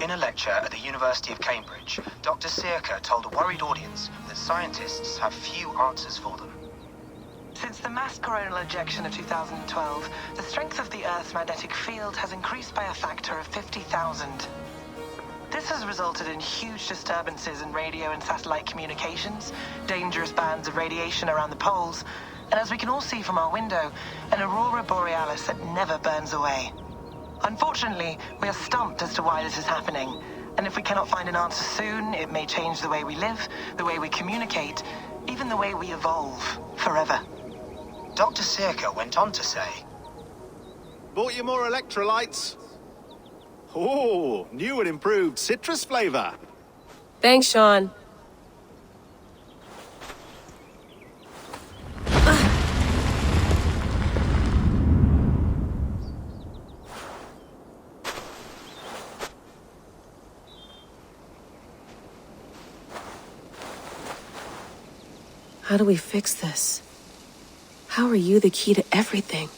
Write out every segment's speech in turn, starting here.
In a lecture at the University of Cambridge, Dr. Sirka told a worried audience that scientists have few answers for them. Since the mass coronal ejection of 2012, the strength of the Earth's magnetic field has increased by a factor of 50,000. This has resulted in huge disturbances in radio and satellite communications, dangerous bands of radiation around the poles, and as we can all see from our window, an aurora borealis that never burns away. Unfortunately, we are stumped as to why this is happening, and if we cannot find an answer soon, it may change the way we live, the way we communicate, even the way we evolve forever. Dr. Sirka went on to say, Bought you more electrolytes? Oh, new and improved citrus flavor. Thanks, Sean. How do we fix this? How are you the key to everything?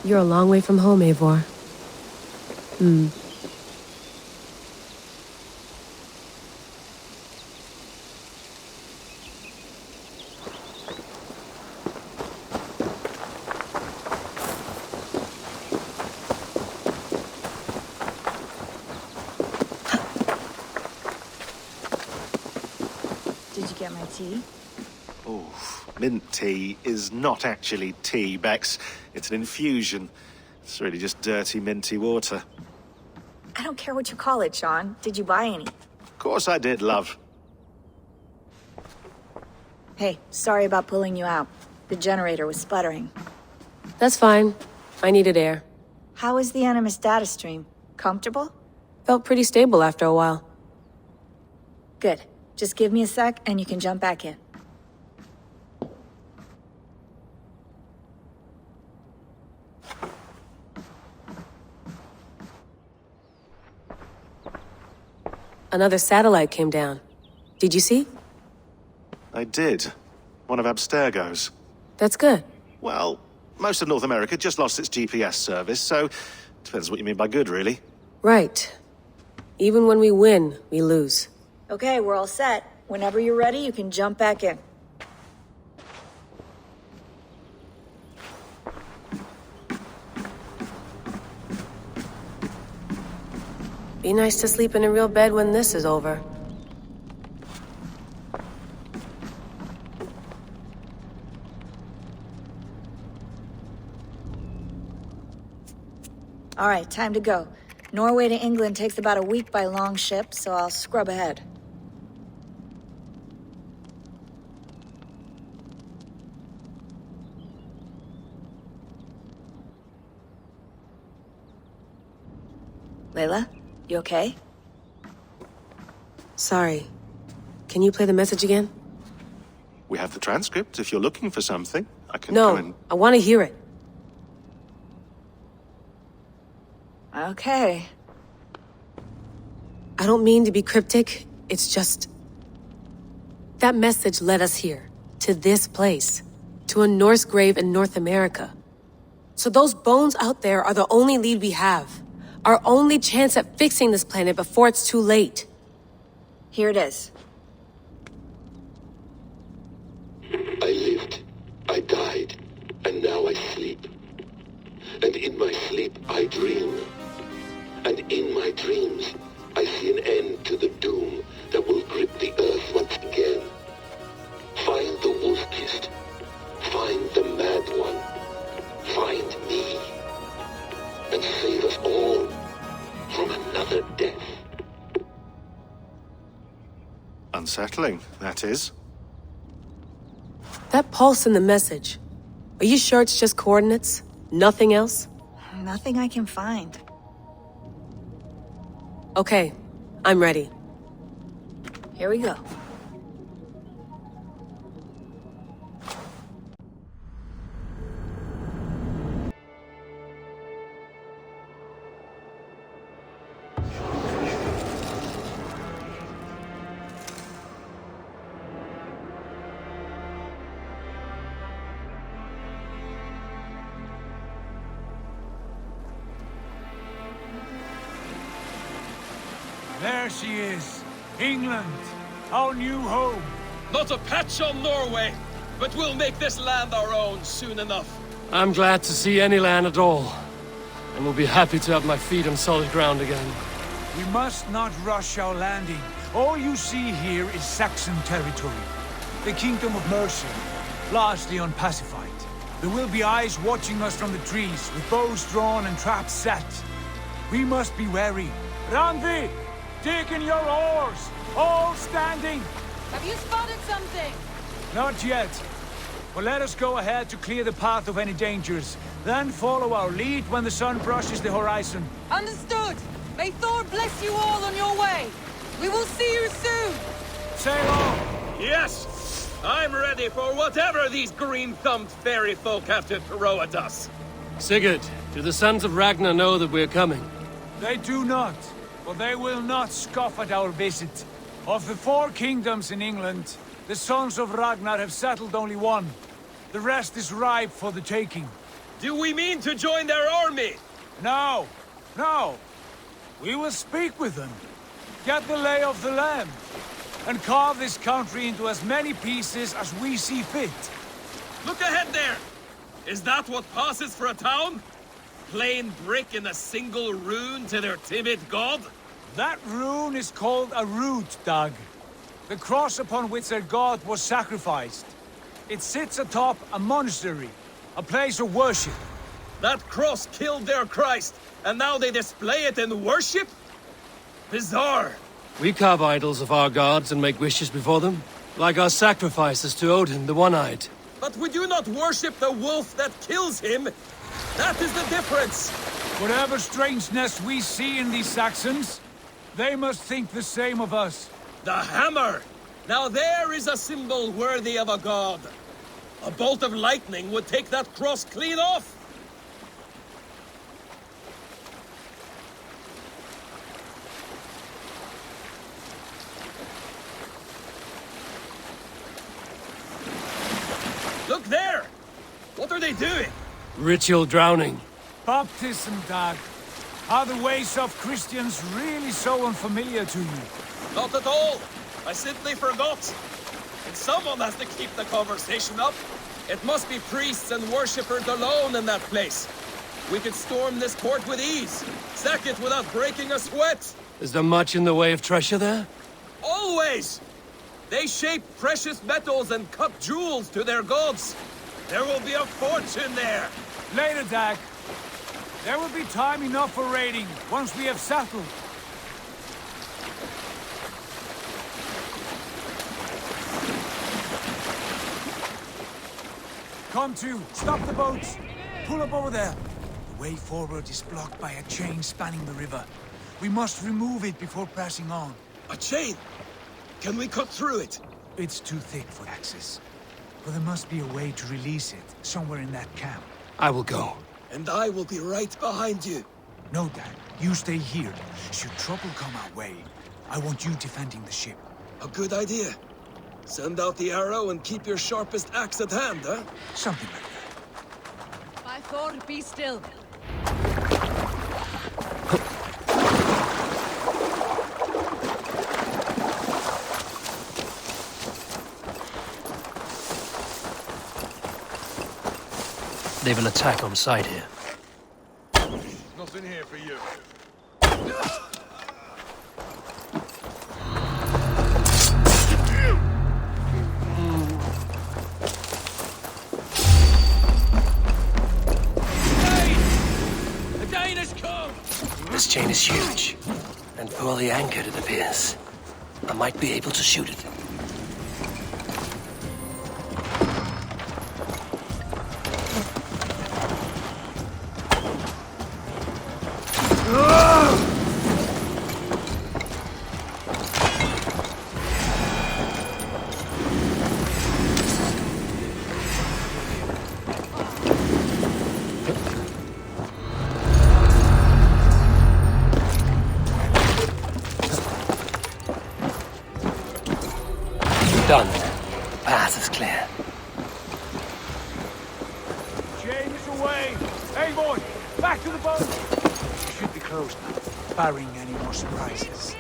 You're a long way from home, Eivor. Did you get my tea? Oh, mint tea is not actually tea, Bex. It's an infusion. It's really just dirty, minty water. I don't care what you call it, Sean. Did you buy any? Of course I did, love. Hey, sorry about pulling you out. The generator was sputtering. That's fine. I needed air. How is the Animus data stream? Comfortable? Felt pretty stable after a while. Good. Just give me a sec and you can jump back in. Another satellite came down. Did you see? I did. One of Abstergo's. That's good. Well, most of North America just lost its GPS service, so depends what you mean by good, really. Right. Even when we win, we lose. Okay, we're all set. Whenever you're ready, you can jump back in. Be nice to sleep in a real bed when this is over. All right, time to go. Norway to England takes about a week by long ship, so I'll scrub ahead. Layla, you okay? Sorry. Can you play the message again? We have the transcript if you're looking for something. I can go and... No, I want to hear it. Okay. I don't mean to be cryptic. It's just... That message led us here. To this place. To a Norse grave in North America. So those bones out there are the only lead we have. Our only chance at fixing this planet before it's too late. Here it is. I lived, I died, and now I sleep. And in my sleep I dream. And in my dreams I see an end to the doom that will grip the earth once again. Find the wolf-kissed. Find the mad one. Find me. And save us all from another death. Unsettling, that is. That pulse in the message. Are you sure it's just coordinates? Nothing else? Nothing I can find. Okay, I'm ready. Here we go. There she is. England, our new home. Not a patch on Norway, but we'll make this land our own soon enough. I'm glad to see any land at all, and will be happy to have my feet on solid ground again. We must not rush our landing. All you see here is Saxon territory. The Kingdom of Mercia, largely unpacified. There will be eyes watching us from the trees, with bows drawn and traps set. We must be wary. Randvi, dig in your oars! All standing! Have you spotted something? Not yet. But let us go ahead to clear the path of any dangers. Then follow our lead when the sun brushes the horizon. Understood! May Thor bless you all on your way! We will see you soon! Sail on! Yes! I'm ready for whatever these green-thumbed fairy folk have to throw at us. Sigurd, do the sons of Ragnar know that we're coming? They do not, but they will not scoff at our visit. Of the 4 kingdoms in England, the sons of Ragnar have settled only one. The rest is ripe for the taking. Do we mean to join their army? No, no. We will speak with them, get the lay of the land, and carve this country into as many pieces as we see fit. Look ahead there! Is that what passes for a town? Plain brick in a single rune to their timid god? That rune is called a root, Dag. The cross upon which their god was sacrificed. It sits atop a monastery, a place of worship. That cross killed their Christ, and now they display it in worship? Bizarre. We carve idols of our gods and make wishes before them, like our sacrifices to Odin, the One-Eyed. But we do not worship the wolf that kills him. That is the difference. Whatever strangeness we see in these Saxons, they must think the same of us. The hammer! Now there is a symbol worthy of a god. A bolt of lightning would take that cross clean off. Look there! What are they doing? Ritual drowning. Baptism, Dag. Are the ways of Christians really so unfamiliar to you? Not at all. I simply forgot. And someone has to keep the conversation up. It must be priests and worshippers alone in that place. We could storm this port with ease. Sack it without breaking a sweat. Is there much in the way of treasure there? Always! They shape precious metals and cut jewels to their gods. There will be a fortune there. Later, Dag. There will be time enough for raiding, once we have settled. Come to, stop the boats. Pull up over there. The way forward is blocked by a chain spanning the river. We must remove it before pressing on. A chain? Can we cut through it? It's too thick for access. But there must be a way to release it, somewhere in that camp. I will go. And I will be right behind you. No, Dad. You stay here. Should trouble come our way, I want you defending the ship. A good idea. Send out the arrow and keep your sharpest axe at hand, huh? Something like that. By Thor, be still. They will attack on sight here. Nothing here for you. The Dane has come! This chain is huge, and poorly anchored, it appears. I might be able to shoot it. Done. Path is clear. Chain is away! Eivor, back to the boat! We should be close now, barring any more surprises.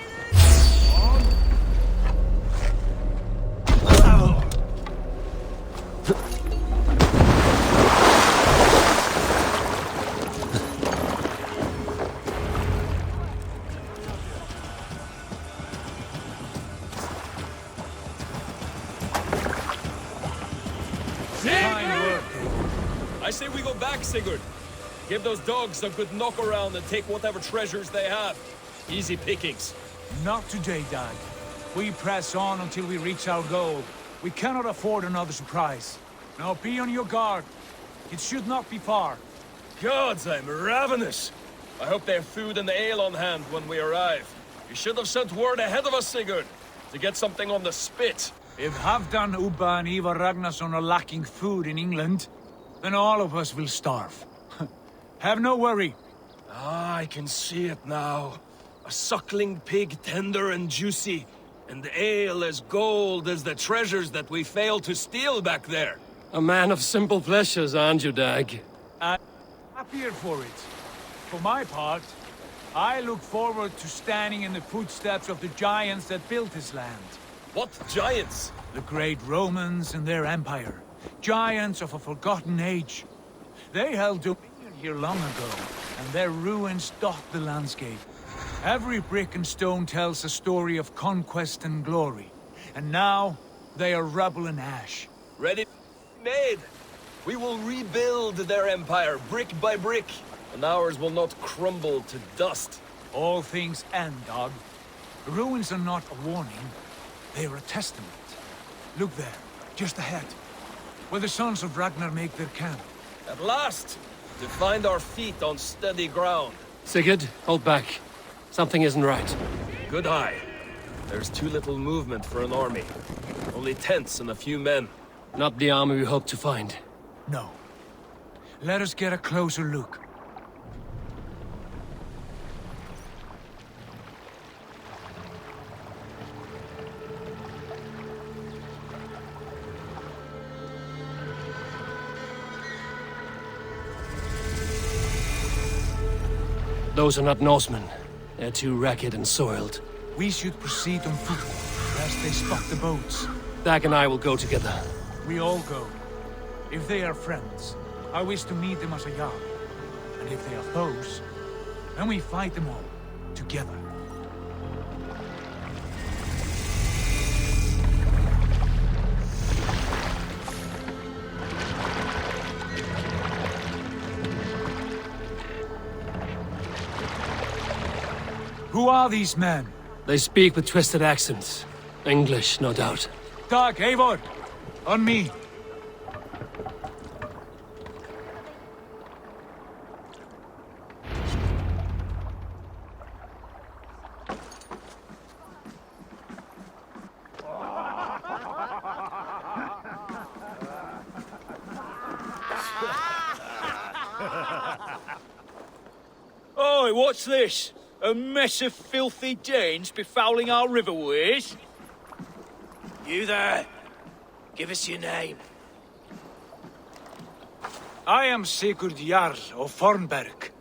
say we go back, Sigurd. Give those dogs a good knock around and take whatever treasures they have. Easy pickings. Not today, Dag. We press on until we reach our goal. We cannot afford another surprise. Now be on your guard. It should not be far. Gods, I'm ravenous. I hope they have food and ale on hand when we arrive. You should have sent word ahead of us, Sigurd, to get something on the spit. If Halfdan, Ubba and Eivor Ragnarsson are lacking food in England, then all of us will starve. Have no worry. Ah, I can see it now. A suckling pig, tender and juicy, and ale as gold as the treasures that we failed to steal back there. A man of simple pleasures, aren't you, Dag? I'm happier for it. For my part, I look forward to standing in the footsteps of the giants that built this land. What giants? The great Romans and their empire. Giants of a forgotten age. They held dominion here long ago, and their ruins dot the landscape. Every brick and stone tells a story of conquest and glory. And now, they are rubble and ash. Ready? Made! We will rebuild their empire, brick by brick, and ours will not crumble to dust. All things end, Dog. The ruins are not a warning. They are a testament. Look there, just ahead, where the sons of Ragnar make their camp. At last! To find our feet on steady ground. Sigurd, hold back. Something isn't right. Good eye. There's too little movement for an army. Only tents and a few men. Not the army we hoped to find. No. Let us get a closer look. Those are not Norsemen. They're too ragged and soiled. We should proceed on foot, lest they spot the boats. Dag and I will go together. We all go. If they are friends, I wish to meet them as a yard. And if they are foes, then we fight them all, together. Who are these men? They speak with twisted accents. English, no doubt. Dag, Eivor! On me! Oi, what's this? A mess of filthy Danes befouling our riverways? You there! Give us your name. I am Sigurd Jarl of Fornberg.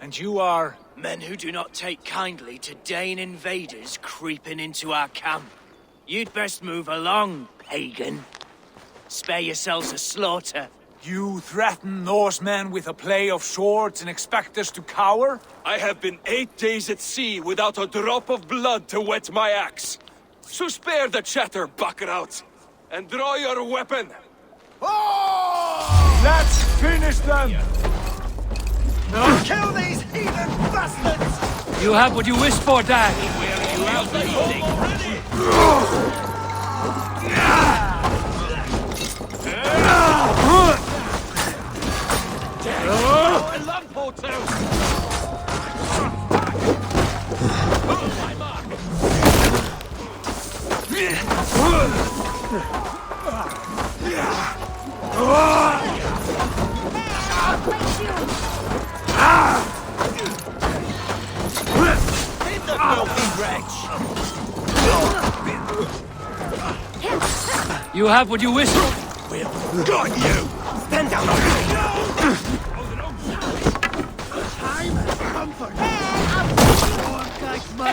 And you are... Men who do not take kindly to Dane invaders creeping into our camp. You'd best move along, pagan. Spare yourselves a slaughter. You threaten Norsemen with a play of swords and expect us to cower? I have been 8 days at sea without a drop of blood to wet my axe. So spare the chatter, Buckerout, and draw your weapon. Oh! Let's finish them! Kill these heathen bastards! You have what you wished for, Dag. You have the evening already! A lump or two! My mark! Hit the filthy wretch! You have what you wished for. We've got you! Stand down on me! Time has come for my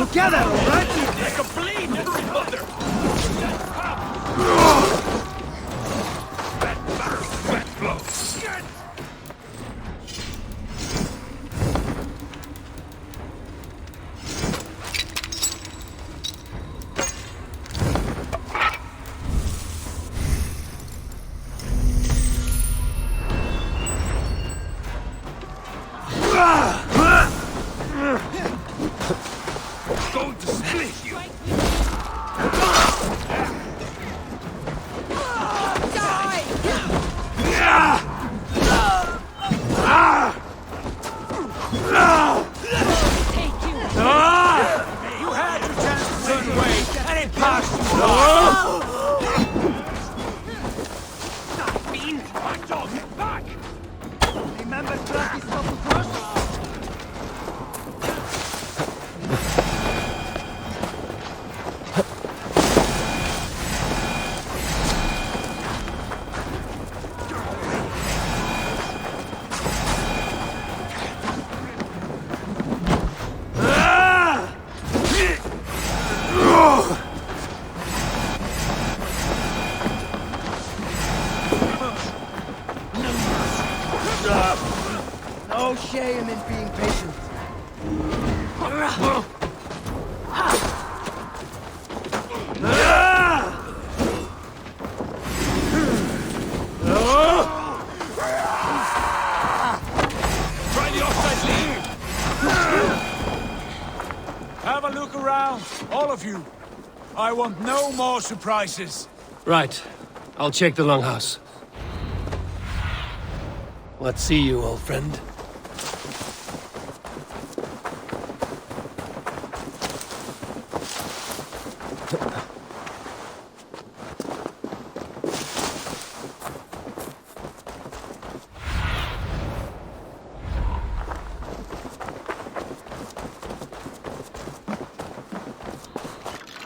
Together, right? Like a bleed every mother! Wet blow! Going to split you! You had your chance to turn away, and it passed you by! My dog, get back! Remember Turkey's double crush? No shame in being patient. Try the offside lead! Have a look around, all of you. I want no more surprises. Right. I'll check the longhouse. Let's see you, old friend.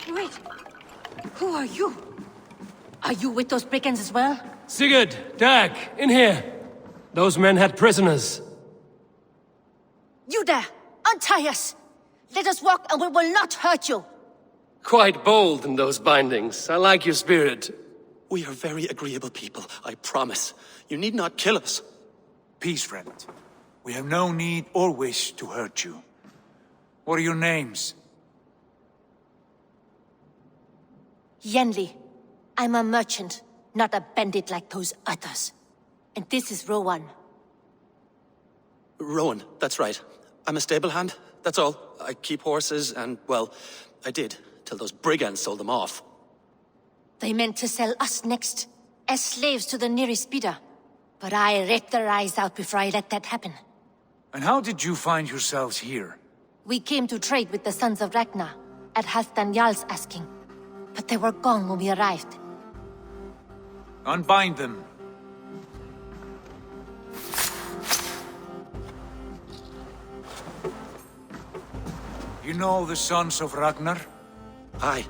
Wait. Who are you? Are you with those brigands as well? Sigurd, Dag, in here. Those men had prisoners. You there! Untie us! Let us walk and we will not hurt you! Quite bold in those bindings. I like your spirit. We are very agreeable people, I promise. You need not kill us. Peace, friend. We have no need or wish to hurt you. What are your names? Yenli. I'm a merchant, not a bandit like those others. And this is Rowan. Rowan, that's right. I'm a stable hand, that's all. I keep horses and, well, I did, till those brigands sold them off. They meant to sell us next, as slaves to the nearest bidder. But I ripped their eyes out before I let that happen. And how did you find yourselves here? We came to trade with the Sons of Ragnar, at Halfdan Jarl's asking. But they were gone when we arrived. Unbind them. You know the Sons of Ragnar? Aye.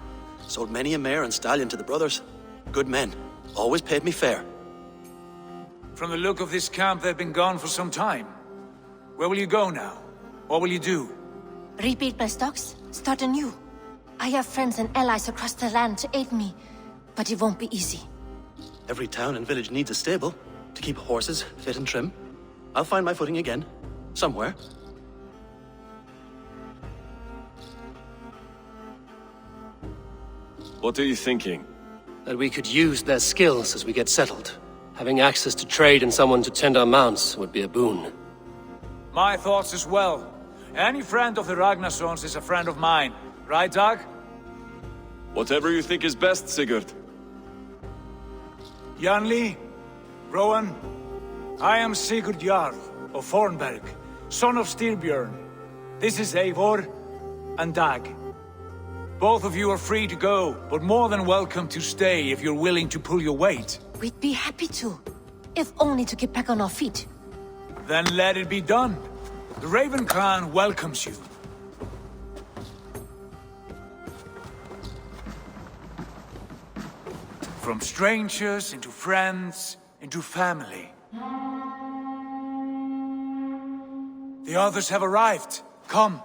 Sold many a mare and stallion to the brothers. Good men. Always paid me fair. From the look of this camp, they've been gone for some time. Where will you go now? What will you do? Rebuild my stocks, start anew. I have friends and allies across the land to aid me, but it won't be easy. Every town and village needs a stable to keep horses fit and trim. I'll find my footing again. Somewhere. What are you thinking? That we could use their skills as we get settled. Having access to trade and someone to tend our mounts would be a boon. My thoughts as well. Any friend of the Ragnarsons is a friend of mine. Right, Dag? Whatever you think is best, Sigurd. Janli, Rowan, I am Sigurd Jarl of Fornberg, son of Styrbjörn. This is Eivor and Dag. Both of you are free to go, but more than welcome to stay if you're willing to pull your weight. We'd be happy to, if only to get back on our feet. Then let it be done. The Raven clan welcomes you. From strangers into friends, into family. The others have arrived. Come.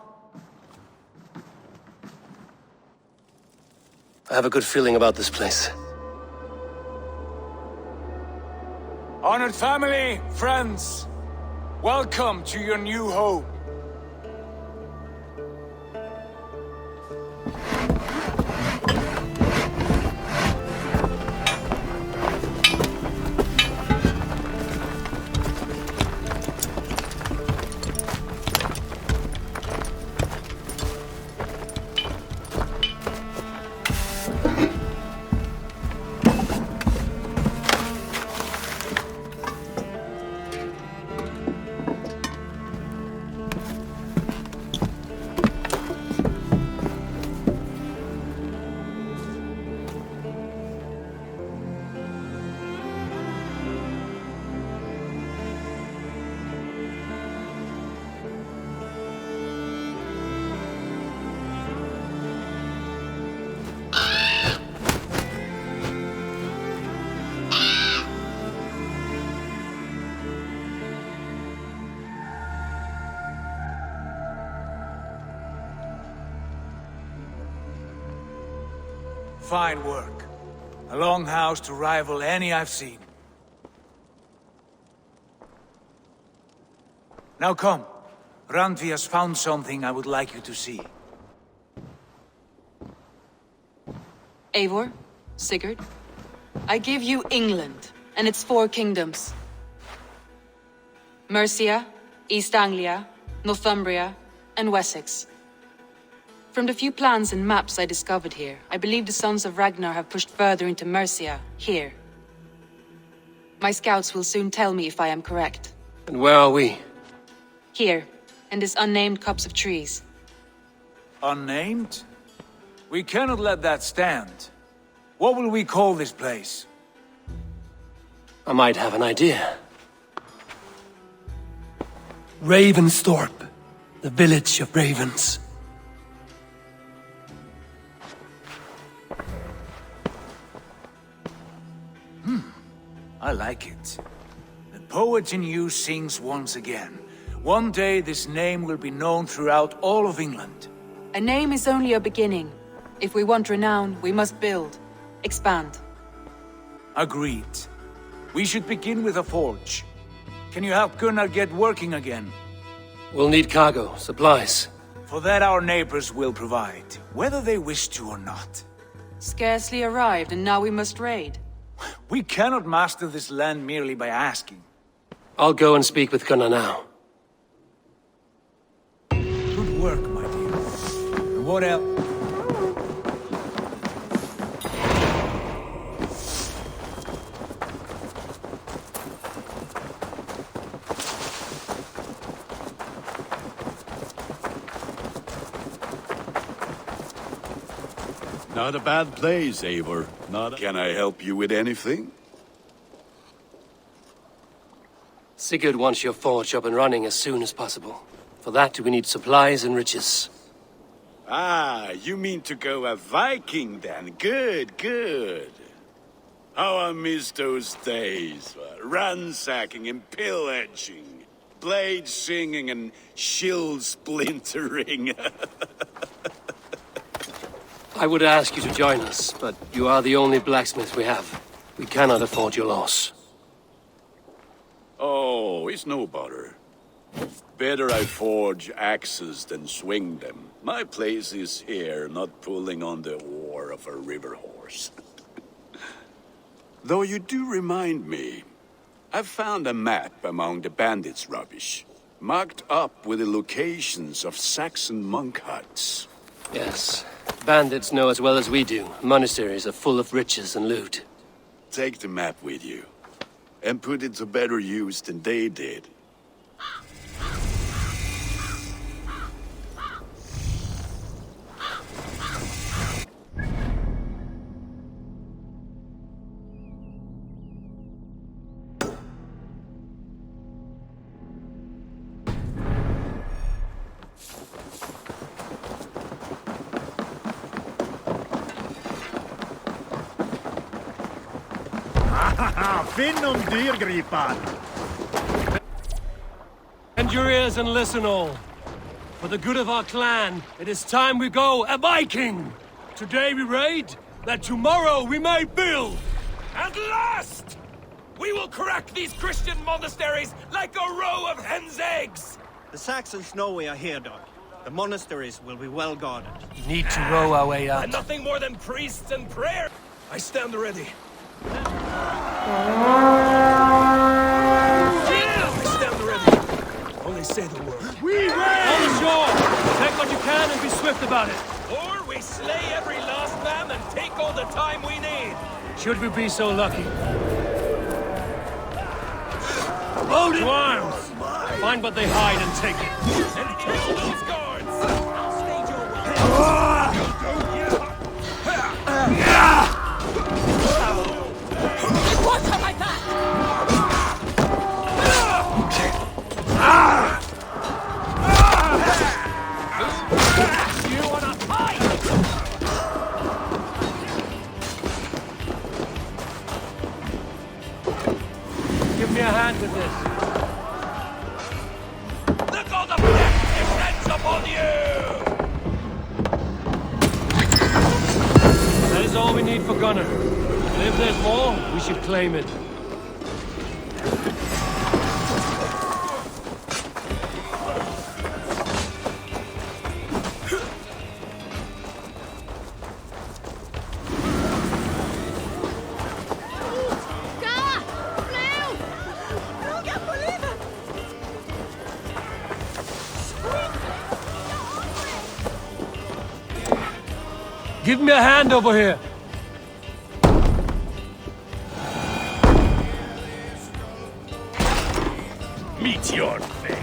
I have a good feeling about this place. Honored family, friends, welcome to your new home. fine work. A longhouse to rival any I've seen. Now come. Randvi has found something I would like you to see. Eivor, Sigurd, I give you England and its 4 kingdoms. Mercia, East Anglia, Northumbria, and Wessex. From the few plans and maps I discovered here, I believe the Sons of Ragnar have pushed further into Mercia, here. My scouts will soon tell me if I am correct. And where are we? Here, in this unnamed copse of trees. Unnamed? We cannot let that stand. What will we call this place? I might have an idea. Ravensthorpe, the village of ravens. I like it. The poet in you sings once again. One day this name will be known throughout all of England. A name is only a beginning. If we want renown, we must build, expand. Agreed. We should begin with a forge. Can you help Gunnar get working again? We'll need cargo, supplies. For that our neighbors will provide, whether they wish to or not. Scarcely arrived, and now we must raid. We cannot master this land merely by asking. I'll go and speak with Gunnar now. Good work, my dear. And what else? Not a bad place, Eivor. Can I help you with anything? Sigurd wants your forge up and running as soon as possible. For that, we need supplies and riches. Ah, you mean to go a Viking then? Good, good. How I miss those days. Ransacking and pillaging. Blade singing and shield splintering. I would ask you to join us, but you are the only blacksmith we have. We cannot afford your loss. Oh, it's no bother. Better I forge axes than swing them. My place is here, not pulling on the oar of a river horse. Though you do remind me, I've found a map among the bandits' rubbish, marked up with the locations of Saxon monk huts. Yes. Bandits know as well as we do. Monasteries are full of riches and loot. Take the map with you, and put it to better use than they did. Finnum dyrgripan! Bend your ears and listen all. For the good of our clan, it is time we go a Viking! Today we raid, that tomorrow we may build! At last! We will crack these Christian monasteries like a row of hen's eggs! The Saxons know we are here, Doc. The monasteries will be well guarded. We need to row our way out. And nothing more than priests and prayer! I stand ready. I stand ready. Only say the word. We raid! On the shore! Take what you can and be swift about it. Or we slay every last man and take all the time we need. Should we be so lucky? Load it! To arms! Find what they hide and take it. And kill those guards! I'll stage your way. Water my back! You wanna fight? Give me a hand with this. The god of death descends upon you! That is all all we need for Gunnar. And if there's more, we should claim it. Give me a hand over here! Meet your fate.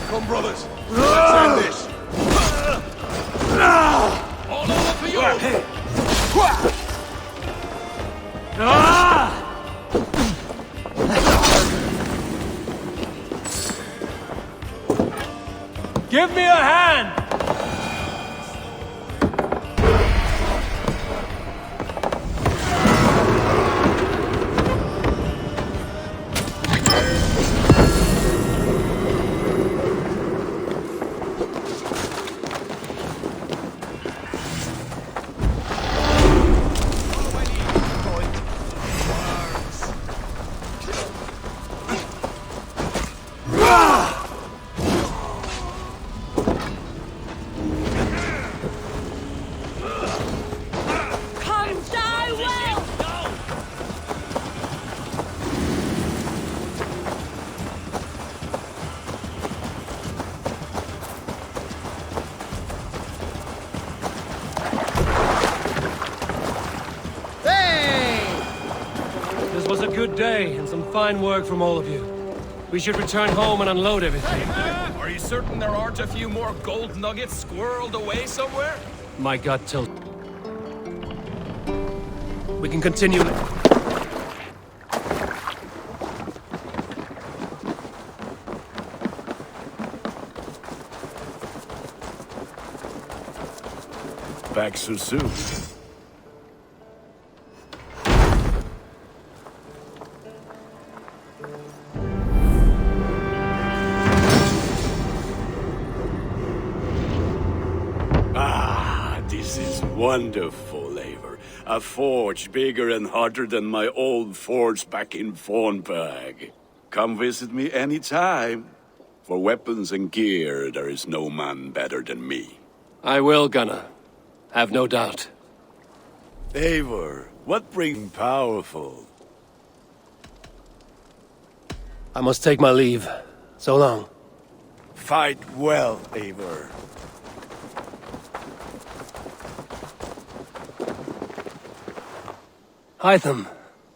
Come, brothers. Let's end this. All over for you! Give me a hand! Good day, and some fine work from all of you. We should return home and unload everything. Are you certain there aren't a few more gold nuggets squirreled away somewhere? My gut tells... We can continue... Back so soon. Wonderful, Eivor. A forge bigger and hotter than my old forge back in Fornberg. Come visit me anytime. For weapons and gear, there is no man better than me. I will, Gunnar. Have no doubt. Eivor, what brings powerful? I must take my leave. So long. Fight well, Eivor. Hytham,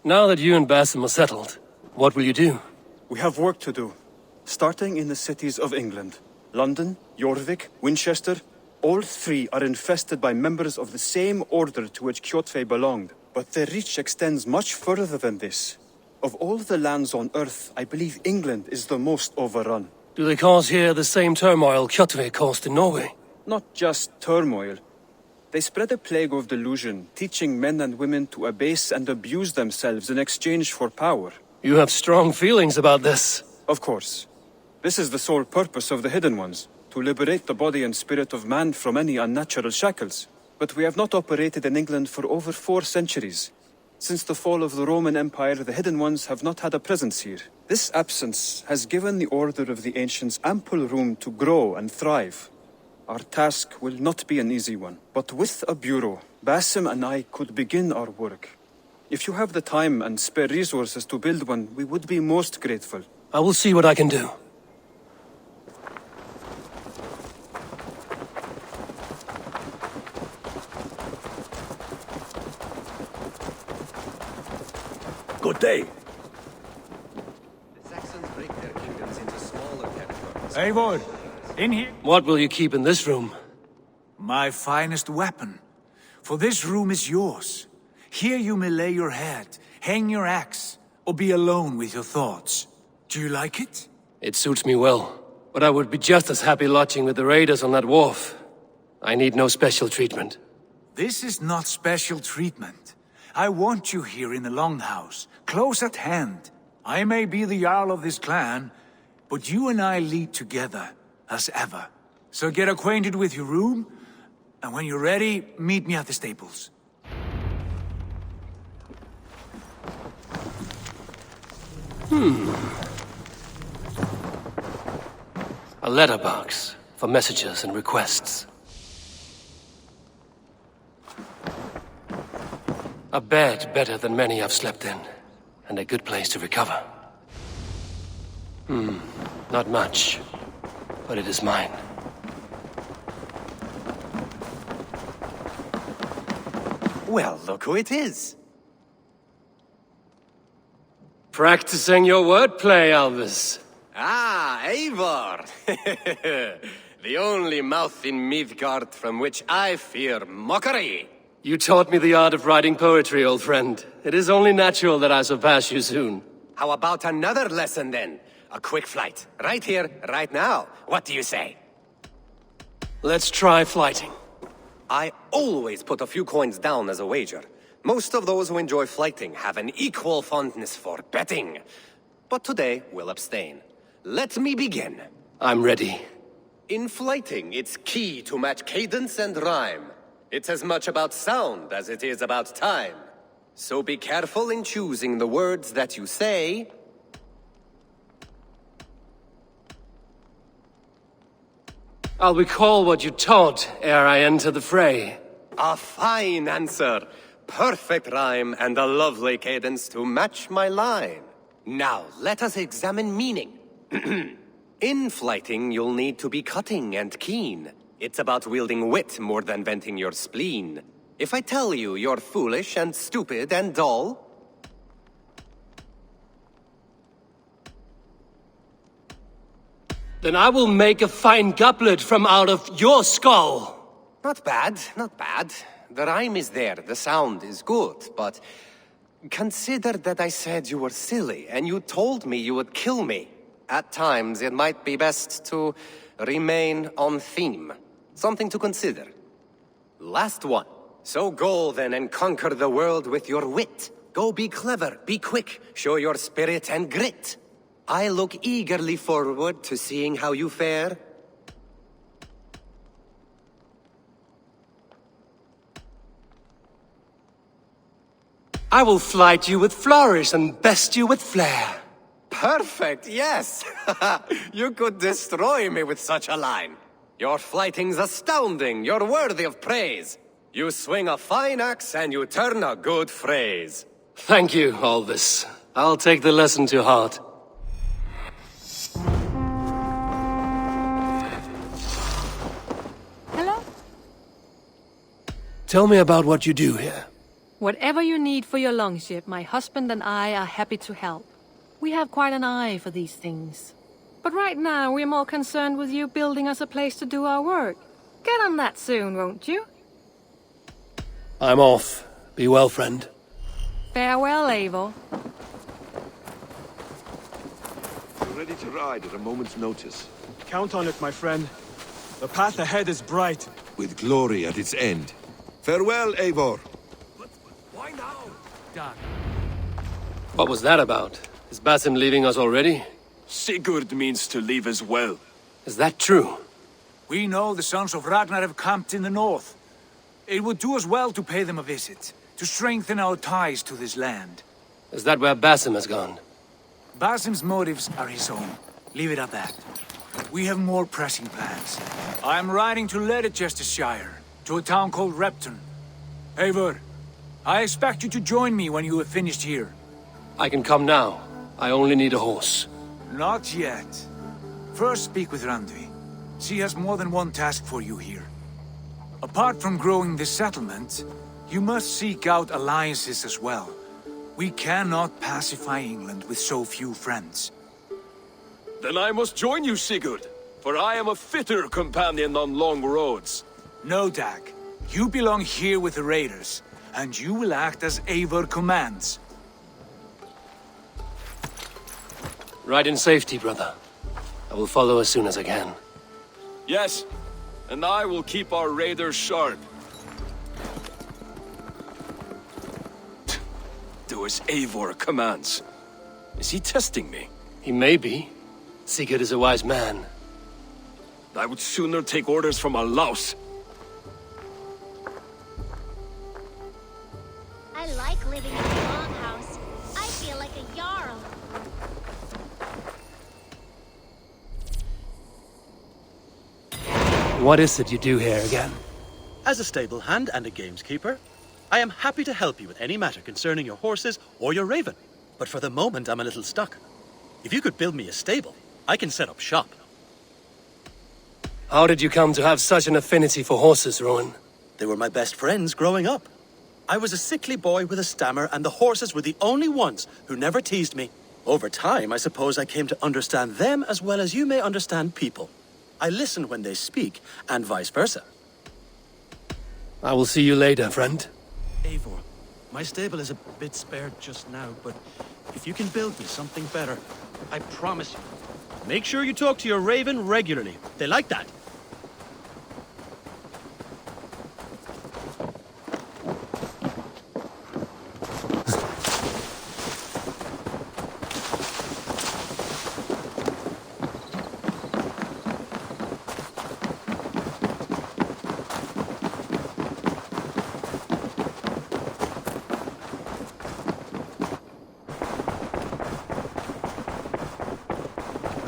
now that you and Basim are settled, what will you do? We have work to do. Starting in the cities of England. London, Jorvik, Winchester, all three are infested by members of the same order to which Kjotve belonged. But their reach extends much further than this. Of all the lands on Earth, I believe England is the most overrun. Do they cause here the same turmoil Kjotve caused in Norway? Not just turmoil. They spread a plague of delusion, teaching men and women to abase and abuse themselves in exchange for power. You have strong feelings about this. Of course. This is the sole purpose of the Hidden Ones, to liberate the body and spirit of man from any unnatural shackles. But we have not operated in England for over 4 centuries. Since the fall of the Roman Empire, the Hidden Ones have not had a presence here. This absence has given the Order of the Ancients ample room to grow and thrive. Our task will not be an easy one, but with a bureau, Basim and I could begin our work. If you have the time and spare resources to build one, we would be most grateful. I will see what I can do. Good day. The Saxons break their kingdoms into smaller territories. Eivor! In here. What will you keep in this room? My finest weapon. For this room is yours. Here you may lay your head, hang your axe, or be alone with your thoughts. Do you like it? It suits me well. But I would be just as happy lodging with the raiders on that wharf. I need no special treatment. This is not special treatment. I want you here in the Longhouse, close at hand. I may be the Jarl of this clan, but you and I lead together. As ever. So get acquainted with your room, and when you're ready, meet me at the stables. A letterbox for messages and requests. A bed better than many I've slept in, and a good place to recover. Not much, but it is mine. Well, look who it is. Practicing your wordplay, Elvis. Ah, Eivor! The only mouth in Midgard from which I fear mockery. You taught me the art of writing poetry, old friend. It is only natural that I surpass you soon. How about another lesson then? A quick flight. Right here, right now. What do you say? Let's try flighting. I always put a few coins down as a wager. Most of those who enjoy flighting have an equal fondness for betting. But today, we'll abstain. Let me begin. I'm ready. In flighting, it's key to match cadence and rhyme. It's as much about sound as it is about time. So be careful in choosing the words that you say. I'll recall what you taught ere I enter the fray. A fine answer. Perfect rhyme and a lovely cadence to match my line. Now, let us examine meaning. In flighting, you'll need to be cutting and keen. It's about wielding wit more than venting your spleen. If I tell you you're foolish and stupid and dull... Then I will make a fine goblet from out of your skull. Not bad, not bad. The rhyme is there, the sound is good, but... Consider that I said you were silly, and you told me you would kill me. At times, it might be best to remain on theme. Something to consider. Last one. So go then and conquer the world with your wit. Go be clever, be quick, show your spirit and grit. I look eagerly forward to seeing how you fare. I will flight you with flourish and best you with flair. Perfect, yes! You could destroy me with such a line. Your flighting's astounding, you're worthy of praise. You swing a fine axe and you turn a good phrase. Thank you, Alvis. I'll take the lesson to heart. Hello? Tell me about what you do here. Whatever you need for your longship, my husband and I are happy to help. We have quite an eye for these things. But right now, we're more concerned with you building us a place to do our work. Get on that soon, won't you? I'm off. Be well, friend. Farewell, Eivor. We're ready to ride at a moment's notice. Count on it, my friend. The path ahead is bright. With glory at its end. Farewell, Eivor. Why now? Dad. What was that about? Is Basim leaving us already? Sigurd means to leave as well. Is that true? We know the sons of Ragnar have camped in the north. It would do us well to pay them a visit, to strengthen our ties to this land. Is that where Basim has gone? Basim's motives are his own. Leave it at that. We have more pressing plans. I am riding to Leicestershire, to a town called Repton. Eivor, I expect you to join me when you have finished here. I can come now. I only need a horse. Not yet. First speak with Randvi. She has more than one task for you here. Apart from growing this settlement, you must seek out alliances as well. We cannot pacify England with so few friends. Then I must join you, Sigurd, for I am a fitter companion on long roads. No, Dag. You belong here with the raiders, and you will act as Eivor commands. Ride in safety, brother. I will follow as soon as I can. Yes, and I will keep our raiders sharp. Do as Eivor commands. Is he testing me? He may be. Sigurd is a wise man. I would sooner take orders from a louse. I like living in a longhouse. I feel like a jarl. What is it you do here again? As a stable hand and a gameskeeper, I am happy to help you with any matter concerning your horses or your raven. But for the moment, I'm a little stuck. If you could build me a stable, I can set up shop. How did you come to have such an affinity for horses, Rowan? They were my best friends growing up. I was a sickly boy with a stammer, and the horses were the only ones who never teased me. Over time, I suppose I came to understand them as well as you may understand people. I listen when they speak, and vice versa. I will see you later, friend. Eivor, my stable is a bit spared just now, but if you can build me something better, I promise you. Make sure you talk to your raven regularly. They like that.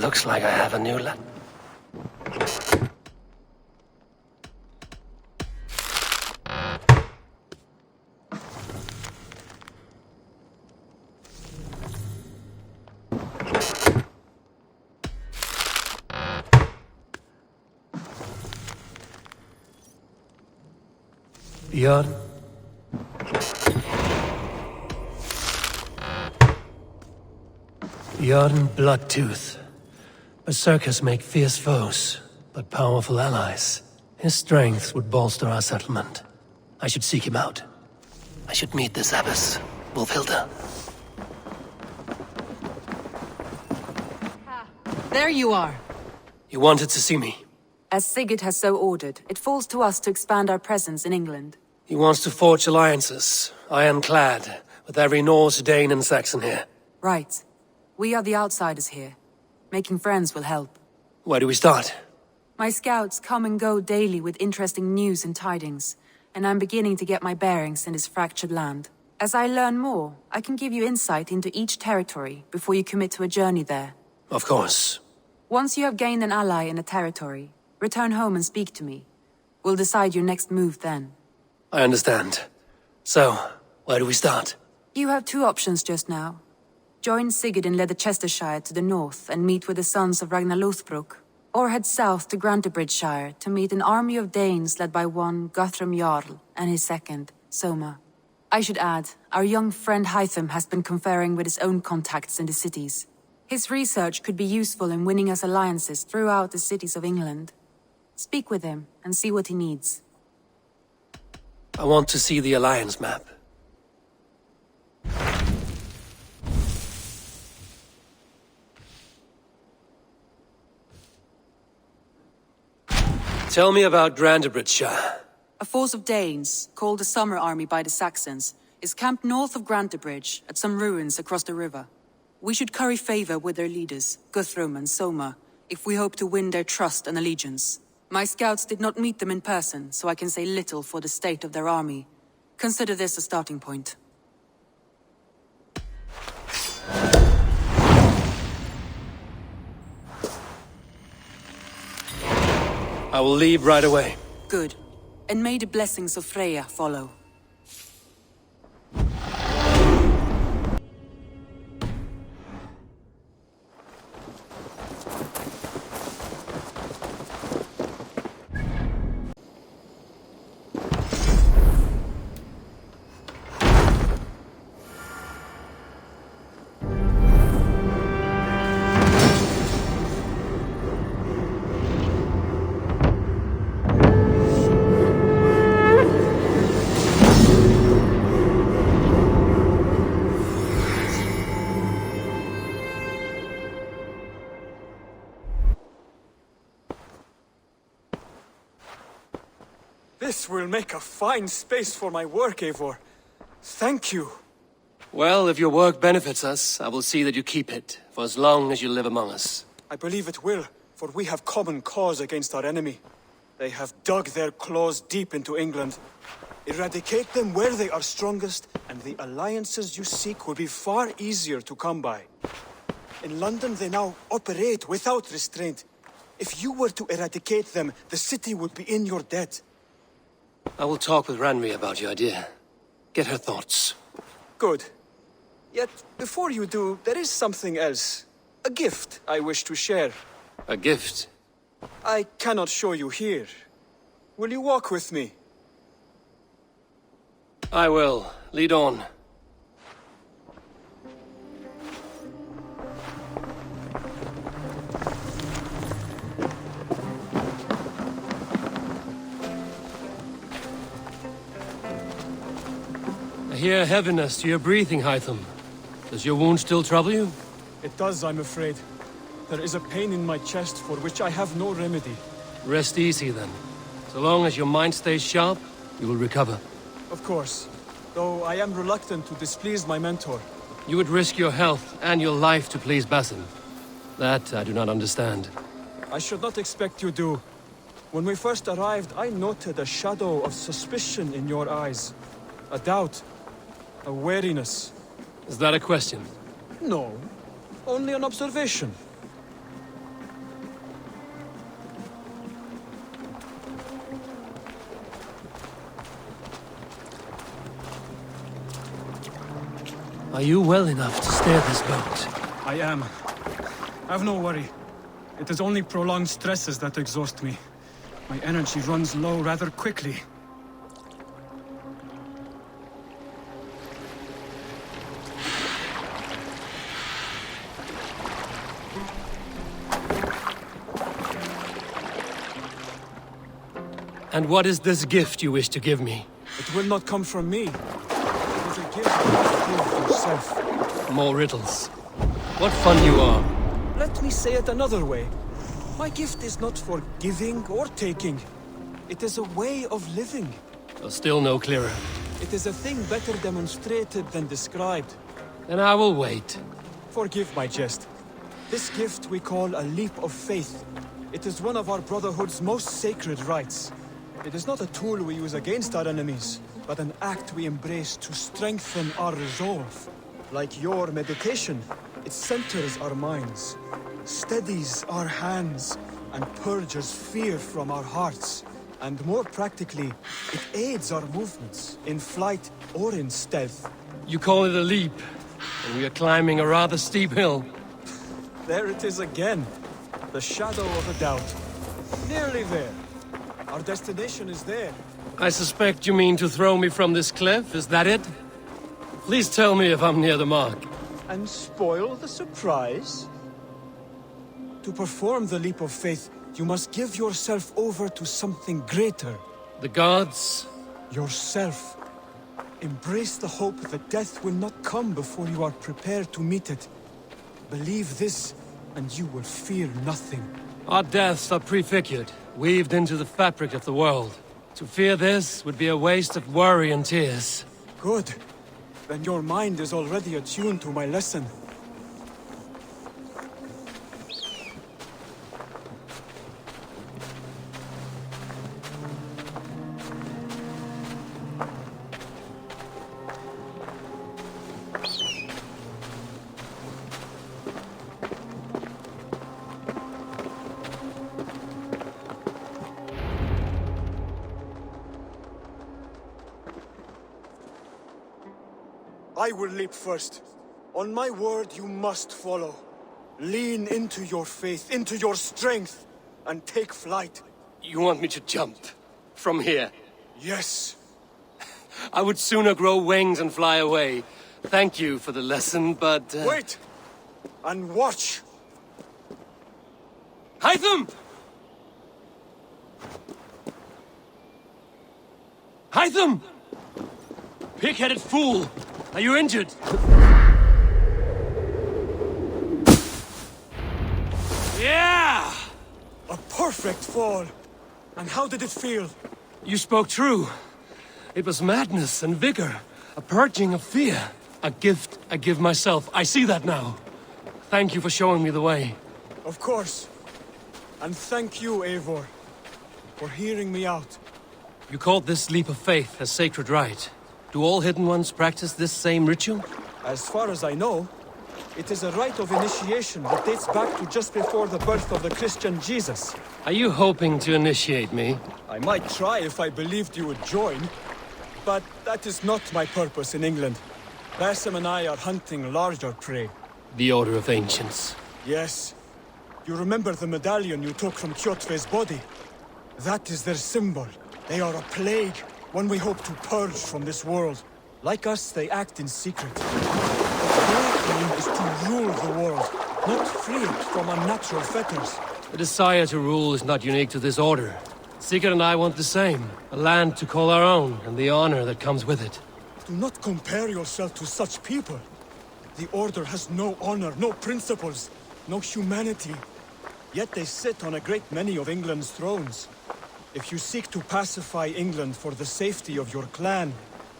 Looks like I have a new Bjorn? Bjorn Bloodtooth. Berserkers make fierce foes, but powerful allies. His strength would bolster our settlement. I should seek him out. I should meet this abbess, Wolfhilda. There you are. You wanted to see me? As Sigurd has so ordered, it falls to us to expand our presence in England. He wants to forge alliances, ironclad, with every Norse, Dane and Saxon here. Right. We are the outsiders here. Making friends will help. Where do we start? My scouts come and go daily with interesting news and tidings, and I'm beginning to get my bearings in this fractured land. As I learn more, I can give you insight into each territory before you commit to a journey there. Of course. Once you have gained an ally in a territory, return home and speak to me. We'll decide your next move then. I understand. So, where do we start? You have two options just now. Join Sigurd in Leicestershire to the north and meet with the sons of Ragnar Lothbrok, or head south to Grantebridgeshire to meet an army of Danes led by one Guthrum Jarl and his second, Soma. I should add, our young friend Hytham has been conferring with his own contacts in the cities. His research could be useful in winning us alliances throughout the cities of England. Speak with him and see what he needs. I want to see the alliance map. Tell me about Grantebridgeshire. A force of Danes, called the Summer Army by the Saxons, is camped north of Grantebridge at some ruins across the river. We should curry favor with their leaders, Guthrum and Soma, if we hope to win their trust and allegiance. My scouts did not meet them in person, so I can say little for the state of their army. Consider this a starting point. I will leave right away. Good. And may the blessings of Freya follow. This will make a fine space for my work, Eivor. Thank you. Well, if your work benefits us, I will see that you keep it, for as long as you live among us. I believe it will, for we have common cause against our enemy. They have dug their claws deep into England. Eradicate them where they are strongest, and the alliances you seek will be far easier to come by. In London, they now operate without restraint. If you were to eradicate them, the city would be in your debt. I will talk with Randvi about your idea. Get her thoughts. Good. Yet, before you do, there is something else. A gift I wish to share. A gift? I cannot show you here. Will you walk with me? I will. Lead on. I hear heaviness to your breathing, Hytham. Does your wound still trouble you? It does, I'm afraid. There is a pain in my chest for which I have no remedy. Rest easy, then. So long as your mind stays sharp, you will recover. Of course. Though I am reluctant to displease my mentor. You would risk your health and your life to please Basim. That I do not understand. I should not expect you do. When we first arrived, I noted a shadow of suspicion in your eyes. A doubt. A wariness. Is that a question? No. Only an observation. Are you well enough to steer this boat? I am. Have no worry. It is only prolonged stresses that exhaust me. My energy runs low rather quickly. And what is this gift you wish to give me? It will not come from me. It is a gift you must give yourself. More riddles. What fun you are. Let me say it another way. My gift is not for giving or taking. It is a way of living. Still no clearer. It is a thing better demonstrated than described. Then I will wait. Forgive my jest. This gift we call a leap of faith. It is one of our Brotherhood's most sacred rites. It is not a tool we use against our enemies, but an act we embrace to strengthen our resolve. Like your meditation, it centers our minds, steadies our hands, and purges fear from our hearts. And more practically, it aids our movements, in flight or in stealth. You call it a leap, and we are climbing a rather steep hill. There it is again. The shadow of a doubt. Nearly there. Our destination is there. I suspect you mean to throw me from this cliff, is that it? Please tell me if I'm near the mark. And spoil the surprise? To perform the leap of faith, you must give yourself over to something greater. The gods? Yourself. Embrace the hope that death will not come before you are prepared to meet it. Believe this, and you will fear nothing. Our deaths are prefigured, weaved into the fabric of the world. To fear this would be a waste of worry and tears. Good. Then your mind is already attuned to my lesson. I will leap first. On my word, you must follow. Lean into your faith, into your strength, and take flight. You want me to jump? From here? Yes. I would sooner grow wings and fly away. Thank you for the lesson, but... Wait! And watch! Hytham! Hytham! Pig-headed fool! Are you injured? Yeah! A perfect fall! And how did it feel? You spoke true. It was madness and vigor. A purging of fear. A gift I give myself. I see that now. Thank you for showing me the way. Of course. And thank you, Eivor, for hearing me out. You called this leap of faith a sacred rite. Do all Hidden Ones practice this same ritual? As far as I know, It is a rite of initiation that dates back to just before the birth of the Christian Jesus. Are you hoping to initiate me? I might try if I believed you would join, but that is not my purpose in England. Basim and I are hunting larger prey. The Order of Ancients. Yes. You remember the medallion you took from Kjotve's body? That is their symbol. They are a plague, one we hope to purge from this world. Like us, they act in secret. Their aim is to rule the world, not free it from unnatural fetters. The desire to rule is not unique to this order. Sigurd and I want the same. A land to call our own, and the honor that comes with it. Do not compare yourself to such people. The Order has no honor, no principles, no humanity. Yet they sit on a great many of England's thrones. If you seek to pacify England for the safety of your clan...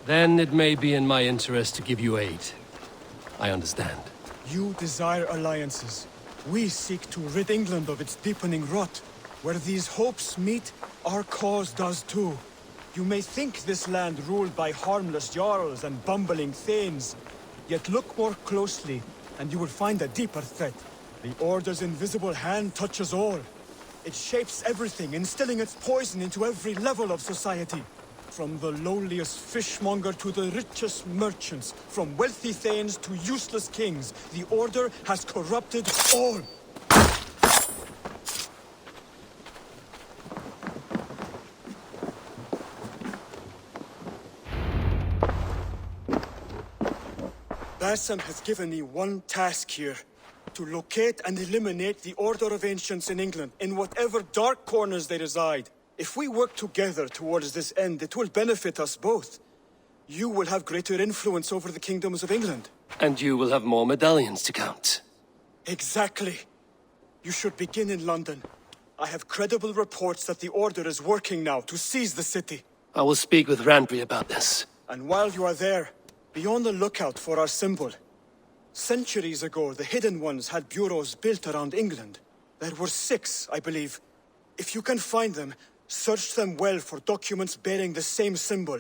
Then it may be in my interest to give you aid. I understand. You desire alliances. We seek to rid England of its deepening rot. Where these hopes meet, our cause does too. You may think this land ruled by harmless jarls and bumbling thanes. Yet look more closely, and you will find a deeper threat. The Order's invisible hand touches all. It shapes everything, instilling its poison into every level of society. From the lowliest fishmonger to the richest merchants, from wealthy thanes to useless kings, the Order has corrupted all. Basim has given me one task here. To locate and eliminate the Order of Ancients in England, in whatever dark corners they reside. If we work together towards this end, it will benefit us both. You will have greater influence over the kingdoms of England. And you will have more medallions to count. Exactly. You should begin in London. I have credible reports that the Order is working now to seize the city. I will speak with Randvi about this. And while you are there, be on the lookout for our symbol. Centuries ago, the Hidden Ones had bureaus built around England. There were 6, I believe. If you can find them, search them well for documents bearing the same symbol.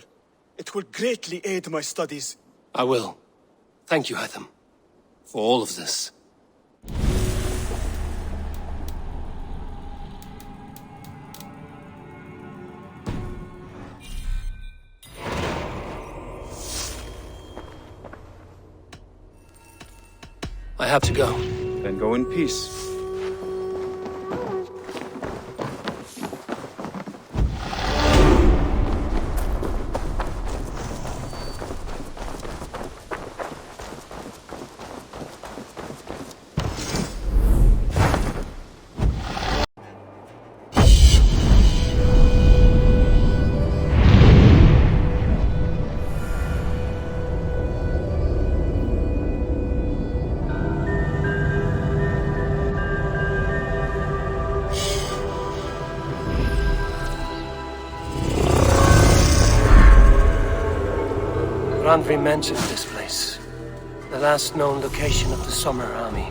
It will greatly aid my studies. I will. Thank you, Hytham, for all of this. I have to go. Then go in peace. Randvi mentioned this place. The last known location of the Summer Army.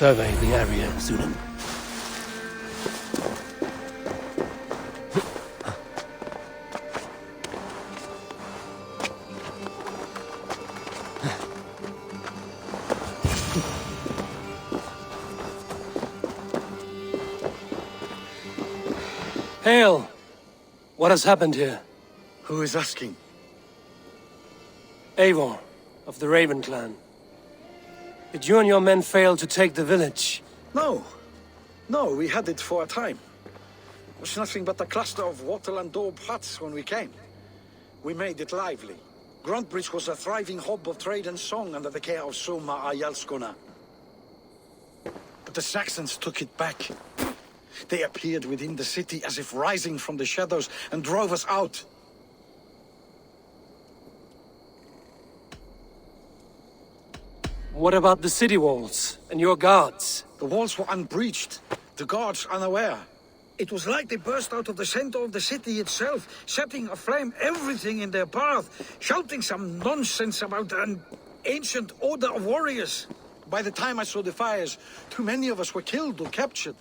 Survey the area, Sunan. Hail! What has happened here? Who is asking? Eivor, of the Raven clan. Did you and your men fail to take the village? No. No, we had it for a time. was nothing but a cluster of wattle and daub huts when we came. We made it lively. Gruntbridge was a thriving hub of trade and song under the care of Soma Ayalskona. But the Saxons took it back. They appeared within the city as if rising from the shadows and drove us out. What about the city walls and your guards? The walls were unbreached, the guards unaware. It was like they burst out of the center of the city itself, setting aflame everything in their path, shouting some nonsense about an ancient order of warriors. By the time I saw the fires, too many of us were killed or captured.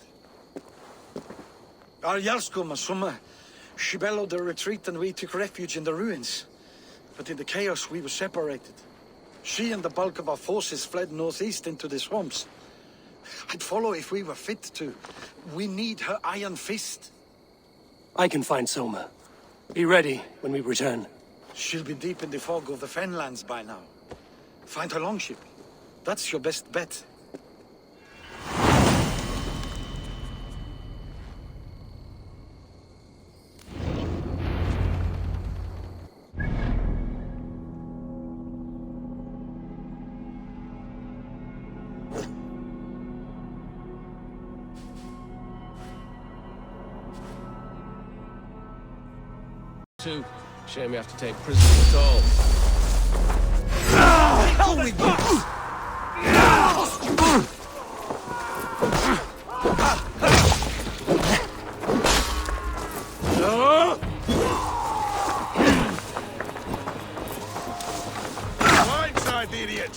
Our Yarskoma, Summa, she bellowed a retreat and we took refuge in the ruins. But in the chaos we were separated. She and the bulk of our forces fled northeast into the swamps. I'd follow if we were fit to. We need her iron fist. I can find Soma. Be ready when we return. She'll be deep in the fog of the Fenlands by now. Find her longship. That's your best bet. Shame we have to take prisoners at all. Hell with you! Blindside the idiot!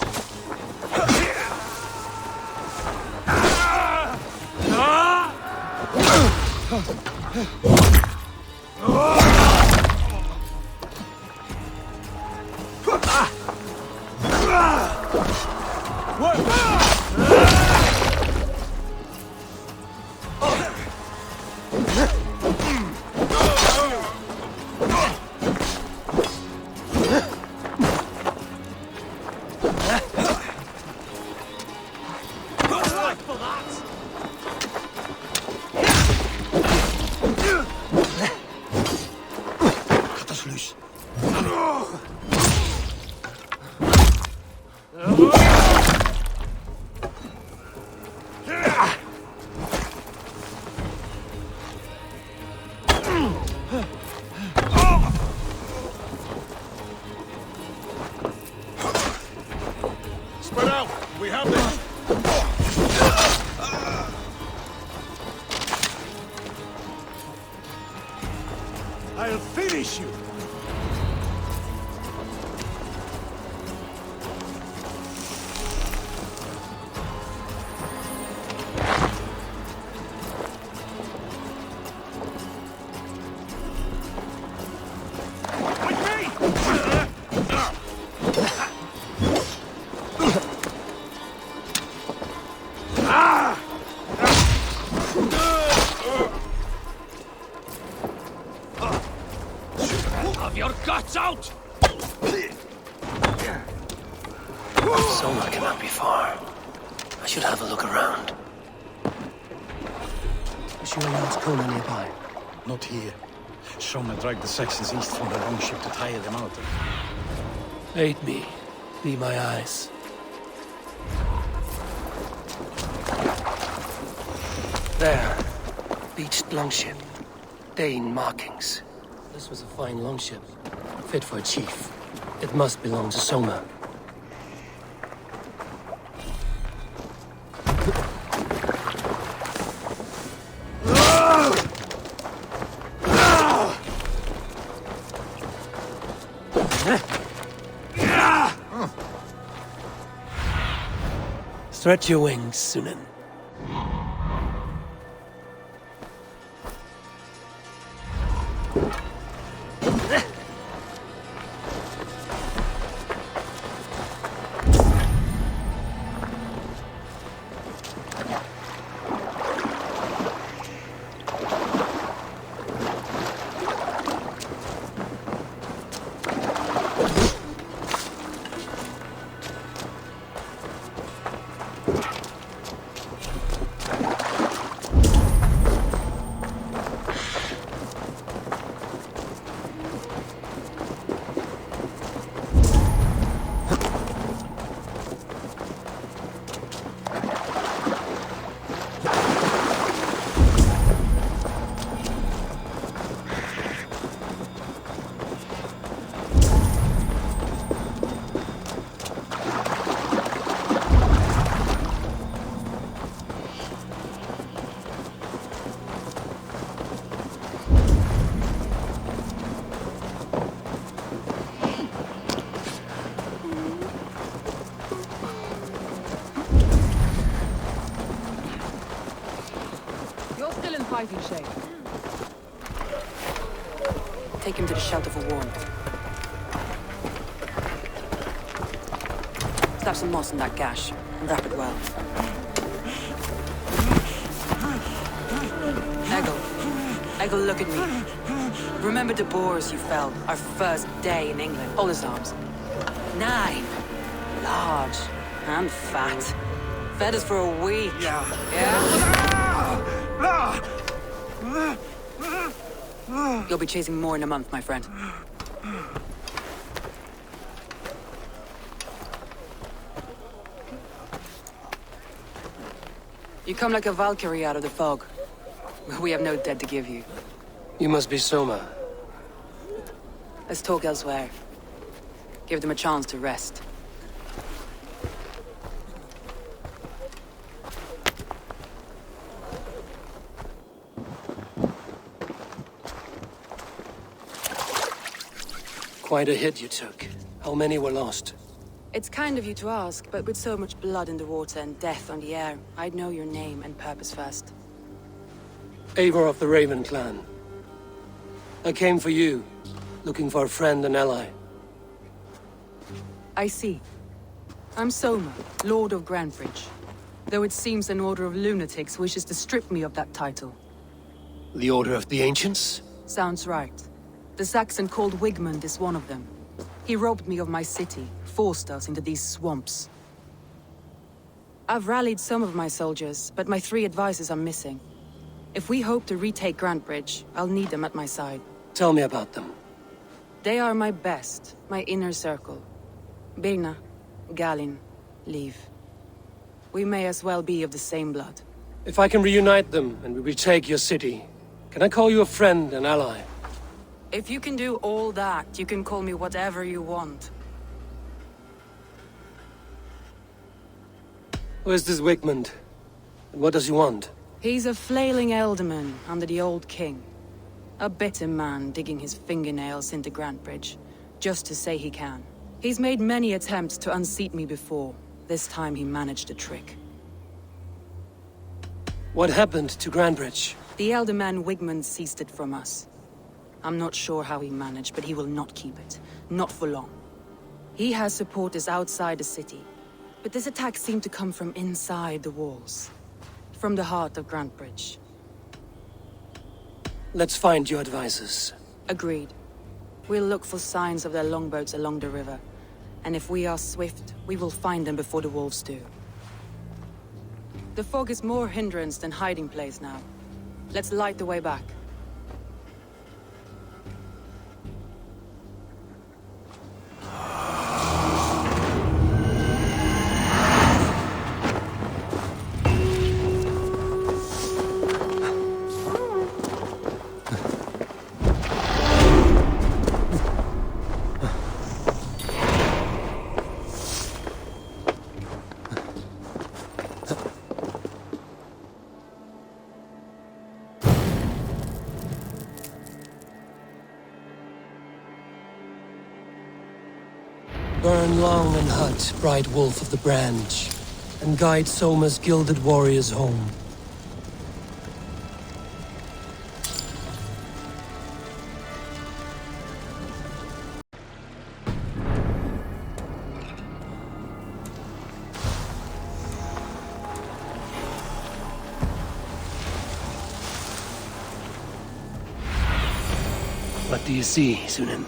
Spread out! We have this! I'll finish you! Your guts out! Soma cannot be far. I should have a look around. Is your last corner nearby? Not here. Soma dragged the Saxons east from the longship to tire them out. Aid me. Be my eyes. There. Beached longship. Dane markings. This was a fine longship. Fit for a chief. It must belong to Soma. Stretch your wings, Sunan. fighting shape. Take him to the shelter for warmth. Slap some moss in that gash, and wrap it well. Eggle, look at me. Remember the boars you felled, our first day in England? Hold his arms. 9. Large and fat. Fed us for a week. Yeah? You'll be chasing more in a month, my friend. You come like a Valkyrie out of the fog. We have no dead to give you. You must be Soma. Let's talk elsewhere. Give them a chance to rest. Quite a hit you took. How many were lost? It's kind of you to ask, but with so much blood in the water and death on the air, I'd know your name and purpose first. Eivor of the Raven clan. I came for you, looking for a friend and ally. I see. I'm Soma, Lord of Grandbridge. Though it seems an order of lunatics wishes to strip me of that title. The Order of the Ancients? Sounds right. The Saxon called Wigmund is one of them. He robbed me of my city, forced us into these swamps. I've rallied some of my soldiers, but my 3 advisors are missing. If we hope to retake Grantbridge, I'll need them at my side. Tell me about them. They are my best, my inner circle. Birna, Galin, Liv. We may as well be of the same blood. If I can reunite them and we retake your city, can I call you a friend and ally? If you can do all that, you can call me whatever you want. Who is this Wigmund? And what does he want? He's a flailing elderman under the old king. A bitter man digging his fingernails into Grantbridge, just to say he can. He's made many attempts to unseat me before. This time he managed a trick. What happened to Grantbridge? The elderman Wigmund seized it from us. I'm not sure how he managed, but he will not keep it. Not for long. He has supporters outside the city, but this attack seemed to come from inside the walls. From the heart of Grantbridge. Let's find your advisors. Agreed. We'll look for signs of their longboats along the river. And if we are swift, we will find them before the wolves do. The fog is more hindrance than hiding place now. Let's light the way back. Burn long and hut, bright wolf of the branch, and guide Soma's gilded warriors home. What do you see, Sunan?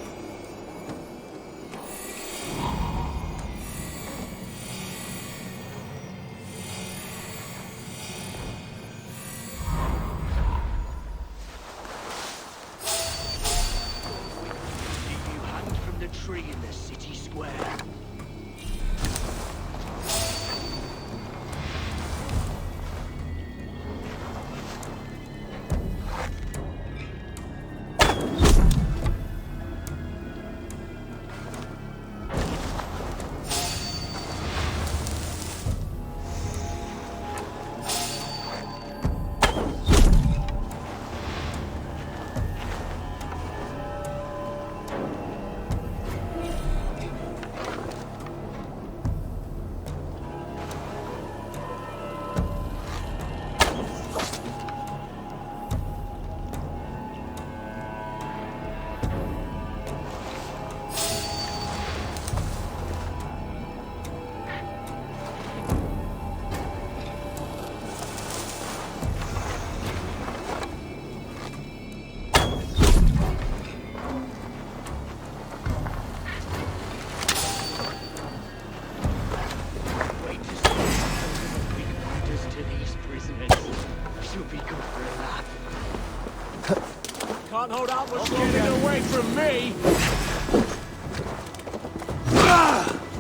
can't hold out much getting away from me!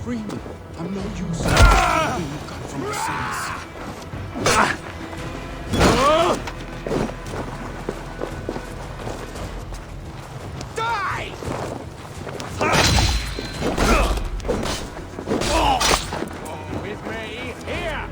Free me. I'm no use. Being cut from my sins. Die! With me, here!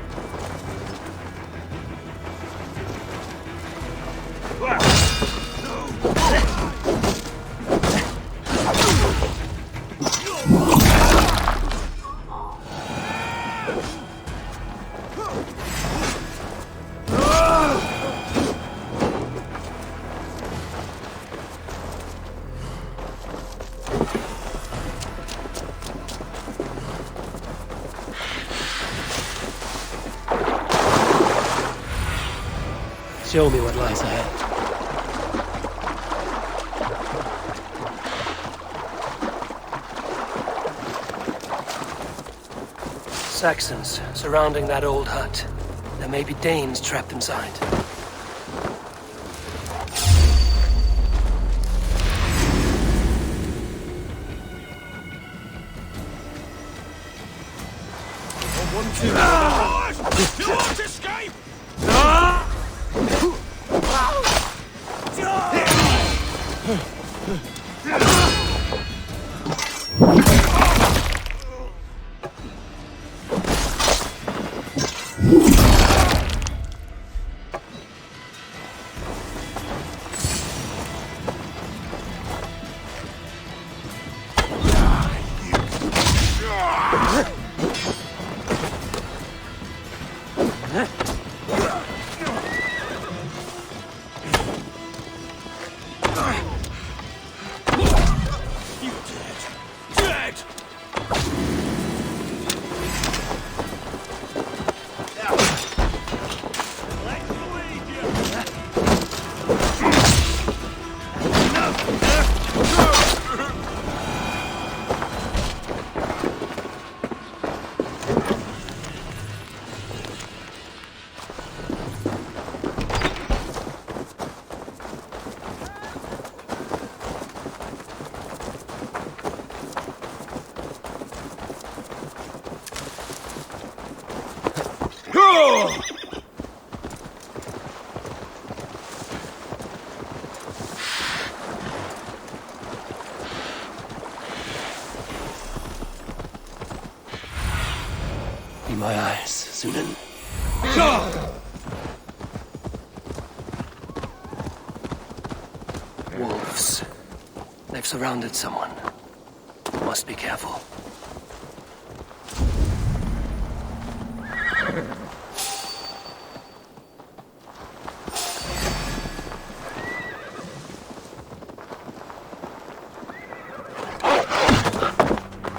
Show me what lies ahead. Saxons surrounding that old hut. There may be Danes trapped inside. You won't escape! Be my eyes, Sunan. Wolves. They've surrounded someone. Must be careful.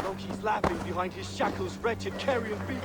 Loki's laughing behind his shackles, wretched carrion beast.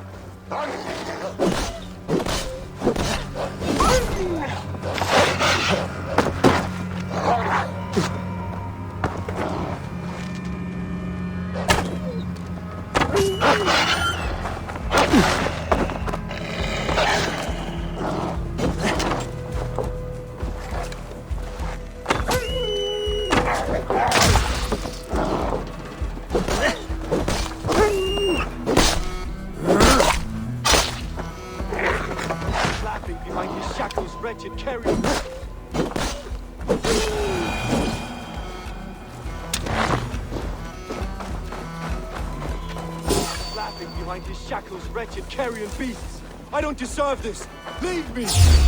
Behind his shackles, wretched carrion beasts. I don't deserve this. Leave me.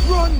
Run!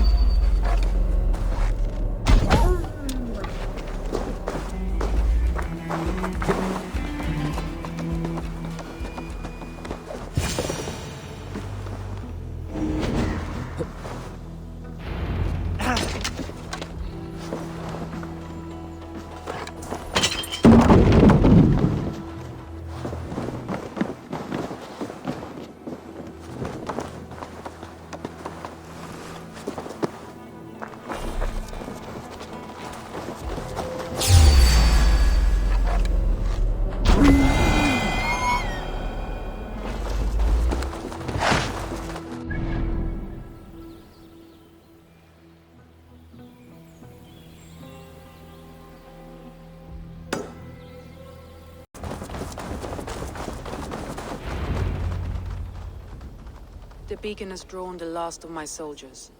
the beacon has drawn the last of my soldiers.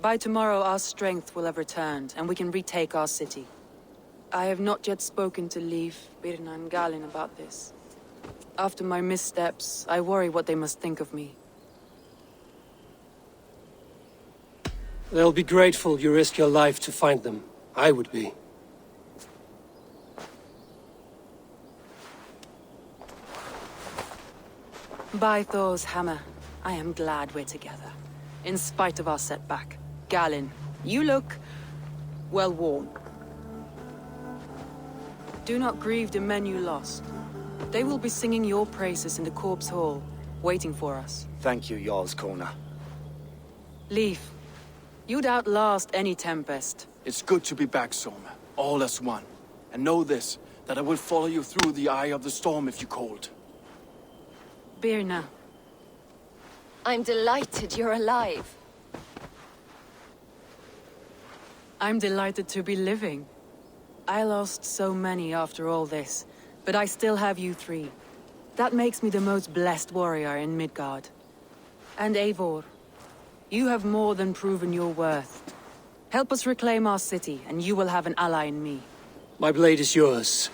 By tomorrow our strength will have returned, and we can retake our city. I have not yet spoken to Leif, Birna and Galin about this. After my missteps, I worry what they must think of me. They'll be grateful you risk your life to find them. I would be. By Thor's hammer, I am glad we're together. In spite of our setback. Galin, you look well worn. Do not grieve the men you lost. They will be singing your praises in the Corpse Hall, waiting for us. Thank you, Jarl's Kona. Leif, you'd outlast any tempest. It's good to be back, Soma. All as one. And know this, that I will follow you through the eye of the storm if you called. Birna. I'm delighted you're alive. I'm delighted to be living. I lost so many after all this, but I still have you three. That makes me the most blessed warrior in Midgard. And Eivor, you have more than proven your worth. Help us reclaim our city, and you will have an ally in me. My blade is yours.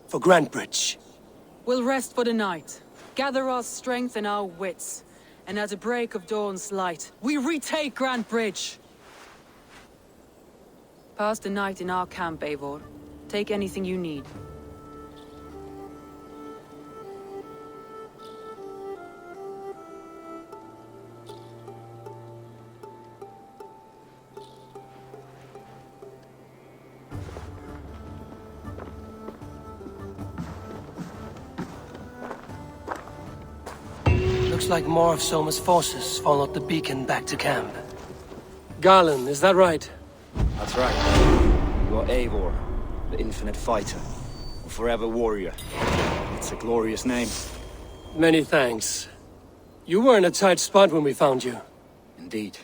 For Grantebridge. We'll rest for the night. Gather our strength and our wits. And at the break of dawn's light, we retake Grantebridge! Pass the night in our camp, Eivor. Take anything you need. Looks like more of Soma's forces followed the beacon back to camp. Galin, is that right? That's right. You are Eivor, the infinite fighter. A forever warrior. It's a glorious name. Many thanks. You were in a tight spot when we found you. Indeed.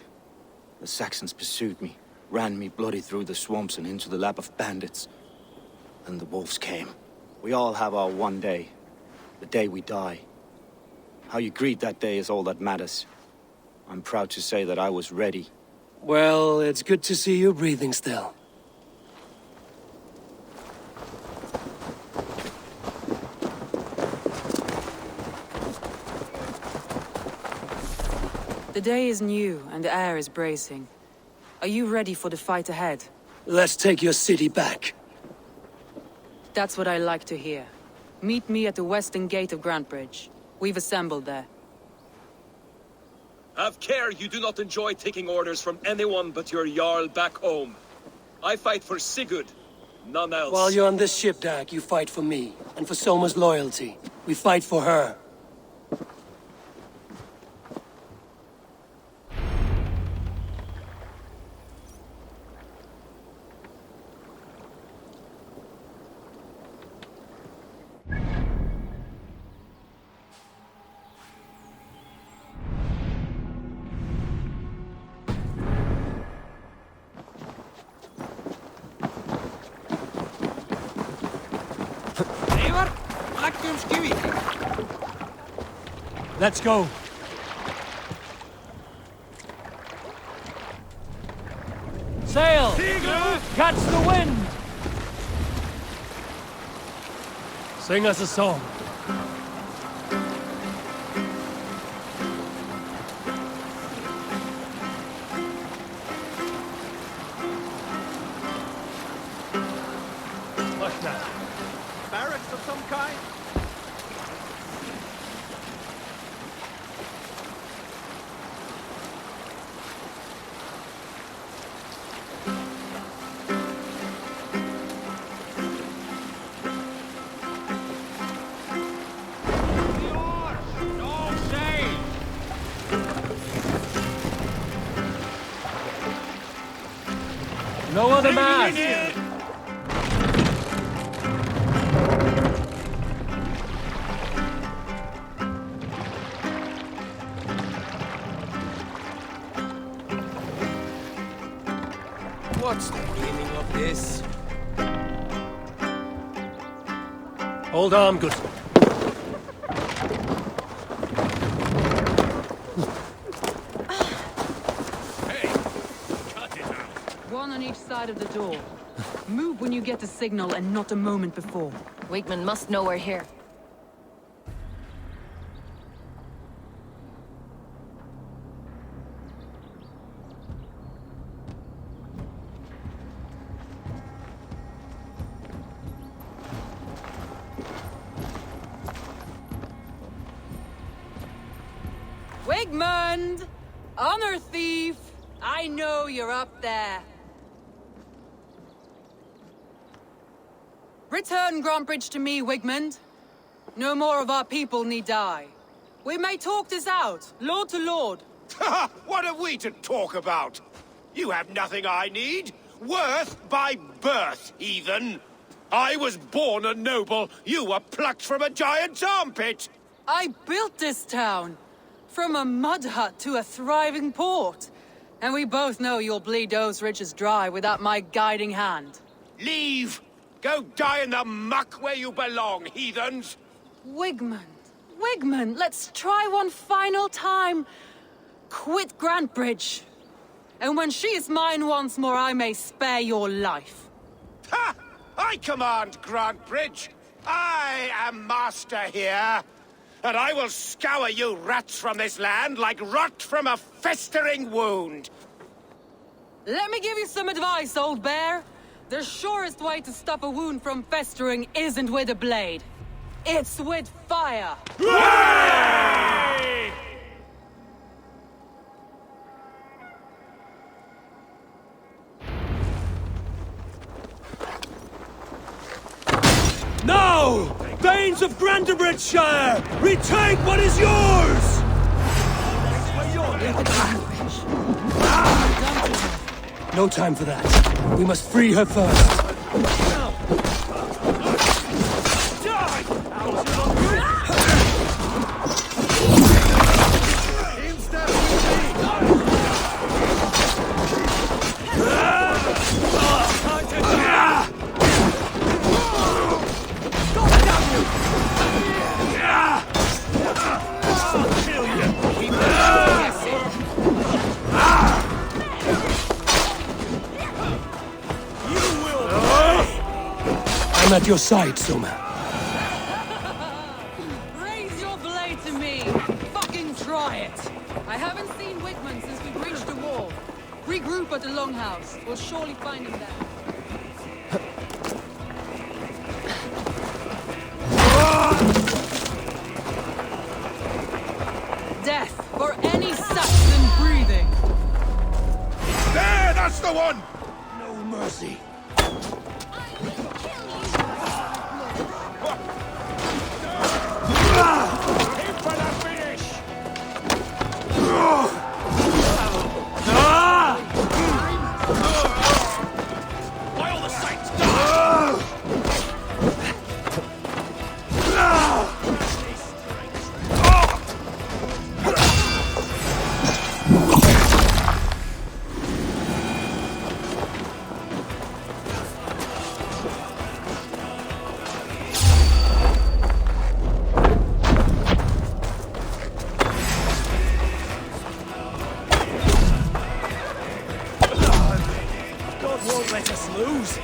The Saxons pursued me, ran me bloody through the swamps and into the lap of bandits. Then the wolves came. We all have our one day. The day we die. How you greet that day is all that matters. I'm proud to say that I was ready. Well, it's good to see you breathing still. The day is new, and the air is bracing. Are you ready for the fight ahead? Let's take your city back. That's what I like to hear. Meet me at the western gate of Grantebridge. We've assembled there. Have care you do not enjoy taking orders from anyone but your Jarl back home. I fight for Sigurd, none else. While you're on this ship, Dag, you fight for me, and for Soma's loyalty. We fight for her. Let's go. Sail! Catch the wind! Sing us a song. What's that? Barracks of some kind? No other mast! What's the meaning of this? Hold on, good. one on each side of the door. Move when you get the signal and not a moment before. Wigman must know we're here. Wigmund! Honor thief! I know you're up there. Return Grantbridge to me, Wigmund. No more of our people need die. We may talk this out, lord to lord. What have we to talk about? You have nothing I need. Worth by birth, heathen. I was born a noble. You were plucked from a giant's armpit. I built this town. From a mud hut to a thriving port. And we both know you'll bleed those riches dry without my guiding hand. Leave! Go die in the muck where you belong, heathens! Wigmund, let's try one final time. Quit Grantbridge. And when she is mine once more, I may spare your life. Ha! I command Grantbridge. I am master here. And I will scour you rats from this land like rot from a festering wound. Let me give you some advice, old bear. The surest way to stop a wound from festering isn't with a blade. It's with fire. Hooray! Now! Thanes of Grantebridgeshire! Retake what is yours! No time for that. We must free her first. I'm at your side, Soma. Raise your blade to me. Fucking try it. I haven't seen Wigmund since we breached the wall. Regroup at the Longhouse. We'll surely find him there. Death for any Saxon breathing. There, that's the one! No mercy. Aim for the finish! By all the saints, Won't let us lose.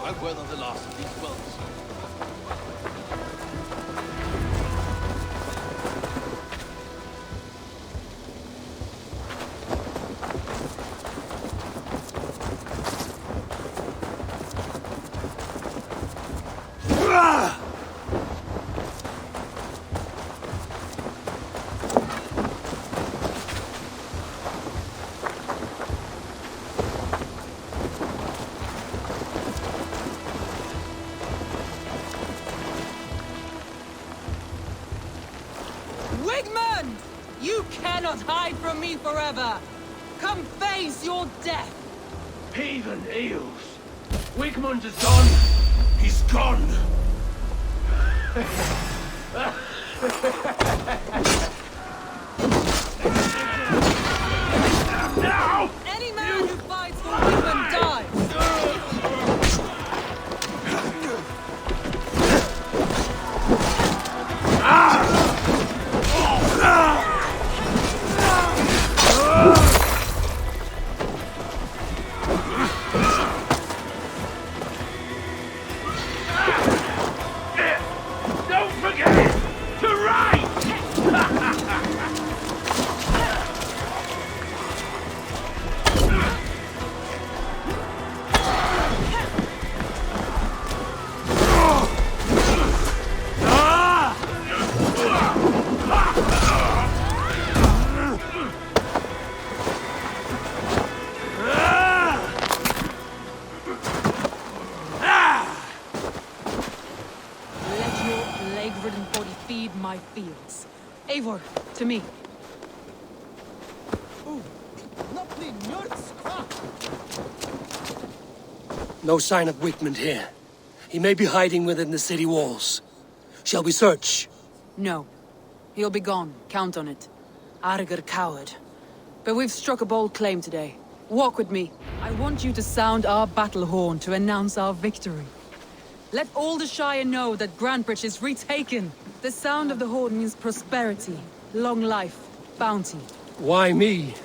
I'll weather the last of these wells. Wigmund! You cannot hide from me forever! Come face your death! Heathen eels! Wigmund is gone. He's gone. Now! Any man who fights for Wigmund dies! Don't forget to write! Let your plague-ridden body feed my fields. Eivor, to me. No sign of Wigmund here. He may be hiding within the city walls. Shall we search? No. He'll be gone. Count on it. Arger coward. But we've struck a bold claim today. Walk with me. I want you to sound our battle horn to announce our victory. Let all the Shire know that Grantbridge is retaken. The sound of the horn means prosperity, long life, bounty. Why me?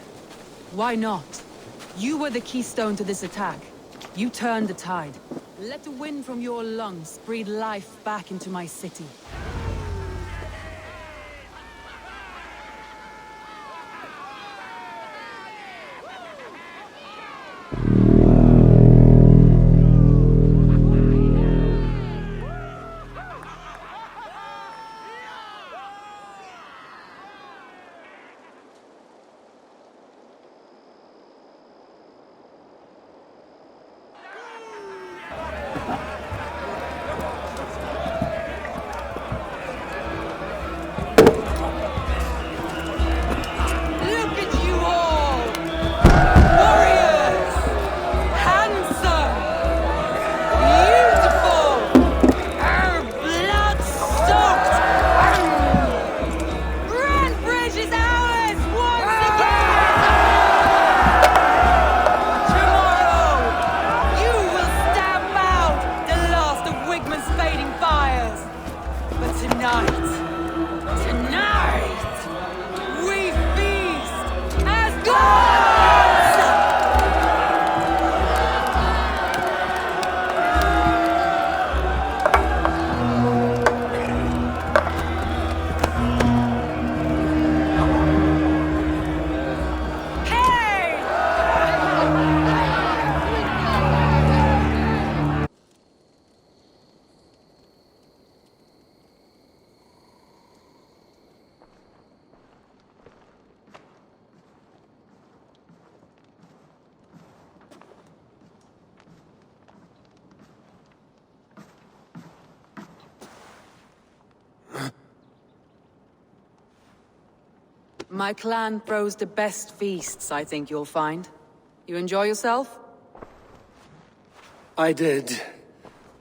Why not? You were the keystone to this attack. You turned the tide. Let the wind from your lungs breathe life back into my city. Look at you all! Warriors! Handsome! Beautiful! Blood-soaked! Grantbridge is ours once again! Tomorrow, you will stamp out the last of Wigmund's fading fires. But tonight, we feast as gods! My clan throws the best feasts, I think you'll find. You enjoy yourself? I did.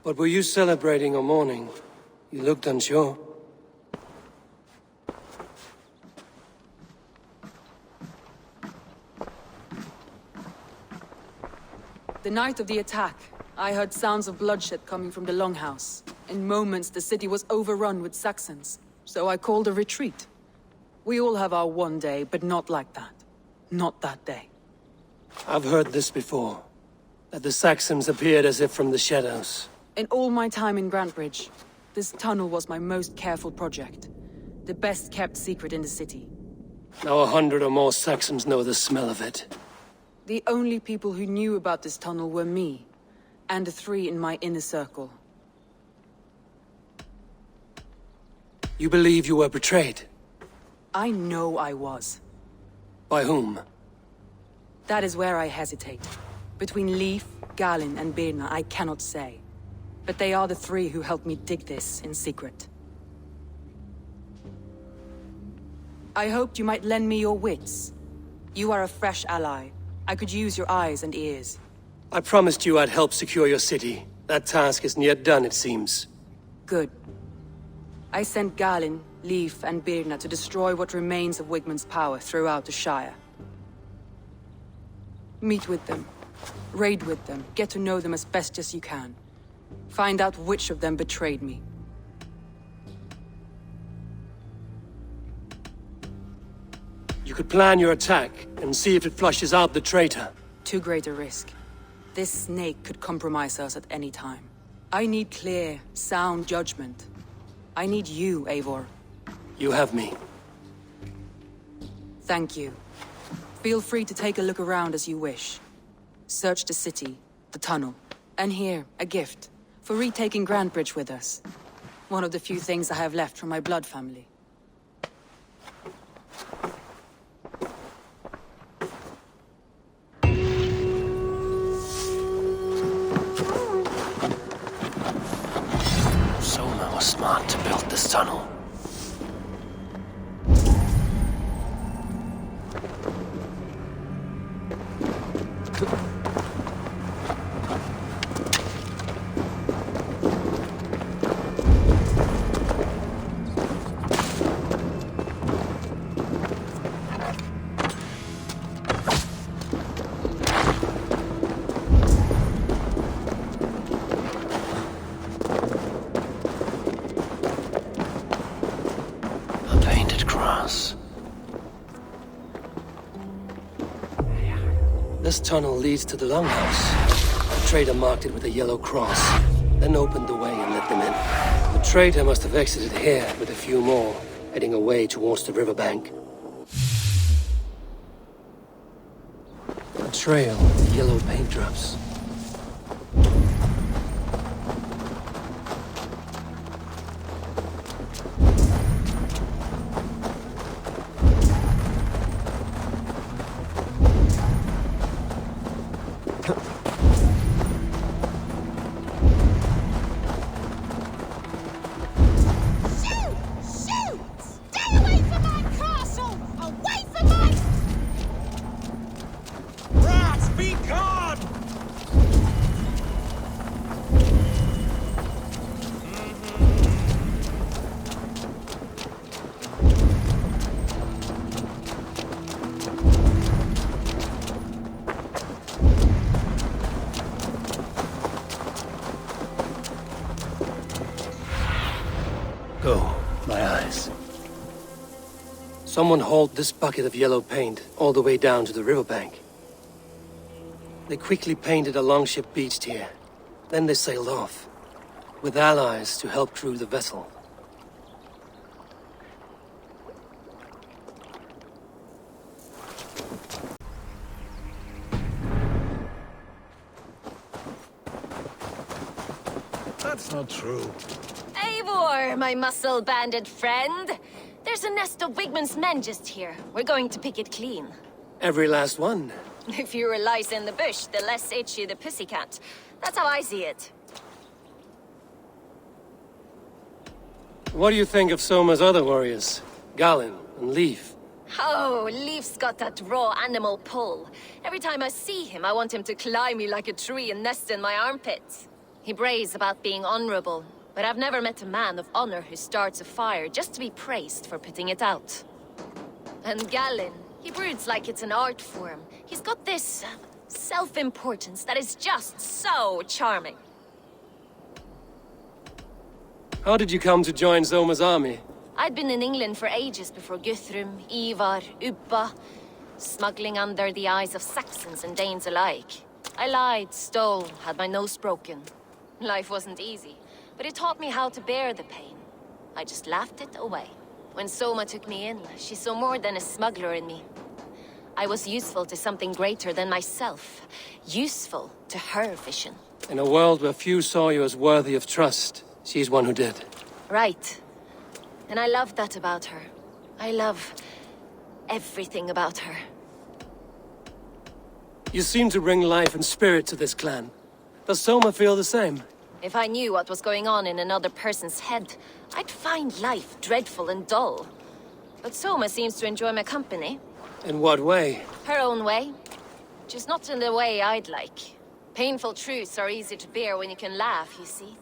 But were you celebrating or mourning? You looked unsure. The night of the attack, I heard sounds of bloodshed coming from the Longhouse. In moments, the city was overrun with Saxons, so I called a retreat. We all have our one day, but not like that. Not that day. I've heard this before. That the Saxons appeared as if from the shadows. In all my time in Grantbridge, this tunnel was my most careful project. The best kept secret in the city. Now 100 or more Saxons know the smell of it. The only people who knew about this tunnel were me, and the 3 in my inner circle. You believe you were betrayed? I know I was. By whom? That is where I hesitate. Between Leif, Galin, and Birna, I cannot say. But they are the 3 who helped me dig this in secret. I hoped you might lend me your wits. You are a fresh ally. I could use your eyes and ears. I promised you I'd help secure your city. That task isn't yet done, it seems. Good. I sent Galin, Leif, and Birna to destroy what remains of Wigmund's power throughout the Shire. Meet with them. Raid with them. Get to know them as best as you can. Find out which of them betrayed me. You could plan your attack and see if it flushes out the traitor. Too great a risk. This snake could compromise us at any time. I need clear, sound judgment. I need you, Eivor. You have me. Thank you. Feel free to take a look around as you wish. Search the city, the tunnel, and here, a gift, for retaking Grantebridge with us. One of the few things I have left from my blood family. Soma was smart to build this tunnel. This tunnel leads to the Longhouse. The trader marked it with a yellow cross, then opened the way and let them in. The trader must have exited here with a few more, heading away towards the riverbank. A trail of yellow paint drops. Go, my eyes. Someone hauled this bucket of yellow paint all the way down to the riverbank. They quickly painted a longship beached here. Then they sailed off, with allies to help crew the vessel. That's not true. Eivor, my muscle-banded friend. There's a nest of Wigmund's men just here. We're going to pick it clean. Every last one. The fewer lice in the bush, the less itchy the pussycat. That's how I see it. What do you think of Soma's other warriors? Galin and Leif? Oh, Leif's got that raw animal pull. Every time I see him, I want him to climb me like a tree and nest in my armpits. He brays about being honorable, but I've never met a man of honor who starts a fire just to be praised for putting it out. And Galin, he broods like it's an art form. He's got this self-importance that is just so charming. How did you come to join Soma's army? I'd been in England for ages before Guthrum, Eivor, Ubba, smuggling under the eyes of Saxons and Danes alike. I lied, stole, had my nose broken. Life wasn't easy, but it taught me how to bear the pain. I just laughed it away. When Soma took me in, she saw more than a smuggler in me. I was useful to something greater than myself. Useful to her vision. In a world where few saw you as worthy of trust, she's one who did. Right. And I love that about her. I love everything about her. You seem to bring life and spirit to this clan. Does Soma feel the same? If I knew what was going on in another person's head, I'd find life dreadful and dull. But Soma seems to enjoy my company. In what way? Her own way. Just not in the way I'd like. Painful truths are easy to bear when you can laugh, you see.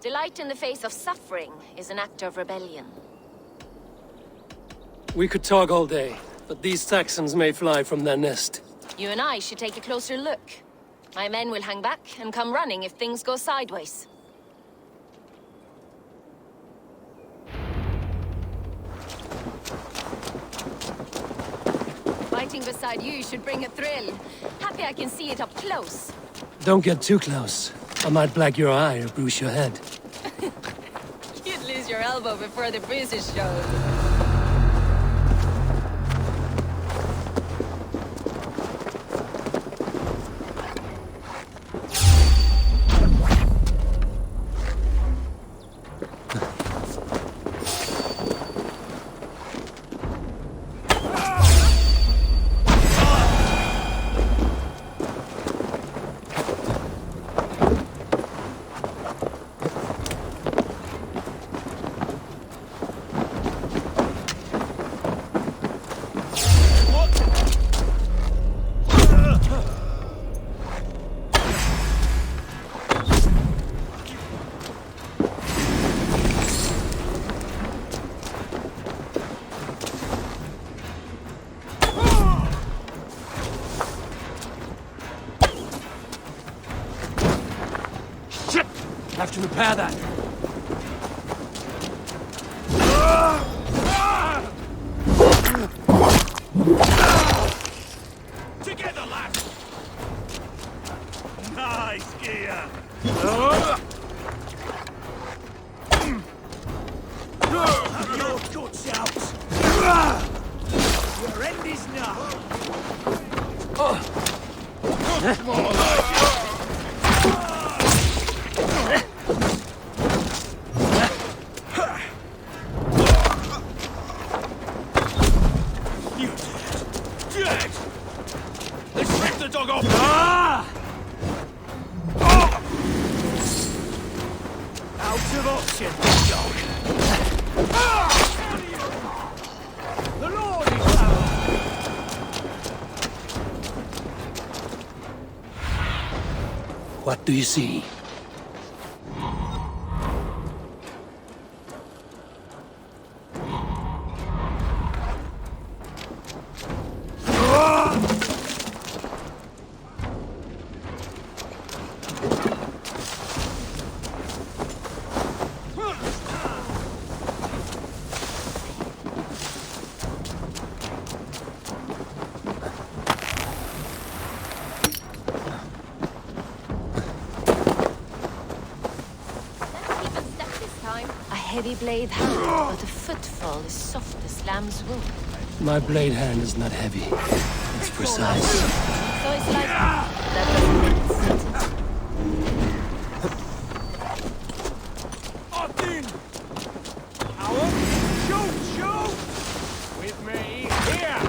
Delight in the face of suffering is an act of rebellion. We could talk all day, but these Saxons may fly from their nest. You and I should take a closer look. My men will hang back and come running if things go sideways. Fighting beside you should bring a thrill. Happy I can see it up close. Don't get too close. I might black your eye or bruise your head. You'd lose your elbow before the bruises showed. Have to repair that. Together, lads! Nice gear! Have your guts out! Your end is now! More like it! What do you see? Heavy blade hand, but the footfall is soft as lamb's wool. My blade hand is not heavy. It's precise. So it's like that doesn't make sense. Martin! Howard! Shoot! With me, here!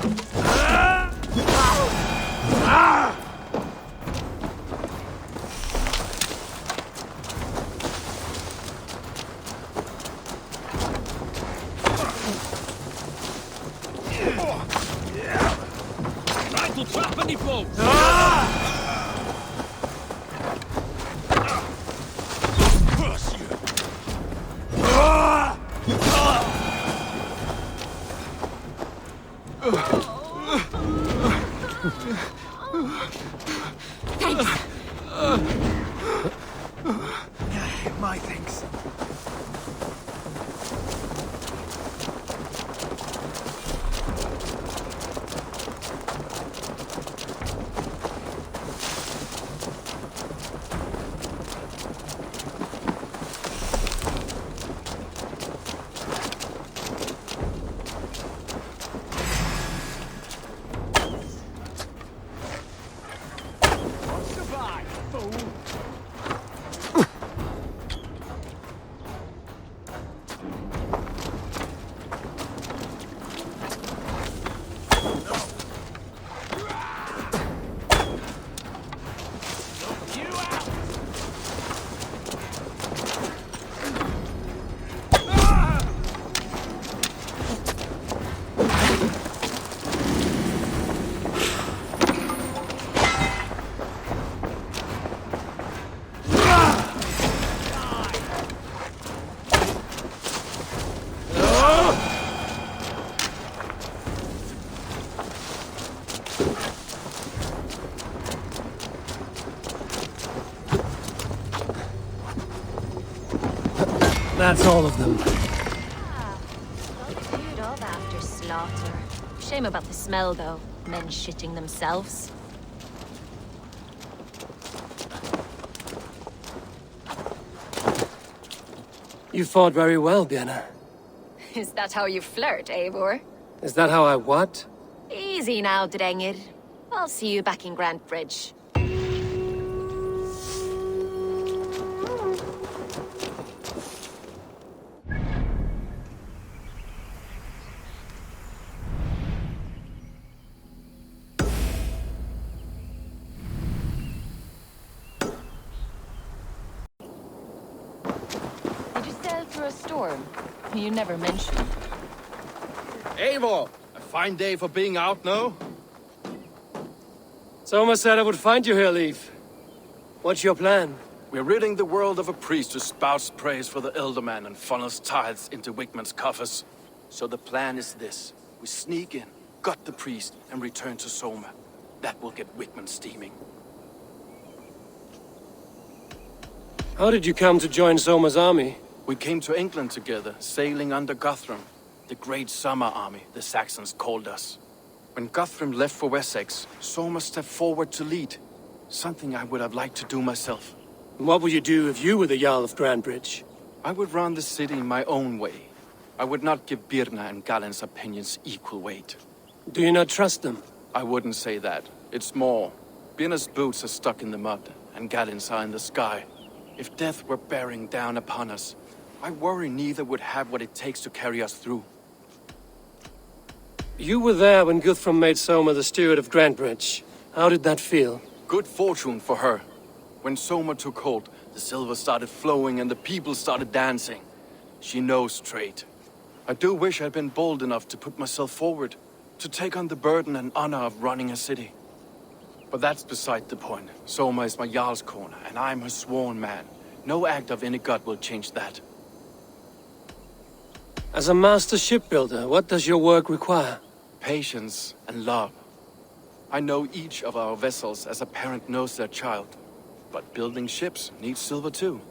My thanks. That's all of them. Cleared up after slaughter. Shame about the smell, though. Men shitting themselves. You fought very well, Björn. Is that how you flirt, Eivor? Is that how I what? Easy now, Drengir. I'll see you back in Grand Bridge. Did you sail through a storm? You never mentioned. Eivor! A fine day for being out, no? Soma said I would find you here, Leif. What's your plan? We're ridding the world of a priest who spouts praise for the Elderman and funnels tithes into Wigman's coffers. So the plan is this. We sneak in, gut the priest, and return to Soma. That will get Wigman steaming. How did you come to join Soma's army? We came to England together, sailing under Guthrum. The Great Summer Army, the Saxons called us. When Guthrum left for Wessex, Soma stepped forward to lead. Something I would have liked to do myself. What would you do if you were the Jarl of Grandbridge? I would run the city my own way. I would not give Birna and Galen's opinions equal weight. Do you not trust them? I wouldn't say that. It's more. Birna's boots are stuck in the mud, and Galen's are in the sky. If death were bearing down upon us, I worry neither would have what it takes to carry us through. You were there when Guthrum made Soma the steward of Grandbridge. How did that feel? Good fortune for her. When Soma took hold, the silver started flowing and the people started dancing. She knows trade. I do wish I'd been bold enough to put myself forward, to take on the burden and honor of running a city. But that's beside the point. Soma is my Jarl's corner, and I'm her sworn man. No act of any god will change that. As a master shipbuilder, what does your work require? Patience and love. I know each of our vessels as a parent knows their child. But building ships needs silver too.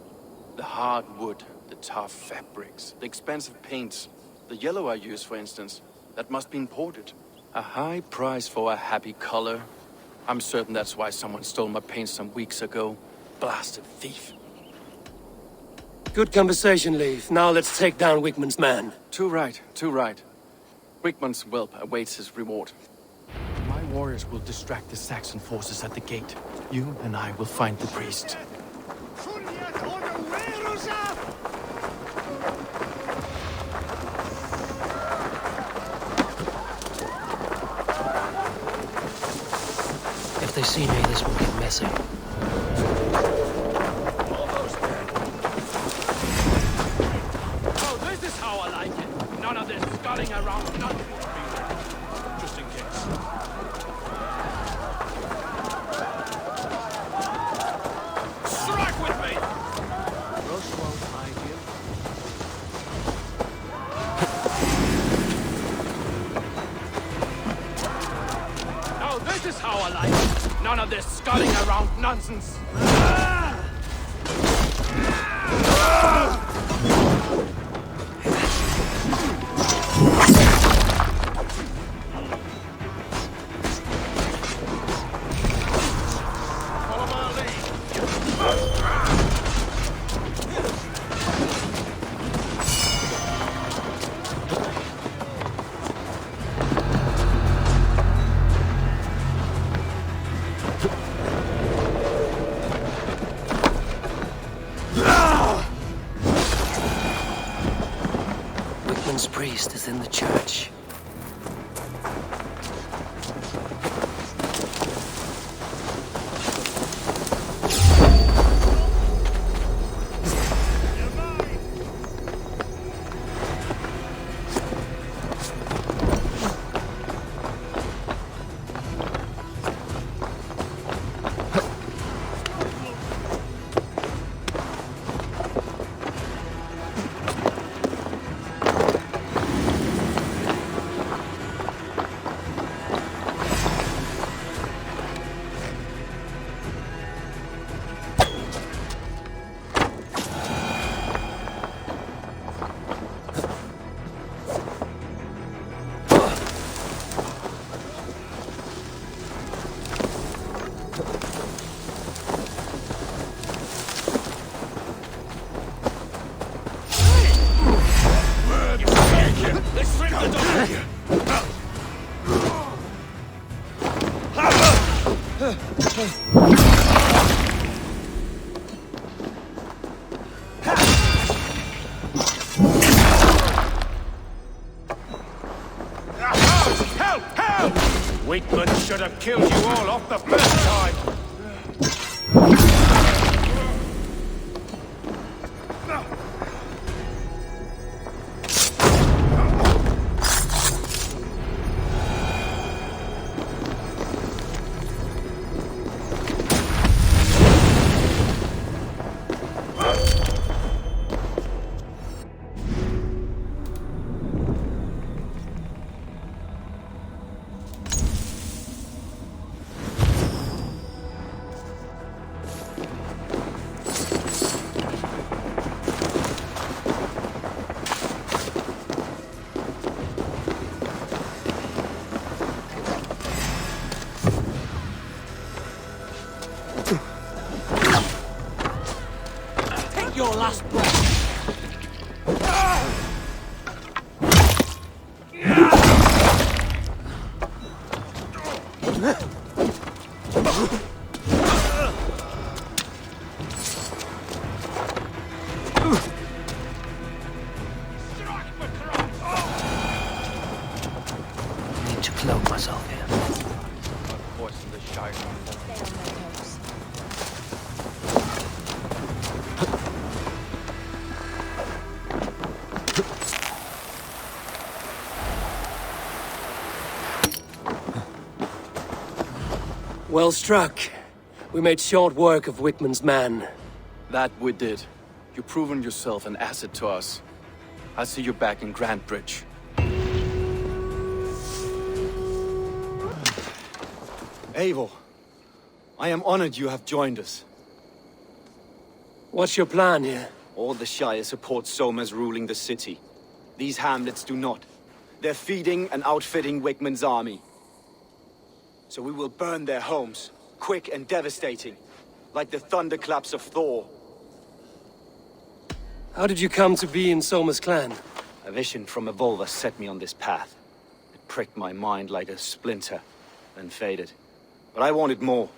The hard wood, the tough fabrics, the expensive paints. The yellow I use, for instance, that must be imported. A high price for a happy color. I'm certain that's why someone stole my paint some weeks ago. Blasted thief. Good conversation, Leif. Now let's take down Wigman's man. Too right, too right. Wigman's whelp awaits his reward. My warriors will distract the Saxon forces at the gate. You and I will find the priest. If they see me, this will get messy. Oh, this is how I like it. None of this sculling around, nothing. Just in case. Strike with me! Oh, this is how I like it. None of this sculling around nonsense. Wigman's priest is in the church. Help! Help! Wickman should have killed you all off the first time. Your last breath. I need to cloak myself here. Voice in the Shire. Well struck. We made short work of Wickman's man. That we did. You've proven yourself an asset to us. I'll see you back in Grantbridge. Eivor, I am honored you have joined us. What's your plan here? All the Shire support Soma's ruling the city. These hamlets do not. They're feeding and outfitting Wickman's army. So we will burn their homes, quick and devastating, like the thunderclaps of Thor. How did you come to be in Soma's clan? A vision from Evolver set me on this path. It pricked my mind like a splinter, then faded. But I wanted more.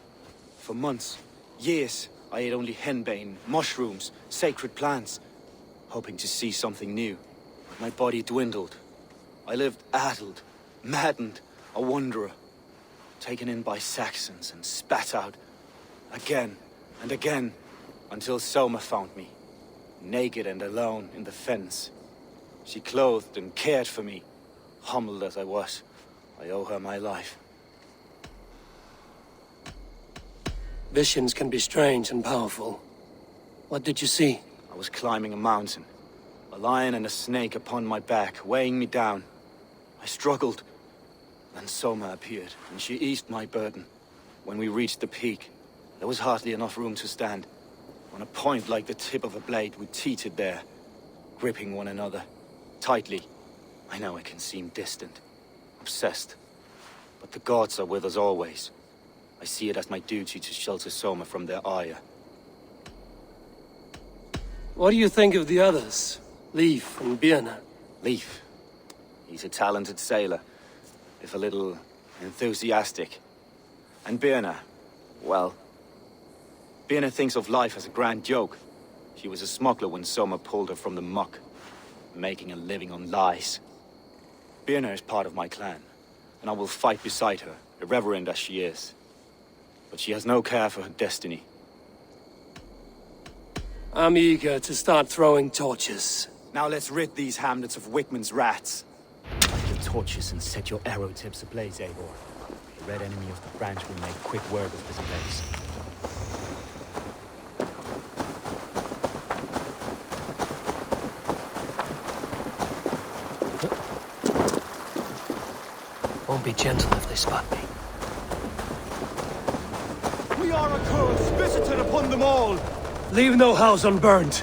For months, years, I ate only henbane, mushrooms, sacred plants, hoping to see something new. But my body dwindled. I lived addled, maddened, a wanderer. Taken in by Saxons and spat out again and again until Soma found me, naked and alone in the fens. She clothed and cared for me, humbled as I was. I owe her my life. Visions can be strange and powerful. What did you see? I was climbing a mountain, a lion and a snake upon my back, weighing me down. I struggled. Then Soma appeared, and she eased my burden. When we reached the peak, there was hardly enough room to stand. On a point like the tip of a blade, we teetered there, gripping one another, tightly. I know it can seem distant, obsessed, but the gods are with us always. I see it as my duty to shelter Soma from their ire. What do you think of the others? Leif and Birna? Leif. He's a talented sailor, if a little enthusiastic. And Birna, well, Birna thinks of life as a grand joke. She was a smuggler when Soma pulled her from the muck, making a living on lies. Birna is part of my clan, and I will fight beside her, irreverent as she is. But she has no care for her destiny. I'm eager to start throwing torches. Now let's rid these hamlets of Wickman's rats. Light the torches and set your arrow tips ablaze, Eivor. The red enemy of the branch will make quick work of this place. Won't be gentle if they spot me. We are a curse visited upon them all! Leave no house unburned.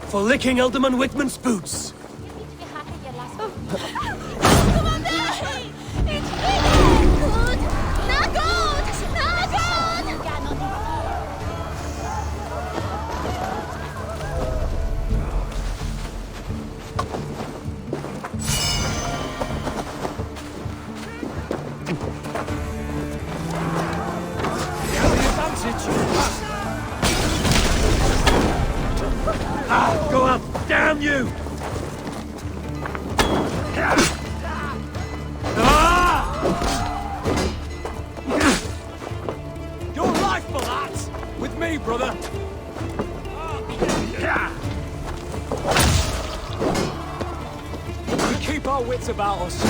For licking Alderman Wickman's boots. on you! Your life for that! With me, brother! We keep our wits about us.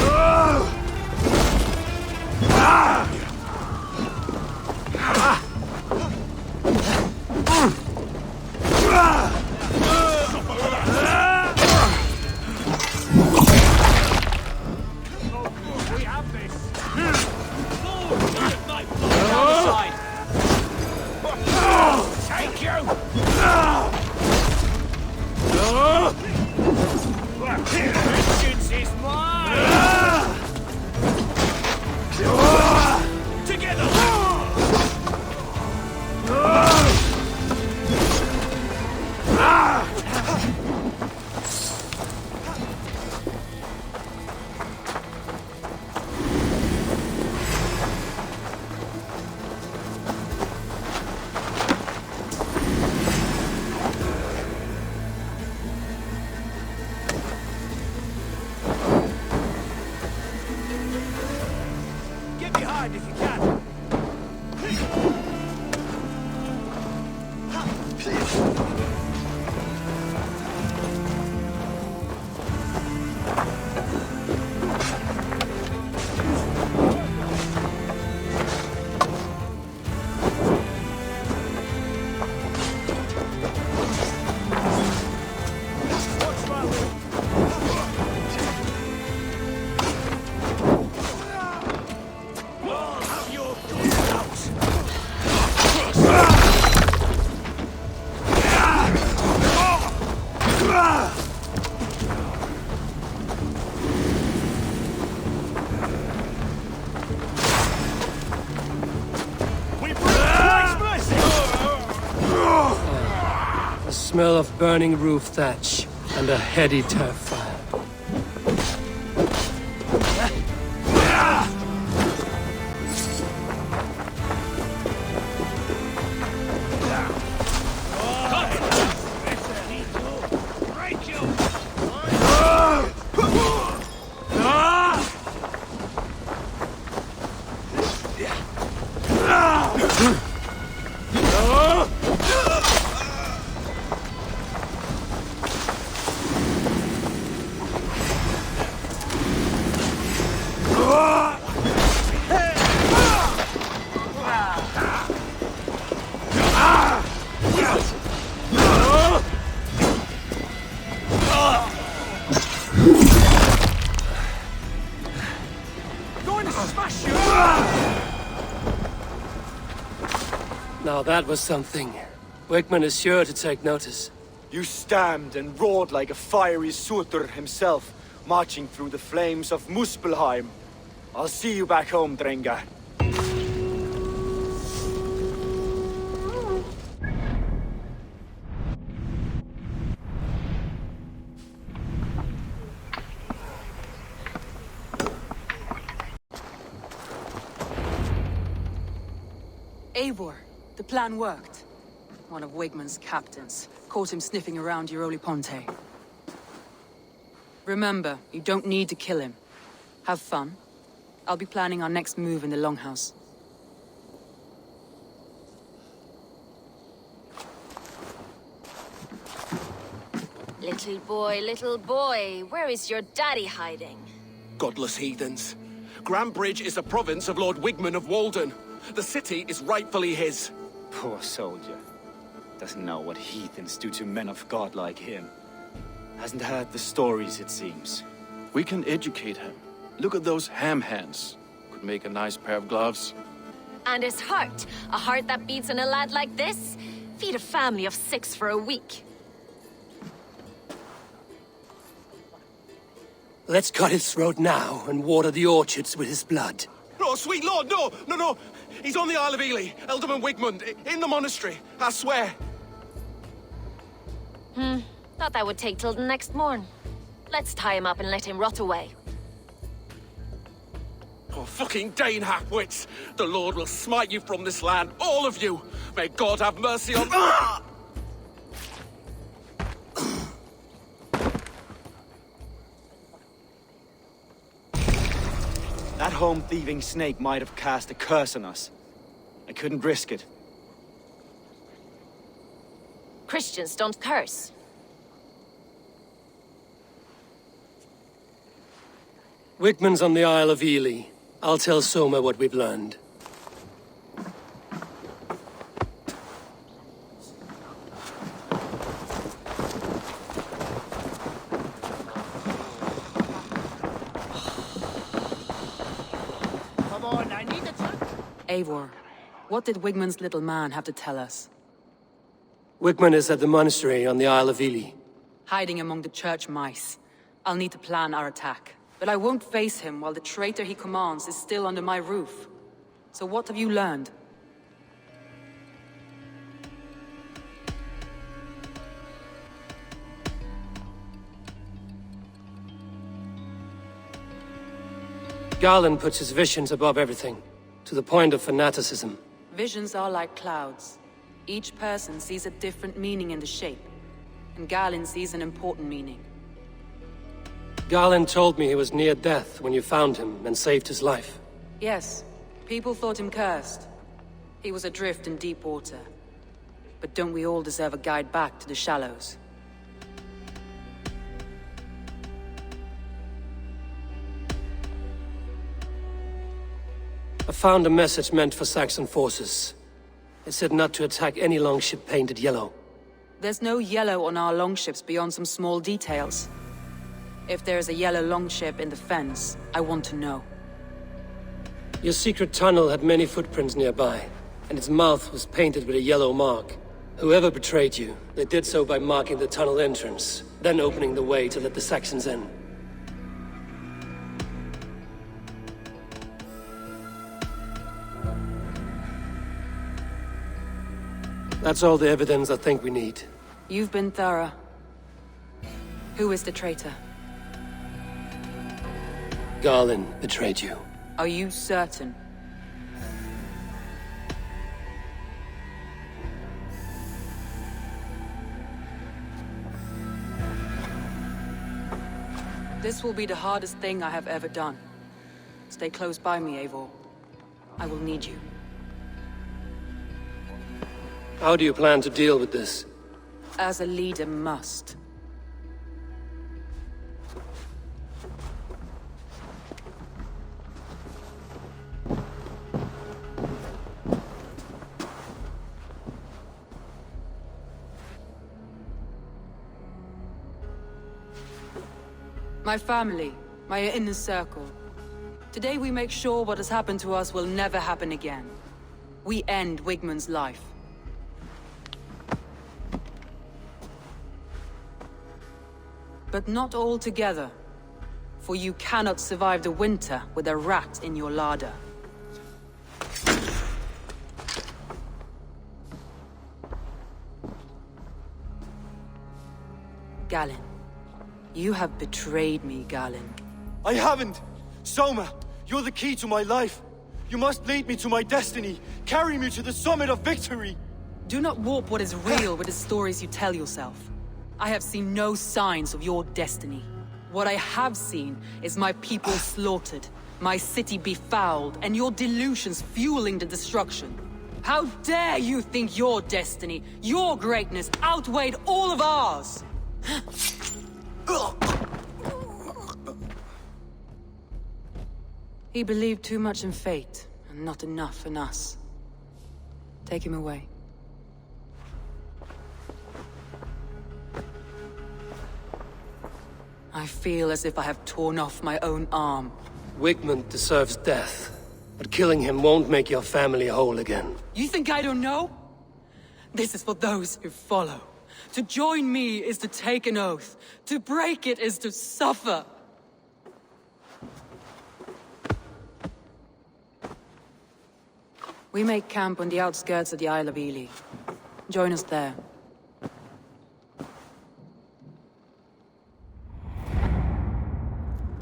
Smell of burning roof thatch and a heady turf fire. Now that was something. Wigmund is sure to take notice. You stamped and roared like a fiery Surtur himself, marching through the flames of Muspelheim. I'll see you back home, Drenga. Eivor, the plan worked. One of Wigmund's captains caught him sniffing around Euroli Ponte. Remember, you don't need to kill him. Have fun. I'll be planning our next move in the Longhouse. Little boy, where is your daddy hiding? Godless heathens. Grambridge is a province of Lord Wigmund of Walden. The city is rightfully his. Poor soldier. Doesn't know what heathens do to men of God like him. Hasn't heard the stories, it seems. We can educate him. Look at those ham hands. Could make a nice pair of gloves. And his heart, a heart that beats in a lad like this? Feed a family of 6 for a week. Let's cut his throat now and water the orchards with his blood. No, sweet lord, no! He's on the Isle of Ely, Ealdorman Wigmund, in the monastery, I swear. Thought that would take till the next morn. Let's tie him up and let him rot away. Oh, fucking Dane half-wits! The Lord will smite you from this land, all of you! May God have mercy on... That home-thieving snake might have cast a curse on us. I couldn't risk it. Christians don't curse. Wickman's on the Isle of Ely. I'll tell Soma what we've learned. Come on, I need the Eivor, what did Wigman's little man have to tell us? Wickman is at the monastery on the Isle of Ely. Hiding among the church mice. I'll need to plan our attack. But I won't face him while the traitor he commands is still under my roof. So what have you learned? Garland puts his visions above everything, to the point of fanaticism. Visions are like clouds. Each person sees a different meaning in the shape, and Galen sees an important meaning. Garland told me he was near death when you found him and saved his life. Yes, people thought him cursed. He was adrift in deep water. But don't we all deserve a guide back to the shallows? I found a message meant for Saxon forces. It said not to attack any longship painted yellow. There's no yellow on our longships beyond some small details. If there's a yellow longship in the fens, I want to know. Your secret tunnel had many footprints nearby, and its mouth was painted with a yellow mark. Whoever betrayed you, they did so by marking the tunnel entrance, then opening the way to let the Saxons in. That's all the evidence I think we need. You've been thorough. Who is the traitor? Garland betrayed you. Are you certain? This will be the hardest thing I have ever done. Stay close by me, Eivor. I will need you. How do you plan to deal with this? As a leader must. My family, my inner circle. Today we make sure what has happened to us will never happen again. We end Wigman's life. But not all together. For you cannot survive the winter with a rat in your larder. Galen. You have betrayed me, Galen. I haven't! Soma, you're the key to my life. You must lead me to my destiny. Carry me to the summit of victory. Do not warp what is real with the stories you tell yourself. I have seen no signs of your destiny. What I have seen is my people slaughtered, my city befouled, and your delusions fueling the destruction. How dare you think your destiny, your greatness, outweighed all of ours? He believed too much in fate, and not enough in us. Take him away. I feel as if I have torn off my own arm. Wigman deserves death, but killing him won't make your family whole again. You think I don't know? This is for those who follow. To join me is to take an oath. To break it is to suffer. We make camp on the outskirts of the Isle of Ely. Join us there.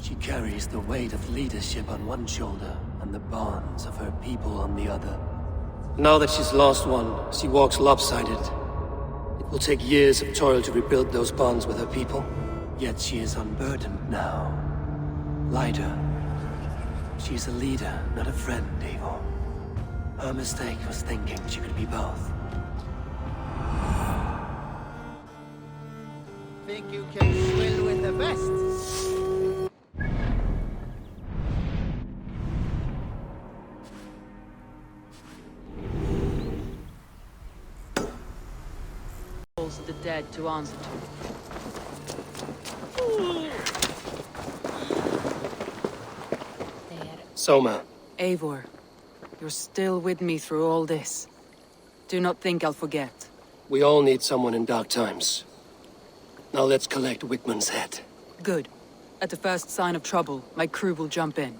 She carries the weight of leadership on one shoulder and the bonds of her people on the other. Now that she's lost one, she walks lopsided. It will take years of toil to rebuild those bonds with her people. Yet she is unburdened now. Lighter. She's a leader, not a friend, Eivor. Her mistake was thinking she could be both. Think you can swill with the best? Of the dead to answer to. Soma. Eivor, you're still with me through all this. Do not think I'll forget. We all need someone in dark times. Now let's collect Wickman's head. Good. At the first sign of trouble, my crew will jump in.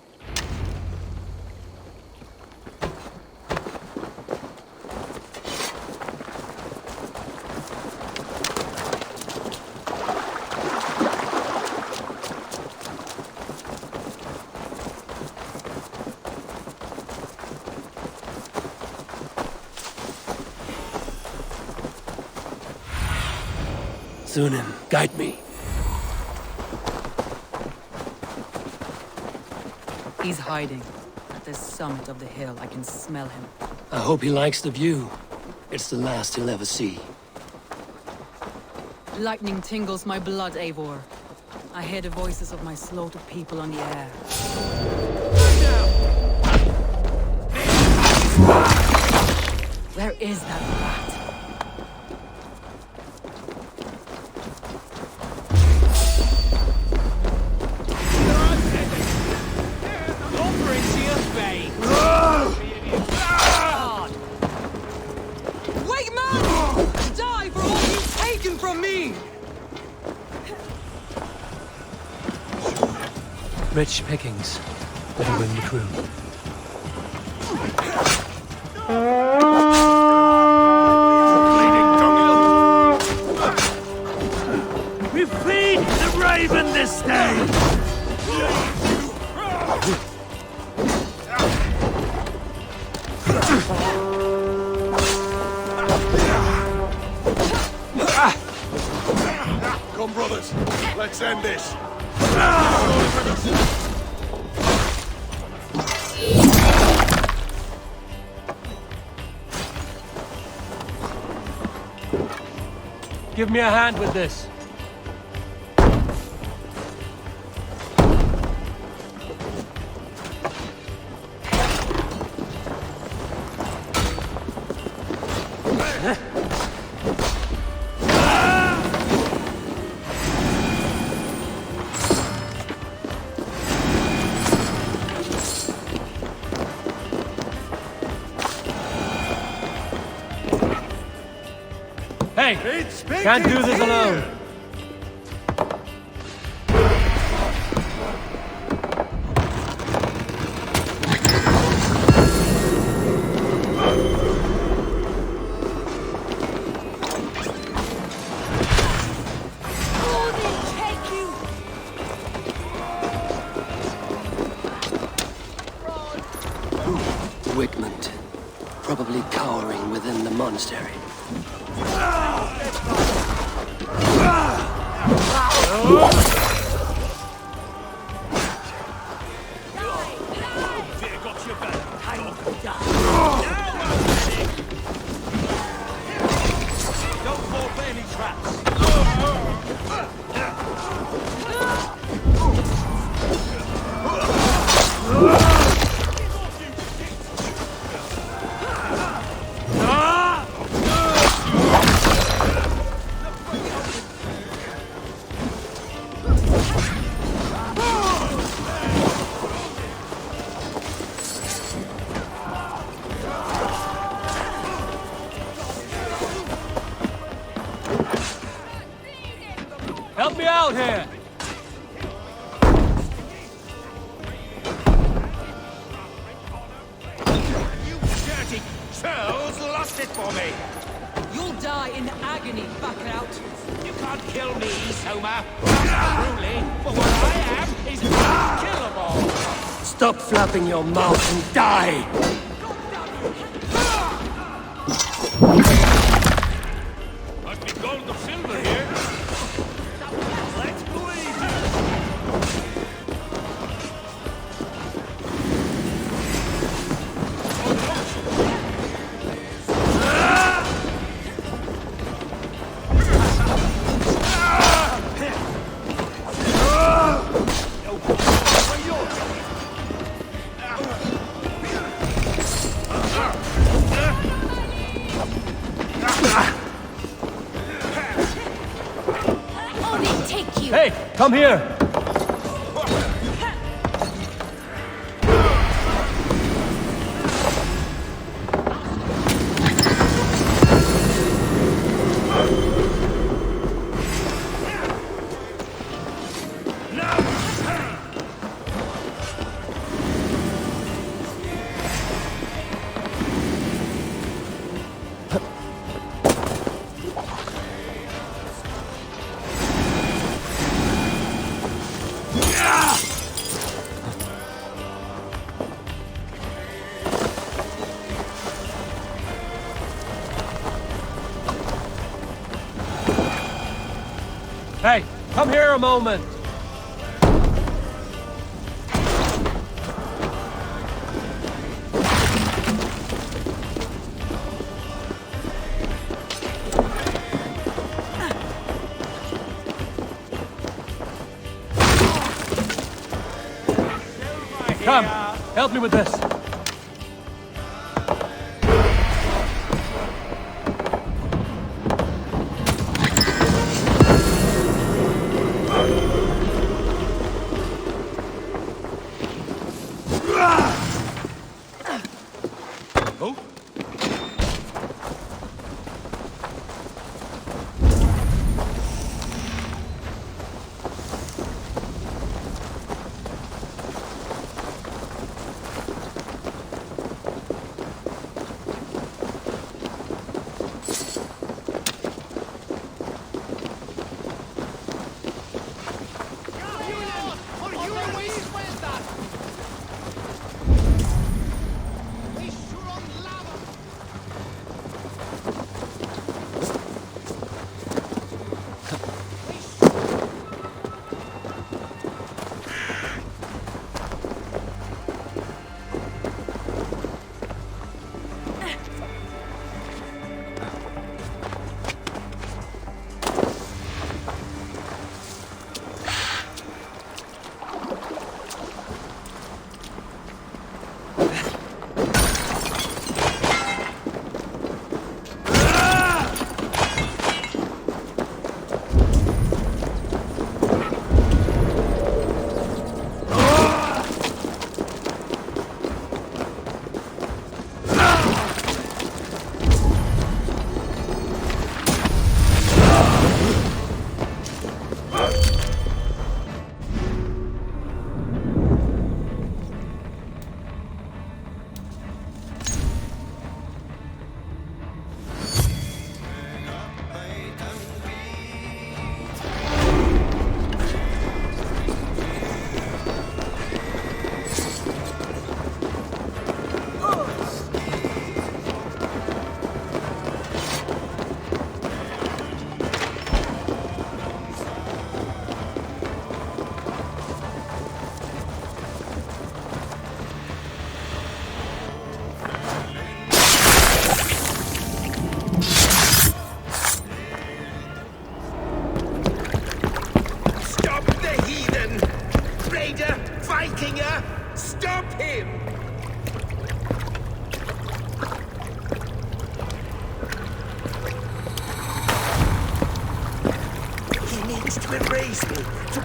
Sunan, guide me. He's hiding. At the summit of the hill, I can smell him. I hope he likes the view. It's the last he'll ever see. Lightning tingles my blood, Eivor. I hear the voices of my slaughtered people on the air. Where is that rat? Rich pickings. Better bring the crew. We feed the raven this day! Come, brothers. Let's end this. Give me a hand with this. Hey! Can't do this alone! Wickman, probably cowering within the monastery. Help me out here! You dirty churls lost it for me! You'll die in agony, Baccarat. You can't kill me, Soma. Truly, but what I am is unkillable! Stop flapping your mouth and die! Must be gold or silver here. Let's bleed! come here! Hey, come here a moment! Come, help me with this.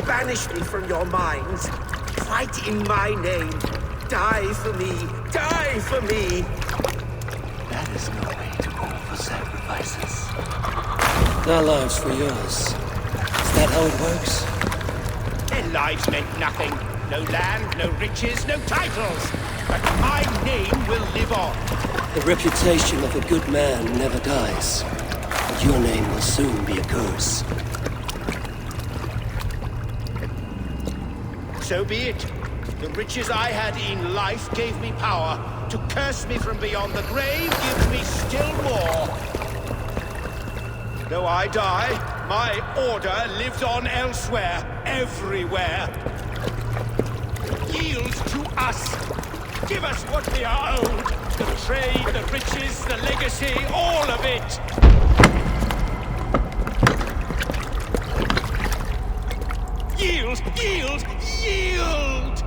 Banish me from your minds. Fight in my name. Die for me. Die for me. That is no way to call for sacrifices. Our lives for yours. Is that how it works? Their lives meant nothing. No land, no riches, no titles. But my name will live on. The reputation of a good man never dies. But your name will soon be a curse. So be it. The riches I had in life gave me power. To curse me from beyond the grave gives me still more. Though I die, my order lives on elsewhere, everywhere. Yield to us. Give us what we are owed. The trade, the riches, the legacy, all of it. Yield! Yield! Yield!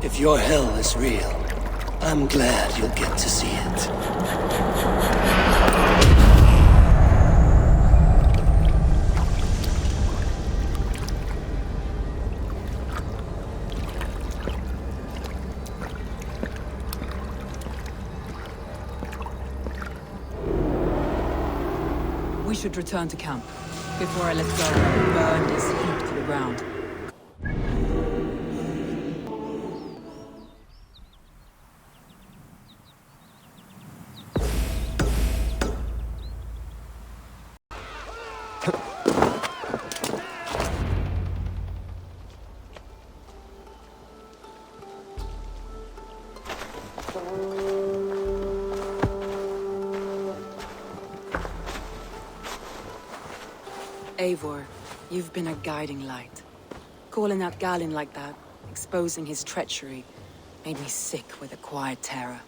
If your hell is real, I'm glad you'll get to see it. We should return to camp. Before I let go, burn this heap to the ground. Eivor, you've been a guiding light. Calling out Galin like that, exposing his treachery, made me sick with a quiet terror.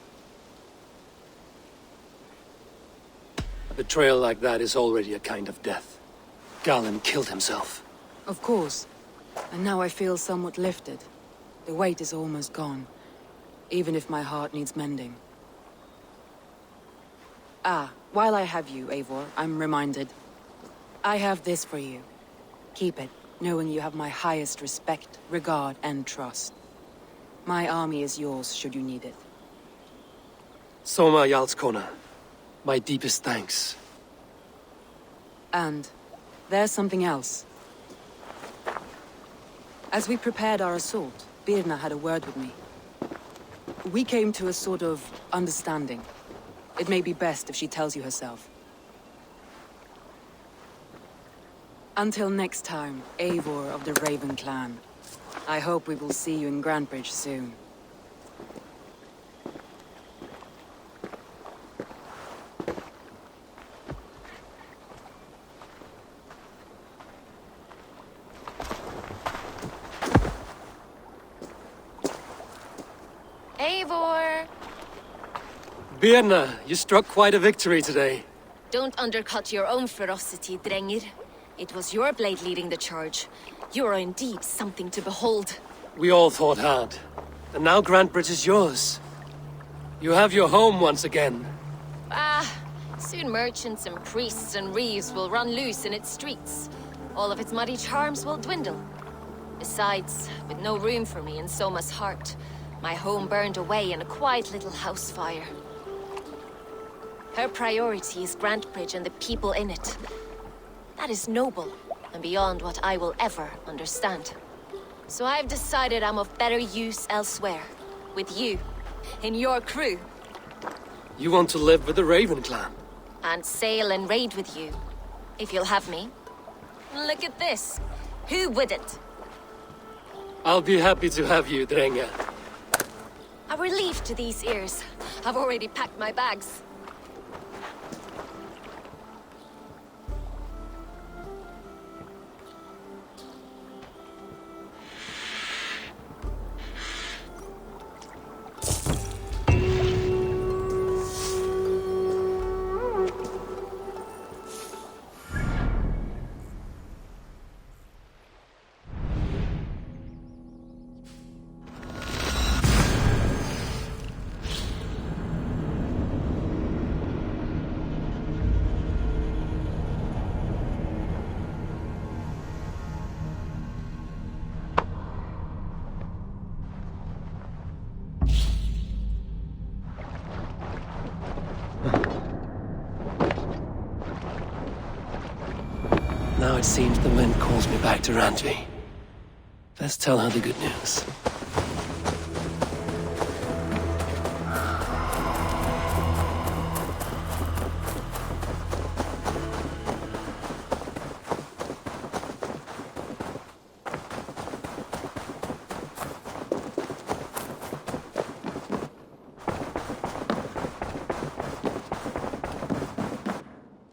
A betrayal like that is already a kind of death. Galin killed himself. Of course. And now I feel somewhat lifted. The weight is almost gone, even if my heart needs mending. Ah, while I have you, Eivor, I'm reminded. I have this for you. Keep it, knowing you have my highest respect, regard, and trust. My army is yours, should you need it. Soma Jarlskona, my deepest thanks. And there's something else. As we prepared our assault, Birna had a word with me. We came to a sort of understanding. It may be best if she tells you herself. Until next time, Eivor of the Raven Clan. I hope we will see you in Grantebridge soon. Eivor! Birna, you struck quite a victory today. Don't undercut your own ferocity, Drengir. It was your blade leading the charge. You are indeed something to behold. We all fought hard. And now Grantebridge is yours. You have your home once again. Soon merchants and priests and reeves will run loose in its streets. All of its muddy charms will dwindle. Besides, with no room for me in Soma's heart, my home burned away in a quiet little house fire. Her priority is Grantebridge and the people in it. That is noble, and beyond what I will ever understand. So I've decided I'm of better use elsewhere. With you, in your crew. You want to live with the Raven Clan? And sail and raid with you, if you'll have me. Look at this. Who wouldn't? I'll be happy to have you, Drenge. A relief to these ears. I've already packed my bags. Now it seems the wind calls me back to Randvi. Let's tell her the good news.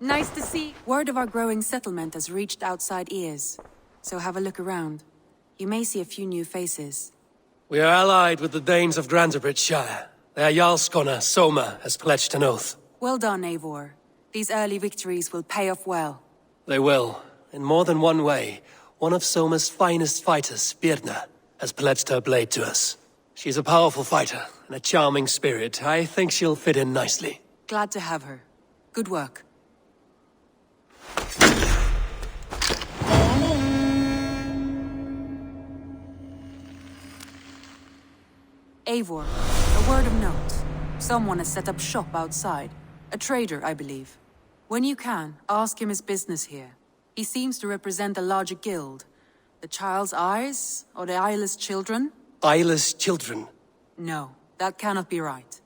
Nice to see. Word of our growing settlement has reached outside ears. So have a look around. You may see a few new faces. We are allied with the Danes of Grantebridge Shire. Their Jarlskona, Soma, has pledged an oath. Well done, Eivor. These early victories will pay off well. They will. In more than one way. One of Soma's finest fighters, Birna, has pledged her blade to us. She's a powerful fighter and a charming spirit. I think she'll fit in nicely. Glad to have her. Good work. Eivor, a word of note. Someone has set up shop outside. A trader, I believe. When you can, ask him his business here. He seems to represent a larger guild. The Child's Eyes, or the Eyeless Children? Eyeless children? No, that cannot be right.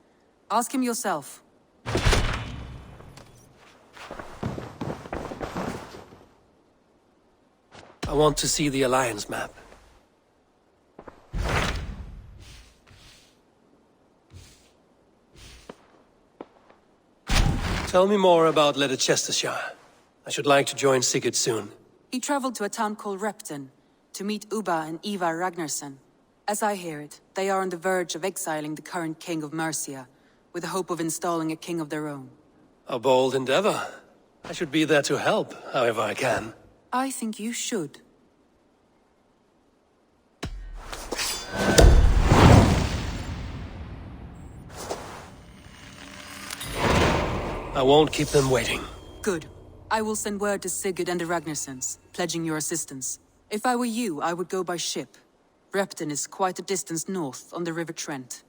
Ask him yourself. I want to see the Alliance map. Tell me more about Leicestershire. I should like to join Sigurd soon. He traveled to a town called Repton to meet Ubba and Eivor Ragnarsson. As I hear it, they are on the verge of exiling the current king of Mercia, with the hope of installing a king of their own. A bold endeavor. I should be there to help, however I can. I think you should. I won't keep them waiting. Good. I will send word to Sigurd and the Ragnarssons, pledging your assistance. If I were you, I would go by ship. Repton is quite a distance north, on the River Trent.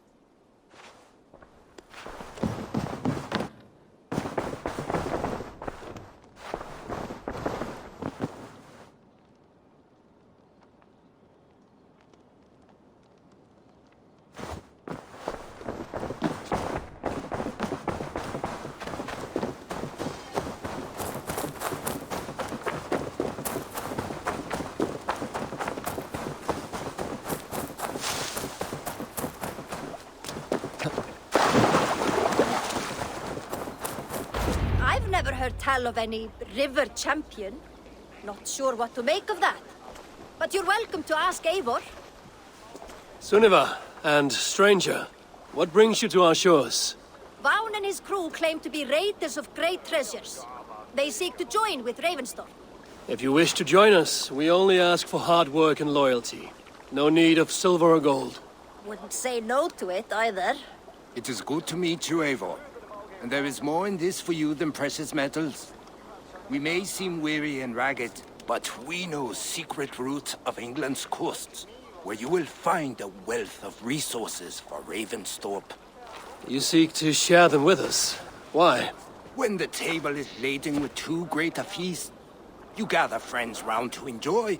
Never heard tell of any river champion. Not sure what to make of that. But you're welcome to ask Eivor. Sunniva, and stranger, what brings you to our shores? Vaun and his crew claim to be raiders of great treasures. They seek to join with Ravenstorm. If you wish to join us, we only ask for hard work and loyalty. No need of silver or gold. Wouldn't say no to it, either. It is good to meet you, Eivor. And there is more in this for you than precious metals. We may seem weary and ragged, but we know secret routes of England's coasts, where you will find a wealth of resources for Ravensthorpe. You seek to share them with us. Why? When the table is laden with too great a feast, you gather friends round to enjoy.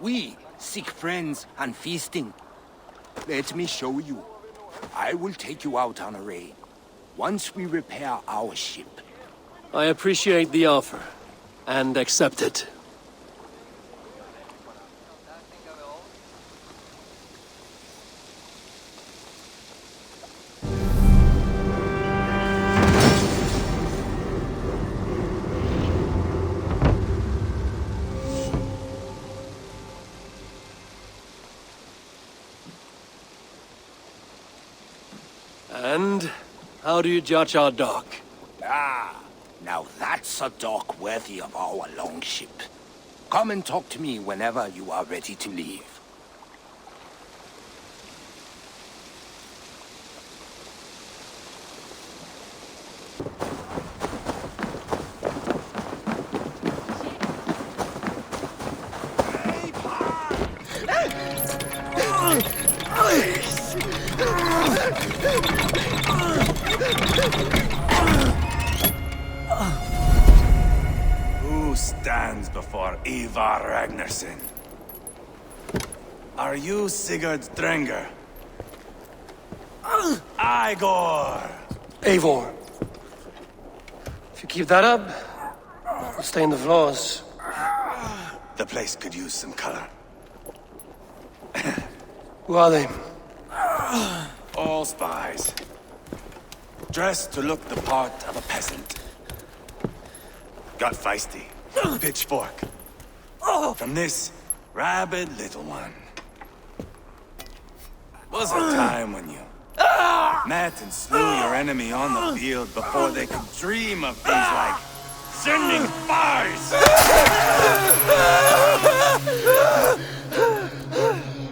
We seek friends and feasting. Let me show you. I will take you out on a raid. Once we repair our ship. I appreciate the offer, and accept it. And how do you judge our dock? Ah, now that's a dock worthy of our longship. Come and talk to me whenever you are ready to leave. Who stands before Eivor Ragnarsson? Are you Sigurd Drenger? Igor! Eivor. If you keep that up, you'll stain the floors. The place could use some color. Who are they? All spies. Dressed to look the part of a peasant. Got feisty. Pitchfork. From this rabid little one. Was a time when you met and slew your enemy on the field before they could dream of things like sending spies!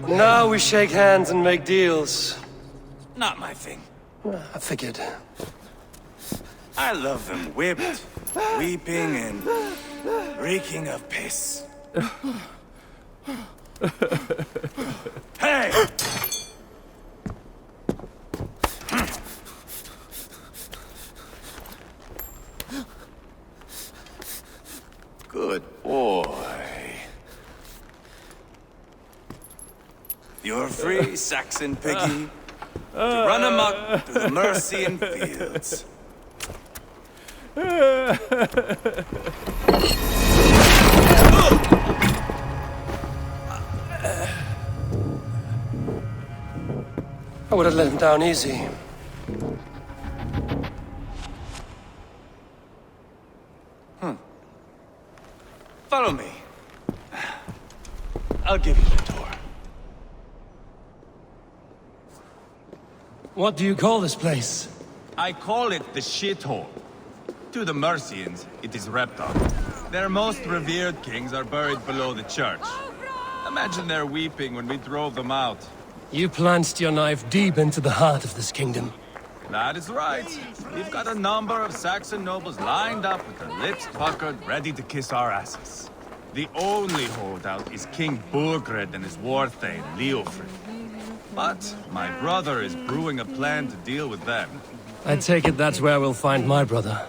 Now we shake hands and make deals. Not my thing. I figured. I love them whipped, weeping, and reeking of piss. Hey! You're free, Saxon piggy. To run amok through the Mercian fields. I would have let him down easy. Follow me. I'll give you the door. What do you call this place? I call it the shithole. To the Mercians, it is Reptar. Their most revered kings are buried below the church. Imagine their weeping when we drove them out. You plunged your knife deep into the heart of this kingdom. That is right. We've got a number of Saxon nobles lined up with their lips puckered, ready to kiss our asses. The only holdout is King Burgred and his war thane, Leofrid. But my brother is brewing a plan to deal with them. I take it that's where we'll find my brother.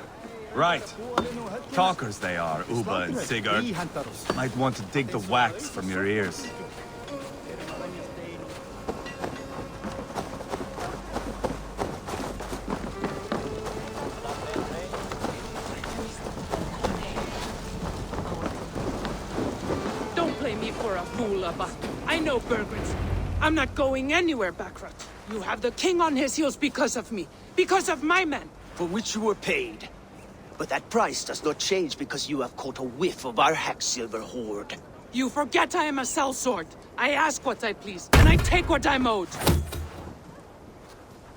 Right. Talkers they are, Uba and Sigurd. Might want to dig the wax from your ears. Don't play me for a fool, Abba. I know Burgred's. I'm not going anywhere, Backrot. You have the king on his heels because of me. Because of my men. For which you were paid. But that price does not change because you have caught a whiff of our Hacksilver hoard. You forget I am a sellsword. I ask what I please, and I take what I'm owed.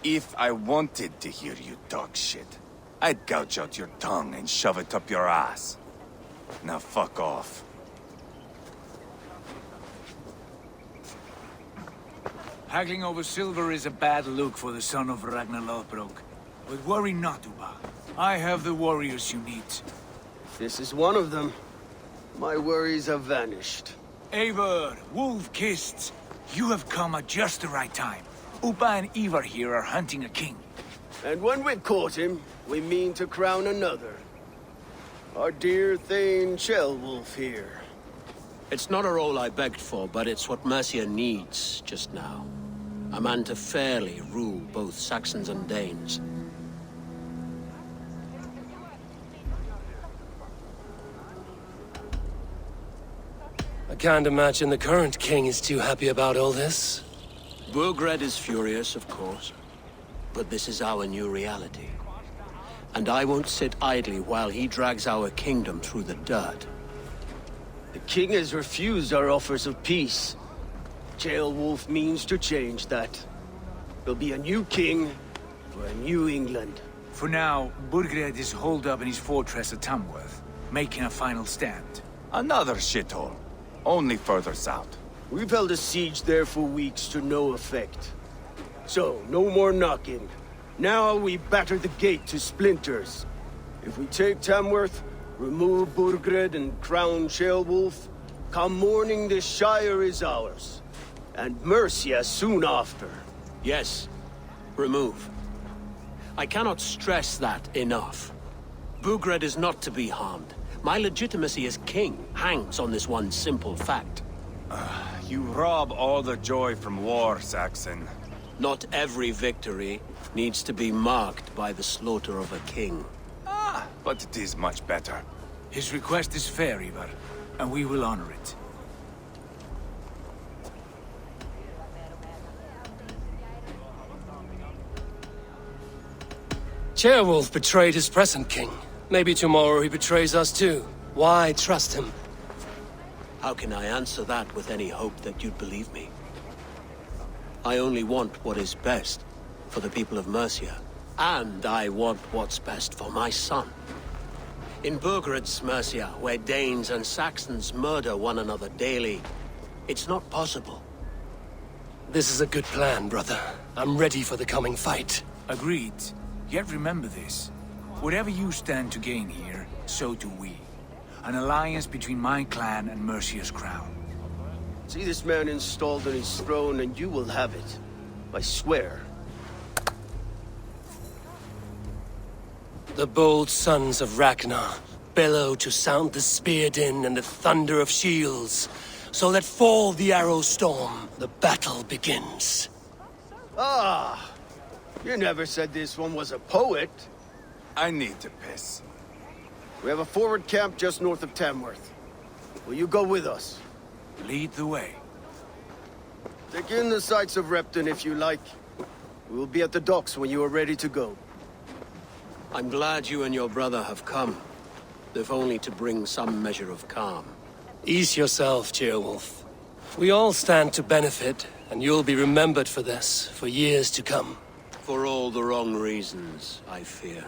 If I wanted to hear you talk shit, I'd gouge out your tongue and shove it up your ass. Now fuck off. Haggling over silver is a bad look for the son of Ragnar Lothbrok. But worry not, Uba. I have the warriors you need. This is one of them. My worries have vanished. Eivor, wolf-kissed, you have come at just the right time. Uba and Eivor here are hunting a king. And when we've caught him, we mean to crown another. Our dear Thane Ceolwulf here. It's not a role I begged for, but it's what Mercia needs just now. A man to fairly rule both Saxons and Danes. I can't imagine the current king is too happy about all this. Burgred is furious, of course. But this is our new reality. And I won't sit idly while he drags our kingdom through the dirt. The king has refused our offers of peace. Ceolwulf means to change that. There'll be a new king for a new England. For now, Burgred is holed up in his fortress at Tamworth, making a final stand. Another shithole. Only further south. We've held a siege there for weeks to no effect. So, no more knocking. Now we batter the gate to splinters. If we take Tamworth, remove Burgred and crown Ceolwulf, come morning the Shire is ours. And Mercia soon after. Yes, remove. I cannot stress that enough. Burgred is not to be harmed. My legitimacy as king hangs on this one simple fact. You rob all the joy from war, Saxon. Not every victory needs to be marked by the slaughter of a king. But it is much better. His request is fair, Eivor, and we will honor it. Ceolwulf betrayed his present king. Maybe tomorrow he betrays us too. Why trust him? How can I answer that with any hope that you'd believe me? I only want what is best for the people of Mercia. And I want what's best for my son. In Burgred's Mercia, where Danes and Saxons murder one another daily, it's not possible. This is a good plan, brother. I'm ready for the coming fight. Agreed. Yet remember this. Whatever you stand to gain here, so do we. An alliance between my clan and Mercia's crown. See this man installed on his throne and you will have it. I swear. The bold sons of Ragnar bellow to sound the spear din and the thunder of shields. So let fall the arrow storm. The battle begins. Ah, you never said this one was a poet. I need to piss. We have a forward camp just north of Tamworth. Will you go with us? Lead the way. Take in the sights of Repton if you like. We will be at the docks when you are ready to go. I'm glad you and your brother have come, if only to bring some measure of calm. Ease yourself, Ceolwulf. We all stand to benefit, and you'll be remembered for this, for years to come. For all the wrong reasons, I fear.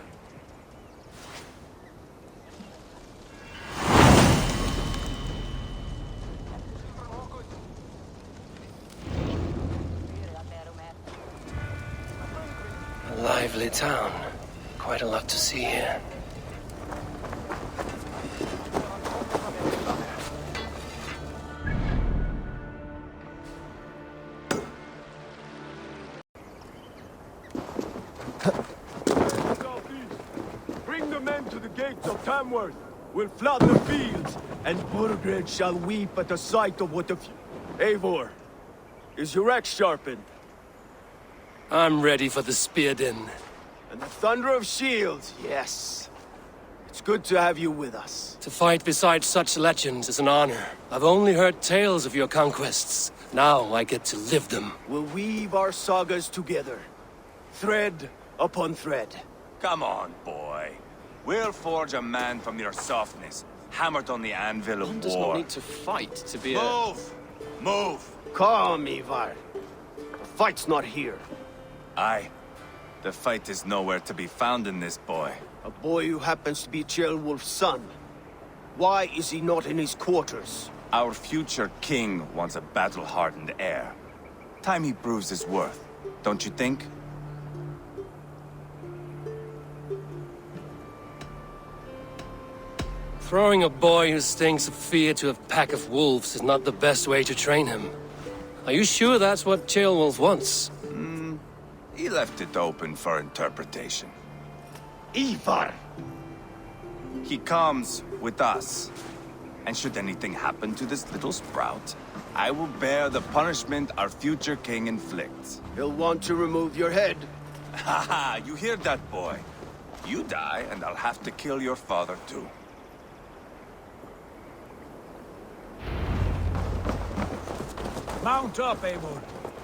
A lively town. Quite a lot to see here. Bring the men to the gates of Tamworth. We'll flood the fields, and Burgred shall weep at the sight of what the Eivor, is your axe sharpened? I'm ready for the spear din. And the thunder of shields, yes. It's good to have you with us. To fight beside such legends is an honor. I've only heard tales of your conquests. Now I get to live them. We'll weave our sagas together. Thread upon thread. Come on, boy. We'll forge a man from your softness, hammered on the anvil of war. One does not need to fight to be Move! Move! Calm, Eivor. The fight's not here. Aye. The fight is nowhere to be found in this boy. A boy who happens to be Ceolwulf's son. Why is he not in his quarters? Our future king wants a battle-hardened heir. Time he proves his worth, don't you think? Throwing a boy who stinks of fear to a pack of wolves is not the best way to train him. Are you sure that's what Ceolwulf wants? He left it open for interpretation. Eivor! He comes with us. And should anything happen to this little sprout, I will bear the punishment our future king inflicts. He'll want to remove your head. Haha, you hear that, boy? You die, and I'll have to kill your father, too. Mount up, Eivor.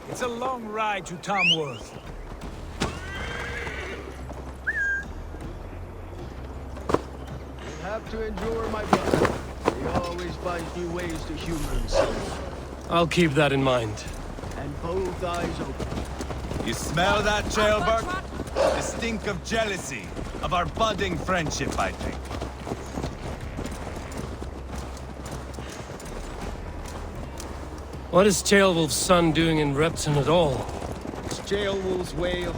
It's a long ride to Tamworth. You'll have to endure, my brother. He always finds new ways to humor himself. I'll keep that in mind. And both eyes open. You smell that, Ceolbert? The stink of jealousy, of our budding friendship, I think. What is Ceolwulf's son doing in Repton at all? It's Ceolwulf's way of...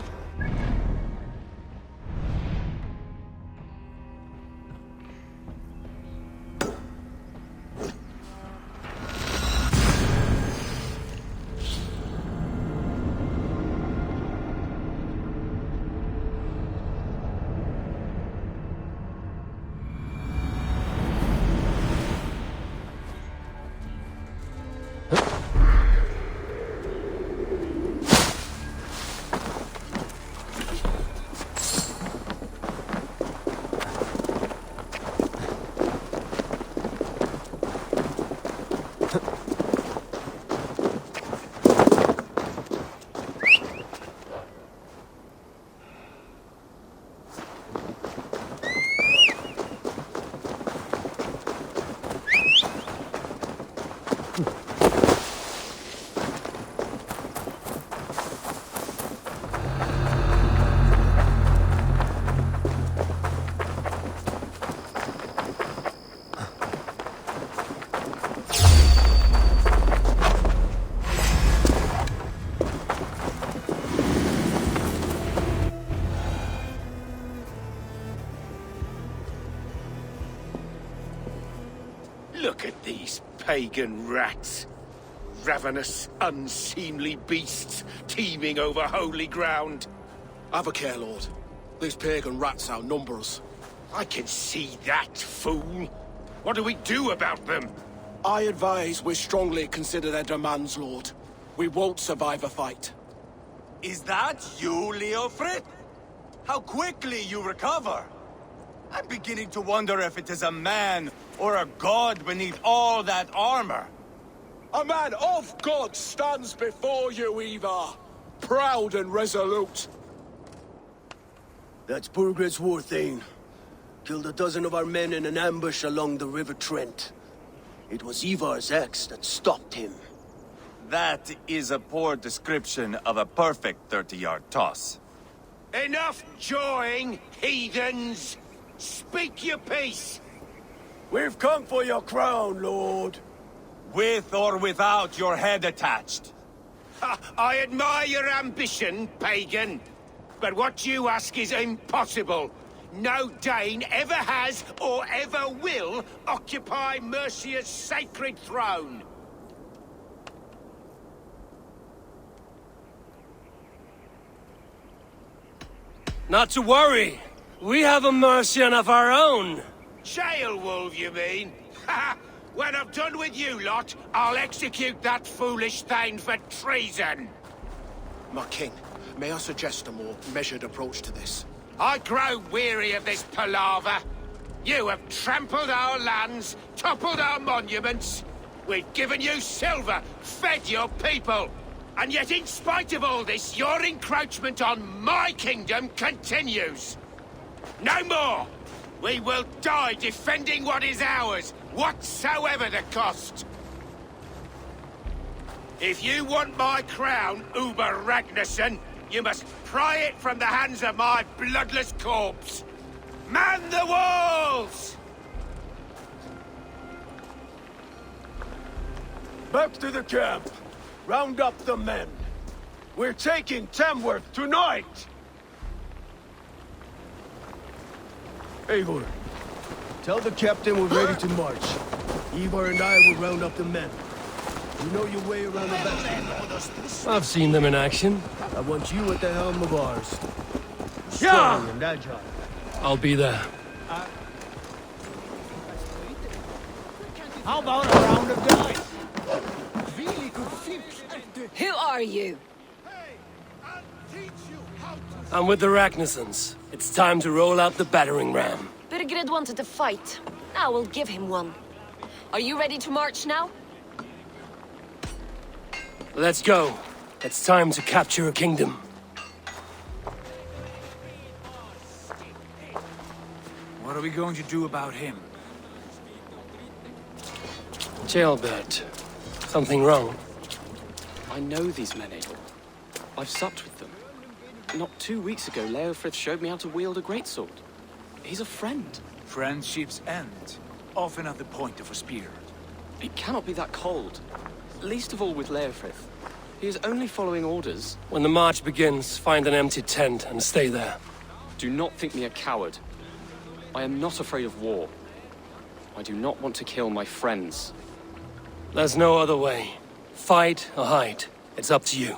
Look at these pagan rats. Ravenous, unseemly beasts teeming over holy ground. Have a care, Lord. These pagan rats outnumber us. I can see that, fool. What do we do about them? I advise we strongly consider their demands, Lord. We won't survive a fight. Is that you, Leofrid? How quickly you recover! I'm beginning to wonder if it is a man or a god beneath all that armor. A man of God stands before you, Eivor. Proud and resolute. That's Burgred's war thane. Killed a dozen of our men in an ambush along the River Trent. It was Eivor's axe that stopped him. That is a poor description of a perfect 30-yard toss. Enough jawing, heathens! Speak your piece! We've come for your crown, Lord. With or without your head attached. Ha, I admire your ambition, pagan. But what you ask is impossible. No Dane ever has or ever will occupy Mercia's sacred throne. Not to worry. We have a Mercian of our own. Jail wolf, you mean? Ha! When I'm done with you lot, I'll execute that foolish thing for treason. My king, may I suggest a more measured approach to this? I grow weary of this palaver. You have trampled our lands, toppled our monuments. We've given you silver, fed your people. And yet in spite of all this, your encroachment on my kingdom continues. No more! We will die defending what is ours, whatsoever the cost. If you want my crown, Uber Ragnarsson, you must pry it from the hands of my bloodless corpse. Man the walls! Back to the camp. Round up the men. We're taking Tamworth tonight! Eivor, tell the captain we're ready to march. Eivor and I will round up the men. You know your way around the battle. I've seen them in action. I want you at the helm of ours. Strong and agile. I'll be there. How about a round of dice? Who are you? I'm with the Ragnarssons. It's time to roll out the battering ram. Burgred wanted to fight. Now we'll give him one. Are you ready to march now? Let's go. It's time to capture a kingdom. What are we going to do about him? Jailbird. Something wrong? I know these men, Eivor. I've supped with them. Not 2 weeks ago, Leofrid showed me how to wield a greatsword. He's a friend. Friendships end, often at the point of a spear. It cannot be that cold. Least of all with Leofrid. He is only following orders. When the march begins, find an empty tent and stay there. Do not think me a coward. I am not afraid of war. I do not want to kill my friends. There's no other way. Fight or hide. It's up to you.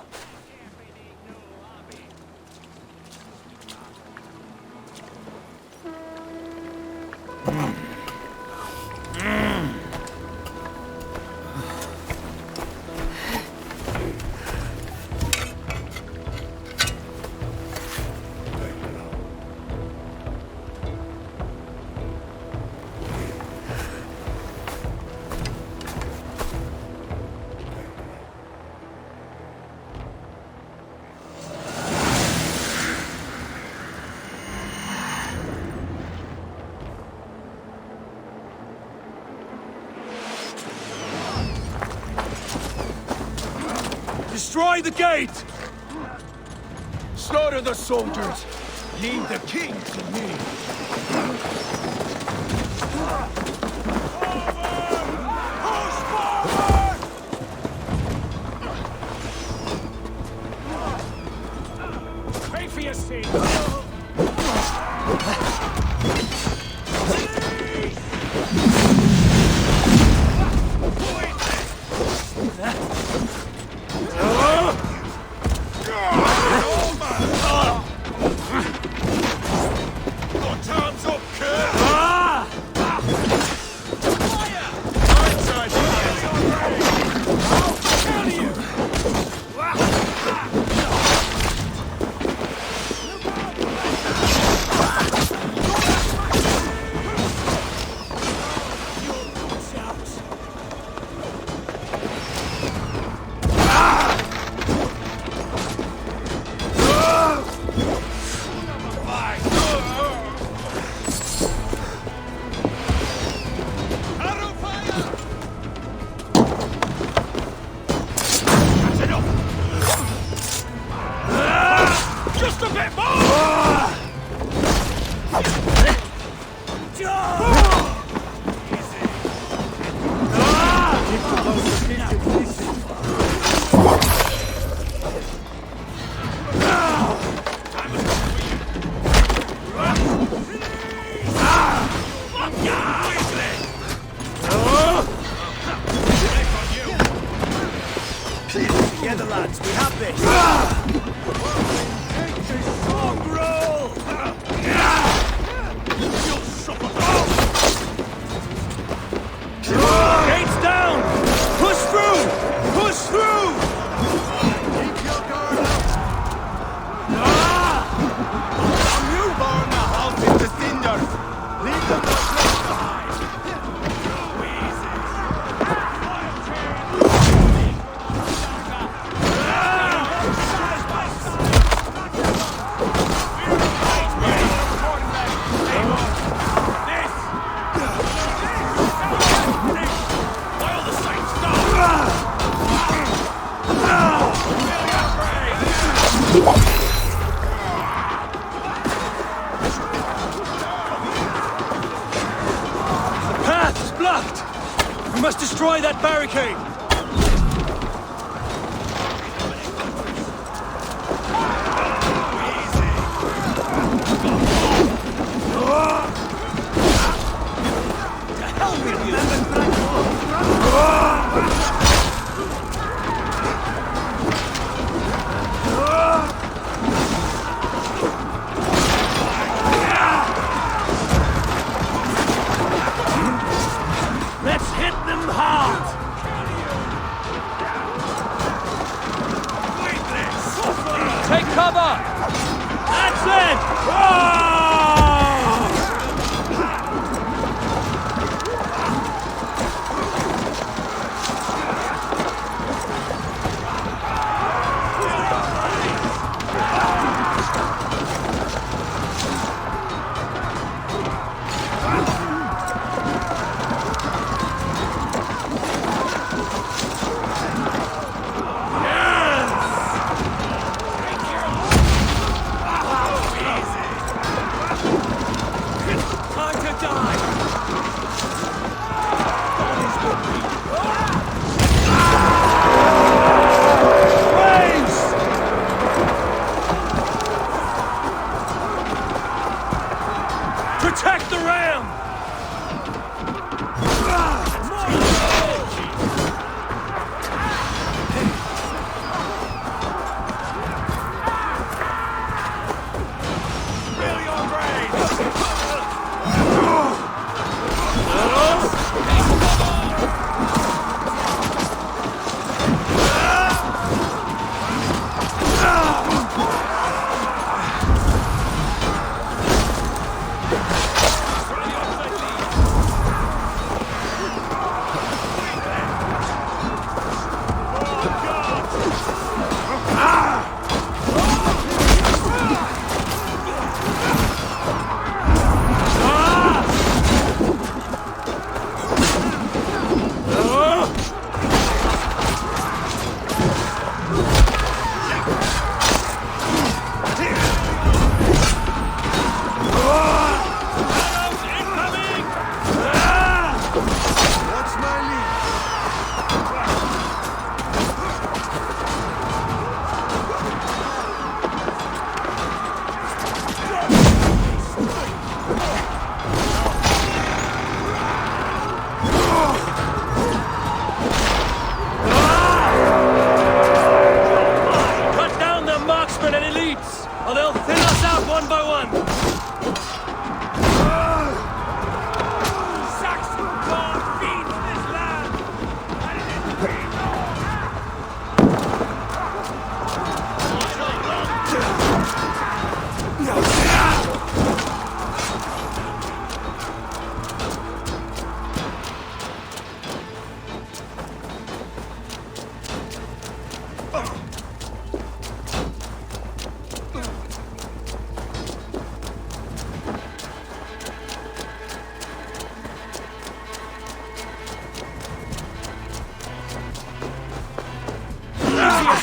Destroy the gate! Slaughter the soldiers! Leave the king to me! Pay for your sins! Time's up, Kurt! Fire! Inside! have this! Mongrel! You'll suffer! Gates down! Push through! Push through! Keep your guard up! You burn the house into cinders! Leave the place behind! We must destroy that barricade! To hell with you! Let's hit them hard! Take cover! That's it! Protect the ram! Fill your brains!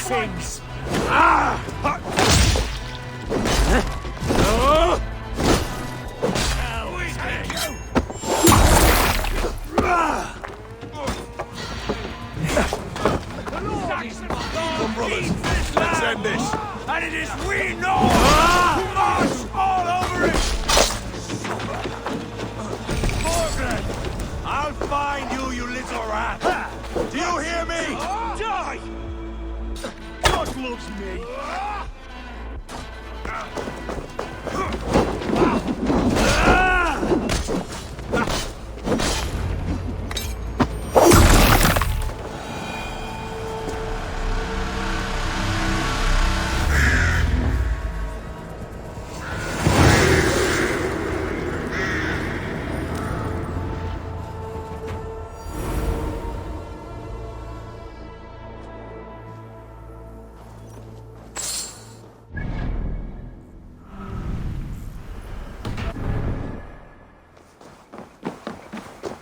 Things. Come, brothers. Let's end this. And it is we know who march all over it. Morgan, I'll find you, you little rat. Do you hear me? Die! Not loves me.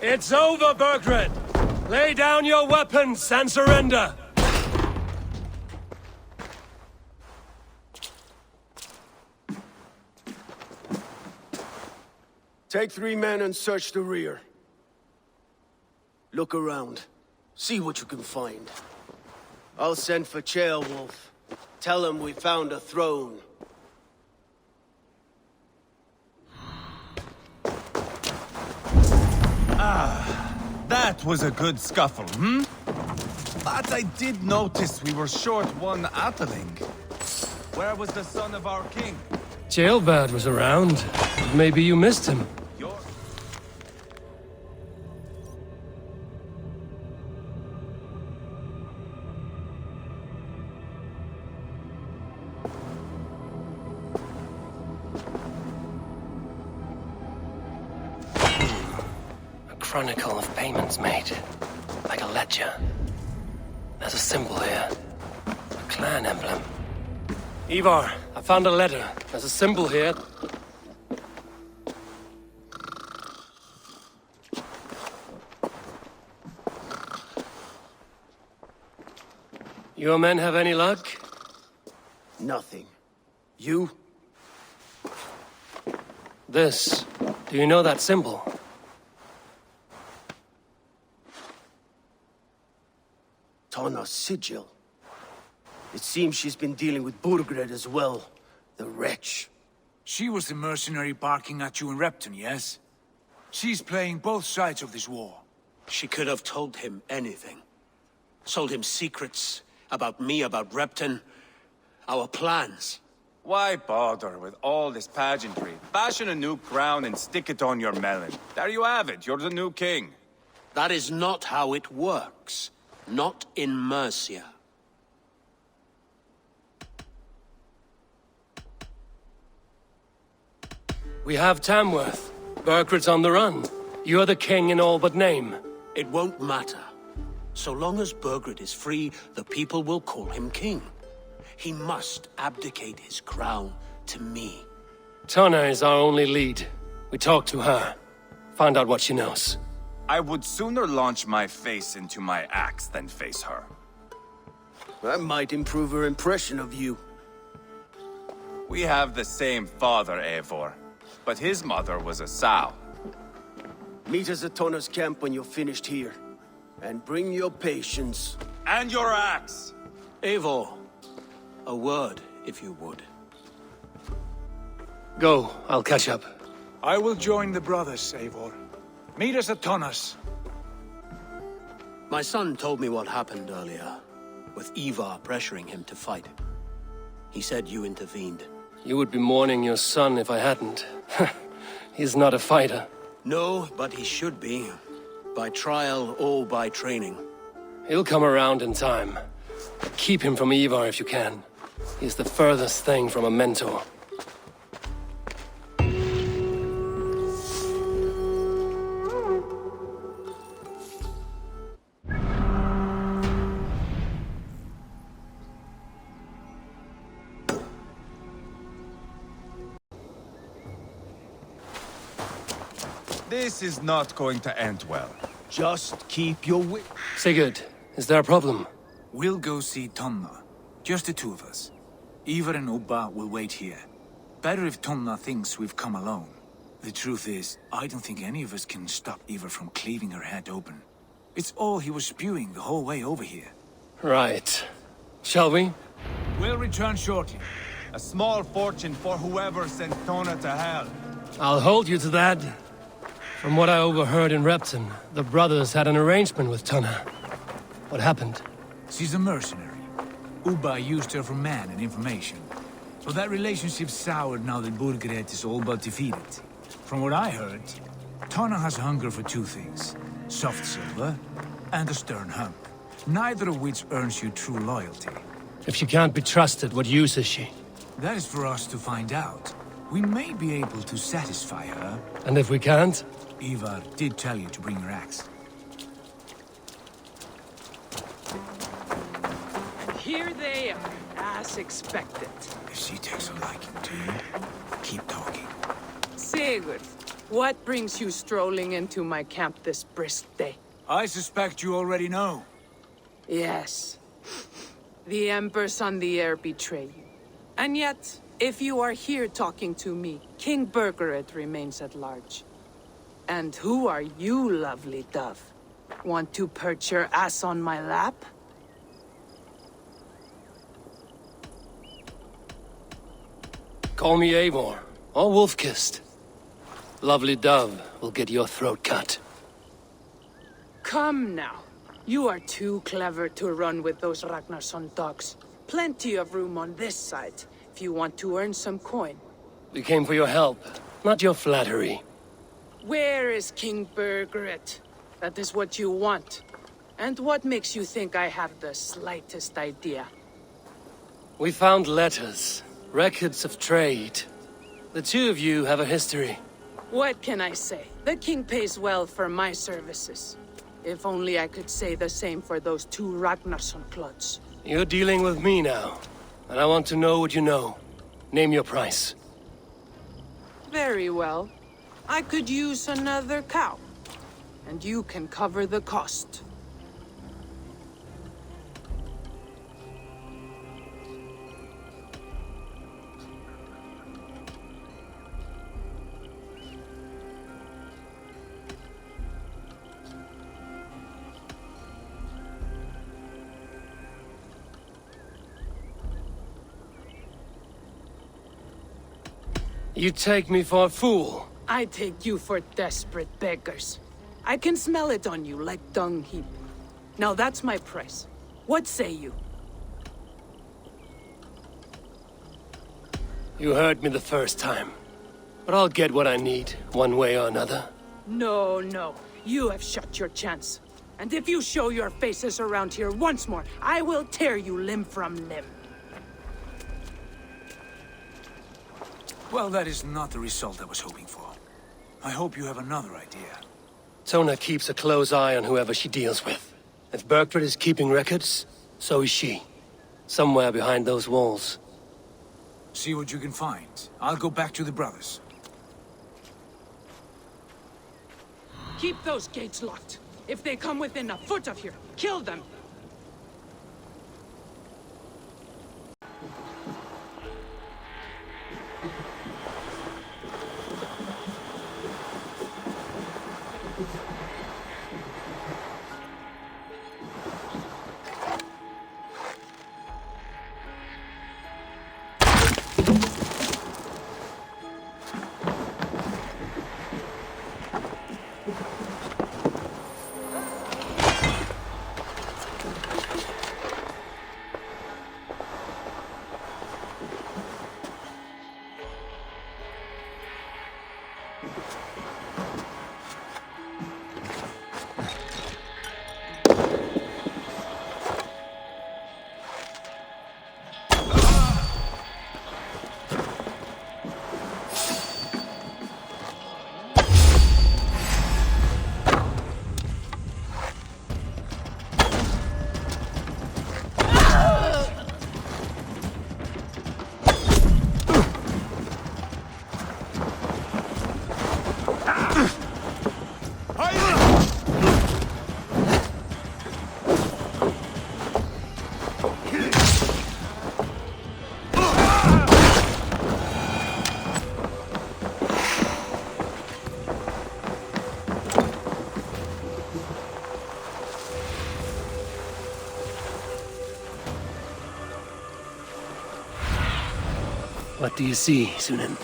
It's over, Burgred! Lay down your weapons and surrender! Take 3 men and search the rear. Look around. See what you can find. I'll send for Ceolwulf. Tell him we found a throne. That was a good scuffle, hmm? But I did notice we were short one Atheling. Where was the son of our king? Ceolbert was around. Maybe you missed him. Chronicle of payments made. Like a ledger. There's a symbol here. A clan emblem. Eivor, I found a letter. There's a symbol here. Your men have any luck? Nothing. You? This. Do you know that symbol? Tanna's sigil. It seems she's been dealing with Burgred as well. The wretch. She was the mercenary barking at you in Repton, yes? She's playing both sides of this war. She could have told him anything. Sold him secrets about me, about Repton, our plans. Why bother with all this pageantry? Fashion a new crown and stick it on your melon. There you have it, you're the new king. That is not how it works. Not in Mercia. We have Tamworth. Burgred's on the run. You're the king in all but name. It won't matter. So long as Burgred is free, the people will call him king. He must abdicate his crown to me. Tanna is our only lead. We talk to her. Find out what she knows. I would sooner launch my face into my axe than face her. That might improve her impression of you. We have the same father, Eivor. But his mother was a sow. Meet us at Tanna's camp when you're finished here. And bring your patience. And your axe! Eivor, a word, if you would. Go, I'll catch up. I will join the brothers, Eivor. Meet us at Tanna's. My son told me what happened earlier, with Eivor pressuring him to fight. He said you intervened. You would be mourning your son if I hadn't. He's not a fighter. No, but he should be. By trial or by training. He'll come around in time. Keep him from Eivor if you can. He's the furthest thing from a mentor. This is not going to end well. Just keep your wit. Sigurd, is there a problem? We'll go see Tanna. Just the two of us. Eivor and Ubba will wait here. Better if Tanna thinks we've come alone. The truth is, I don't think any of us can stop Eivor from cleaving her head open. It's all he was spewing the whole way over here. Right. Shall we? We'll return shortly. A small fortune for whoever sent Tanna to hell. I'll hold you to that. From what I overheard in Repton, the brothers had an arrangement with Tanna. What happened? She's a mercenary. Ubba used her for man and information. But that relationship soured now that Burgred is all but defeated. From what I heard, Tana has a hunger for two things. Soft silver and a stern hump. Neither of which earns you true loyalty. If she can't be trusted, what use is she? That is for us to find out. We may be able to satisfy her. And if we can't? Eivor did tell you to bring your axe. Here they are, as expected. If she takes a liking to you, keep talking. Sigurd, what brings you strolling into my camp this brisk day? I suspect you already know. Yes. The Embers on the air betray you. And yet, if you are here talking to me, King Burgred remains at large. And who are you, lovely dove? Want to perch your ass on my lap? Call me Eivor, or Wolf-Kissed. Lovely dove will get your throat cut. Come now. You are too clever to run with those Ragnarsson dogs. Plenty of room on this side, if you want to earn some coin. We came for your help, not your flattery. Where is King Burgred? That is what you want. And what makes you think I have the slightest idea? We found letters, records of trade. The two of you have a history. What can I say? The king pays well for my services. If only I could say the same for those two Ragnarsson clods. You're dealing with me now, and I want to know what you know. Name your price. Very well. I could use another cow. And you can cover the cost. You take me for a fool. I take you for desperate beggars. I can smell it on you like dung heap. Now that's my price. What say you? You heard me the first time. But I'll get what I need, one way or another. No, no. You have shot your chance. And if you show your faces around here once more, I will tear you limb from limb. Well, that is not the result I was hoping for. I hope you have another idea. Tona keeps a close eye on whoever she deals with. If Burgred is keeping records, so is she. Somewhere behind those walls. See what you can find. I'll go back to the brothers. Keep those gates locked. If they come within a foot of here, kill them. What do you see, Sunan?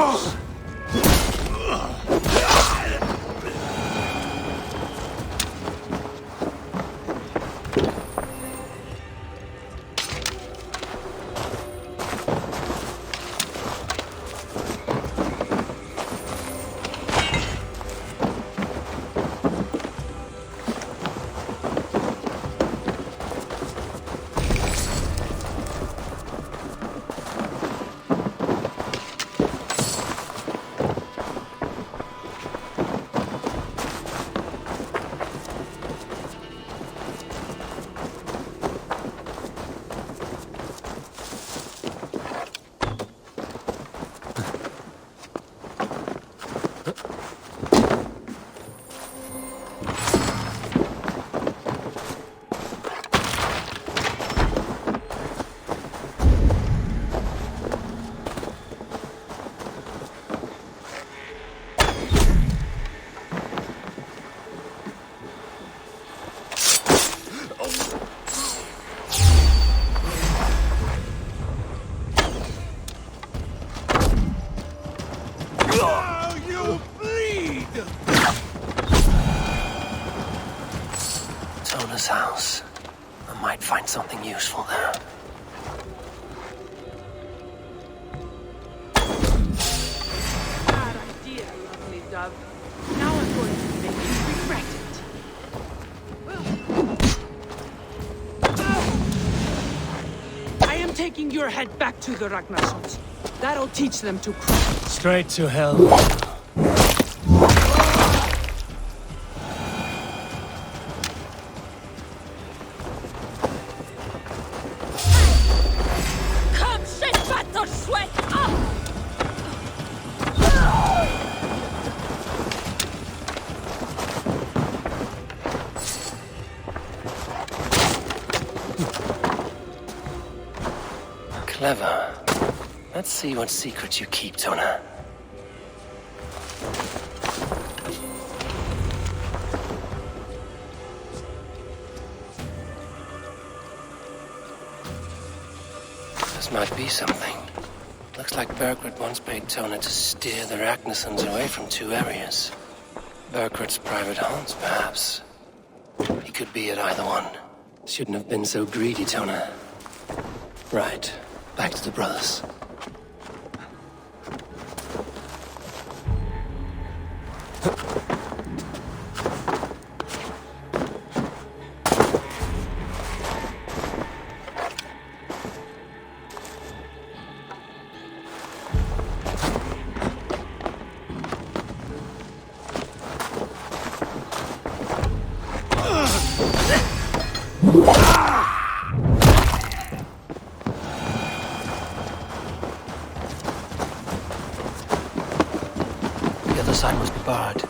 house! House. I might find something useful there. Bad idea, lovely dove. Now I'm going to make you regret it. I am taking your head back to the Ragnarsons. That'll teach them to cry. Straight to hell. Clever. Let's see what secrets you keep, Tona. This might be something. Looks like Burgred once paid Tona to steer the Ragnarsons away from 2 areas. Burgred's private haunts, perhaps. He could be at either one. Shouldn't have been so greedy, Tona. Right. Back to the brothers. Side must be barred.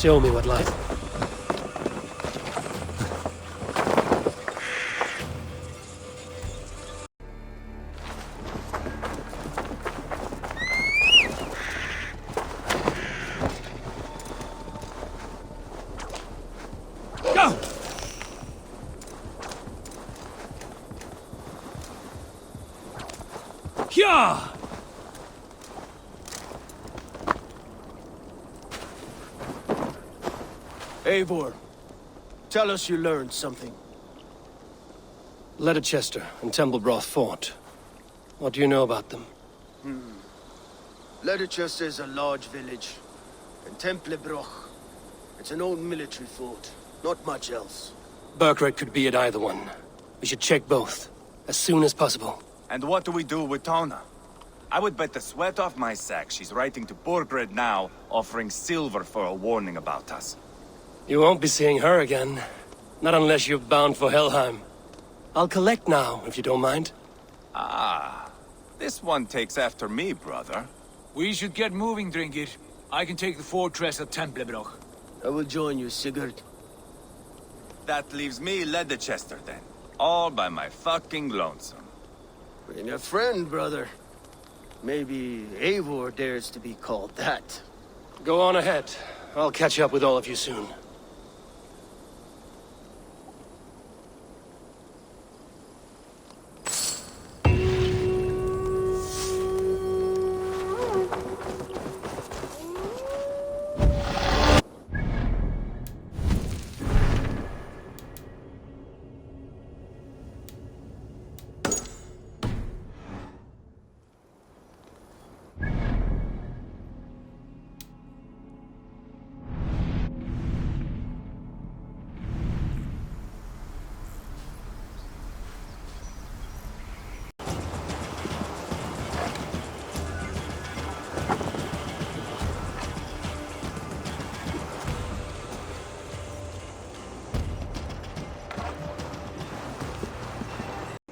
Show me what life... Go! Yeah! Eivor, tell us you learned something. Leicester and Templebroth fought. What do you know about them? Leicester is a large village. And Templebroch, it's an old military fort. Not much else. Burkred could be at either one. We should check both, as soon as possible. And what do we do with Tona? I would bet the sweat off my sack she's writing to Borgred now, offering silver for a warning about us. You won't be seeing her again. Not unless you're bound for Helheim. I'll collect now, if you don't mind. Ah, this one takes after me, brother. We should get moving, Drinkit. I can take the fortress of Templebroch. I will join you, Sigurd. That leaves me Leicester then. All by my fucking lonesome. Bring a friend, brother. Maybe Eivor dares to be called that. Go on ahead. I'll catch up with all of you soon.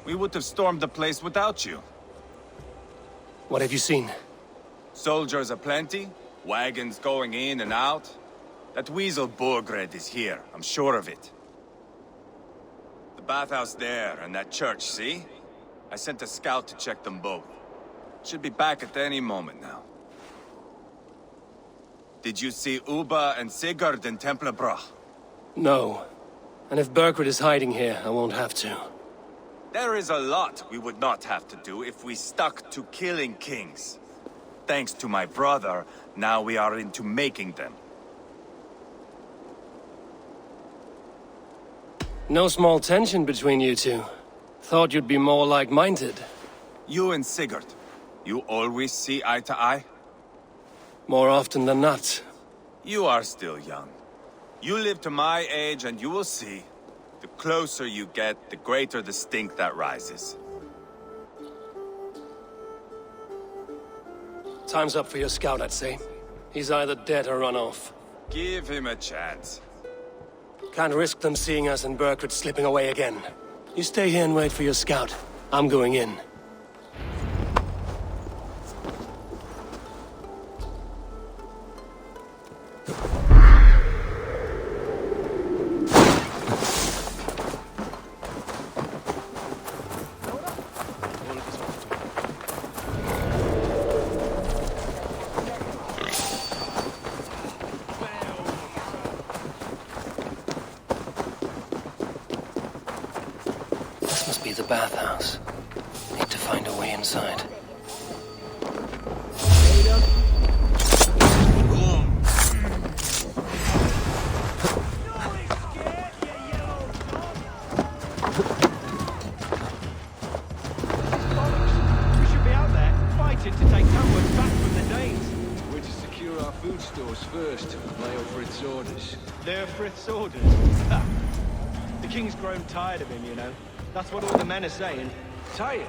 We would have stormed the place without you. What have you seen? Soldiers aplenty, wagons going in and out. That weasel Borgred is here, I'm sure of it. The bathhouse there and that church, see? I sent a scout to check them both. Should be back at any moment now. Did you see Uba and Sigurd in Templebroch? No. And if Burkred is hiding here, I won't have to. There is a lot we would not have to do if we stuck to killing kings. Thanks to my brother, now we are into making them. No small tension between you two. Thought you'd be more like-minded. You and Sigurd, you always see eye to eye? More often than not. You are still young. You live to my age and you will see. The closer you get, the greater the stink that rises. Time's up for your scout, I'd say. He's either dead or run off. Give him a chance. Can't risk them seeing us and Burkred slipping away again. You stay here and wait for your scout. I'm going in. The bathhouse. Need to find a way inside. We should be out there fighting to take Tamworth back from the Danes. We're to secure our food stores first. Lay Frith's orders. They're Frith's orders? Ha. The king's grown tired of him, you know. That's what all the men are saying. Tired?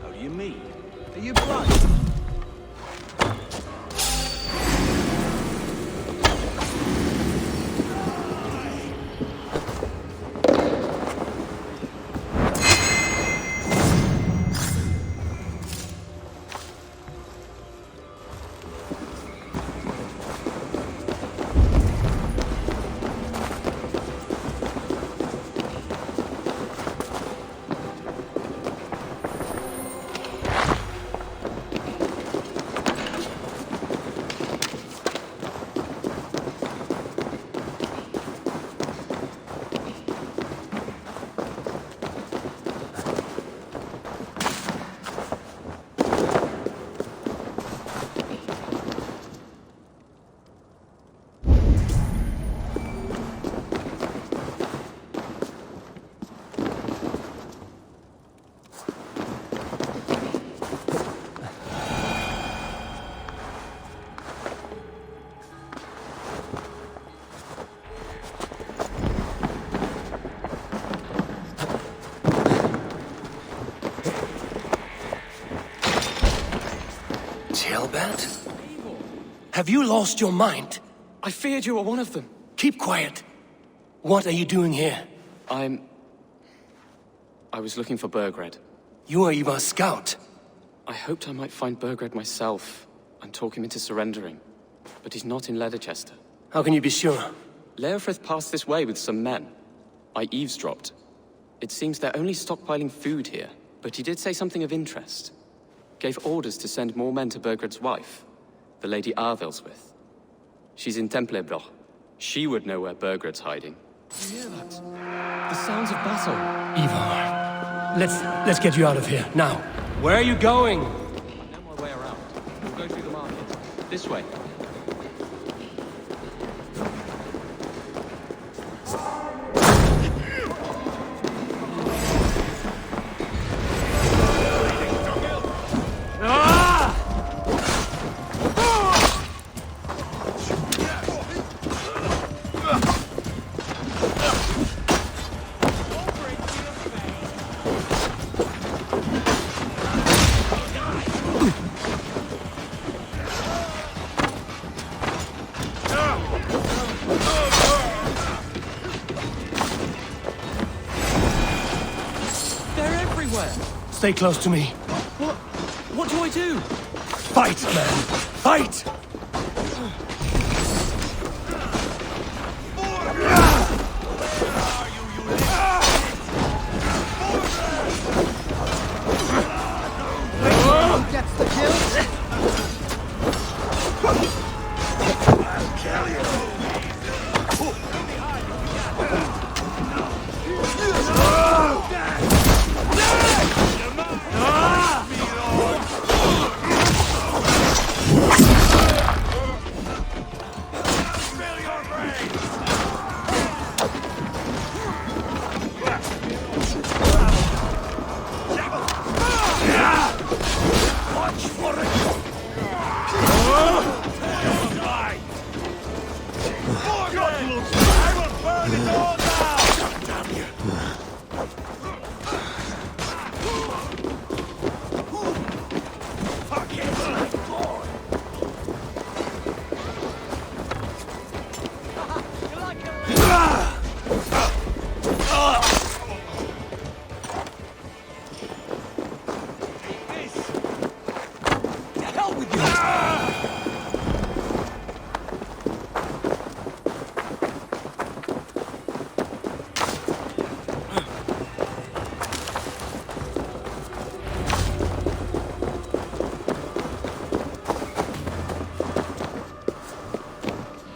How do you mean? Are you blind? Jailbird? Have you lost your mind? I feared you were one of them. Keep quiet. What are you doing here? I was looking for Burgred. You are Eivor's scout. I hoped I might find Burgred myself and talk him into surrendering. But he's not in Leicester. How can you be sure? Leofrith passed this way with some men. I eavesdropped. It seems they're only stockpiling food here, but he did say something of interest. Gave orders to send more men to Burgred's wife, the Lady Arvelswith. She's in Templebroch. She would know where Burgred's hiding. You hear that? The sounds of battle. Eivor, let's get you out of here, now. Where are you going? I know my way around. We'll go through the market. This way. Stay close to me. What do I do? Fight, man! Fight! Who gets the kill? I'll kill you!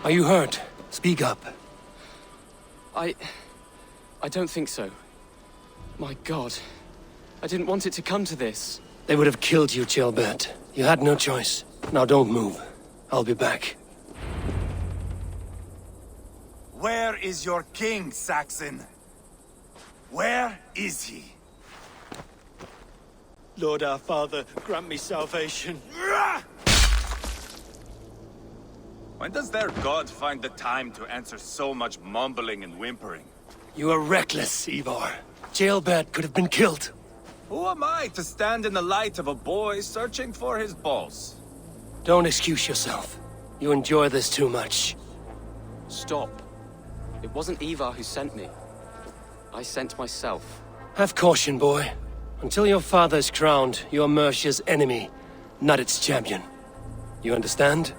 Are you hurt? Speak up. I don't think so. My God. I didn't want it to come to this. They would have killed you, Jailbird. You had no choice. Now don't move. I'll be back. Where is your king, Saxon? Where is he? Lord our Father, grant me salvation. When does their god find the time to answer so much mumbling and whimpering? You are reckless, Eivor. Jailbird could have been killed. Who am I to stand in the light of a boy searching for his balls? Don't excuse yourself. You enjoy this too much. Stop. It wasn't Eivor who sent me. I sent myself. Have caution, boy. Until your father is crowned, you are Mercia's enemy, not its champion. You understand?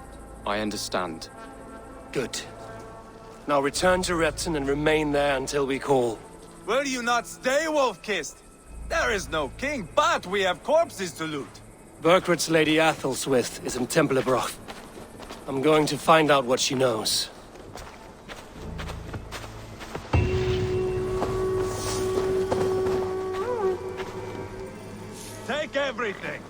I understand. Good. Now return to Repton and remain there until we call. Will you not stay, Wolf-Kissed? There is no king, but we have corpses to loot. Burgred's Lady Athelstwith is in Templebroch. I'm going to find out what she knows. Take everything!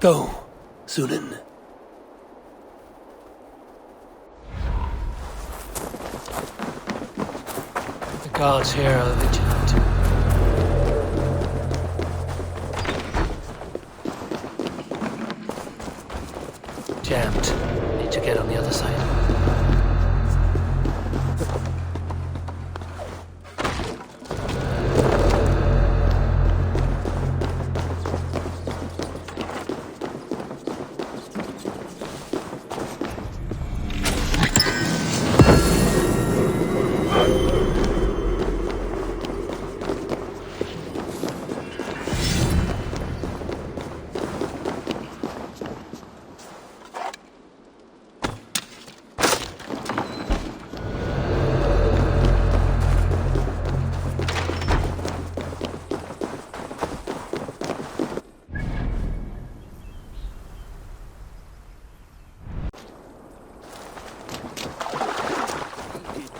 go, Sunan. The guards here are vigilant. Jammed. Need to get on the other side.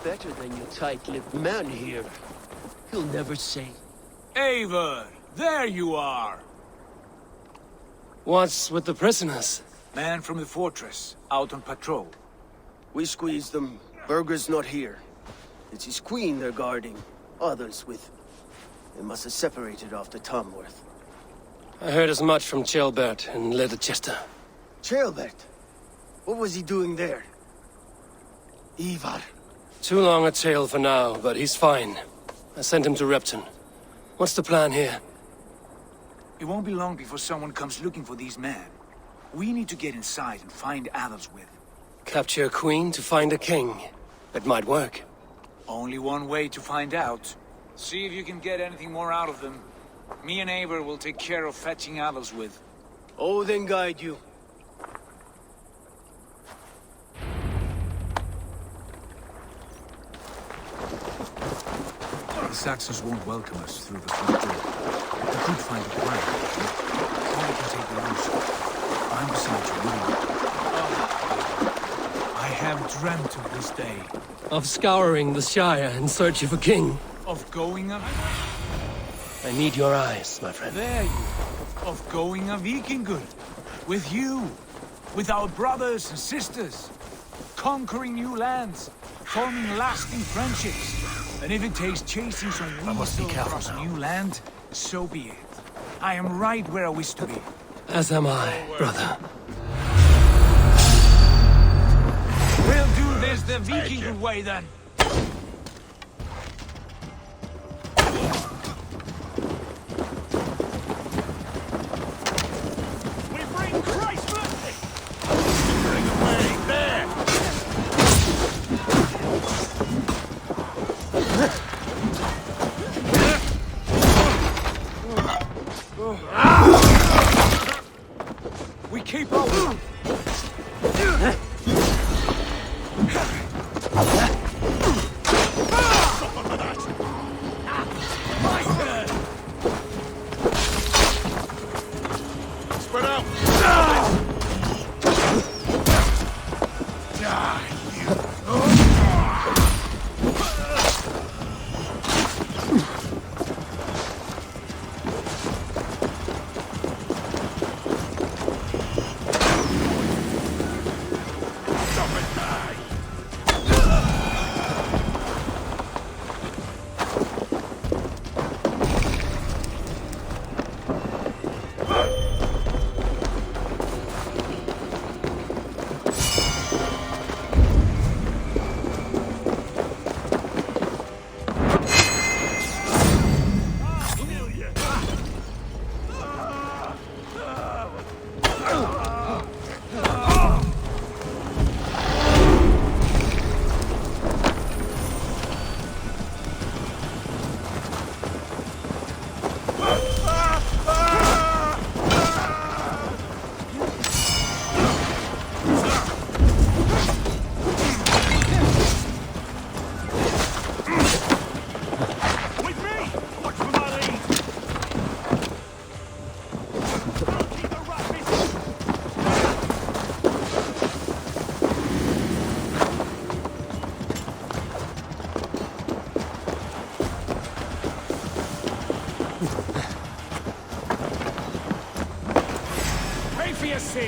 Better than your tight-lipped man here. He'll never say. Eivor, there you are! What's with the prisoners? Man from the fortress, out on patrol. We squeezed them. Burger's not here. It's his queen they're guarding. Others with... They must have separated after Tamworth. I heard as much from Chilbert and Leicester. Chilbert? What was he doing there? Eivor. Too long a tale for now, but he's fine. I sent him to Repton. What's the plan here? It won't be long before someone comes looking for these men. We need to get inside and find Adelswith. Capture a queen to find a king. It might work. Only one way to find out. See if you can get anything more out of them. Me and Eivor will take care of fetching Adelswith. Oh, then guide you. The Saxons won't welcome us through the front door. We could find a plan. Or we can take the illusion. I'm beside you, I have dreamt of this day. Of scouring the Shire in search of a king. Of going a... I need your eyes, my friend. There you are. Of going a Viking. With you. With our brothers and sisters. Conquering new lands. Forming lasting friendships. And if it takes chasing some weasel across new land, so be it. I am right where I wish to be. As am I, brother. We'll do this the Viking way then. We bring Christ mercy! Bring away, there! We keep rolling. Spread out!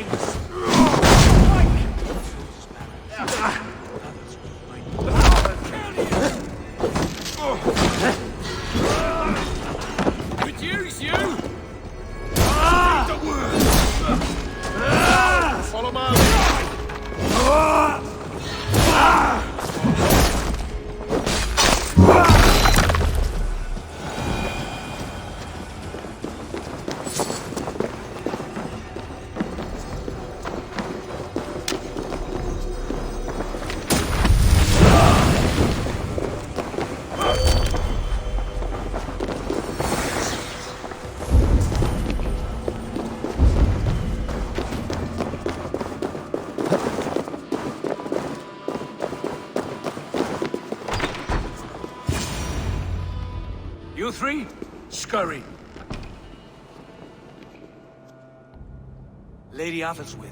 Vikings! Reduce you! Follow my lead! You three, scurry. Lady Athelstwith,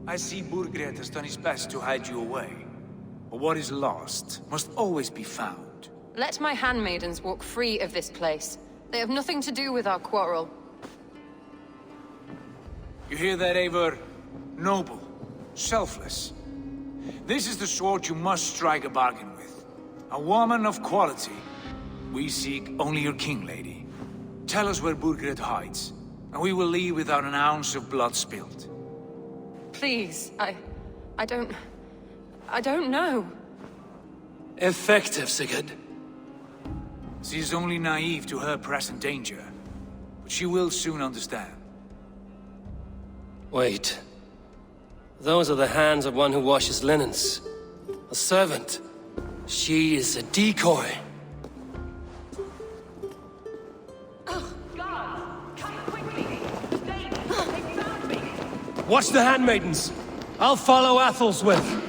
I see Burgred has done his best to hide you away. But what is lost must always be found. Let my handmaidens walk free of this place. They have nothing to do with our quarrel. You hear that, Eivor? Noble, selfless. This is the sword you must strike a bargain with. A woman of quality. We seek only your king, lady. Tell us where Burgred hides, and we will leave without an ounce of blood spilled. Please, I don't know. Effective, Sigurd. She is only naive to her present danger, but she will soon understand. Wait. Those are the hands of one who washes linens. A servant. She is a decoy. Watch the handmaidens. I'll follow Athelstwith.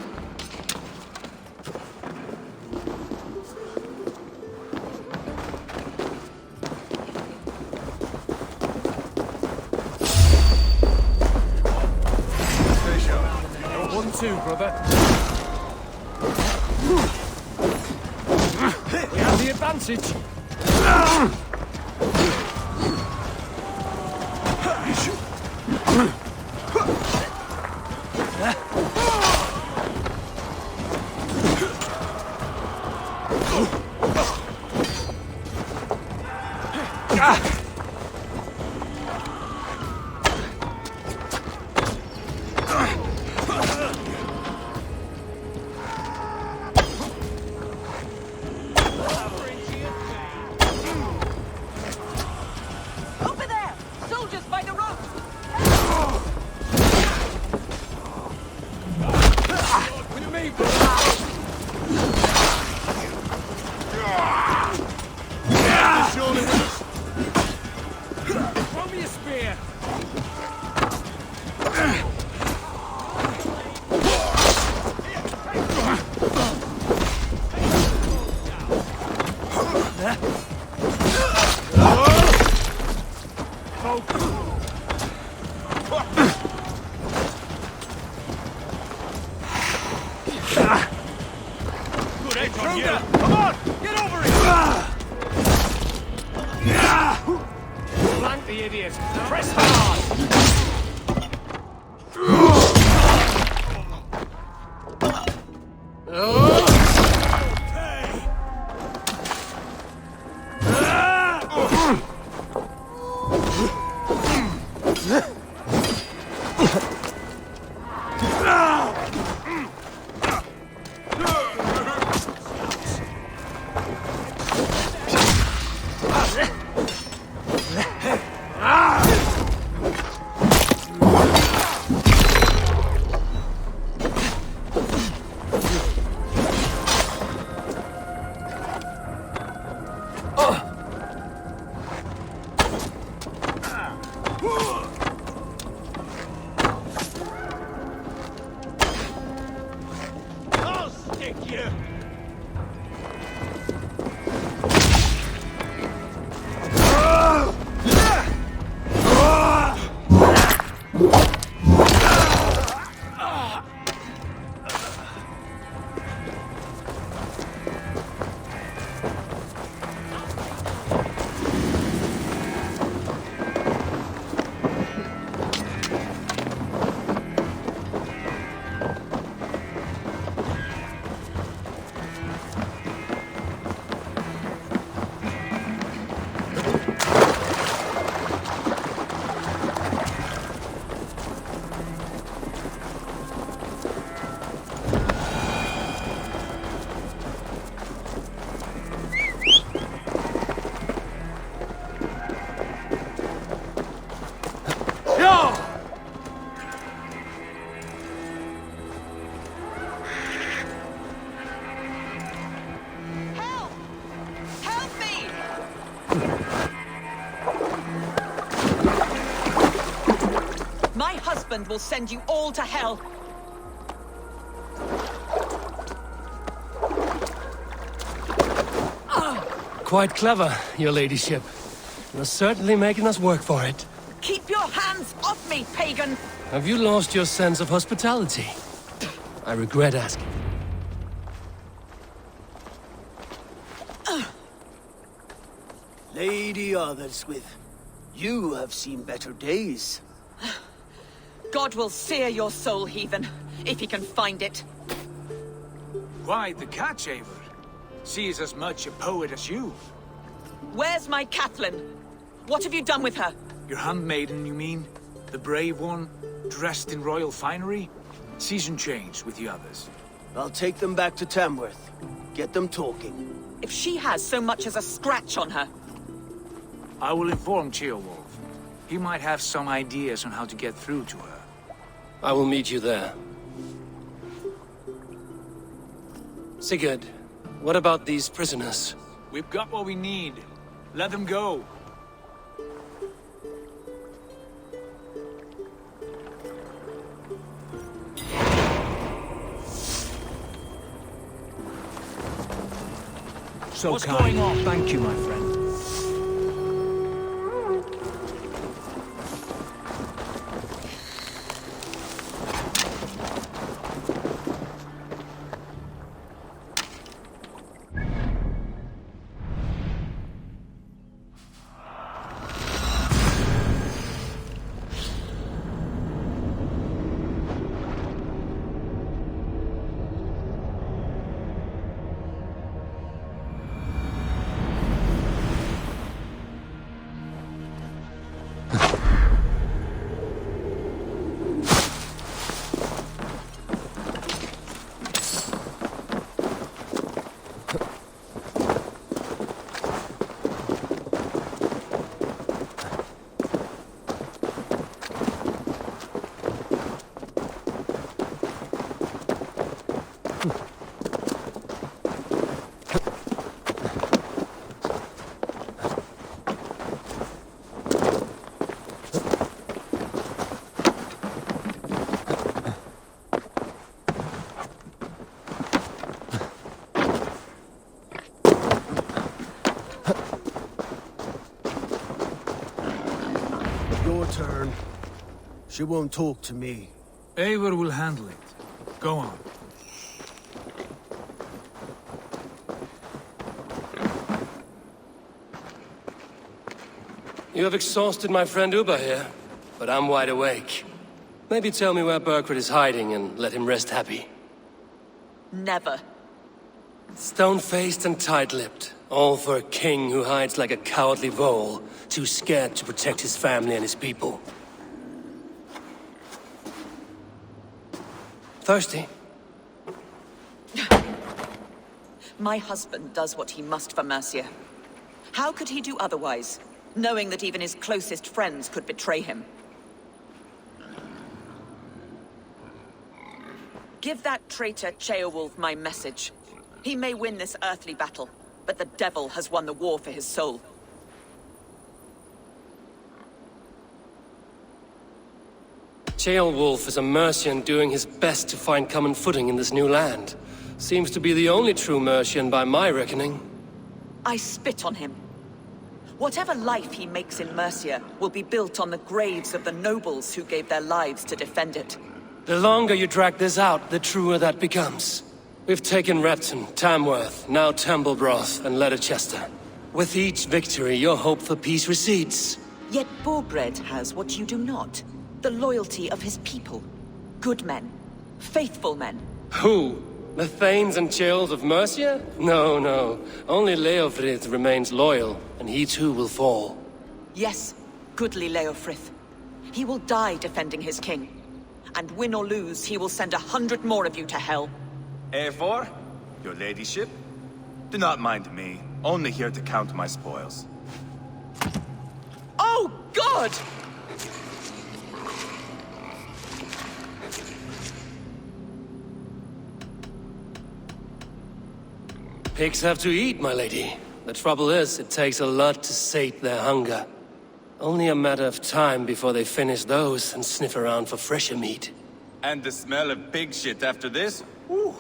One, two, brother. We have the advantage. Over there! Soldiers by the road! With me, brother! Surely with us. Throw me a spear! Good edge on you! Come on! Get over it! Flank the idiot! Press hard! husband will send you all to hell. Quite clever, your ladyship. You're certainly making us work for it. Keep your hands off me, pagan! Have you lost your sense of hospitality? I regret asking. Lady Otherswith, you have seen better days. God will sear your soul, heathen, if he can find it. Why the catch, Eivor? She is as much a poet as you. Where's my Catelyn? What have you done with her? Your handmaiden, you mean? The brave one, dressed in royal finery? Season change with the others. I'll take them back to Tamworth. Get them talking. If she has so much as a scratch on her... I will inform Ceolwulf. He might have some ideas on how to get through to her. I will meet you there. Sigurd, what about these prisoners? We've got what we need. Let them go. What's going on? Thank you, my friend. Turn. She won't talk to me. Eivor will handle it. Go on. You have exhausted my friend Uba here, but I'm wide awake. Maybe tell me where Burkred is hiding and let him rest happy. Never. Stone-faced and tight-lipped. All for a king who hides like a cowardly vole, too scared to protect his family and his people. Thirsty? My husband does what he must for Mercia. How could he do otherwise, knowing that even his closest friends could betray him? Give that traitor Ceolwulf my message. He may win this earthly battle, but the devil has won the war for his soul. Ceolwulf is a Mercian doing his best to find common footing in this new land. Seems to be the only true Mercian by my reckoning. I spit on him. Whatever life he makes in Mercia will be built on the graves of the nobles who gave their lives to defend it. The longer you drag this out, the truer that becomes. We've taken Repton, Tamworth, now Temblebroth, and Letterchester. With each victory, your hope for peace recedes. Yet Burgred has what you do not. The loyalty of his people. Good men. Faithful men. Who? The Thanes and Chills of Mercia? No, no. Only Leofrith remains loyal, and he too will fall. Yes, goodly Leofrith. He will die defending his king. And win or lose, he will send 100 more of you to hell. Eivor, your ladyship? Do not mind me. Only here to count my spoils. Oh, God! Pigs have to eat, my lady. The trouble is, it takes a lot to sate their hunger. Only a matter of time before they finish those and sniff around for fresher meat. And the smell of pig shit after this? Woo!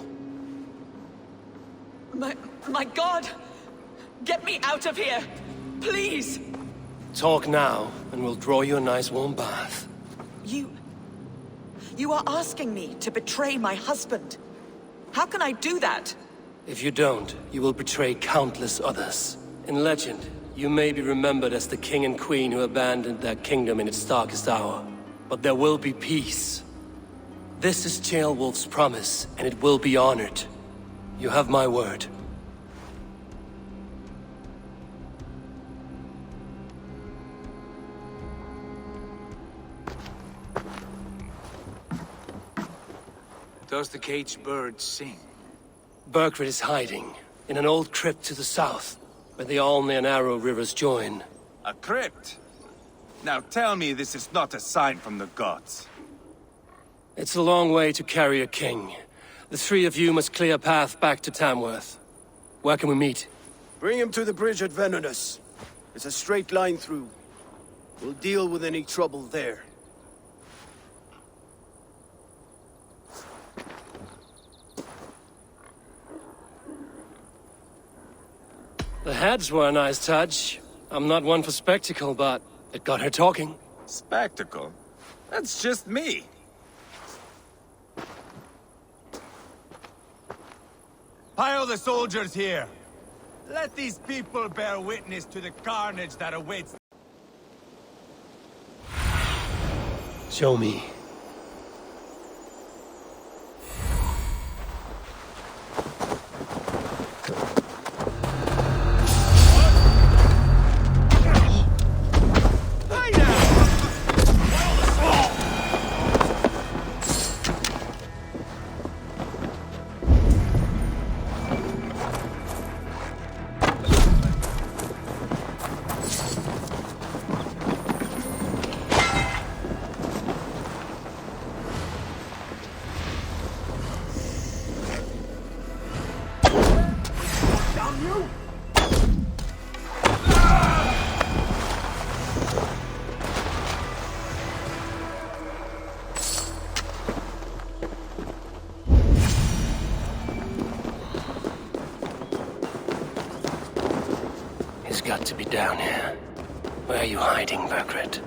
My God! Get me out of here! Please! Talk now, and we'll draw you a nice warm bath. You are asking me to betray my husband. How can I do that? If you don't, you will betray countless others. In legend, you may be remembered as the king and queen who abandoned their kingdom in its darkest hour. But there will be peace. This is Ceolwulf's promise, and it will be honored. You have my word. Does the caged bird sing? Burgred is hiding in an old crypt to the south, where the Alne and Arrow rivers join. A crypt? Now tell me this is not a sign from the gods. It's a long way to carry a king. The three of you must clear a path back to Tamworth. Where can we meet? Bring him to the bridge at Venonus. It's a straight line through. We'll deal with any trouble there. The heads were a nice touch. I'm not one for spectacle, but it got her talking. Spectacle? That's just me. Pile the soldiers here. Let these people bear witness to the carnage that awaits. Show me. He's got to be down here. Where are you hiding, Burgred?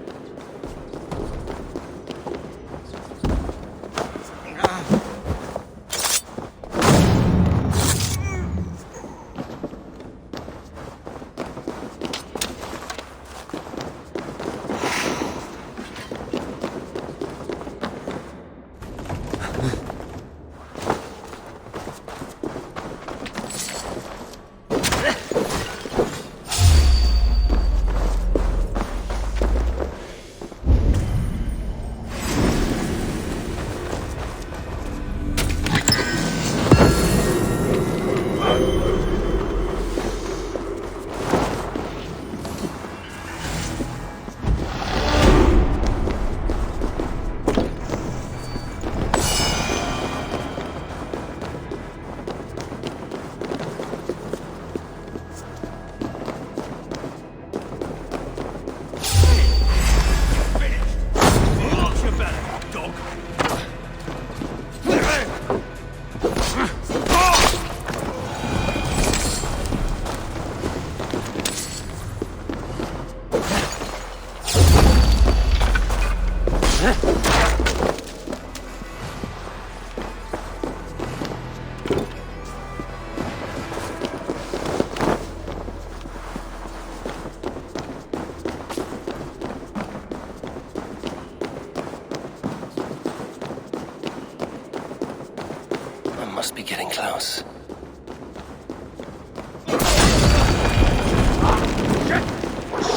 Must be getting close.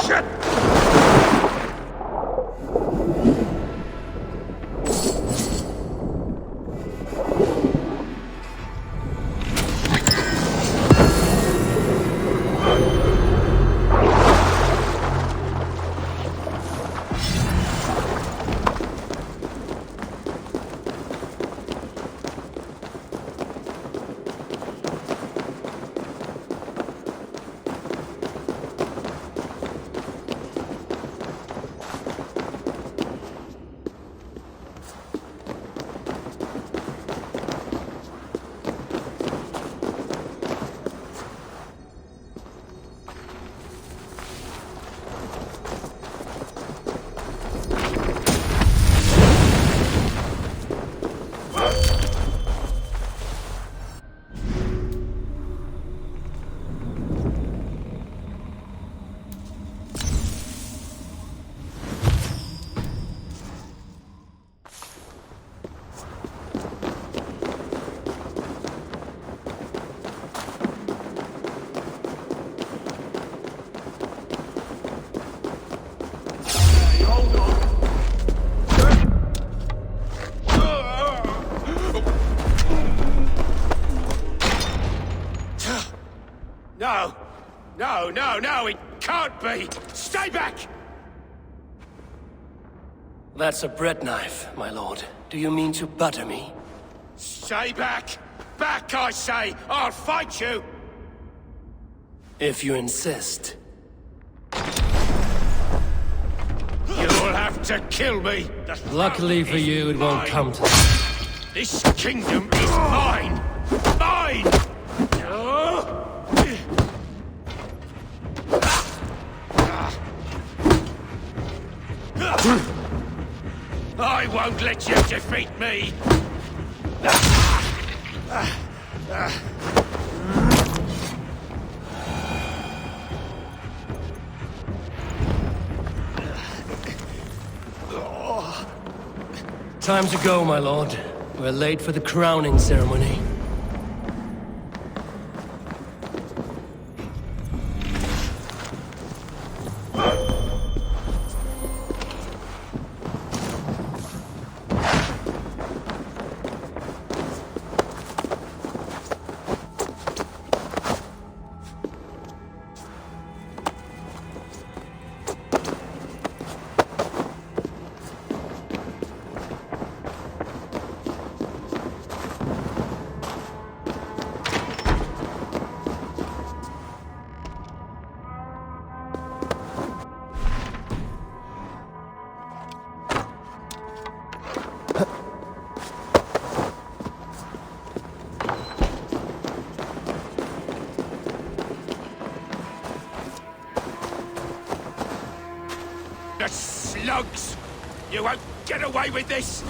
Shit! No! No, no, no, it can't be! Stay back! That's a bread knife, my lord. Do you mean to butter me? Stay back! Back, I say! I'll fight you! If you insist. You'll have to kill me! Luckily for you, it won't come to that. This kingdom is mine! Mine! I won't let you defeat me! Time to go, my lord. We're late for the crowning ceremony. The slugs! You won't get away with this!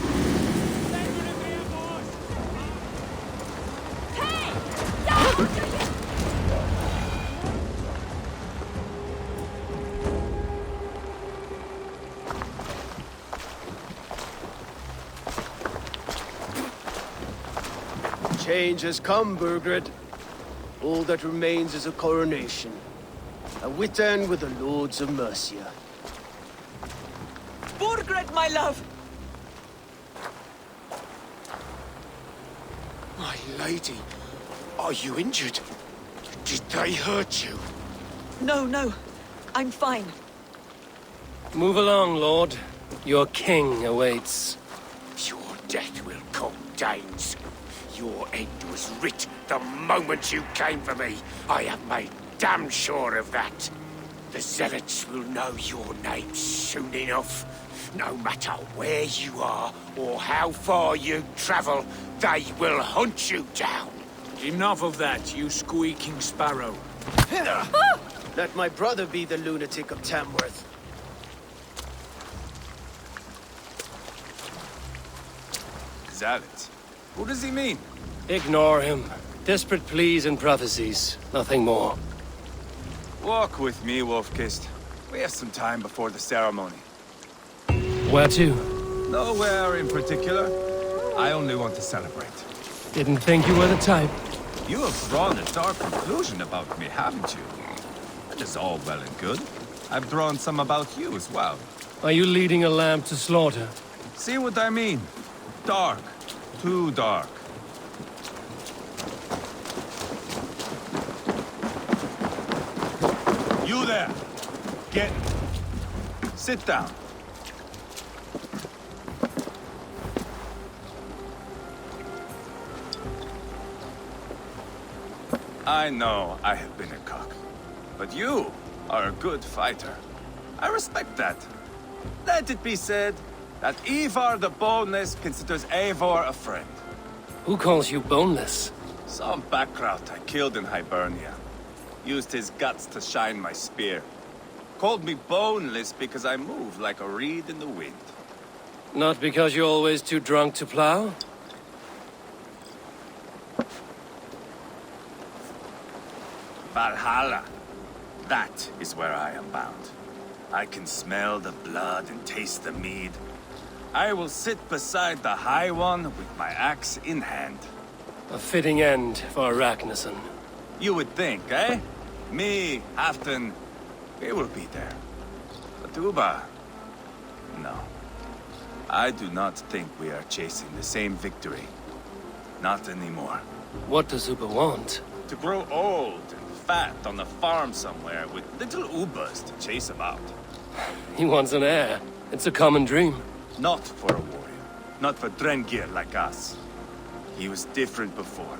Change has come, Burgred. All that remains is a coronation. A witan with the Lords of Mercia. Burgred, my love! My lady, are you injured? Did they hurt you? No, no. I'm fine. Move along, lord. Your king awaits. Your death will come, Danes. Your end was writ the moment you came for me. I have made damn sure of that. The zealots will know your name soon enough. No matter where you are or how far you travel, they will hunt you down. Enough of that, you squeaking sparrow. Let my brother be the lunatic of Tamworth. Zealot? Who does he mean? Ignore him. Desperate pleas and prophecies. Nothing more. Walk with me, Wolf-Kissed. We have some time before the ceremony. Where to? Nowhere in particular. I only want to celebrate. Didn't think you were the type. You have drawn a dark conclusion about me, haven't you? That is all well and good. I've drawn some about you as well. Are you leading a lamb to slaughter? See what I mean? Dark. Too dark. You there! Get... Sit down. I know I have been a cock, but you are a good fighter. I respect that. Let it be said that Eivor the Boneless considers Eivor a friend. Who calls you boneless? Some background I killed in Hibernia. Used his guts to shine my spear. Called me boneless because I move like a reed in the wind. Not because you're always too drunk to plow? Valhalla. That is where I am bound. I can smell the blood and taste the mead. I will sit beside the High One with my axe in hand. A fitting end for Ragnarsson. You would think, eh? Me, Halfdan, we will be there. But Uba... no. I do not think we are chasing the same victory. Not anymore. What does Uba want? To grow old and fat on a farm somewhere with little ubas to chase about. He wants an heir. It's a common dream. Not for a warrior. Not for Drengir like us. He was different before.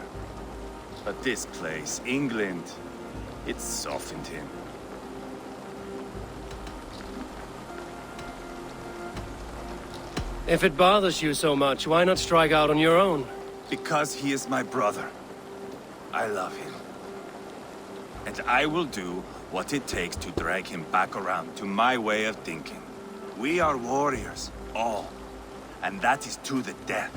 But this place, England, it softened him. If it bothers you so much, why not strike out on your own? Because he is my brother. I love him. And I will do what it takes to drag him back around to my way of thinking. We are warriors, all. And that is to the death.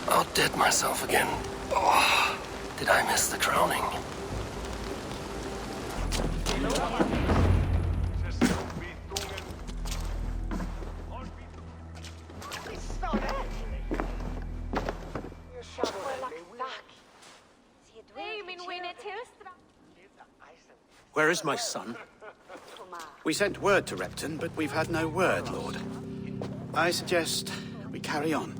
Outdid myself again. Oh, did I miss the crowning? Where is my son? We sent word to Repton, but we've had no word, Lord. I suggest we carry on.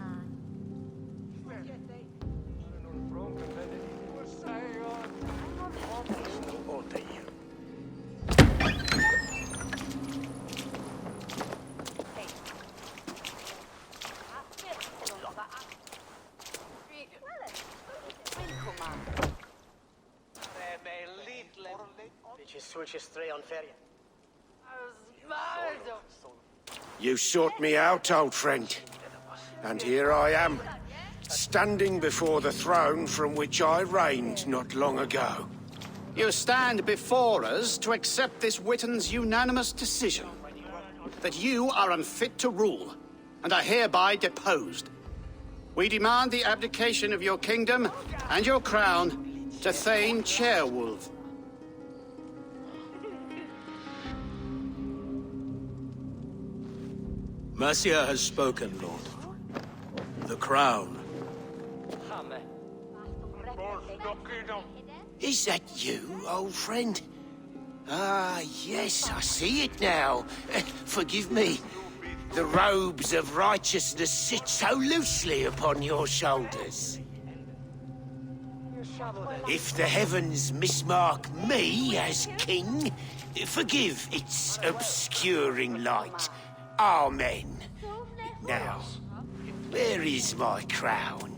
You sought me out, old friend. And here I am, standing before the throne from which I reigned not long ago. You stand before us to accept this Witten's unanimous decision. That you are unfit to rule, and are hereby deposed. We demand the abdication of your kingdom and your crown to Thane Chairwolf. Mercia has spoken, Lord. The crown. Is that you, old friend? Ah, yes, I see it now. Forgive me. The robes of righteousness sit so loosely upon your shoulders. If the heavens mismark me as king, forgive its obscuring light. Amen. Now, where is my crown?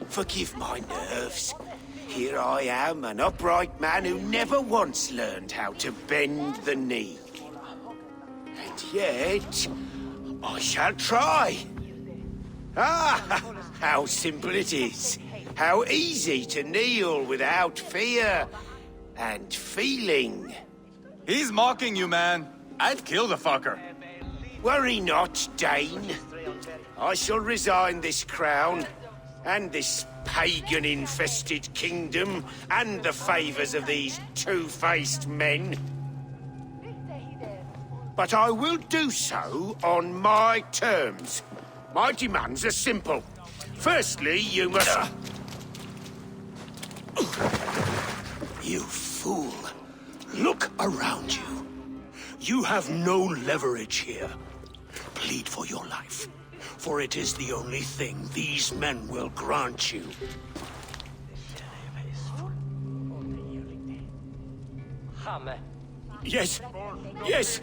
Forgive my nerves. Here I am, an upright man who never once learned how to bend the knee. And yet, I shall try. Ah, how simple it is. How easy to kneel without fear and feeling. He's mocking you, man. I'd kill the fucker. Worry not, Dane. I shall resign this crown, and this pagan-infested kingdom, and the favors of these two-faced men. But I will do so on my terms. My demands are simple. Firstly, you must... You fool. Look around you. You have no leverage here. Plead for your life, for it is the only thing these men will grant you. Yes, yes.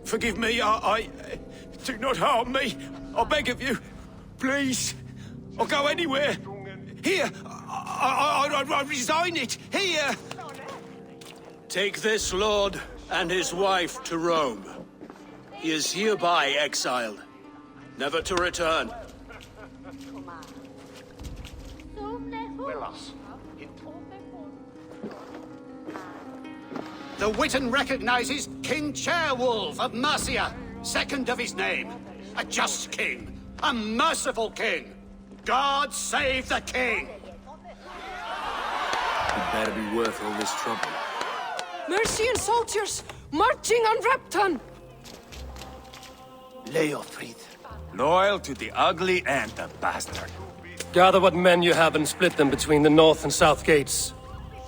Forgive me, I do not harm me. I beg of you. Please. I'll go anywhere. Here. I resign it. Here. Take this lord and his wife to Rome. He is hereby exiled. never to return. The Witan recognizes King Chairwolf of Mercia, second of his name. A just king, a merciful king. God save the king! It better be worth all this trouble. Mercian soldiers marching on Repton! Leofrid. Loyal to the ugly and the bastard. Gather what men you have and split them between the north and south gates.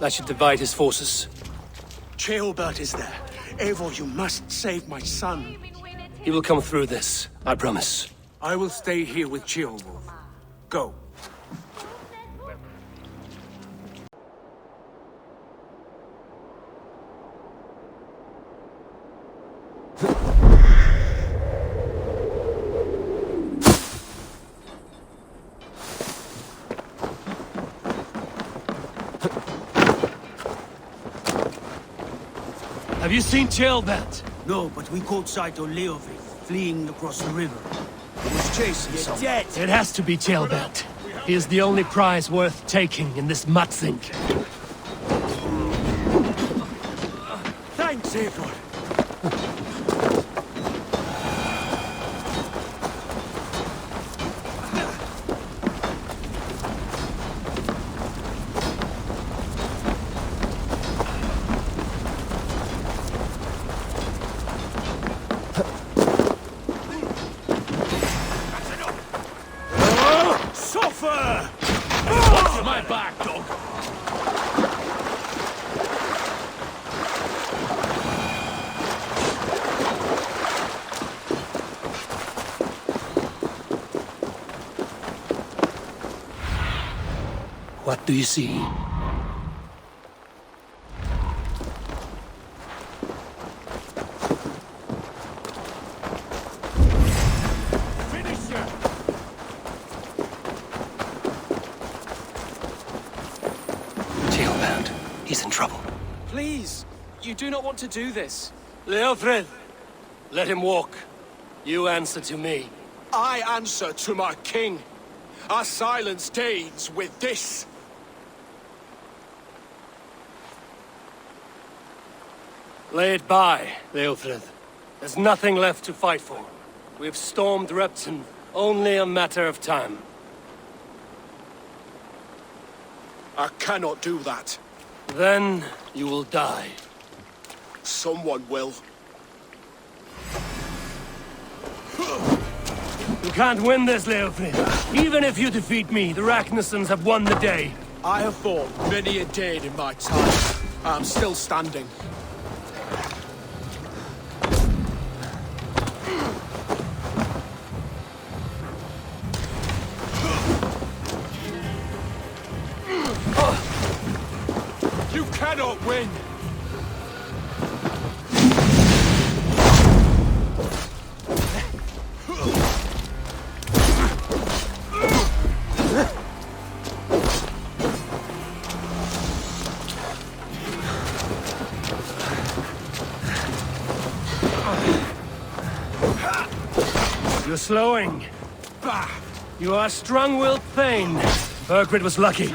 That should divide his forces. Ceolbert is there. Eivor, you must save my son. He will come through this, I promise. I will stay here with Ceolwulf. Go. Have you seen Ceolbert? No, but we caught sight of Leofrid fleeing across the river. He was chasing someone. dead! It has to be Ceolbert. He is the only prize worth taking in this mudsink. Thanks, Eivor. My back, dog! What do you see? He's in trouble. Please, you do not want to do this. Leofrid, let him walk. You answer to me. I answer to my king. I silence Danes with this. Lay it by, Leofrid. There's nothing left to fight for. We've stormed Repton, only a matter of time. I cannot do that. Then you will die. Someone will. You can't win this, Leofrid. Even if you defeat me, the Ragnarsons have won the day. I have fought many a day in my time. I'm still standing. You cannot win! You're slowing. Bah! You are a strong-willed thane. Burgred was lucky.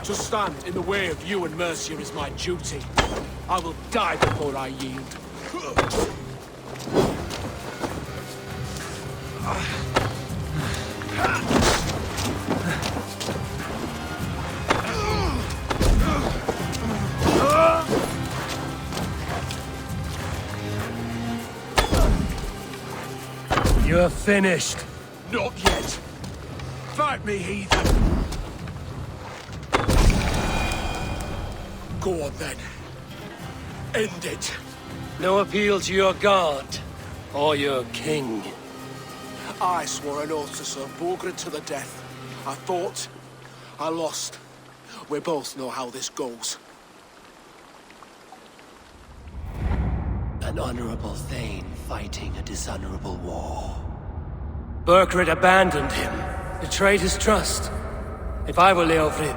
To stand in the way of you and Mercia is my duty. I will die before I yield. You're finished. Not yet. Fight me, heathen. Go on then. End it. No appeal to your god or your king. I swore an oath to serve Borgred to the death. I fought. I lost. We both know how this goes. An honorable thane fighting a dishonorable war. Burgred abandoned him, betrayed his trust. If I were Leofrid,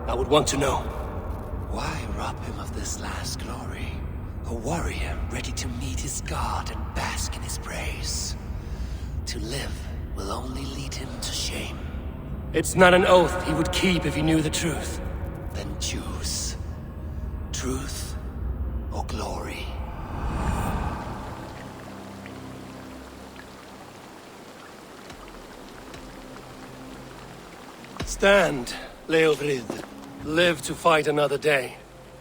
I would want to know. Why rob him of this last glory? A warrior ready to meet his god and bask in his praise. To live will only lead him to shame. It's not an oath he would keep if he knew the truth. Then choose. Truth or glory. Stand, Leofrid. Live to fight another day.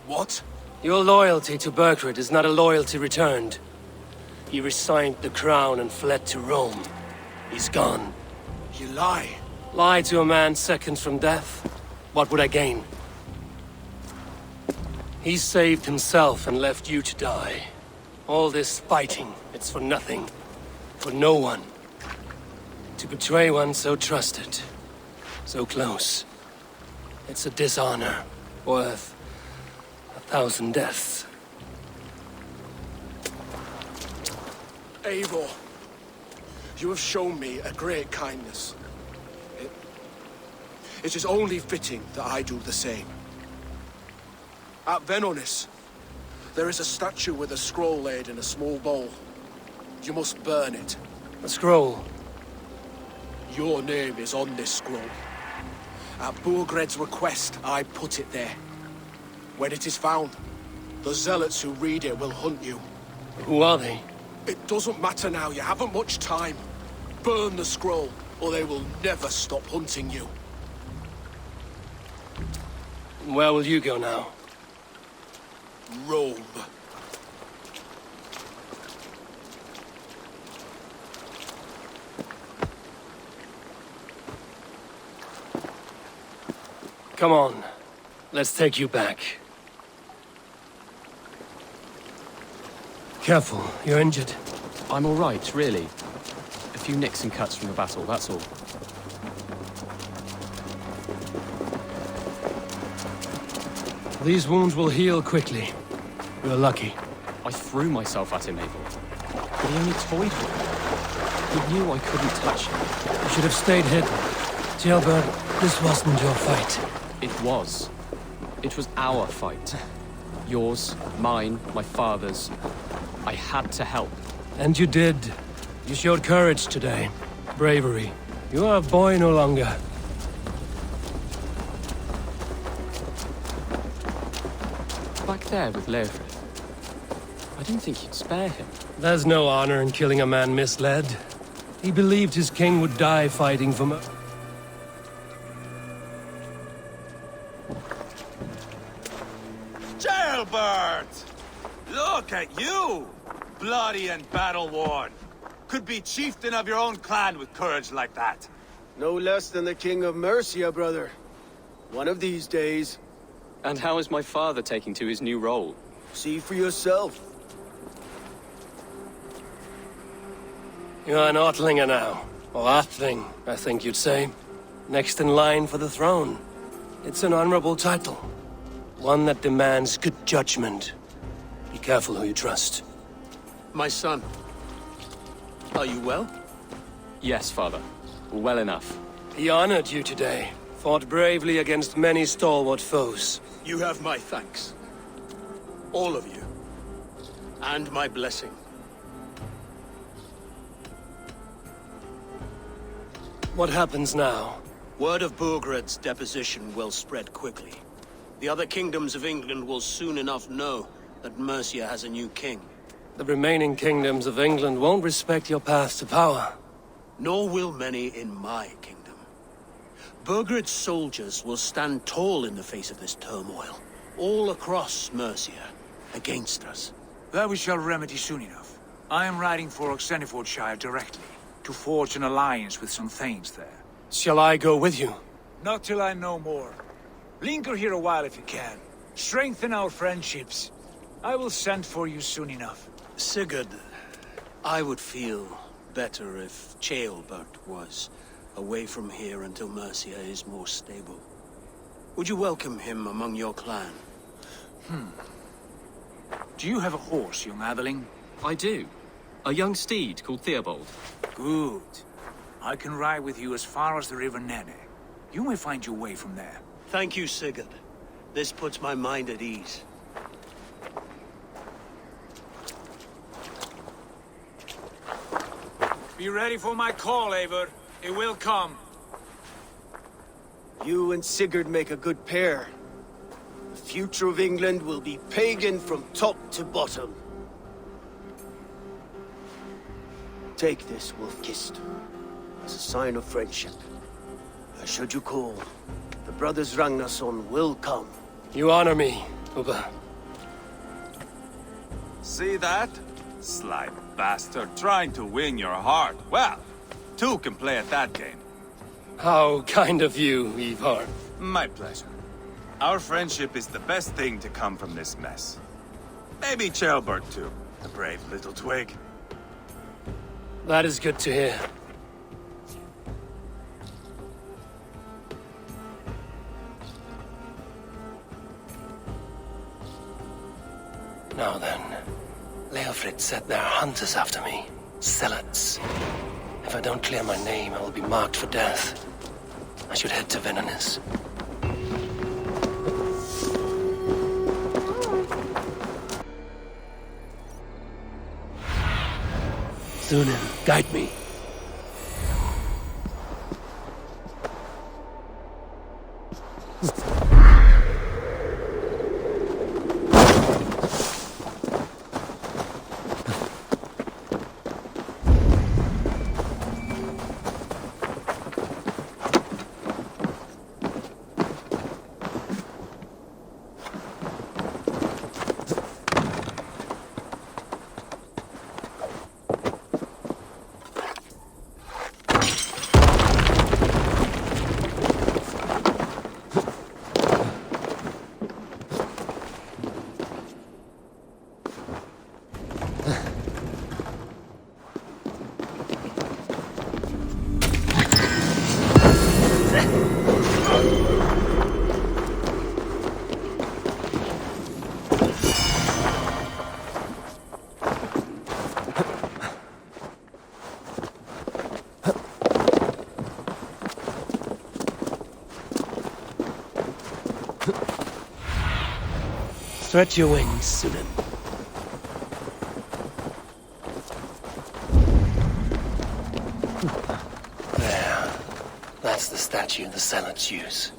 What? Your loyalty to Burkred is not a loyalty returned. He resigned the crown and fled to Rome. He's gone. You lie. Lie to a man seconds from death? What would I gain? He saved himself and left you to die. All this fighting, it's for nothing. For no one. To betray one so trusted. So close. It's a dishonor worth 1,000 deaths. Eivor, you have shown me a great kindness. It is only fitting that I do the same. At Venonis, there is a statue with a scroll laid in a small bowl. You must burn it. A scroll? Your name is on this scroll. At Burgred's request, I put it there. When it is found, the zealots who read it will hunt you. Who are they? It doesn't matter now, you haven't much time. Burn the scroll, or they will never stop hunting you. Where will you go now? Rome. Come on. Let's take you back. Careful, you're injured. I'm all right, really. A few nicks and cuts from the battle, that's all. These wounds will heal quickly. You're lucky. I threw myself at him, Eivor. But he only toyed with me. He knew I couldn't touch him. You should have stayed hidden. Jailbird, this wasn't your fight. It was. It was our fight. Yours, mine, my father's. I had to help. And you did. You showed courage today. Bravery. You are a boy no longer. Back there with Leofrid. I didn't think you'd spare him. There's no honor in killing a man misled. He believed his king would die fighting for Jailbird! Look at you! Bloody and battle-worn. Could be chieftain of your own clan with courage like that. No less than the King of Mercia, brother. One of these days. And how is my father taking to his new role? See for yourself. You're an Ortlinger now. Or Athling, I think you'd say. Next in line for the throne. It's an honorable title. One that demands good judgment. Be careful who you trust. My son. Are you well? Yes, father. Well enough. He honored you today. Fought bravely against many stalwart foes. You have my thanks. All of you. And my blessing. What happens now? Word of Burgred's deposition will spread quickly. The other kingdoms of England will soon enough know that Mercia has a new king. The remaining kingdoms of England won't respect your path to power. Nor will many in my kingdom. Burgred's soldiers will stand tall in the face of this turmoil, all across Mercia, against us. That we shall remedy soon enough. I am riding for Oxenfordshire directly, to forge an alliance with some thanes there. Shall I go with you? Not till I know more. Linger here a while if you can. Strengthen our friendships. I will send for you soon enough. Sigurd, I would feel better if Ceolbert was away from here until Mercia is more stable. Would you welcome him among your clan? Do you have a horse, young Atheling? I do. A young steed called Theobald. Good. I can ride with you as far as the River Nene. You may find your way from there. Thank you, Sigurd. This puts my mind at ease. Be ready for my call, Eivor. It will come. You and Sigurd make a good pair. The future of England will be pagan from top to bottom. Take this, Wolf-Kissed, as a sign of friendship. Should you call, the brothers Ragnarsson will come. You honor me, Ubba. See that? Sly bastard trying to win your heart. Well, two can play at that game. How kind of you, Eivor. My pleasure. Our friendship is the best thing to come from this mess. Maybe Ceolbert too, the brave little twig. That is good to hear. Now then, Leofrid said there are hunters after me. Zealots. If I don't clear my name, I will be marked for death. I should head to Venanis. Sunan, guide me. Stretch your wings, Sunan. There. That's the statue the Zealots use.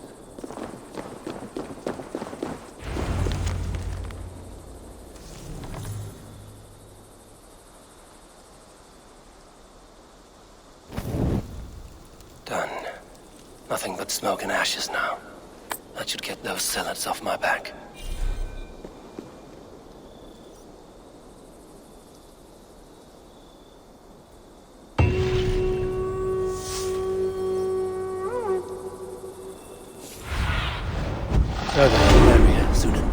Done. Nothing but smoke and ashes now. That should get those Zealots off my back. Further in the area, Sunan.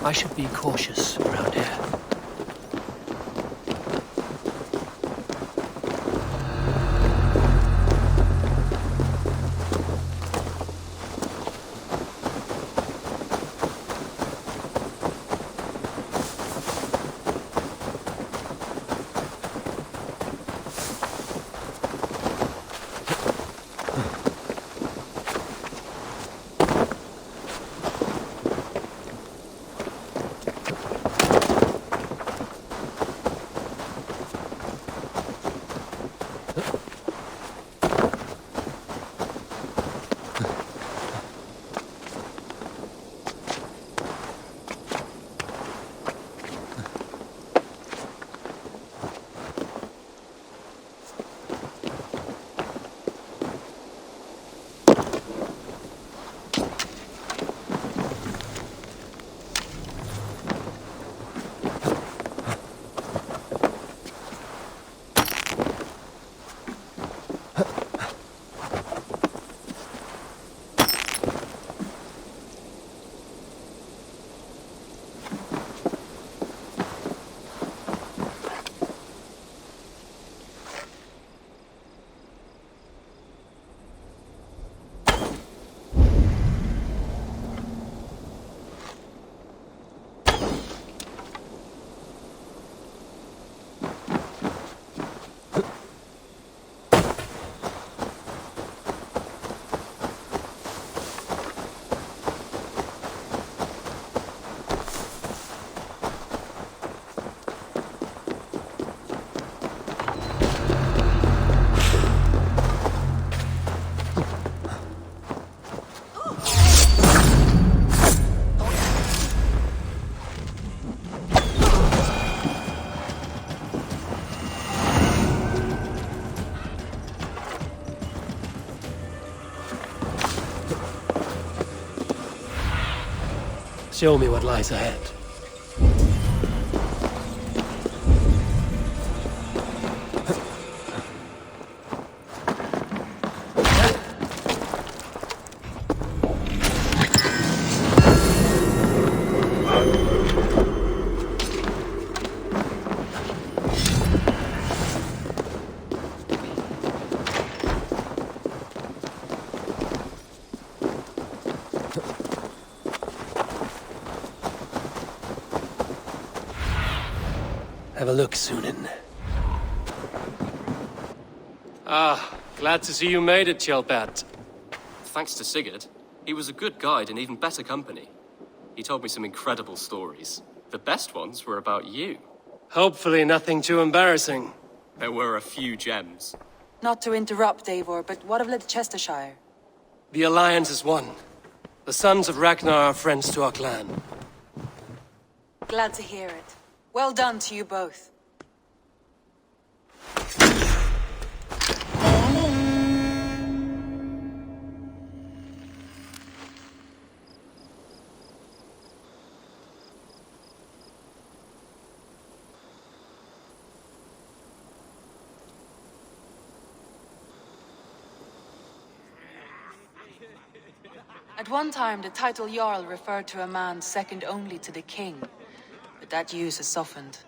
I should be cautious around here. Show me what lies ahead. Have a look, Sunan. Ah, glad to see you made it, Chelbat. Thanks to Sigurd. He was a good guide and even better company. He told me some incredible stories. The best ones were about you. Hopefully nothing too embarrassing. There were a few gems. Not to interrupt, Eivor, but what of Leicestershire? The Alliance is one. The sons of Ragnar are friends to our clan. Glad to hear it. Well done to you both. At one time, the title Jarl referred to a man second only to the king. But that use has softened.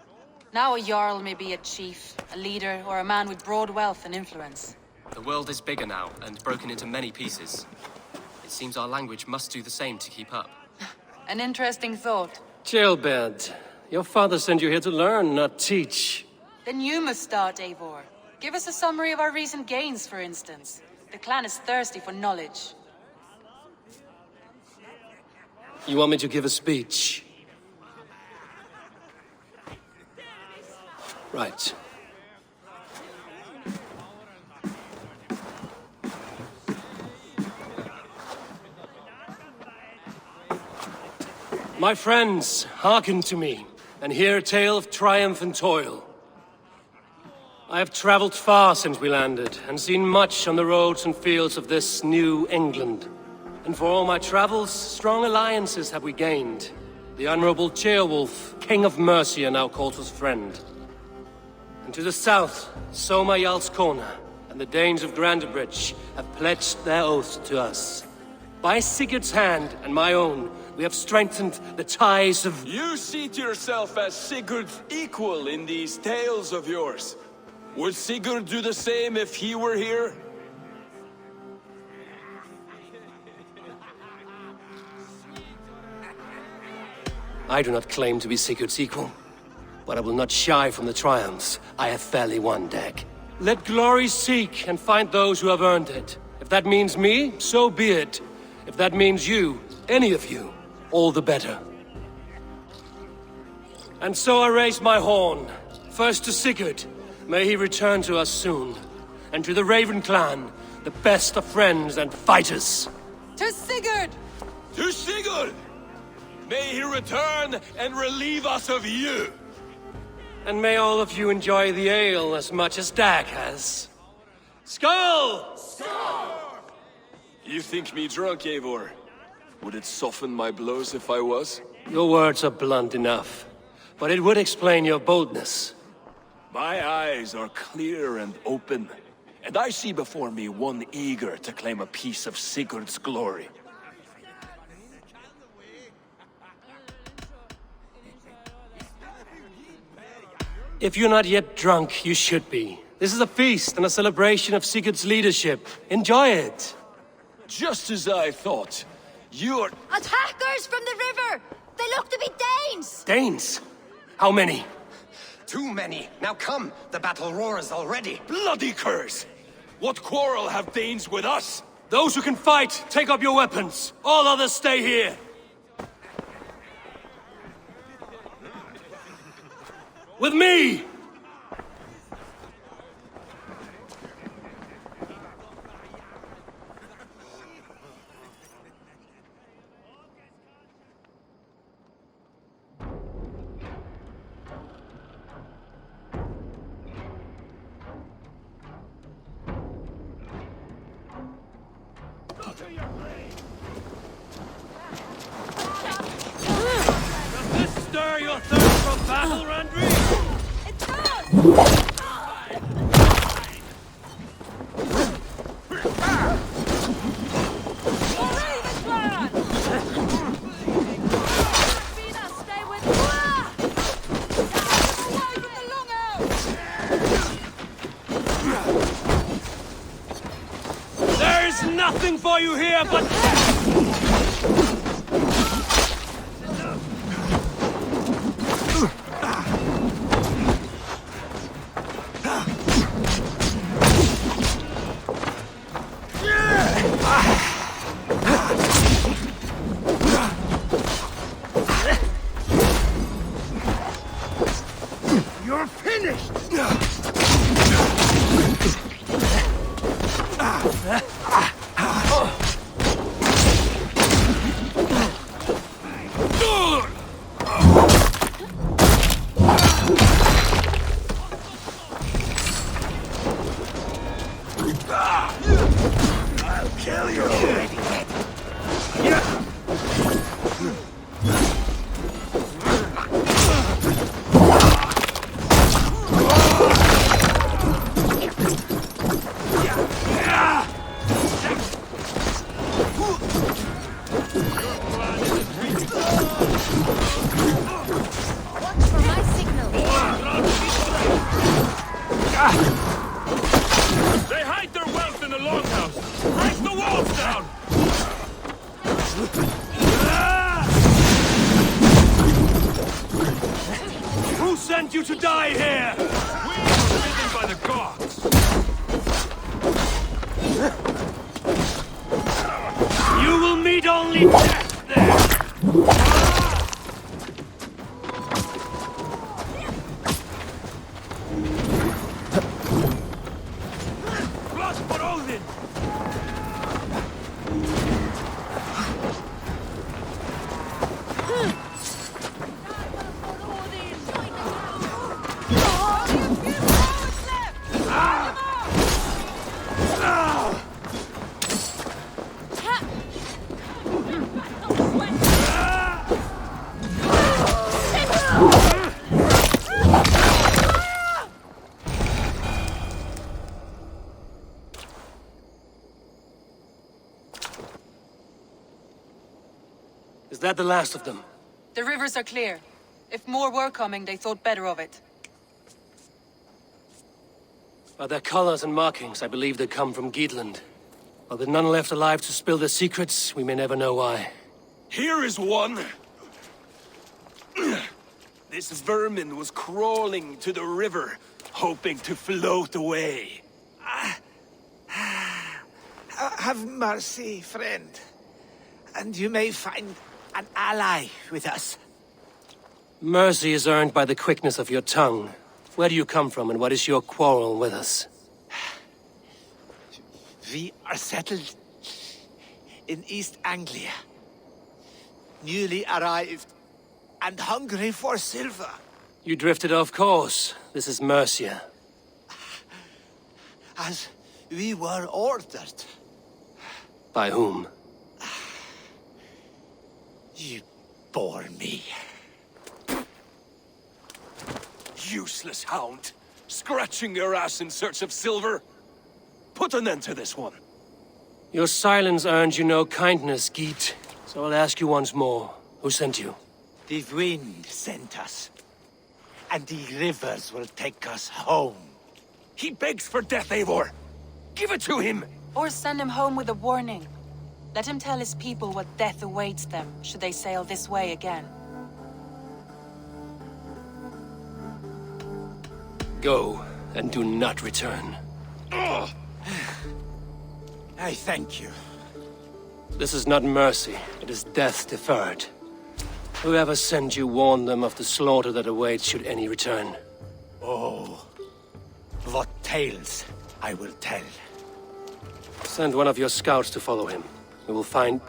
Now a Jarl may be a chief, a leader, or a man with broad wealth and influence. The world is bigger now, and broken into many pieces. It seems our language must do the same to keep up. An interesting thought. Chelbat, your father sent you here to learn, not teach. Then you must start, Eivor. Give us a summary of our recent gains, for instance. The clan is thirsty for knowledge. You want me to give a speech? Right. My friends, hearken to me, and hear a tale of triumph and toil. I have traveled far since we landed, and seen much on the roads and fields of this new England. And for all my travels, strong alliances have we gained. The Honorable Ceolwulf, King of Mercia, now calls us friend. And to the south, Soma Jarl's Corner, and the Danes of Grandebridge have pledged their oath to us. By Sigurd's hand and my own, We have strengthened the ties of... You seat yourself as Sigurd's equal in these tales of yours. Would Sigurd do the same if he were here? I do not claim to be Sigurd's equal, but I will not shy from the triumphs I have fairly won, Dag. Let glory seek and find those who have earned it. If that means me, so be it. If that means you, any of you, all the better. And so I raise my horn. First to Sigurd, may he return to us soon. And to the Raven clan, the best of friends and fighters. To Sigurd! To Sigurd! May he return and relieve us of you! And may all of you enjoy the ale as much as Dag has. Skull! Skull! You think me drunk, Eivor? Would it soften my blows if I was? Your words are blunt enough, but it would explain your boldness. My eyes are clear and open, and I see before me one eager to claim a piece of Sigurd's glory. If you're not yet drunk, you should be. This is a feast and a celebration of Sigurd's leadership. Enjoy it! Just as I thought. You're... Attackers from the river! They look to be Danes! Danes? How many? Too many. Now come, the battle roars already. Bloody curse! What quarrel have Danes with us? Those who can fight, take up your weapons. All others stay here. With me! Does this stir your thirst for battle, Randvi? It does! There's nothing for you here but You're finished! I'll kill you! They hide their wealth in the longhouse! Break the walls down! Who sent you to die here? We were bidden by the gods! You will meet only death there! Blood for Odin! that the last of them? The rivers are clear. If more were coming, they thought better of it. By their colors and markings, I believe they come from Geatland. While with none left alive to spill their secrets, we may never know why. Here is one. This vermin was crawling to the river, hoping to float away. Have mercy, friend. And you may find an ally with us. Mercy is earned by the quickness of your tongue. Where do you come from, and what is your quarrel with us? We are settled in East Anglia. Newly arrived and hungry for silver. You drifted off course. This is Mercia. As we were ordered. By whom? You bore me. Useless hound. Scratching your ass in search of silver. Put an end to this one. Your silence earned you no kindness, Geet. So I'll ask you once more. Who sent you? The wind sent us. And the rivers will take us home. He begs for death, Eivor. Give it to him! Or send him home with a warning. Let him tell his people what death awaits them, should they sail this way again. Go, and do not return. I thank you. This is not mercy, it is death deferred. Whoever sent you warned them of the slaughter that awaits should any return. Oh, what tales I will tell. Send one of your scouts to follow him. We will find...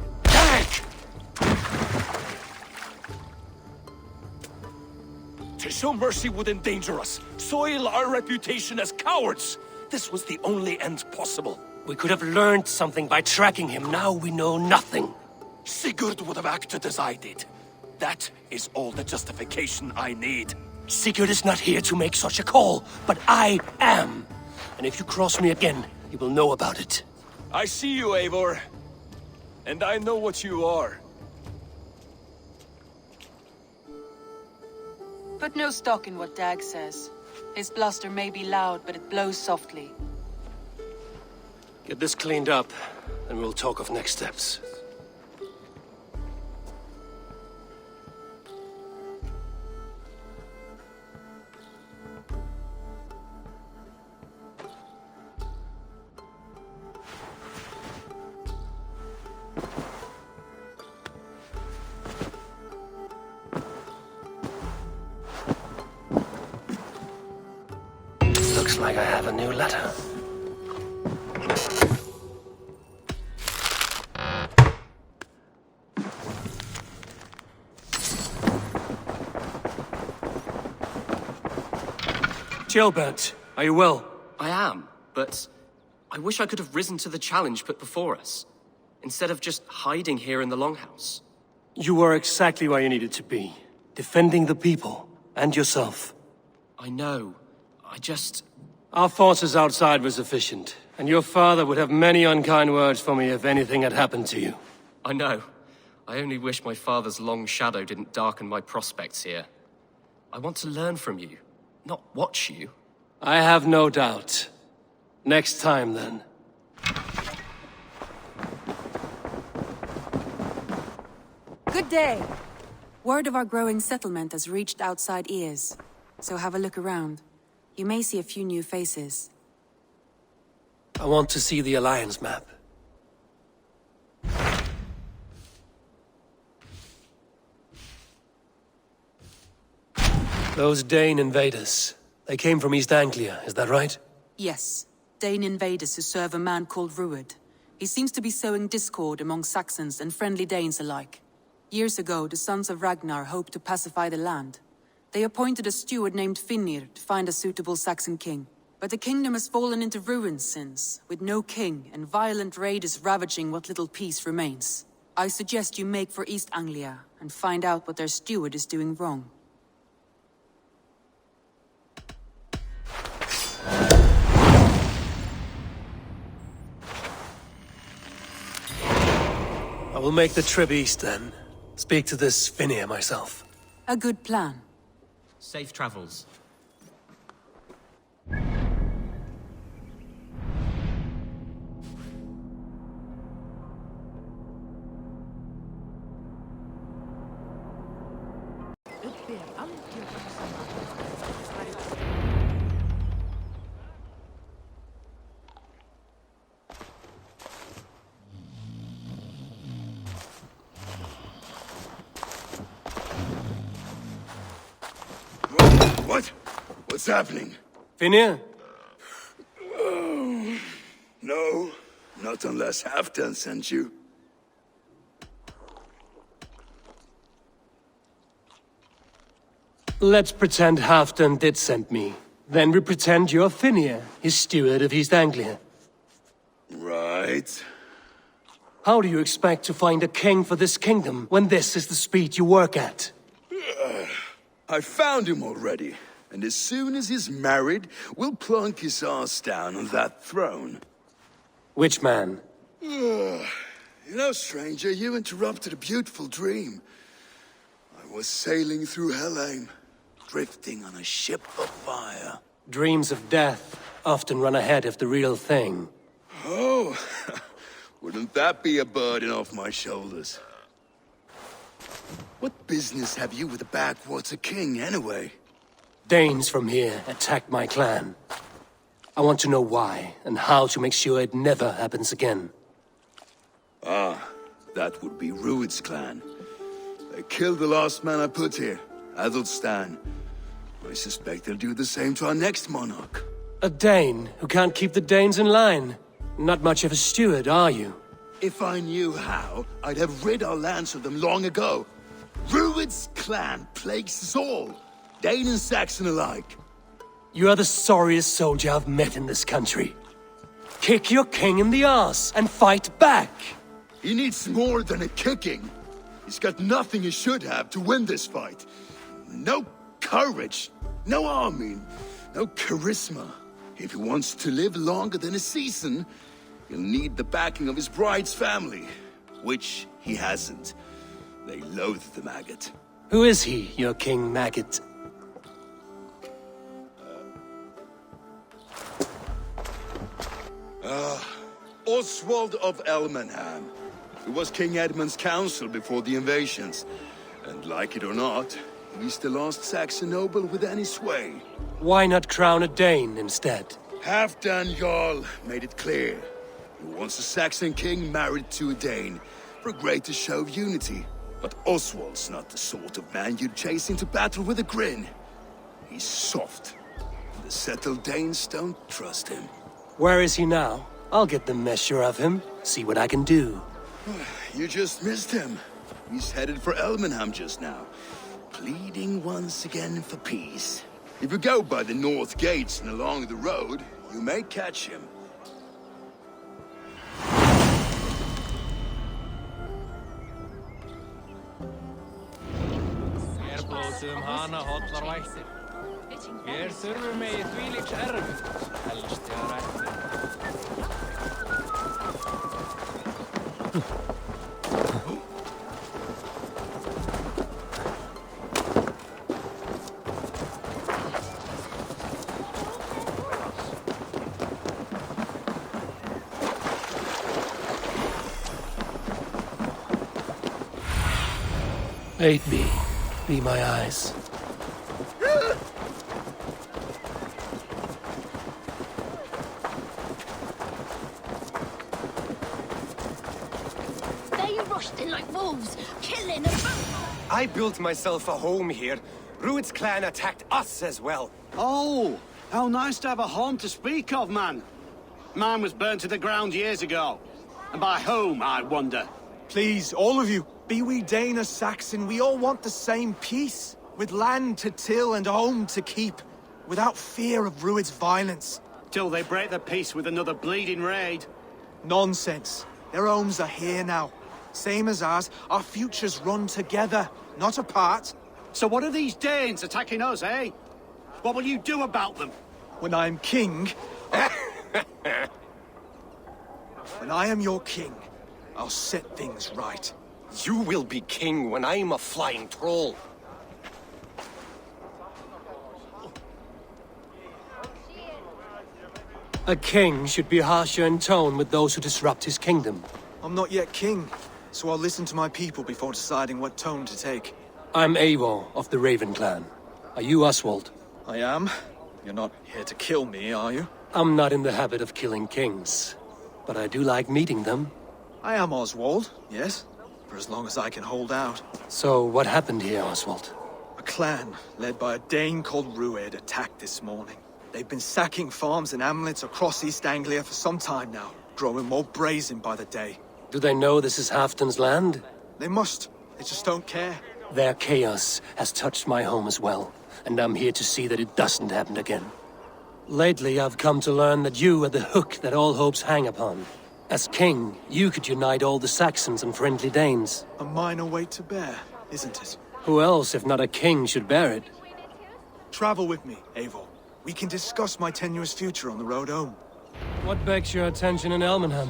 To show mercy would endanger us, soil our reputation as cowards. This was the only end possible. We could have learned something by tracking him. Now we know nothing. Sigurd would have acted as I did. That is all the justification I need. Sigurd is not here to make such a call, but I am. And if you cross me again, you will know about it. I see you, Eivor. And I know what you are. Put no stock in what Dag says. His bluster may be loud, but it blows softly. Get this cleaned up, and we'll talk of next steps. Looks like I have a new letter. Gilbert, are you well? I am, but I wish I could have risen to the challenge put before us, instead of just hiding here in the Longhouse. You were exactly where you needed to be, defending the people and yourself. I know. Our forces outside were sufficient, and your father would have many unkind words for me if anything had happened to you. I know. I only wish my father's long shadow didn't darken my prospects here. I want to learn from you, not watch you. I have no doubt. Next time, then. Good day. Word of our growing settlement has reached outside ears, so have a look around. You may see a few new faces. I want to see the Alliance map. Those Dane invaders, they came from East Anglia, is that right? Yes, Dane invaders who serve a man called Ruud. He seems to be sowing discord among Saxons and friendly Danes alike. Years ago, the sons of Ragnar hoped to pacify the land. They appointed a steward named Finnir to find a suitable Saxon king. But the kingdom has fallen into ruins since, with no king and violent raiders ravaging what little peace remains. I suggest you make for East Anglia and find out what their steward is doing wrong. I will make the trip east then. speak to this Finir myself. A good plan. Safe travels. What? What's happening? Finir? Oh, no, not unless Halfdan sent you. Let's pretend Halfdan did send me. Then we pretend you're Finir, his steward of East Anglia. Right. How do you expect to find a king for this kingdom when this is the speed you work at? I found him already, and as soon as he's married, we'll plunk his ass down on that throne. Which man? You know, stranger, you interrupted a beautiful dream. I was sailing through Helheim, drifting on a ship of fire. Dreams of death often run ahead of the real thing. Oh, wouldn't that be a burden off my shoulders? What business have you with the backwater king, anyway? Danes from here attacked my clan. I want to know why, and how to make sure it never happens again. Ah, that would be Rued's clan. They killed the last man I put here, Adelstan. I suspect they'll do the same to our next monarch. A Dane who can't keep the Danes in line. Not much of a steward, are you? If I knew how, I'd have rid our lands of them long ago. Rued's clan plagues us all, Dane and Saxon alike. You are the sorriest soldier I've met in this country. Kick your king in the arse and fight back! He needs more than a kicking. He's got nothing he should have to win this fight. No courage, no army, no charisma. If he wants to live longer than a season, he'll need the backing of his bride's family, which he hasn't. They loathe the maggot. Who is he, your king maggot? Oswald of Elmenham. He was King Edmund's counsel before the invasions. And like it or not, he's the last Saxon noble with any sway. Why not crown a Dane instead? Halfdan Jarl made it clear. He wants a Saxon king married to a Dane, for a greater show of unity. But Oswald's not the sort of man you'd chase into battle with a grin. He's soft. The settled Danes don't trust him. Where is he now? I'll get the measure of him, see what I can do. You just missed him. He's headed for Elmenham just now, pleading once again for peace. If you go by the north gates and along the road, you may catch him. Hana hollar vættir. Hér þurfum við í þvílíks erfitt, helst ég rættir. 8B, be my eyes. They rushed in like wolves, killing and I built myself a home here. Rued's clan attacked us as well. Oh, how nice to have a home to speak of, man. Mine was burnt to the ground years ago. And by whom, I wonder? Please, all of you, be we Dane or Saxon, we all want the same peace. With land to till and home to keep. Without fear of Rued's violence. Till they break the peace with another bleeding raid. Nonsense. Their homes are here now. Same as ours, our futures run together, not apart. So what are these Danes attacking us, eh? What will you do about them? When I am king... When I am your king, I'll set things right. You will be king when I'm a flying troll. A king should be harsher in tone with those who disrupt his kingdom. I'm not yet king, so I'll listen to my people before deciding what tone to take. I'm Eivor of the Raven clan. Are you Oswald? I am. You're not here to kill me, are you? I'm not in the habit of killing kings, but I do like meeting them. I am Oswald, yes, for as long as I can hold out. So what happened here, Oswald? A clan, led by a Dane called Rued, attacked this morning. They've been sacking farms and hamlets across East Anglia for some time now, growing more brazen by the day. Do they know this is Halfton's land? They must. They just don't care. Their chaos has touched my home as well, and I'm here to see that it doesn't happen again. Lately, I've come to learn that you are the hook that all hopes hang upon. As king, you could unite all the Saxons and friendly Danes. A minor weight to bear, isn't it? Who else, if not a king, should bear it? Travel with me, Eivor. We can discuss my tenuous future on the road home. What begs your attention in Elmenham?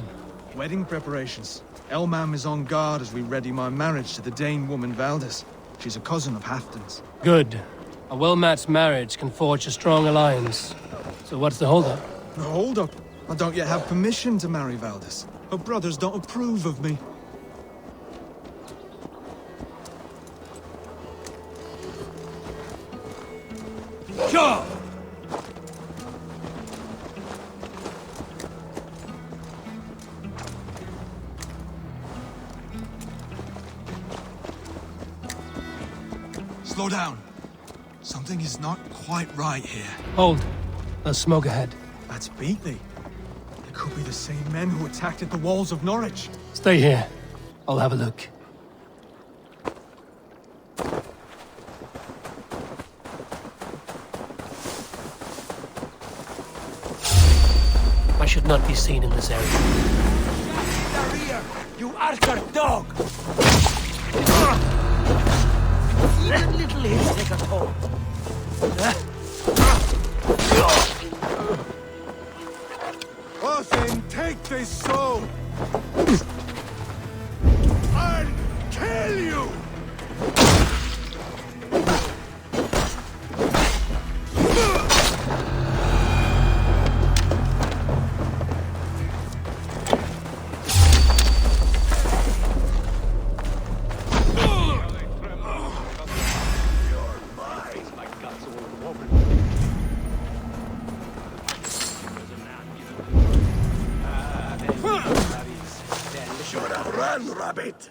Wedding preparations. Elmam is on guard as we ready my marriage to the Dane woman Valdis. She's a cousin of Halfton's. Good. A well-matched marriage can forge a strong alliance. So what's the holdup? The holdup? I don't yet have permission to marry Valdis. Her brothers don't approve of me. Sure! Slow down. Something is not quite right here. Hold. There's smoke ahead. That's Beatley. It could be the same men who attacked at the walls of Norwich. Stay here. I'll have a look. I should not be seen in this area. You archer dog! Even little hits take a toll. Then take this soul! I'll kill you!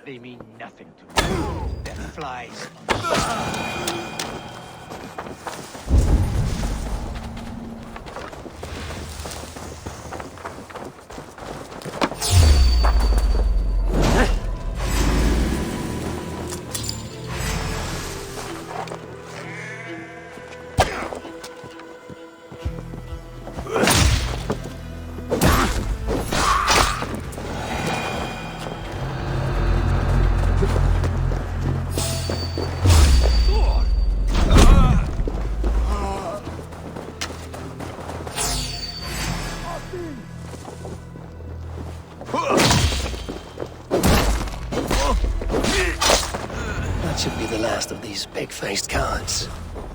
They mean nothing to me. They're flies. That should be the last of these pig-faced cowards.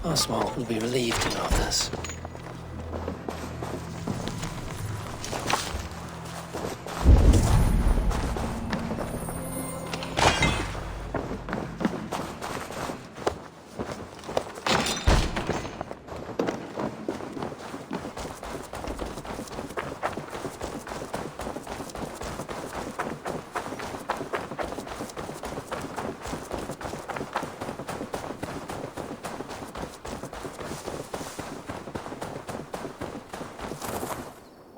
Oswald will be relieved to know this.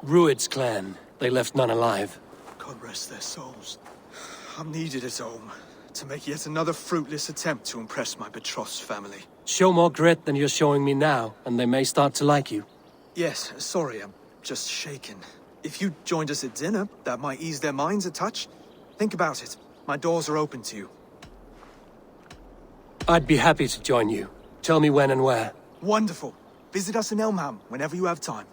Rued's clan. They left none alive. God rest their souls. I'm needed at home to make yet another fruitless attempt to impress my betrothed family. Show more grit than you're showing me now, and they may start to like you. Yes, sorry, I'm just shaken. If you joined us at dinner, that might ease their minds a touch. Think about it. My doors are open to you. I'd be happy to join you. Tell me when and where. Wonderful. Visit us in Elmham whenever you have time.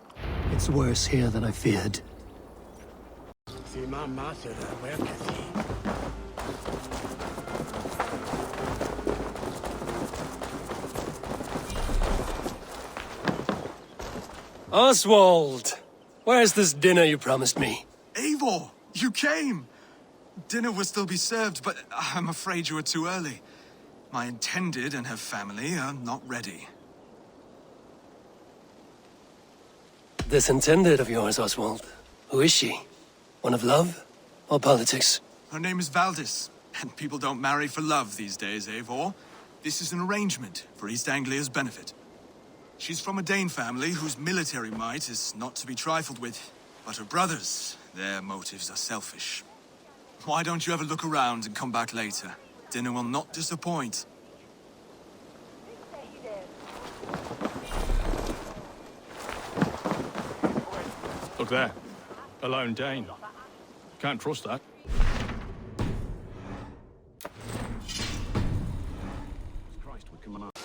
It's worse here than I feared. Oswald! Where's this dinner you promised me? Eivor, you came! Dinner will still be served, but I'm afraid you are too early. My intended and her family are not ready. This intended of yours, Oswald. Who is she? One of love or politics? Her name is Valdis, and people don't marry for love these days, Eivor. This is an arrangement for East Anglia's benefit. She's from a Dane family whose military might is not to be trifled with. But her brothers, their motives are selfish. Why don't you have a look around and come back later? Dinner will not disappoint. Look there. A lone Dane. Can't trust that. Christ, we're coming up.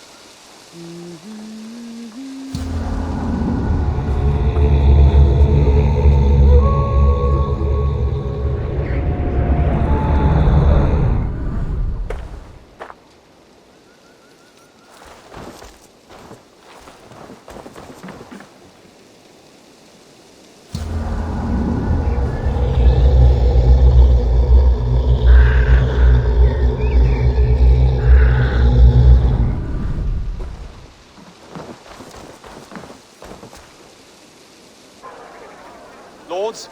Lords,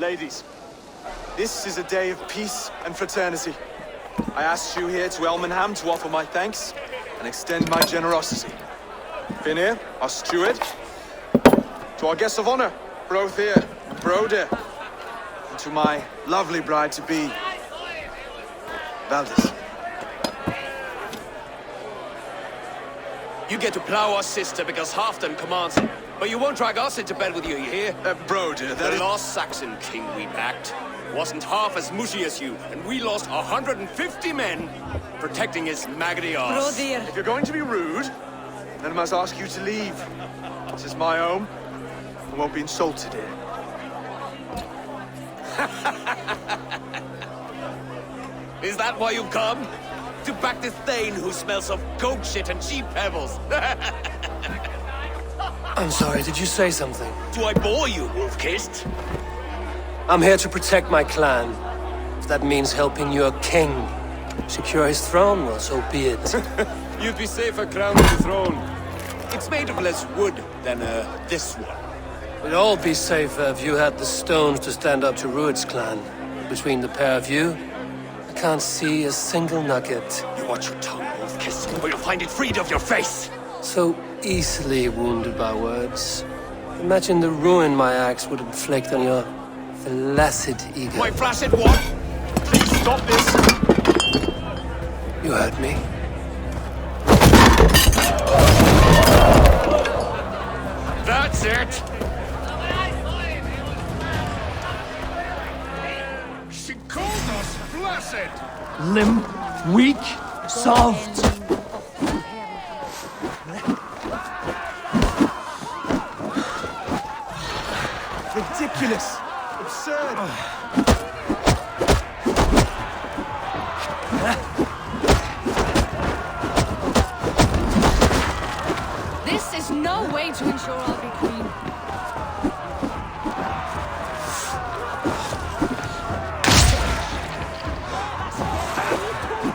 ladies, this is a day of peace and fraternity. I asked you here to Elmenham to offer my thanks and extend my generosity. Finir, our steward, to our guests of honor, Brothir and Broder, and to my lovely bride-to-be, Valdis. You get to plow our sister because Halfdan commands it. But you won't drag us into bed with you hear? Broder, the last Saxon king we backed wasn't half as mushy as you, and we lost 150 men protecting his maggoty arse. If you're going to be rude, then I must ask you to leave. This is my home. I won't be insulted here. Is that why you've come? To back this Thane who smells of goat shit and sheep pebbles? I'm sorry, did you say something? Do I bore you, wolf-kissed? I'm here to protect my clan. If that means helping your king secure his throne, well, so be it. You'd be safer crowned the throne. It's made of less wood than, this one. We'd all be safer if you had the stones to stand up to Rued's clan. Between the pair of you, I can't see a single nugget. You watch your tongue, wolf-kissed, or you'll find it freed of your face! So easily wounded by words. Imagine the ruin my axe would inflict on your flaccid ego. My flaccid what? Please stop this! You heard me. That's it! She called us blessed! Limp, weak, soft. Ridiculous! Absurd! This is no way to ensure I'll be queen.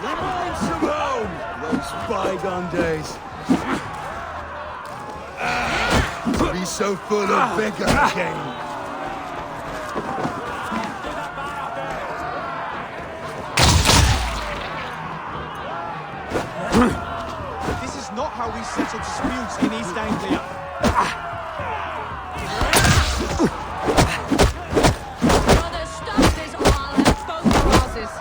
Reminds of home! Those bygone days. To be so full of vigor again. This is not how we settle disputes in East Anglia. Brother, stop this or I'll have both your houses.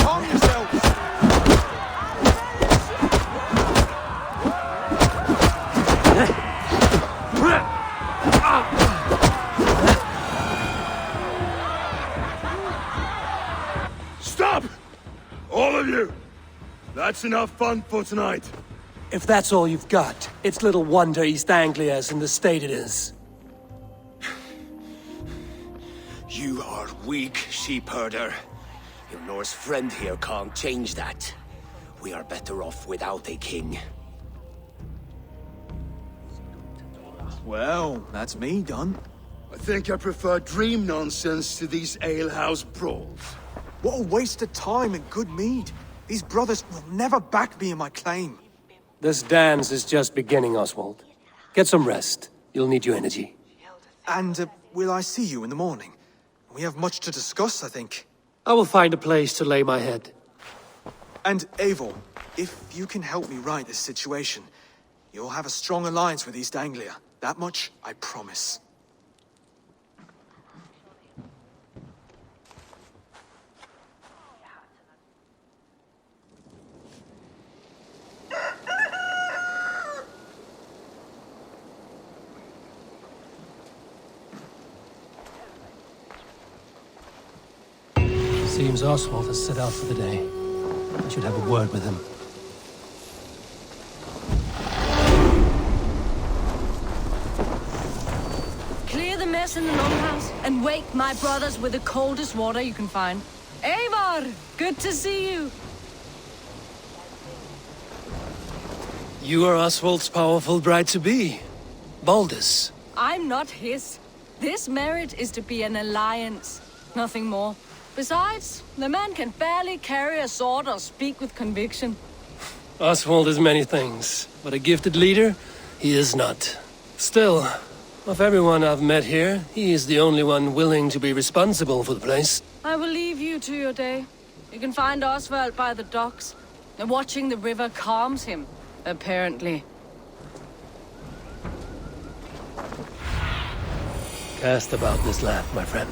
Calm yourselves! Stop! All of you! That's enough fun for tonight. If that's all you've got, it's little wonder East Anglia is in the state it is. You are weak, sheep herder. Your Norse friend here can't change that. we are better off without a king. Well, that's me done. I think I prefer dream nonsense to these alehouse brawls. What a waste of time and good mead. These brothers will never back me in my claim. This dance is just beginning, Oswald. Get some rest. You'll need your energy. And will I see you in the morning? We have much to discuss, I think. I will find a place to lay my head. And Eivor, if you can help me right this situation, you'll have a strong alliance with East Anglia. That much, I promise. Seems Oswald has set out for the day. I should have a word with him. Clear the mess in the longhouse and wake my brothers with the coldest water you can find. Eivor, good to see you. You are Oswald's powerful bride-to-be, Baldus. I'm not his. This marriage is to be an alliance, nothing more. Besides, the man can barely carry a sword or speak with conviction. Oswald is many things, but a gifted leader, he is not. Still, of everyone I've met here, he is the only one willing to be responsible for the place. I will leave you to your day. You can find Oswald by the docks. And watching the river calms him, apparently. Cast about this land, my friend.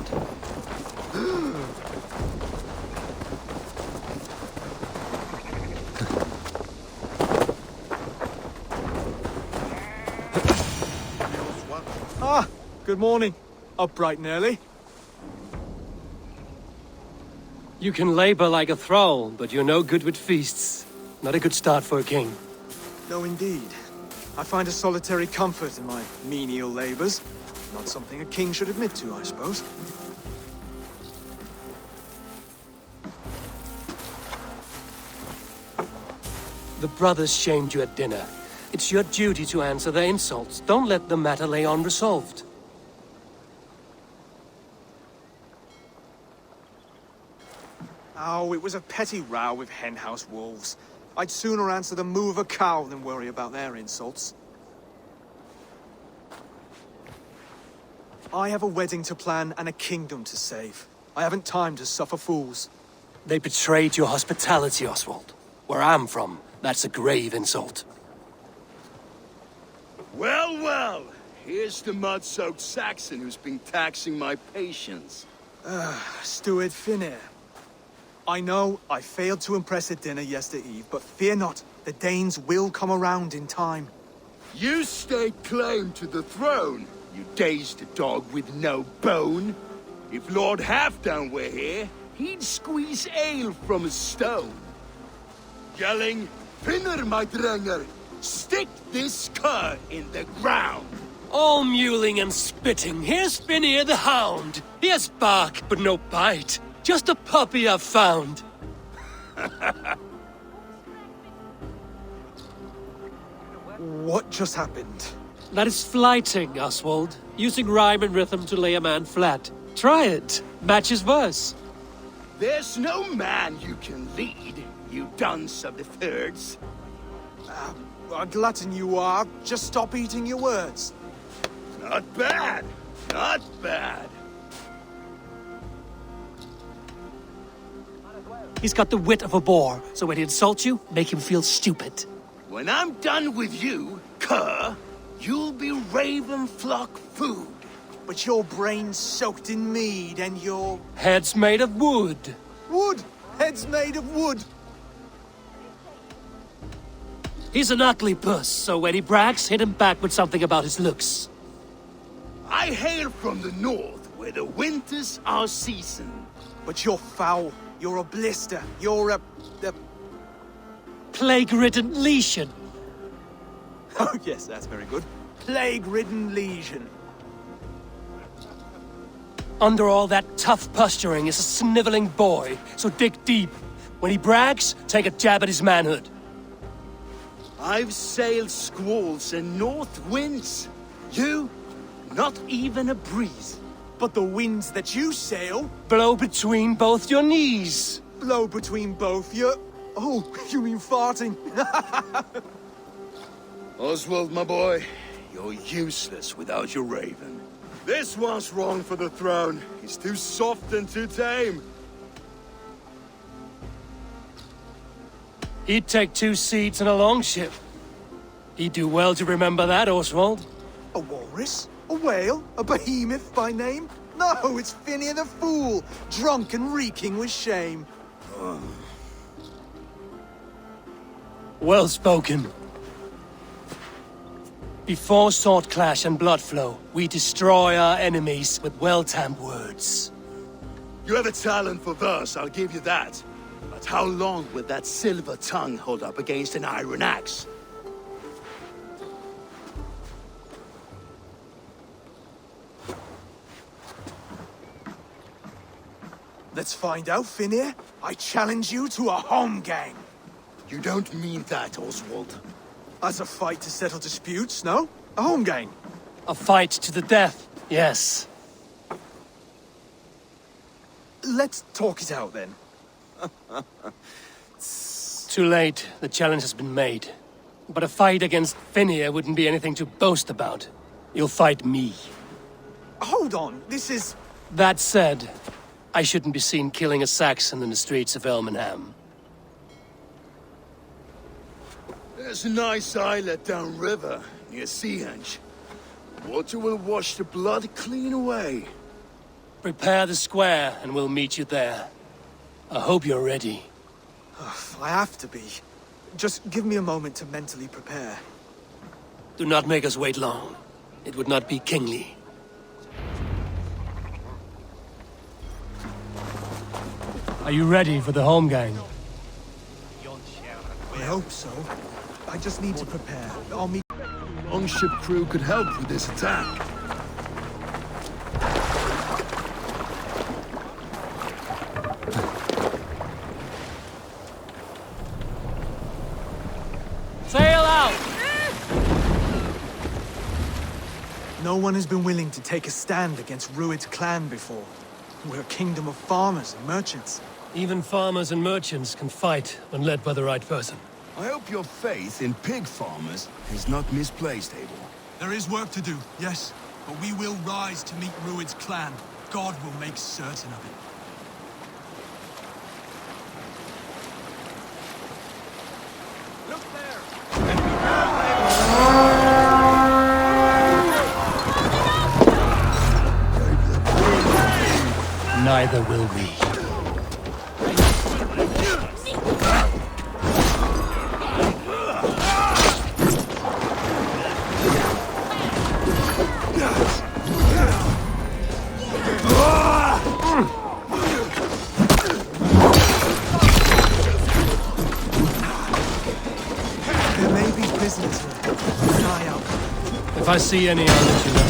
Ah, good morning. Up bright and early. You can labor like a thrall, but you're no good with feasts. Not a good start for a king. No, indeed. I find a solitary comfort in my menial labors. Not something a king should admit to, I suppose. The brothers shamed you at dinner. It's your duty to answer their insults. Don't let the matter lay unresolved. Oh, it was a petty row with henhouse wolves. I'd sooner answer the moo of a cow than worry about their insults. I have a wedding to plan and a kingdom to save. I haven't time to suffer fools. They betrayed your hospitality, Oswald. Where I'm from, that's a grave insult. Well, well, here's the mud-soaked Saxon who's been taxing my patience. Steward Finnair. I know I failed to impress at dinner yesterday eve, but fear not, the Danes will come around in time. You stake claim to the throne, you dazed dog with no bone. If Lord Halfdan were here, he'd squeeze ale from a stone. Yelling, Finner, my drenger, stick this cur in the ground. All mewling and spitting. Here's Finnear the hound. He has bark, but no bite. Just a puppy I've found. What just happened? That is flighting, Oswald. Using rhyme and rhythm to lay a man flat. Try it. Match his verse. There's no man you can lead, you dunce of the thirds. A glutton you are. Just stop eating your words. Not bad. Not bad. He's got the wit of a boar, so when he insults you, make him feel stupid. When I'm done with you, cur, you'll be raven flock food. But your brain's soaked in mead and your... Head's made of wood. Wood! Head's made of wood! He's an ugly puss, so when he brags, hit him back with something about his looks. I hail from the north, where the winters are seasoned. But you're foul. You're a blister. You're a... Plague-ridden lesion. Oh, yes, that's very good. Plague-ridden lesion. Under all that tough posturing is a sniveling boy, so dig deep. When he brags, take a jab at his manhood. I've sailed squalls and north winds. You? Not even a breeze. But the winds that you sail... Blow between both your knees. Blow between both your... Oh, you mean farting? Oswald, my boy, you're useless without your raven. This one's wrong for the throne. He's too soft and too tame. He'd take 2 seats in a longship. He'd do well to remember that, Oswald. A walrus? A whale? A behemoth by name? No, it's Finian the Fool, drunk and reeking with shame. Well spoken. Before sword clash and blood flow, we destroy our enemies with well-timed words. You have a talent for verse, I'll give you that. But how long will that silver tongue hold up against an iron axe? Let's find out, Finir. I challenge you to a home gang. You don't mean that, Oswald. As a fight to settle disputes, no? A home gang. A fight to the death, yes. Let's talk it out, then. Too late. The challenge has been made. But a fight against Finir wouldn't be anything to boast about. You'll fight me. Hold on, this is... That said, I shouldn't be seen killing a Saxon in the streets of Elmenham. There's a nice islet downriver, near Seahenge. Water will wash the blood clean away. Prepare the square, and we'll meet you there. I hope you're ready. I have to be. Just give me a moment to mentally prepare. Do not make us wait long. It would not be kingly. Are you ready for the home gang? I hope so. I just need to prepare. I'll meet... Longship crew could help with this attack. Sail out! No one has been willing to take a stand against Rued's clan before. We're a kingdom of farmers and merchants. Even farmers and merchants can fight when led by the right person. I hope your faith in pig farmers is not misplaced, Eivor. There is work to do, yes. But we will rise to meet Rued's clan. God will make certain of it. Look there! Neither will we. There may be prisoners here. Keep an eye out. If I see any, I'll let you know.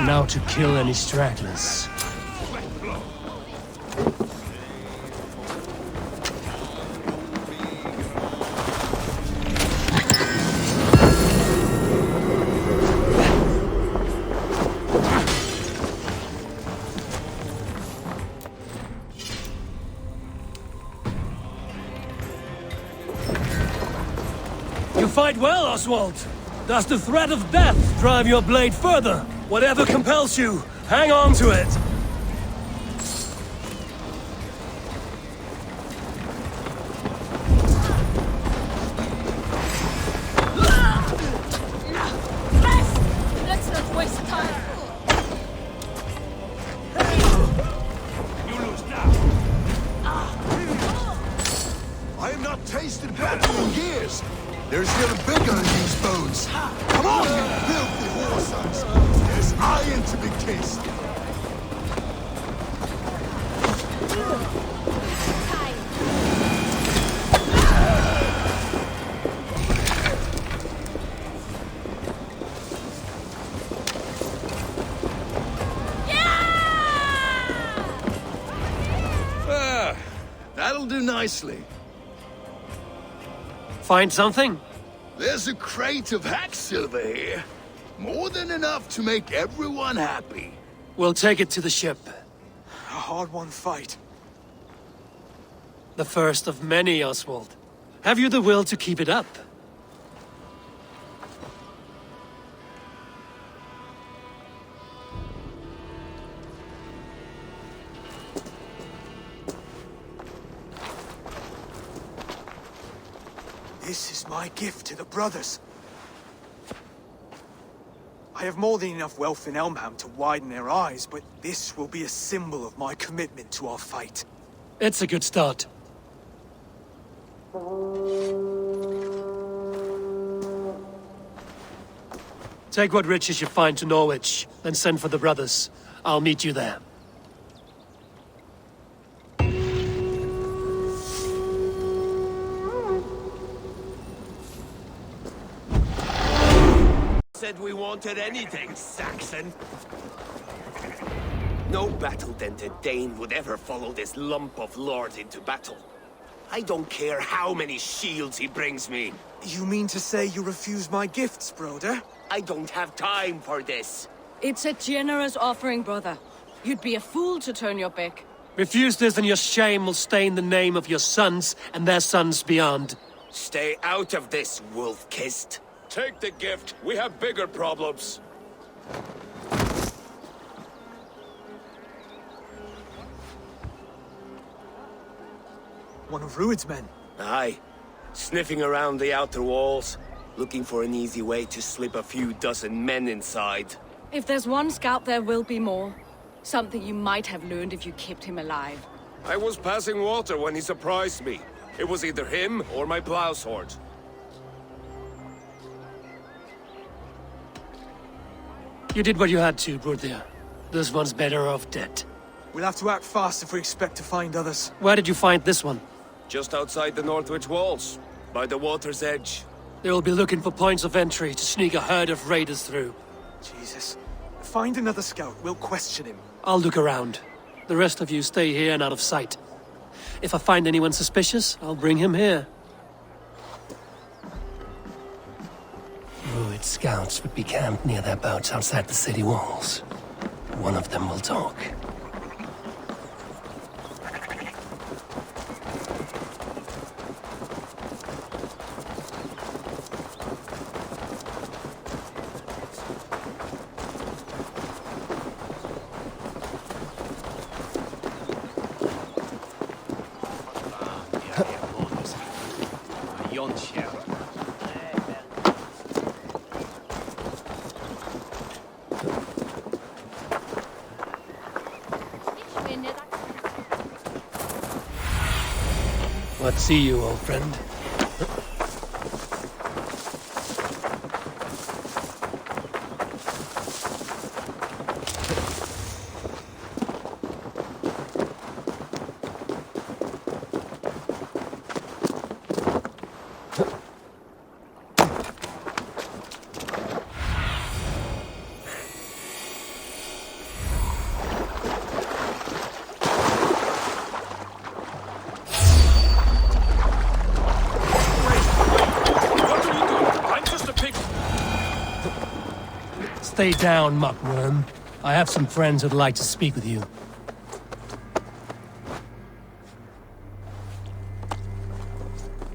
now to kill any stragglers. You fight well, Oswald. Does the threat of death drive your blade further? Whatever compels you, hang on to it. Let's not waste time. You lose now. I have not tasted battle in years. There's still bigger in these bones. Come on, you filthy whoresons. There's iron to be kissed. That'll do nicely. Find something? There's a crate of hack silver here. More than enough to make everyone happy. We'll take it to the ship. A hard-won fight. The first of many, Oswald. Have you the will to keep it up? This is my gift to the brothers. I have more than enough wealth in Elmham to widen their eyes, but this will be a symbol of my commitment to our fight. It's a good start. Take what riches you find to Norwich, then send for the brothers. I'll meet you there. Said we wanted anything, Saxon. No battle-dented Dane would ever follow this lump of lord into battle. I don't care how many shields he brings me. You mean to say you refuse my gifts, broder? I don't have time for this. It's a generous offering, brother. You'd be a fool to turn your back. Refuse this and your shame will stain the name of your sons and their sons beyond. Stay out of this, wolf-kissed. Take the gift. We have bigger problems. One of Rued's men. Aye. Sniffing around the outer walls, looking for an easy way to slip a few dozen men inside. If there's one scout, there will be more. Something you might have learned if you kept him alive. I was passing water when he surprised me. It was either him or my plow sword. You did what you had to, Brudir. This one's better off dead. We'll have to act fast if we expect to find others. Where did you find this one? Just outside the Northwich walls, by the water's edge. They will be looking for points of entry to sneak a herd of raiders through. Jesus. Find another scout, we'll question him. I'll look around. The rest of you stay here and out of sight. If I find anyone suspicious, I'll bring him here. Rued scouts would be camped near their boats outside the city walls. One of them will talk. What see you, old friend? Stay down, muckworm. I have some friends who'd like to speak with you.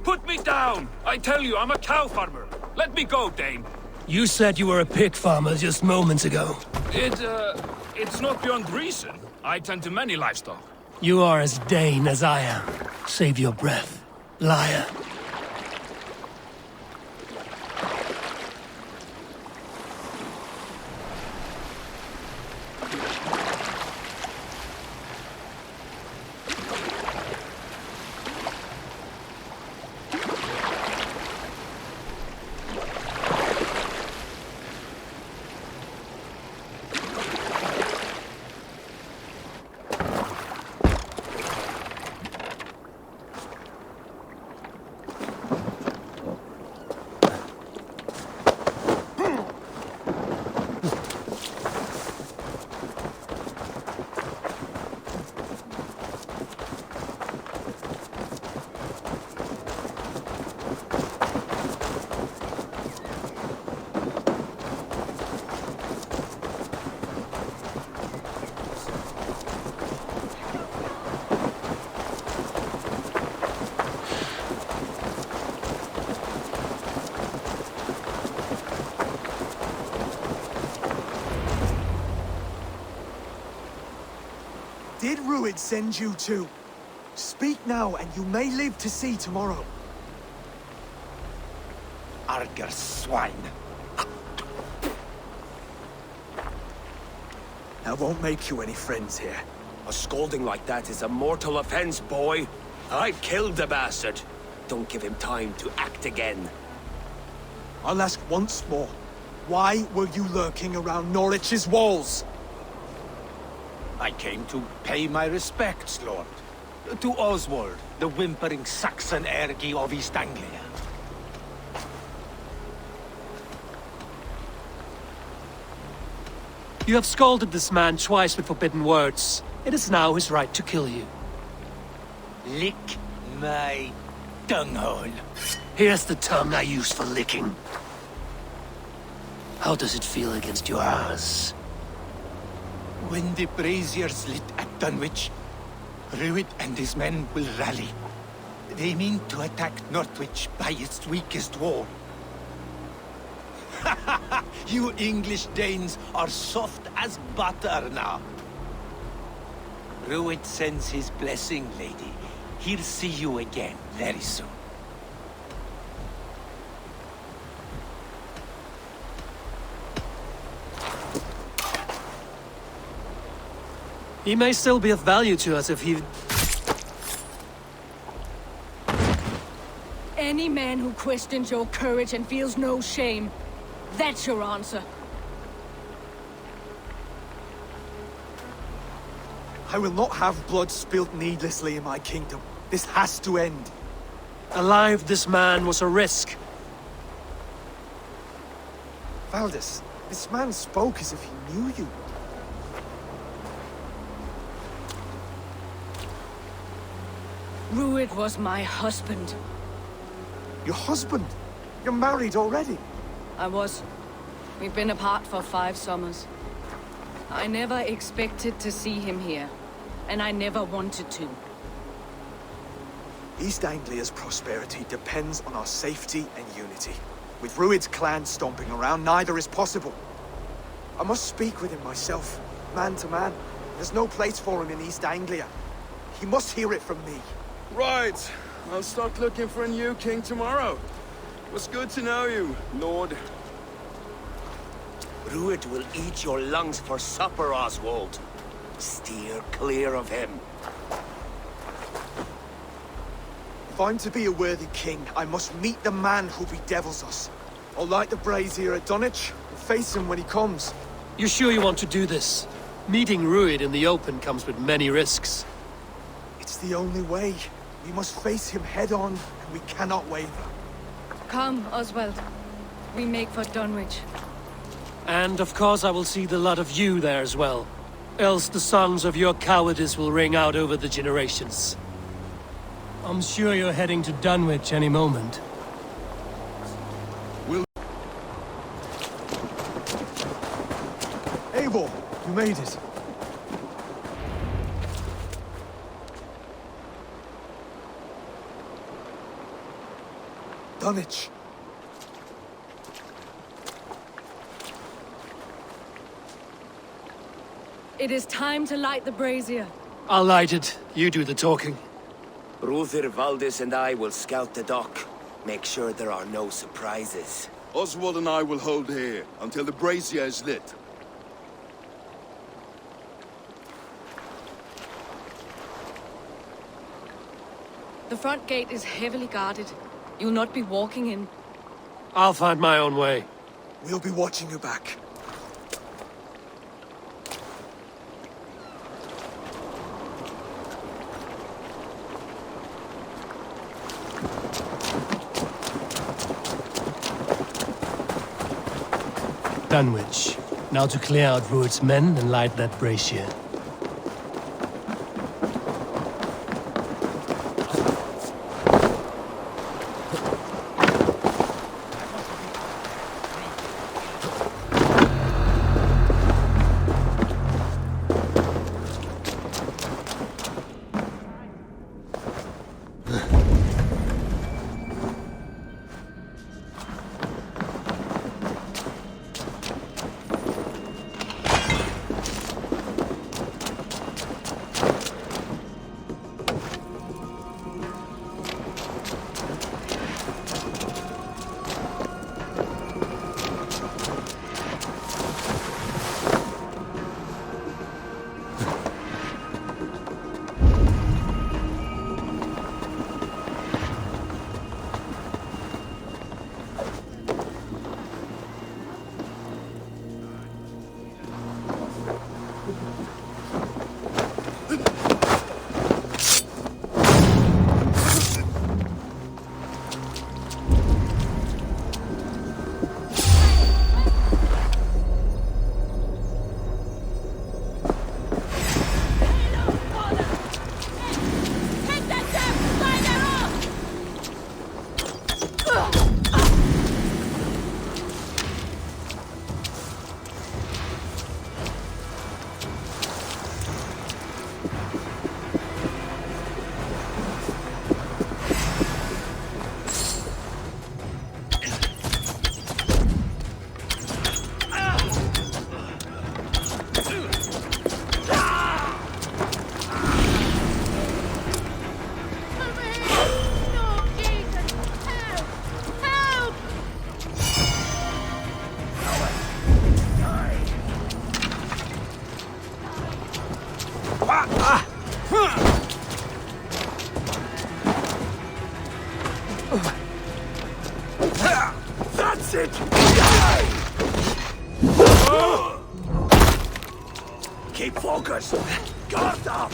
Put me down! I tell you, I'm a cow farmer. Let me go, Dane. You said you were a pig farmer just moments ago. It's not beyond reason. I tend to many livestock. You are as Dane as I am. Save your breath, liar. Did Ruid send you too? Speak now, and you may live to see tomorrow. Arger swine. That won't make you any friends here. A scolding like that is a mortal offense, boy. I've killed the bastard. Don't give him time to act again. I'll ask once more. Why were you lurking around Norwich's walls? I came to pay my respects, Lord. To Oswald, the whimpering Saxon ergi of East Anglia. You have scolded this man twice with forbidden words. It is now his right to kill you. Lick my dunghole. Here's the tongue I use for licking. How does it feel against your ass? When the braziers lit at Dunwich, Ruid and his men will rally. They mean to attack Northwich by its weakest wall. You English Danes are soft as butter now. Ruid sends his blessing, lady. He'll see you again very soon. He may still be of value to us if he... Any man who questions your courage and feels no shame, that's your answer. I will not have blood spilt needlessly in my kingdom. This has to end. Alive, this man was a risk. Valdis, this man spoke as if he knew you. Ruid was my husband. Your husband? You're married already? I was. We've been apart for 5 summers. I never expected to see him here, and I never wanted to. East Anglia's prosperity depends on our safety and unity. With Ruid's clan stomping around, neither is possible. I must speak with him myself, man to man. There's no place for him in East Anglia. He must hear it from me. Right. I'll start looking for a new king tomorrow. It was good to know you, Lord. Ruid will eat your lungs for supper, Oswald. Steer clear of him. If I'm to be a worthy king, I must meet the man who bedevils us. I'll light the brazier at Dunwich and face him when he comes. You're sure you want to do this? Meeting Ruid in the open comes with many risks. It's the only way. We must face him head-on, and we cannot waver. Come, Oswald. We make for Dunwich. And of course I will see the lot of you there as well. Else the songs of your cowardice will ring out over the generations. I'm sure you're heading to Dunwich any moment. Eivor, you made it. Dunwich. It is time to light the brazier. I'll light it. You do the talking. Ruther, Valdis and I will scout the dock. Make sure there are no surprises. Oswald and I will hold here until the brazier is lit. The front gate is heavily guarded. You'll not be walking in. I'll find my own way. We'll be watching your back. Dunwich. Now to clear out Rued's men and light that brazier. That's it! Keep focused! Guard up!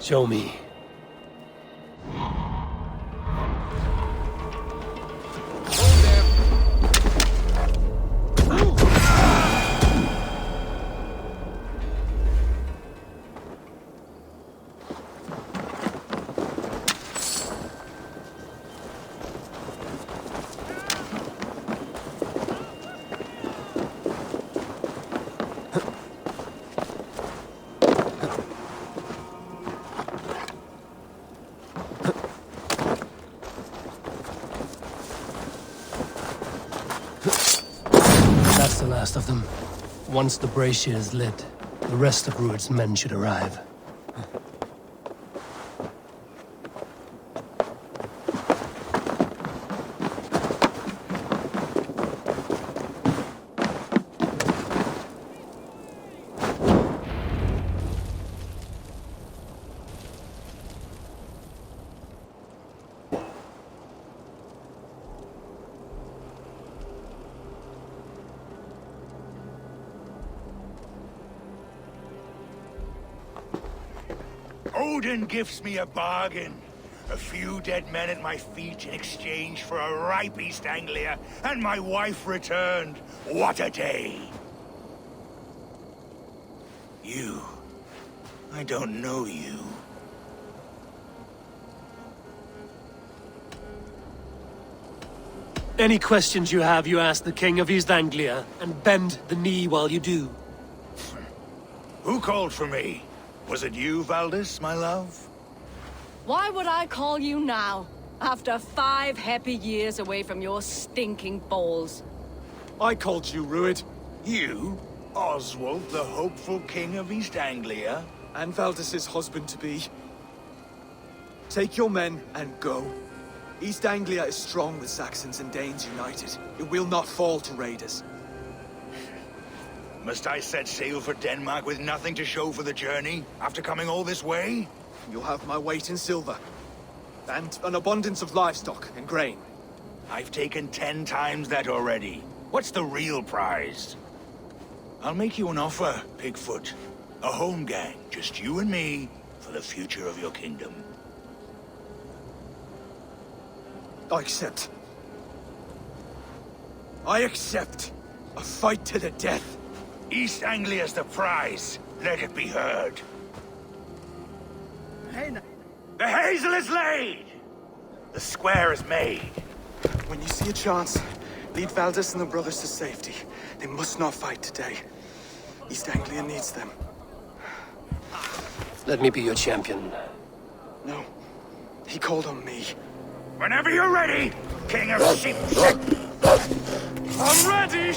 Show me. That's the last of them. Once the brazier is lit, the rest of Rued's men should arrive. Odin gives me a bargain. A few dead men at my feet in exchange for a ripe East Anglia, and my wife returned. What a day! You. I don't know you. Any questions you have, you ask the King of East Anglia, and bend the knee while you do. Who called for me? Was it you, Valdis, my love? Why would I call you now, after 5 happy years away from your stinking balls? I called you, Rued. You? Oswald, the hopeful king of East Anglia? And Valdis's husband-to-be. Take your men and go. East Anglia is strong with Saxons and Danes united. It will not fall to raiders. Must I set sail for Denmark with nothing to show for the journey, after coming all this way? You'll have my weight in silver. And an abundance of livestock and grain. I've taken 10 times that already. What's the real prize? I'll make you an offer, Pigfoot. A home gang, just you and me, for the future of your kingdom. I accept. I accept. A fight to the death. East Anglia's the prize. Let it be heard. The hazel is laid! The square is made. When you see a chance, lead Valdis and the brothers to safety. They must not fight today. East Anglia needs them. Let me be your champion. No. He called on me. Whenever you're ready, King of Sheep. I'm ready!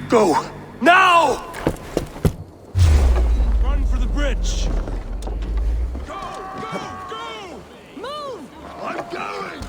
Go! Now! Run for the bridge! Move! I'm going!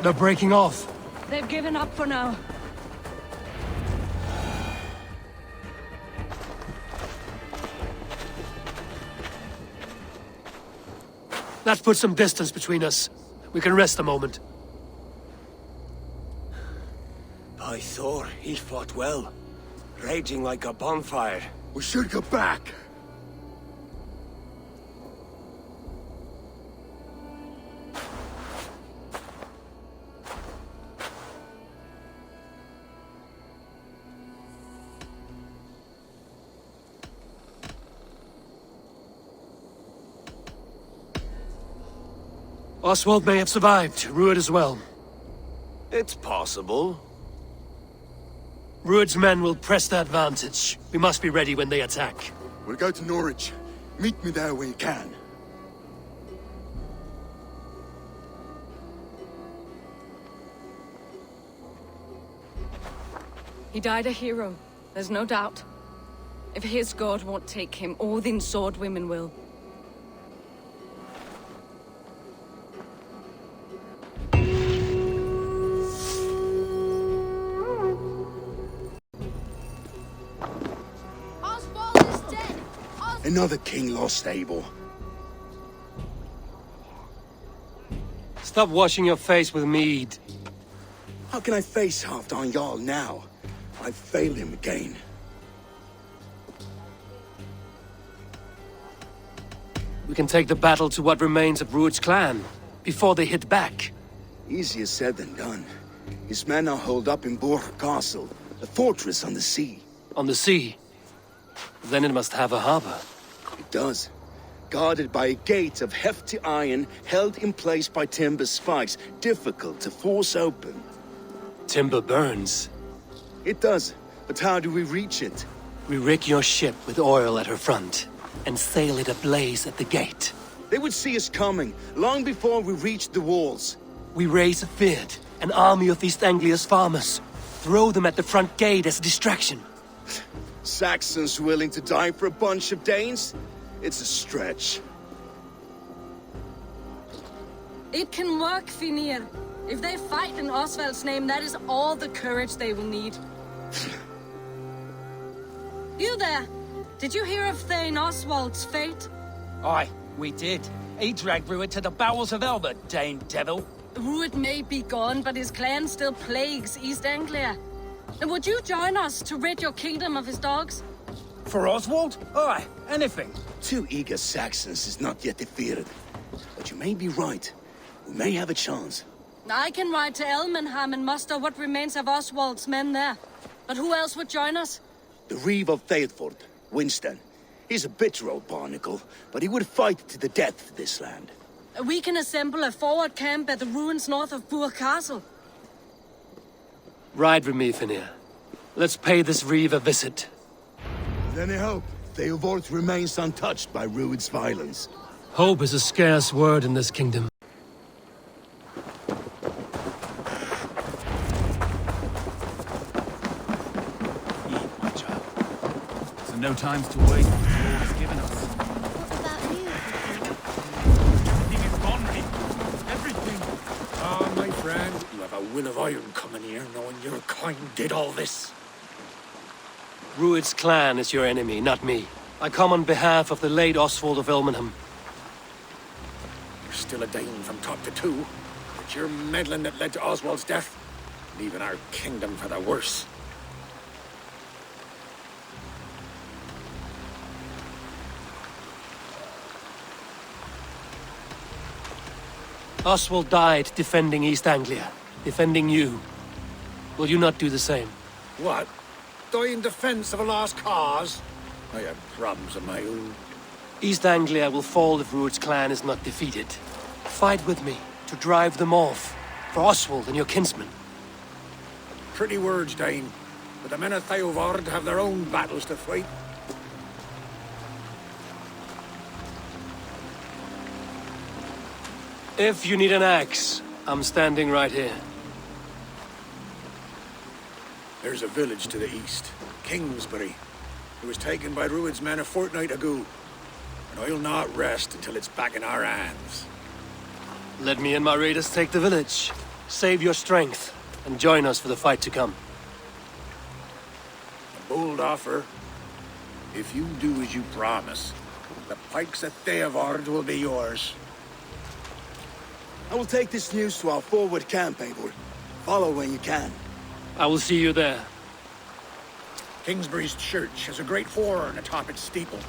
They're breaking off. They've given up for now. That puts some distance between us. We can rest a moment. By Thor, he fought well. Raging like a bonfire. We should go back. Oswald may have survived, Rued as well. It's possible. Rued's men will press the advantage. We must be ready when they attack. We'll go to Norwich. Meet me there when you can. He died a hero, there's no doubt. If his god won't take him, Odin's sword women will. Another king lost, Eivor. Stop washing your face with mead. How can I face Halfdan Jarl now? I've failed him again. We can take the battle to what remains of Rued's clan, before they hit back. Easier said than done. His men are holed up in Borg Castle, a fortress on the sea. On the sea? Then it must have a harbor. It does. Guarded by a gate of hefty iron, held in place by timber spikes, difficult to force open. Timber burns. It does, but how do we reach it? We rig your ship with oil at her front, and sail it ablaze at the gate. They would see us coming, long before we reached the walls. We raise a Fyrd, an army of East Anglia's farmers. Throw them at the front gate as a distraction. Saxons willing to die for a bunch of Danes? It's a stretch. It can work, Finir. If they fight in Oswald's name, that is all the courage they will need. You there! Did you hear of Thane Oswald's fate? Aye, we did. He dragged Rued to the bowels of Elbert, Dane devil. Rued may be gone, but his clan still plagues East Anglia. And would you join us to rid your kingdom of his dogs? For Oswald? Aye, anything. 2 eager Saxons is not yet defeated. But you may be right. We may have a chance. I can ride to Elmenham and muster what remains of Oswald's men there. But who else would join us? The Reeve of Thetford, Winston. He's a bitter old barnacle, but he would fight to the death for this land. We can assemble a forward camp at the ruins north of Burg Castle. Ride with me, Finir. Let's pay this Reeve a visit. With any hope, Eivor remains untouched by Rued's violence. Hope is a scarce word in this kingdom. So no time's to wait. The Lord has given us. What about you? Everything is gone, Reeve. Everything. Ah, my friend, you have a will of iron coming here, knowing your kind did all this. Rued's clan is your enemy, not me. I come on behalf of the late Oswald of Elmenham. You're still a Dane from top to toe. It's your meddling that led to Oswald's death, leaving our kingdom for the worse. Oswald died defending East Anglia, defending you. Will you not do the same? What? Die in defense of a lost cause? I have problems of my own. East Anglia will fall if Rued's clan is not defeated. Fight with me to drive them off, for Oswald and your kinsmen. Pretty words, Dane. But the men of Eivor have their own battles to fight. If you need an axe, I'm standing right here. There's a village to the east, Kingsbury. It was taken by Rued's men a fortnight ago. And I'll not rest until it's back in our hands. Let me and my raiders take the village. Save your strength, and join us for the fight to come. A bold offer. If you do as you promise, the pikes at Eivor will be yours. I will take this news to our forward camp, Eivor. Follow when you can. I will see you there. Kingsbury's church has a great horn atop its steeple.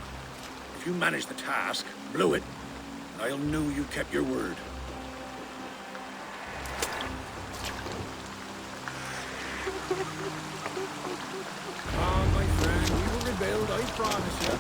If you manage the task, blew it, I'll know you kept your word. Come on, my friend, we will rebuild, I promise you.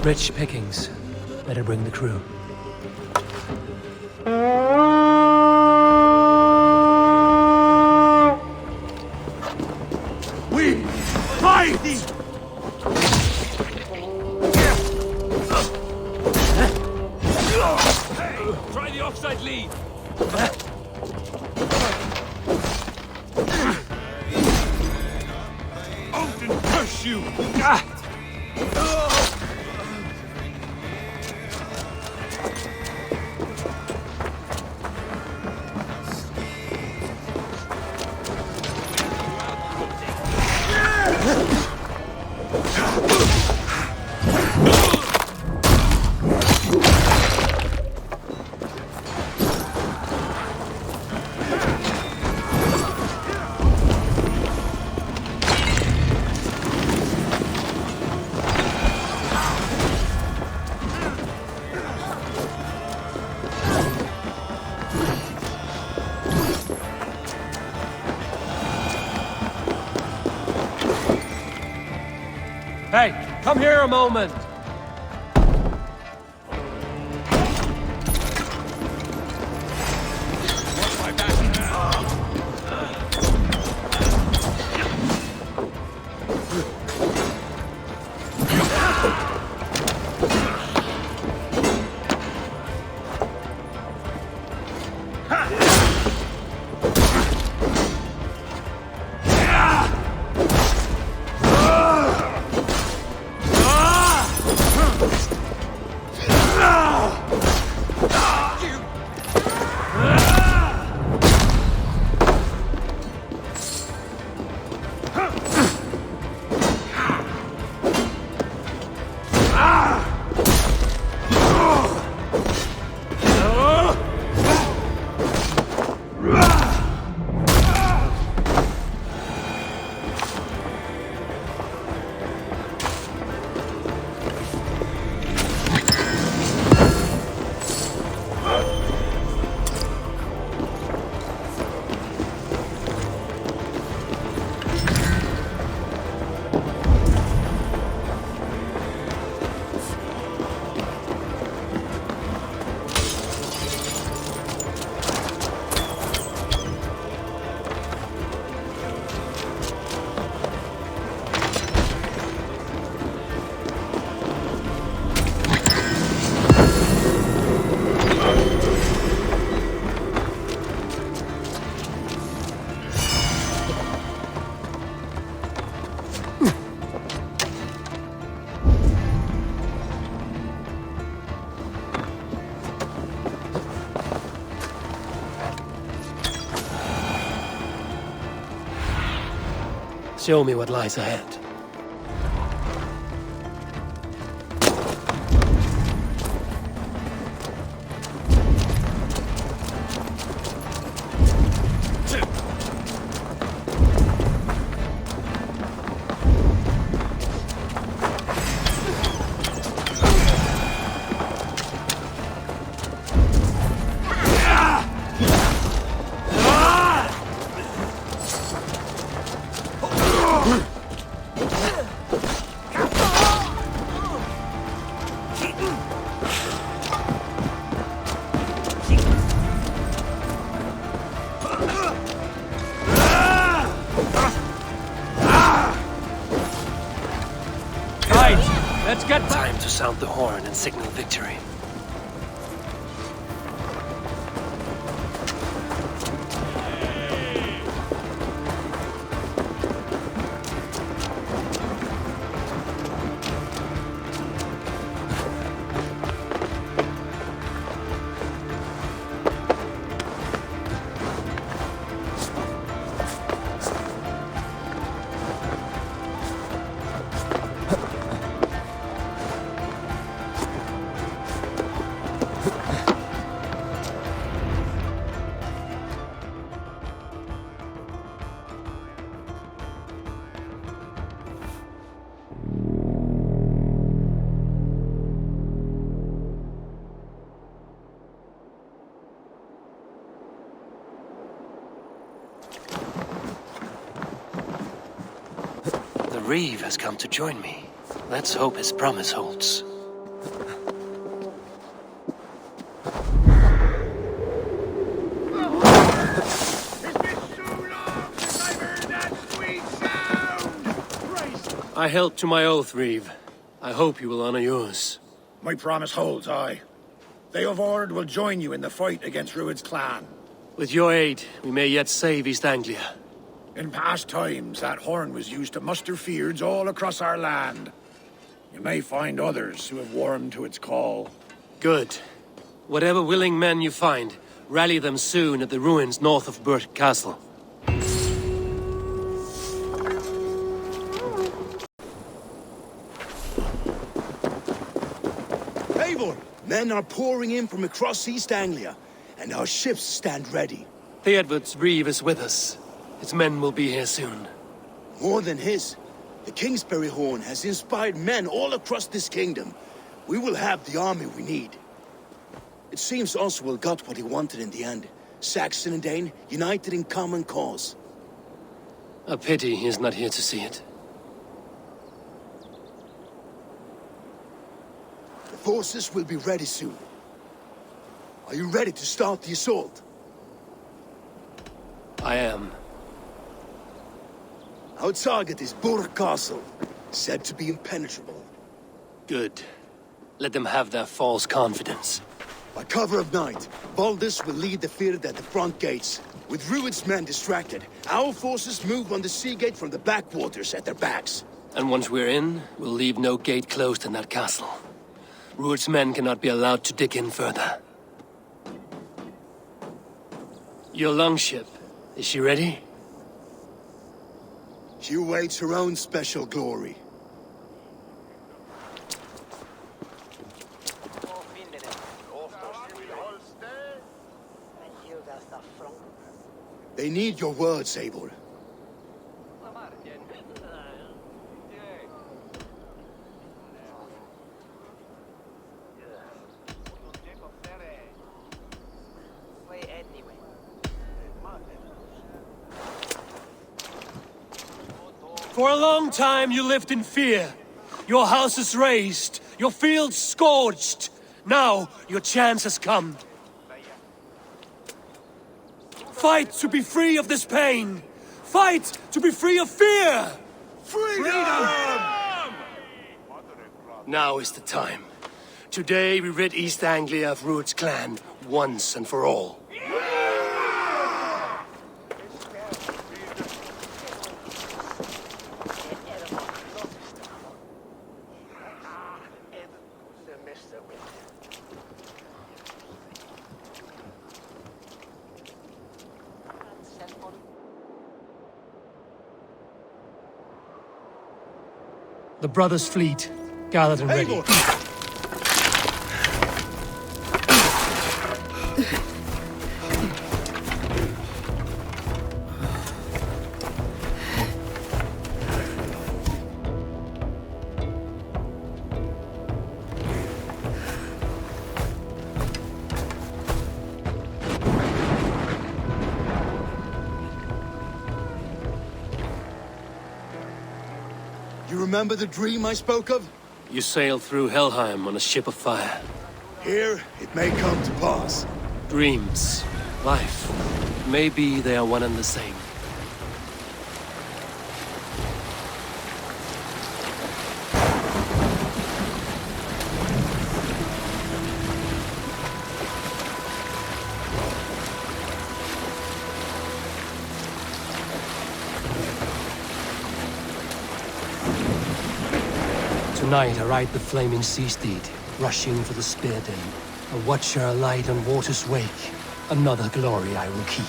Rich pickings. Better bring the crew. We fight! Hey, try the offside lead. Out and crush you! Hey, come here a moment! Show me what lies ahead. sound the horn and signal victory. Reeve has come to join me. Let's hope his promise holds. I held to my oath, Reeve. I hope you will honor yours. My promise holds, aye. Eivor will join you in the fight against Rued's clan. With your aid, we may yet save East Anglia. In past times, that horn was used to muster feards all across our land. You may find others who have warmed to its call. Good. Whatever willing men you find, rally them soon at the ruins north of Burt Castle. Eivor! Men are pouring in from across East Anglia, and our ships stand ready. Theodward's Reeve is with us. His men will be here soon. More than his. The Kingsbury Horn has inspired men all across this kingdom. We will have the army we need. It seems Oswald got what he wanted in the end. Saxon and Dane united in common cause. A pity he is not here to see it. The forces will be ready soon. Are you ready to start the assault? I am. Our target is Burg Castle, said to be impenetrable. Good. Let them have their false confidence. By cover of night, Baldus will lead the field at the front gates. With Rued's men distracted, our forces move on the sea gate from the backwaters at their backs. And once we're in, we'll leave no gate closed in that castle. Rued's men cannot be allowed to dig in further. Your longship, is she ready? She awaits her own special glory. They need your words, Eivor. For a long time you lived in fear. Your houses razed, your fields scorched. Now your chance has come. Fight to be free of this pain! Fight to be free of fear! Freedom! Now is the time. Today we rid East Anglia of Rued's clan once and for all. The brothers' fleet, gathered and ready. Remember the dream I spoke of? You sailed through Helheim on a ship of fire. Here, it may come to pass. Dreams, life, maybe they are one and the same. Tonight I ride the flaming sea steed, rushing for the spear den. A watcher alight on water's wake. Another glory I will keep.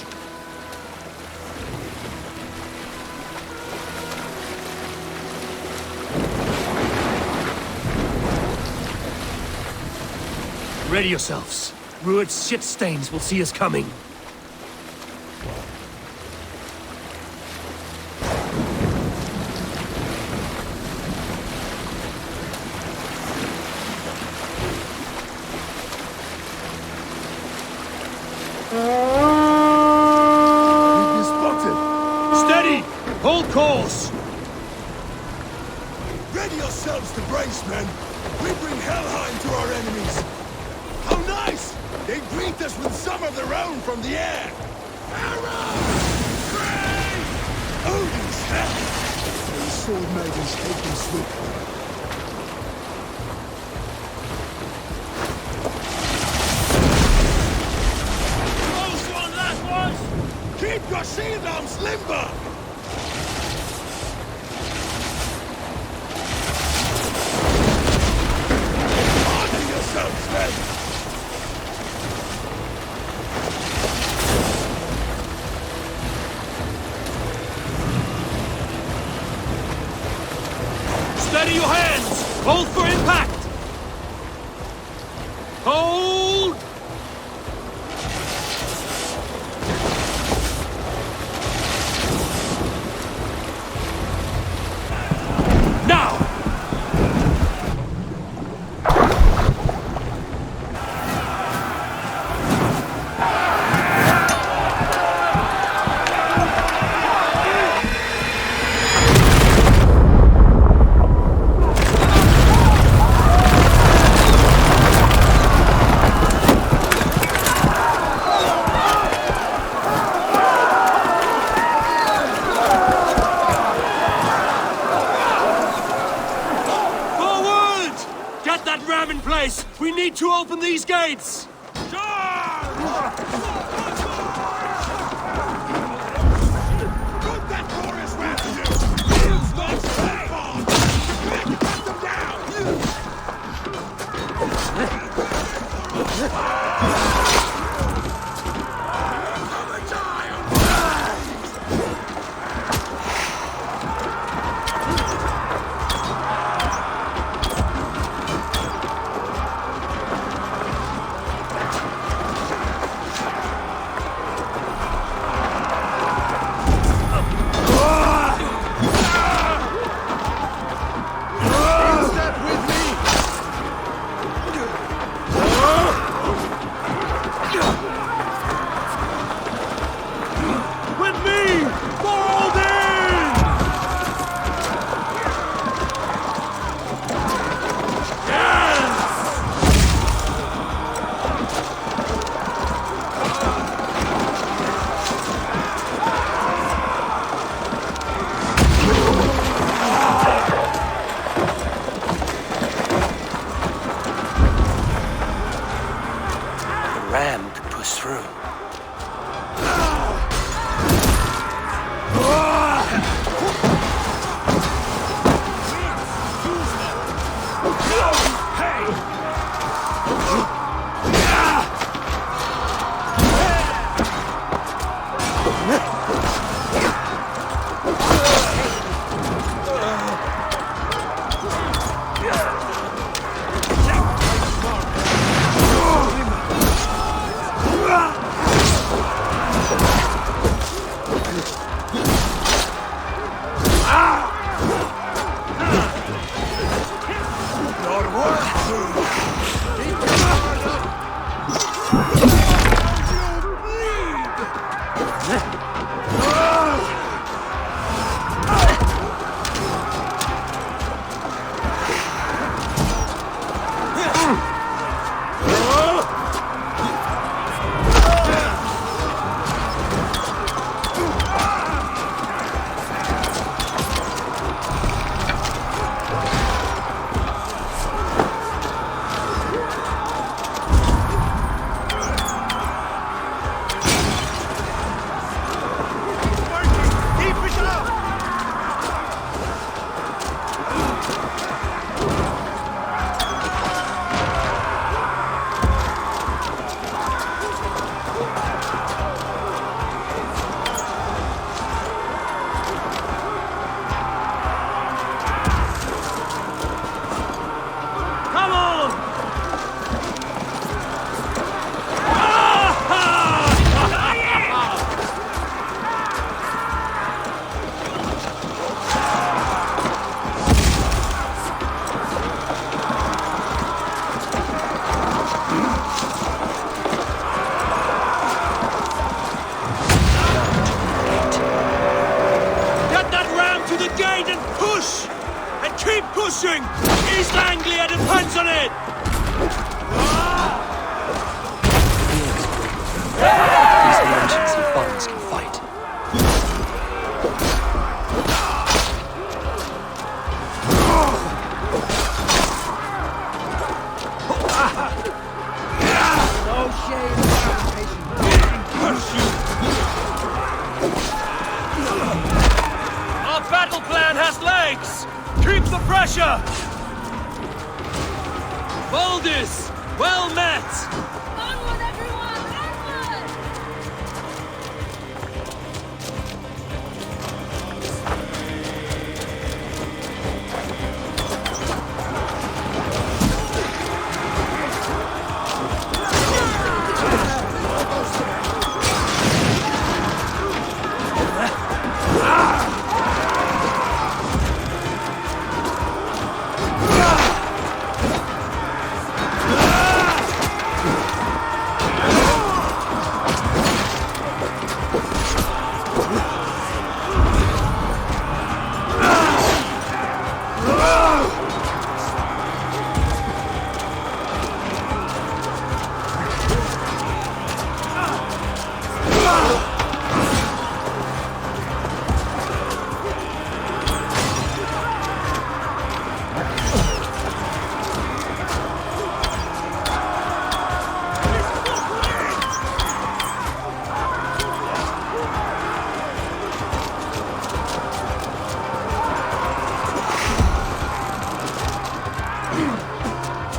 Ready yourselves. Rued's shit stains will see us coming. Hold course! Ready yourselves to brace, men! We bring Helheim to our enemies! How nice! They greet us with some of their own from the air! Odin's head! These sword maidens taking swiftly. Close one, last one! Keep your shield arms limber! Steady your hands! Hold for impact! Hold! Now! We need to open these gates! pushing! East Anglia depends on it! These merchants and farmers can fight. No shame. Our battle plan has legs! Keep the pressure! Boldness! Well met! Onward, everyone! Onward!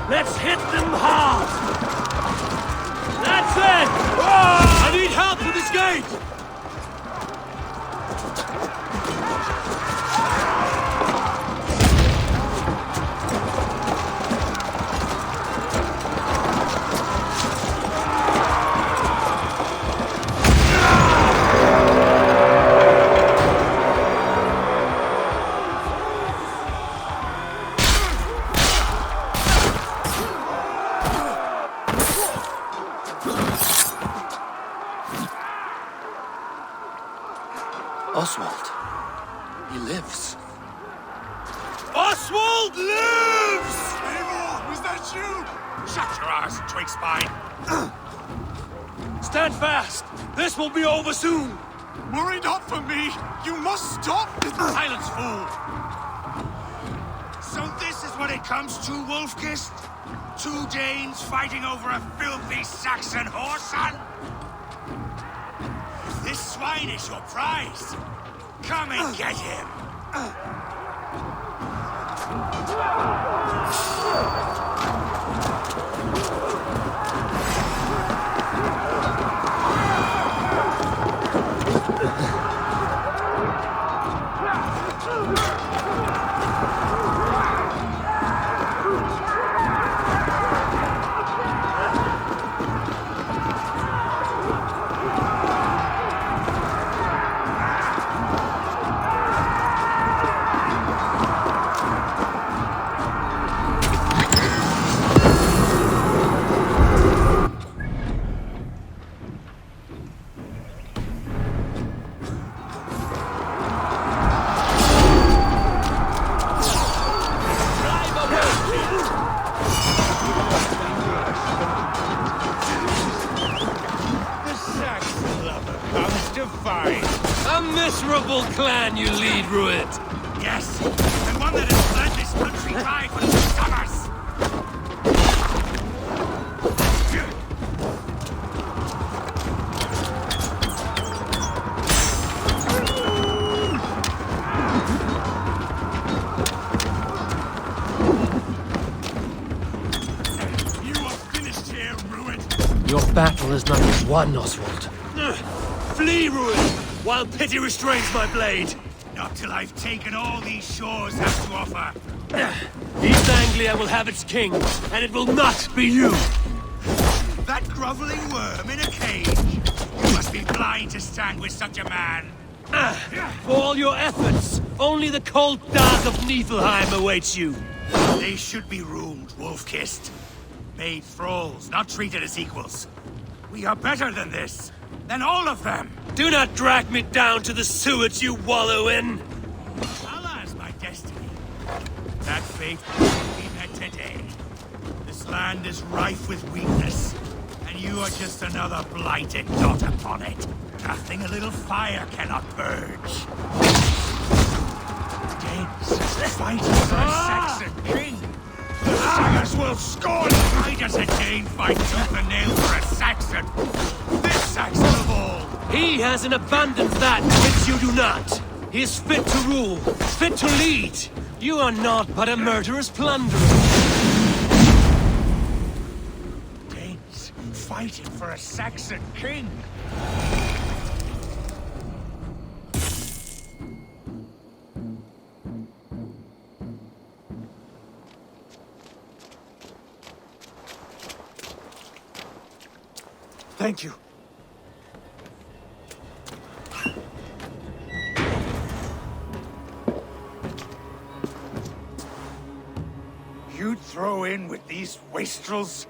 Let's hit them hard! That's it! I need help with this gate! Oswald. He lives. Oswald lives! Eivor, was that you? Shut your ass, twig spine! Stand fast! This will be over soon! Worry not for me! You must stop! Silence, fool! So this is what it comes to, Wolf-Kissed? 2 Danes fighting over a filthy Saxon whoreson? This swine is your prize! Come and get him! A miserable clan you lead, Ruit! Yes, and one that has led this country dry for 2 summers! You are finished here, Ruit! Your battle is not yet won, Oswald. Flee, Ruit, while pity restrains my blade! Not till I've taken all these shores have to offer. East Anglia will have its king, and it will not be you! That groveling worm in a cage? You must be blind to stand with such a man. For all your efforts, only the cold dark of Niflheim awaits you. They should be ruled, Wolf-Kissed. Made thralls, not treated as equals. We are better than this. Than all of them. Do not drag me down to the sewage you wallow in! Allah's my destiny. That fate we met today. This land is rife with weakness, and you are just another blighted dot upon it. Nothing a little fire cannot purge. Danes, fight for a Saxon king! The singers will scorn! Why does a Dane fight tooth and nail for a Saxon? This Saxon of all! He has an abundance that which you do not. He is fit to rule, fit to lead. You are naught but a murderous plunderer. Danes, fighting for a Saxon king! Thank you. You'd throw in with these wastrels?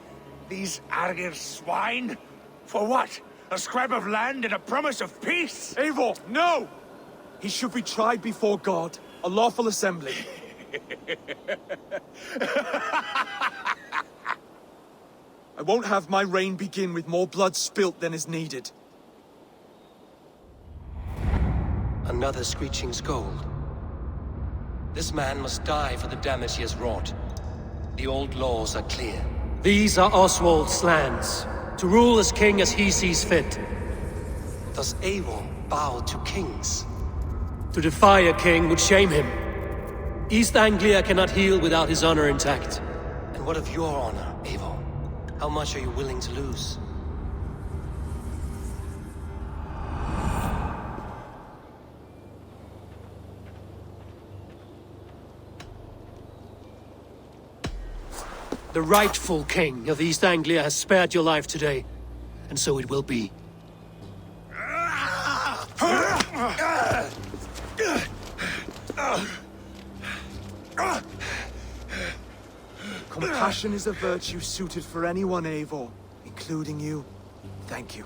These Argir swine? For what? A scrap of land and a promise of peace? Eivor, no! He should be tried before God, a lawful assembly. I won't have my reign begin with more blood spilt than is needed. Another screeching scold. This man must die for the damage he has wrought. The old laws are clear. These are Oswald's lands, to rule as king as he sees fit. Does Eivor bow to kings? To defy a king would shame him. East Anglia cannot heal without his honor intact. And what of your honor, Eivor? How much are you willing to lose? The rightful king of East Anglia has spared your life today, and so it will be. Compassion is a virtue suited for anyone, Eivor, including you. Thank you.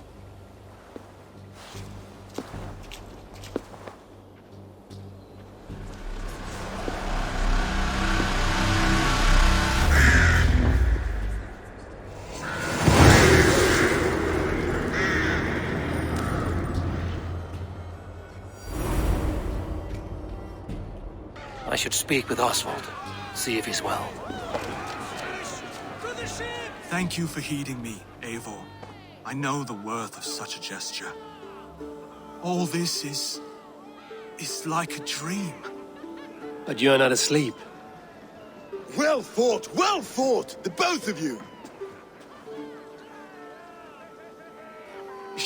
I should speak with Oswald, see if he's well. Thank you for heeding me, Eivor. I know the worth of such a gesture. All this is like a dream. But you're not asleep. Well fought, the both of you!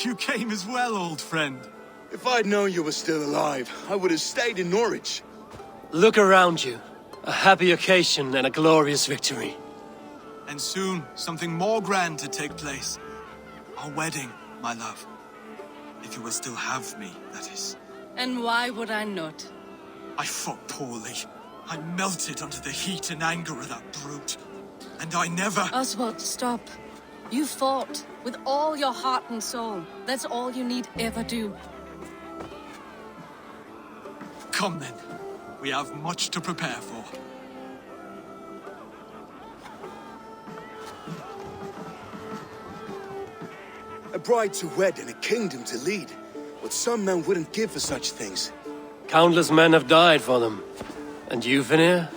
You came as well, old friend. If I'd known you were still alive, I would have stayed in Norwich. Look around you. A happy occasion and a glorious victory. And soon, something more grand to take place. Our wedding, my love. If you will still have me, that is. And why would I not? I fought poorly. I melted under the heat and anger of that brute. And I never... Oswald, stop. You fought with all your heart and soul. That's all you need ever do. Come then. We have much to prepare for. A bride to wed and a kingdom to lead. What some men wouldn't give for such things. Countless men have died for them. And you, Vanir?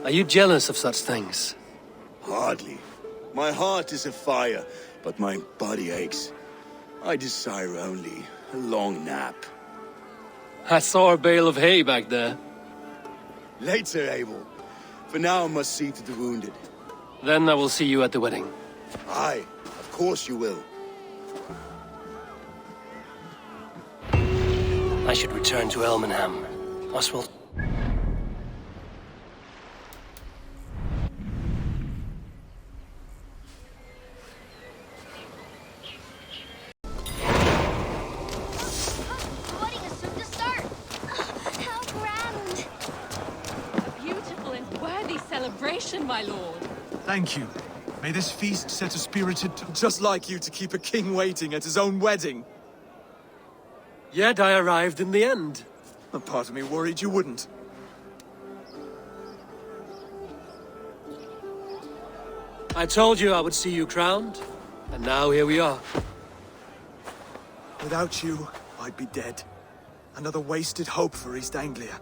Are you jealous of such things? Hardly. My heart is afire, but my body aches. I desire only a long nap. I saw a bale of hay back there. Later, Eivor. For now, I must see to the wounded. Then I will see you at the wedding. Aye, of course you will. I should return to Elmenham. Oswald. My lord. Thank you. May this feast set a spirited... Just like you to keep a king waiting at his own wedding. Yet I arrived in the end. A part of me worried you wouldn't. I told you I would see you crowned, and now here we are. Without you, I'd be dead. Another wasted hope for East Anglia.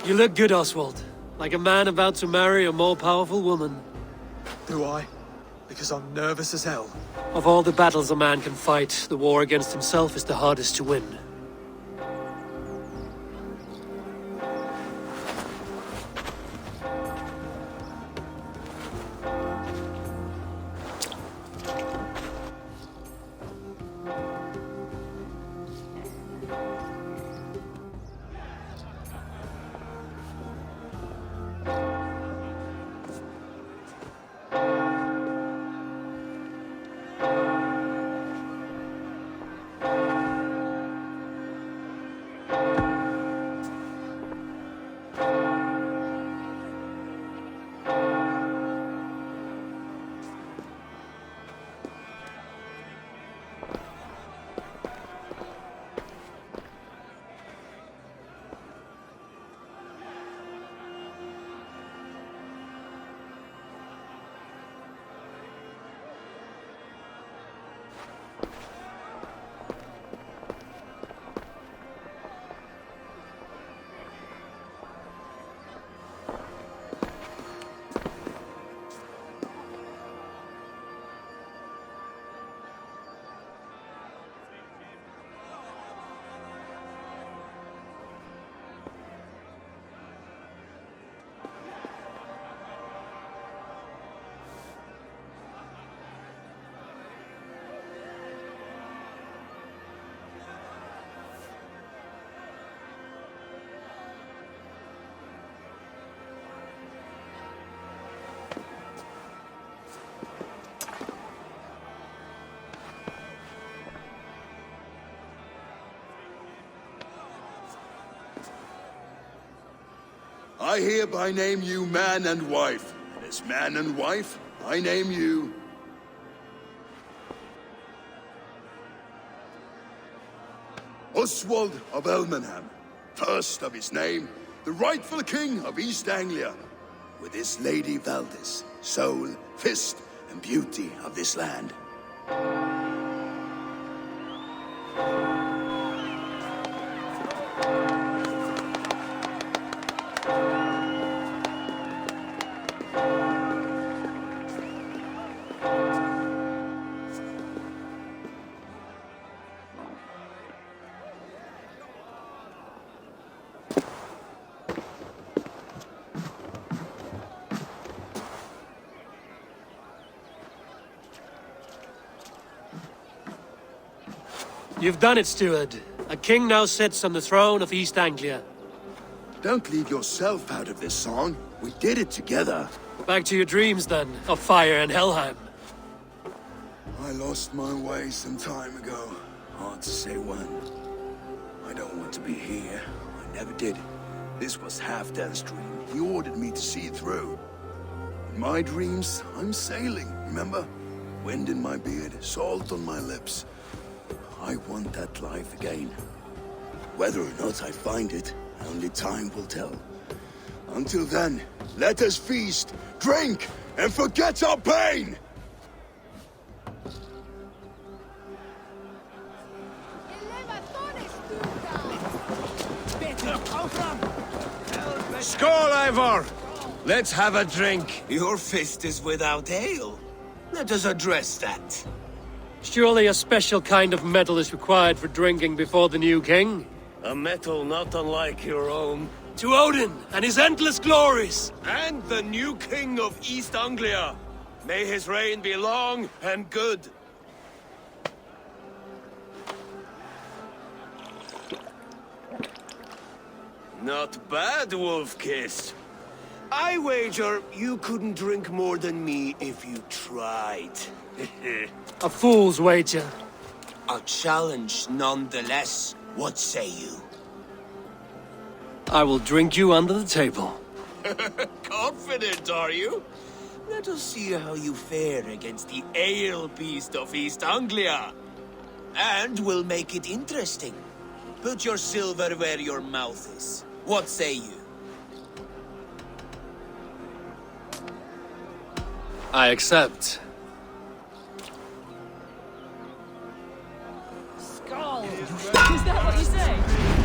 You look good, Oswald. Like a man about to marry a more powerful woman. Do I? Because I'm nervous as hell. Of all the battles a man can fight, the war against himself is the hardest to win. I hereby name you man and wife. And as man and wife, I name you... Oswald of Elmenham, first of his name, the rightful king of East Anglia, with his lady Valdis, soul, fist, and beauty of this land. You've done it, steward. A king now sits on the throne of East Anglia. Don't leave yourself out of this song. We did it together. Back to your dreams, then, of fire and Helheim. I lost my way some time ago. Hard to say when. I don't want to be here. I never did. This was Halfdan's dream. He ordered me to see it through. In my dreams, I'm sailing, remember? Wind in my beard, salt on my lips. I want that life again. Whether or not I find it, only time will tell. Until then, let us feast, drink, and forget our pain! Skål, Eivor! Let's have a drink. Your fist is without ale. Let us address that. Surely a special kind of metal is required for drinking before the new king? A metal not unlike your own. To Odin and his endless glories! And the new king of East Anglia. May his reign be long and good. Not bad, Wolf-Kiss. I wager you couldn't drink more than me if you tried. A fool's wager. A challenge nonetheless. What say you? I will drink you under the table. Confident, are you? Let us see how you fare against the ale beast of East Anglia. And we'll make it interesting. Put your silver where your mouth is. What say you? I accept. Skull! Is that what you say?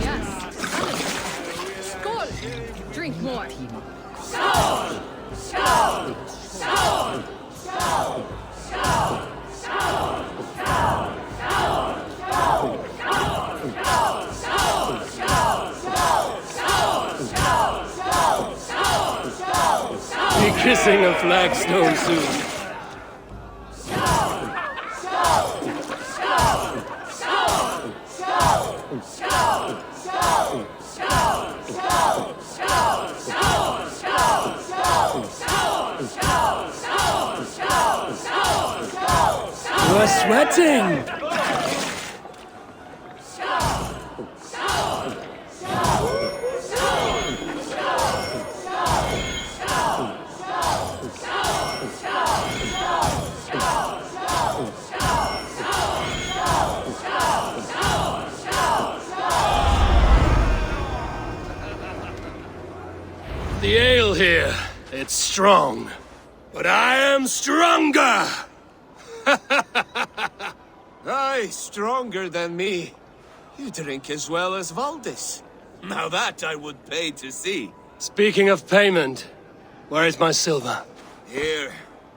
Yes. Skull! Drink more. Skull! Skull! Skull! Skull! Skull! Skull! Be kissing a flagstone soon. You're sweating! The ale here, it's strong. But I am stronger! Aye, stronger than me. You drink as well as Valdis. Now that I would pay to see. Speaking of payment, where is my silver? Here,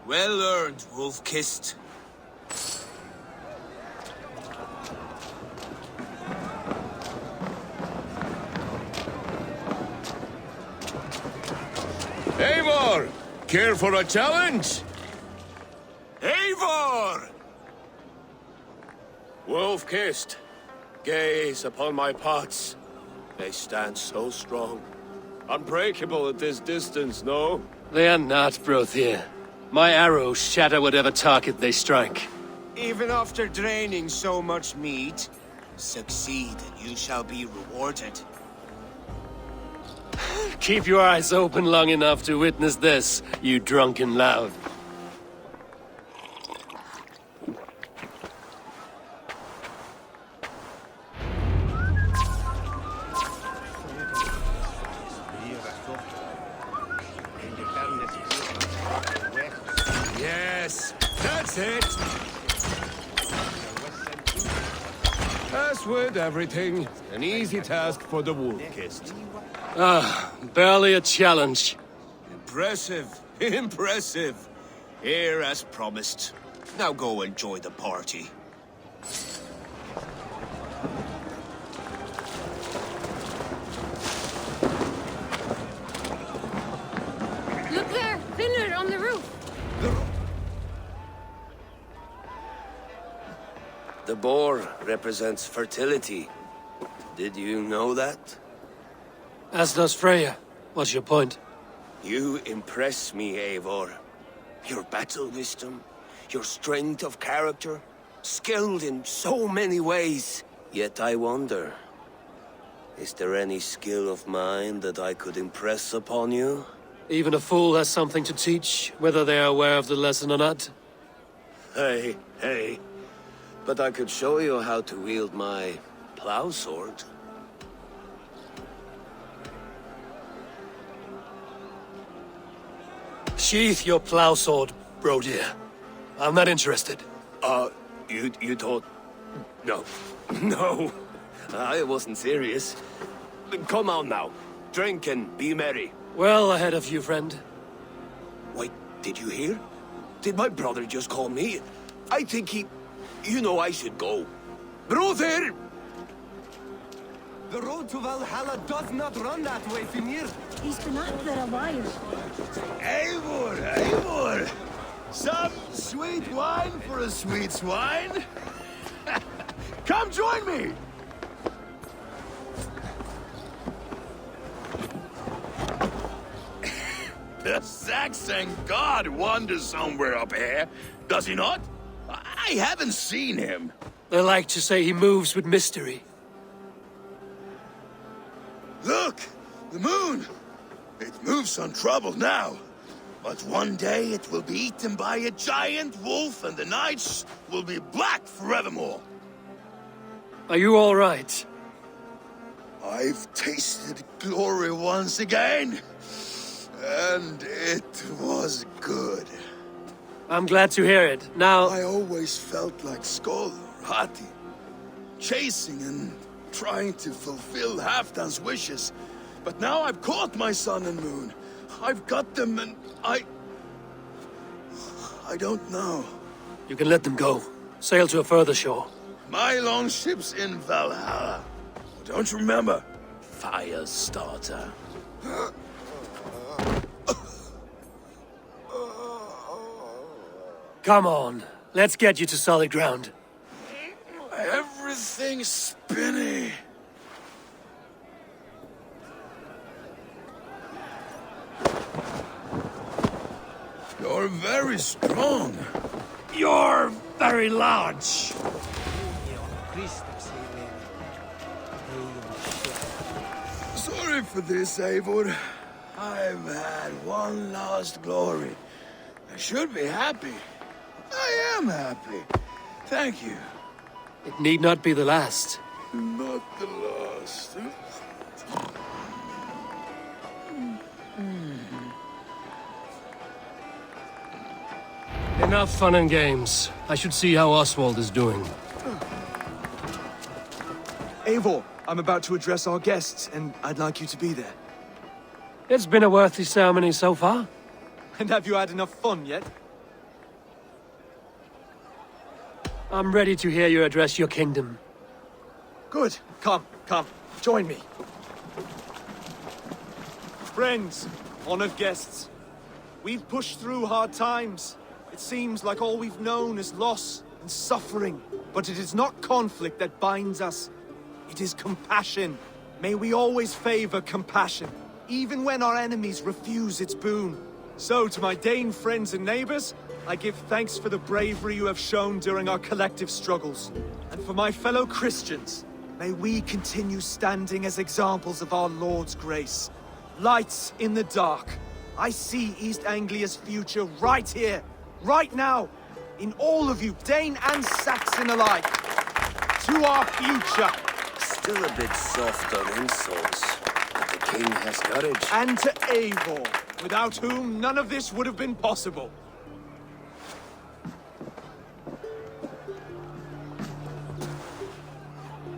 well earned, wolf-kissed. Eivor! Care for a challenge? Eivor! Wolf-kissed. Gaze upon my pots. They stand so strong. Unbreakable at this distance, no? They are not, Brothier. My arrows shatter whatever target they strike. Even after draining so much meat, succeed and you shall be rewarded. Keep your eyes open long enough to witness this, you drunken lout. Yes, that's it! As with everything, an easy task for the wolf-kissed. Ah, barely a challenge. Impressive, impressive. Here as promised. Now go enjoy the party. Look there! Thinner on the roof! The boar represents fertility. Did you know that? As does Freya. What's your point? You impress me, Eivor. Your battle wisdom, your strength of character, skilled in so many ways. Yet I wonder, is there any skill of mine that I could impress upon you? Even a fool has something to teach, whether they are aware of the lesson or not. Hey, hey. But I could show you how to wield my plow sword. Sheath your plow sword, bro dear. I'm not interested. You thought... No. No. I wasn't serious. Come on now. Drink and be merry. Well ahead of you, friend. Wait, did you hear? Did my brother just call me? I think he... You know I should go. Brother! The road to Valhalla does not run that way, Fimir. He's been out there a while. Eivor, Eivor! Some sweet wine for a sweet swine? Come join me! The Saxon god wanders somewhere up here, does he not? I haven't seen him. They like to say he moves with mystery. Look! The moon! It moves untroubled now. But one day it will be eaten by a giant wolf and the nights will be black forevermore. Are you all right? I've tasted glory once again. And it was good. I'm glad to hear it. Now... I always felt like Skoll or Hati, chasing and trying to fulfill Halfdan's wishes. But now I've caught my sun and moon. I've got them and I don't know. You can let them go. Sail to a further shore. My longship's in Valhalla. Don't you remember? Fire starter. Come on. Let's get you to solid ground. Everything's spinny. You're very strong. You're very large. Sorry for this, Eivor. I've had one last glory. I should be happy. I am happy. Thank you. It need not be the last. Not the last. Enough fun and games. I should see how Oswald is doing. Eivor, I'm about to address our guests, and I'd like you to be there. It's been a worthy ceremony so far. And have you had enough fun yet? I'm ready to hear you address your kingdom. Good. Come, join me. Friends, honored guests, we've pushed through hard times. It seems like all we've known is loss and suffering. But it is not conflict that binds us. It is compassion. May we always favor compassion, even when our enemies refuse its boon. So, to my Dane friends and neighbors, I give thanks for the bravery you have shown during our collective struggles. And for my fellow Christians, may we continue standing as examples of our Lord's grace. Lights in the dark. I see East Anglia's future right here, right now, in all of you, Dane and Saxon alike. To our future. Still a bit soft on insults, but the king has courage. And to Eivor, without whom none of this would have been possible.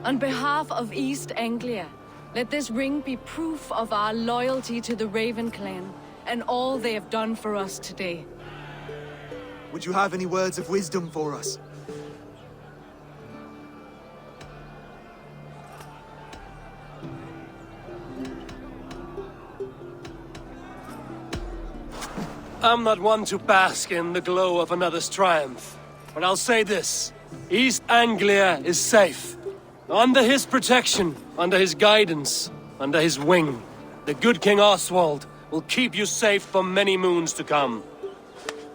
On behalf of East Anglia, let this ring be proof of our loyalty to the Raven clan and all they have done for us today. Would you have any words of wisdom for us? I'm not one to bask in the glow of another's triumph, but I'll say this. East Anglia is safe. Under his protection, under his guidance, under his wing. The good King Oswald will keep you safe for many moons to come.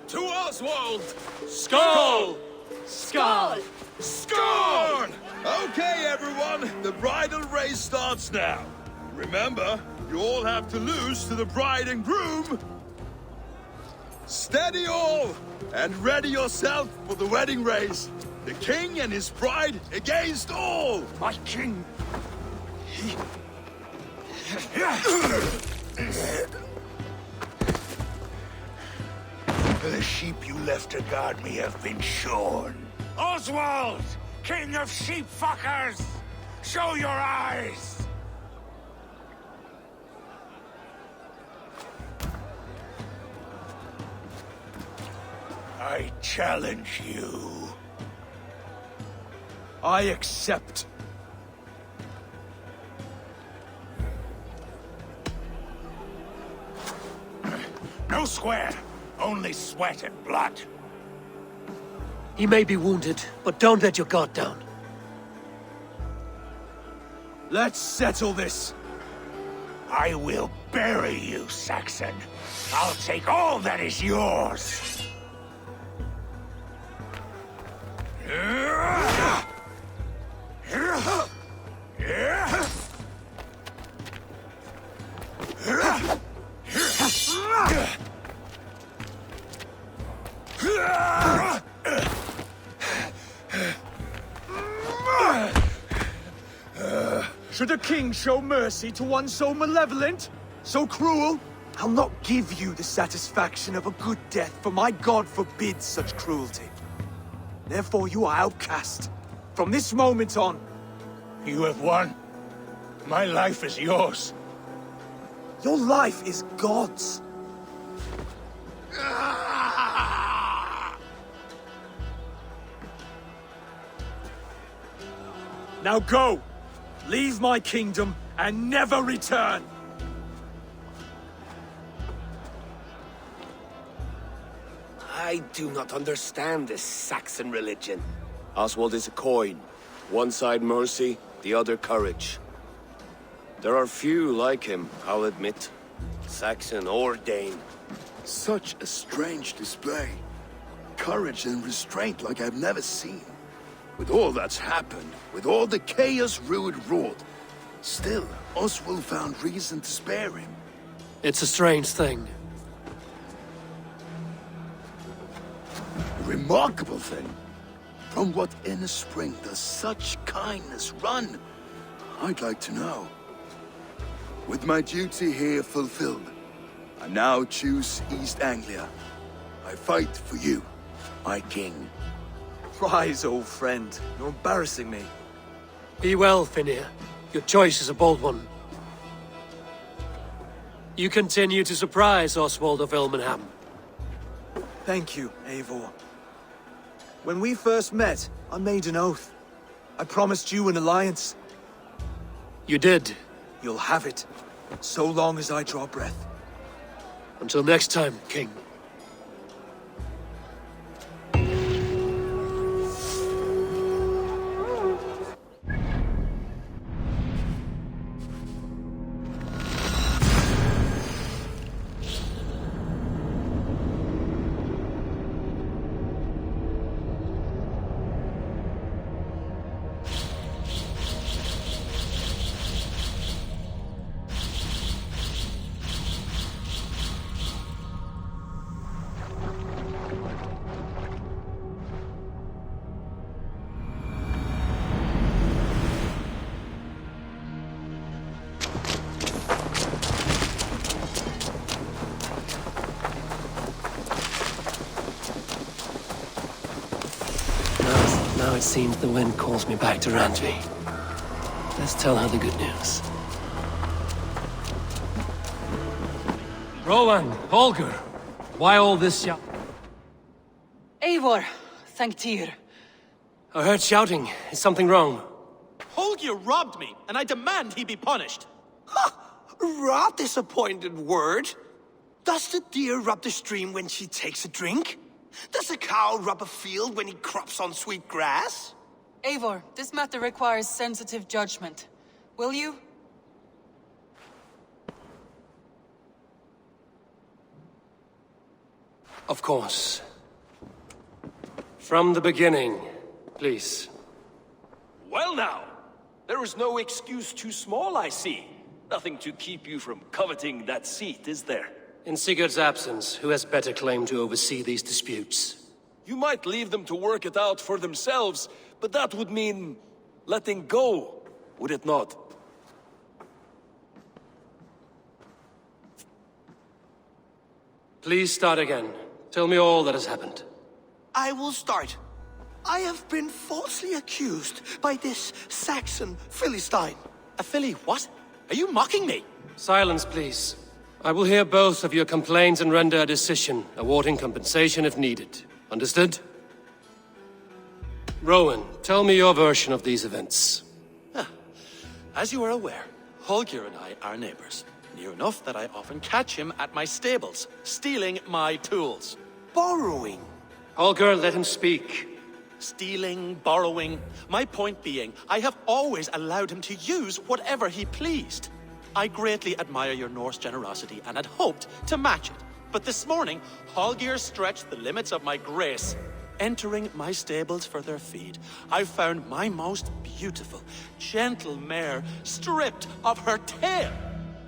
To Oswald! Skull! Skull! Skull! Okay, everyone, the bridal race starts now. Remember, you all have to lose to the bride and groom. Steady all, and ready yourself for the wedding race. The king and his bride against all! My king! The sheep you left to guard me have been shorn. Oswald! King of sheep fuckers! Show your eyes! I challenge you. I accept. No square, only sweat and blood. He may be wounded, but don't let your guard down. Let's settle this. I will bury you, Saxon. I'll take all that is yours. Should a king show mercy to one so malevolent, so cruel? I'll not give you the satisfaction of a good death, for my god forbids such cruelty. Therefore you are outcast. From this moment on. You have won. My life is yours. Your life is God's. Now go! Leave my kingdom and never return! I do not understand this Saxon religion. Oswald is a coin. One side mercy, the other courage. There are few like him, I'll admit. Saxon or Dane. Such a strange display. Courage and restraint like I've never seen. With all that's happened, with all the chaos Rued wrought, still, Oswald found reason to spare him. It's a strange thing. A remarkable thing. From what inner spring does such kindness run? I'd like to know. With my duty here fulfilled, I now choose East Anglia. I fight for you, my king. Rise, old friend. You're embarrassing me. Be well, Finnir. Your choice is a bold one. You continue to surprise Oswald of Ilmenham. Thank you, Eivor. When we first met, I made an oath. I promised you an alliance. You did. You'll have it, so long as I draw breath. Until next time, King. Now it seems the wind calls me back to Randvi. Let's tell her the good news. Rowan, Holger, why all this shout? Eivor, thank Tyr. I heard shouting. Is something wrong? Holger robbed me, and I demand he be punished. Rot disappointed word. Does the deer rub the stream when she takes a drink? Does a cow rub a field when he crops on sweet grass? Eivor, this matter requires sensitive judgment. Will you? Of course. From the beginning, please. Well now, there is no excuse too small, I see. Nothing to keep you from coveting that seat, is there? In Sigurd's absence, who has better claim to oversee these disputes? You might leave them to work it out for themselves, but that would mean letting go, would it not? Please start again. Tell me all that has happened. I will start. I have been falsely accused by this Saxon Philistine. A Philly what? Are you mocking me? Silence, please. I will hear both of your complaints and render a decision, awarding compensation if needed. Understood? Rowan, tell me your version of these events. As you are aware, Holger and I are neighbors. Near enough that I often catch him at my stables, stealing my tools. Borrowing. Holger, let him speak. Stealing, borrowing. My point being, I have always allowed him to use whatever he pleased. I greatly admire your Norse generosity and had hoped to match it. But this morning, Holger stretched the limits of my grace. Entering my stables for their feed, I found my most beautiful, gentle mare stripped of her tail.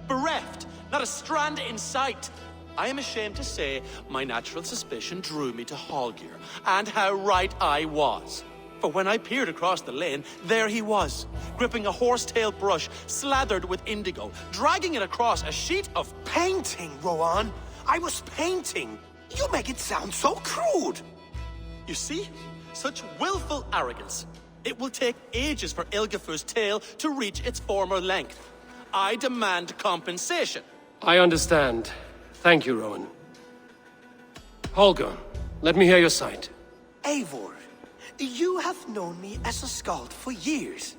Bereft, not a strand in sight. I am ashamed to say my natural suspicion drew me to Holger, and how right I was. For when I peered across the lane, there he was, gripping a horsetail brush slathered with indigo, dragging it across a sheet of... Painting, Rohan! I was painting! You make it sound so crude! You see? Such willful arrogance. It will take ages for Ilgafur's tail to reach its former length. I demand compensation. I understand. Thank you, Rowan. Holger, let me hear your side. Eivor, you have known me as a skald for years.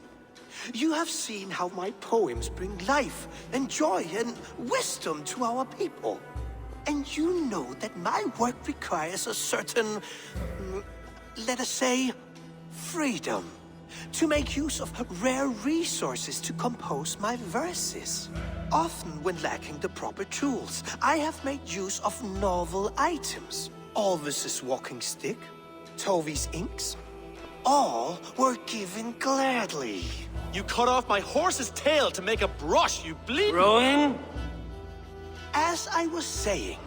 You have seen how my poems bring life and joy and wisdom to our people. And you know that my work requires a certain, let us say, freedom. To make use of rare resources to compose my verses. Often when lacking the proper tools, I have made use of novel items. Alvis's walking stick, Tovi's inks. All were given gladly. You cut off my horse's tail to make a brush, you bleed... Rowan? As I was saying,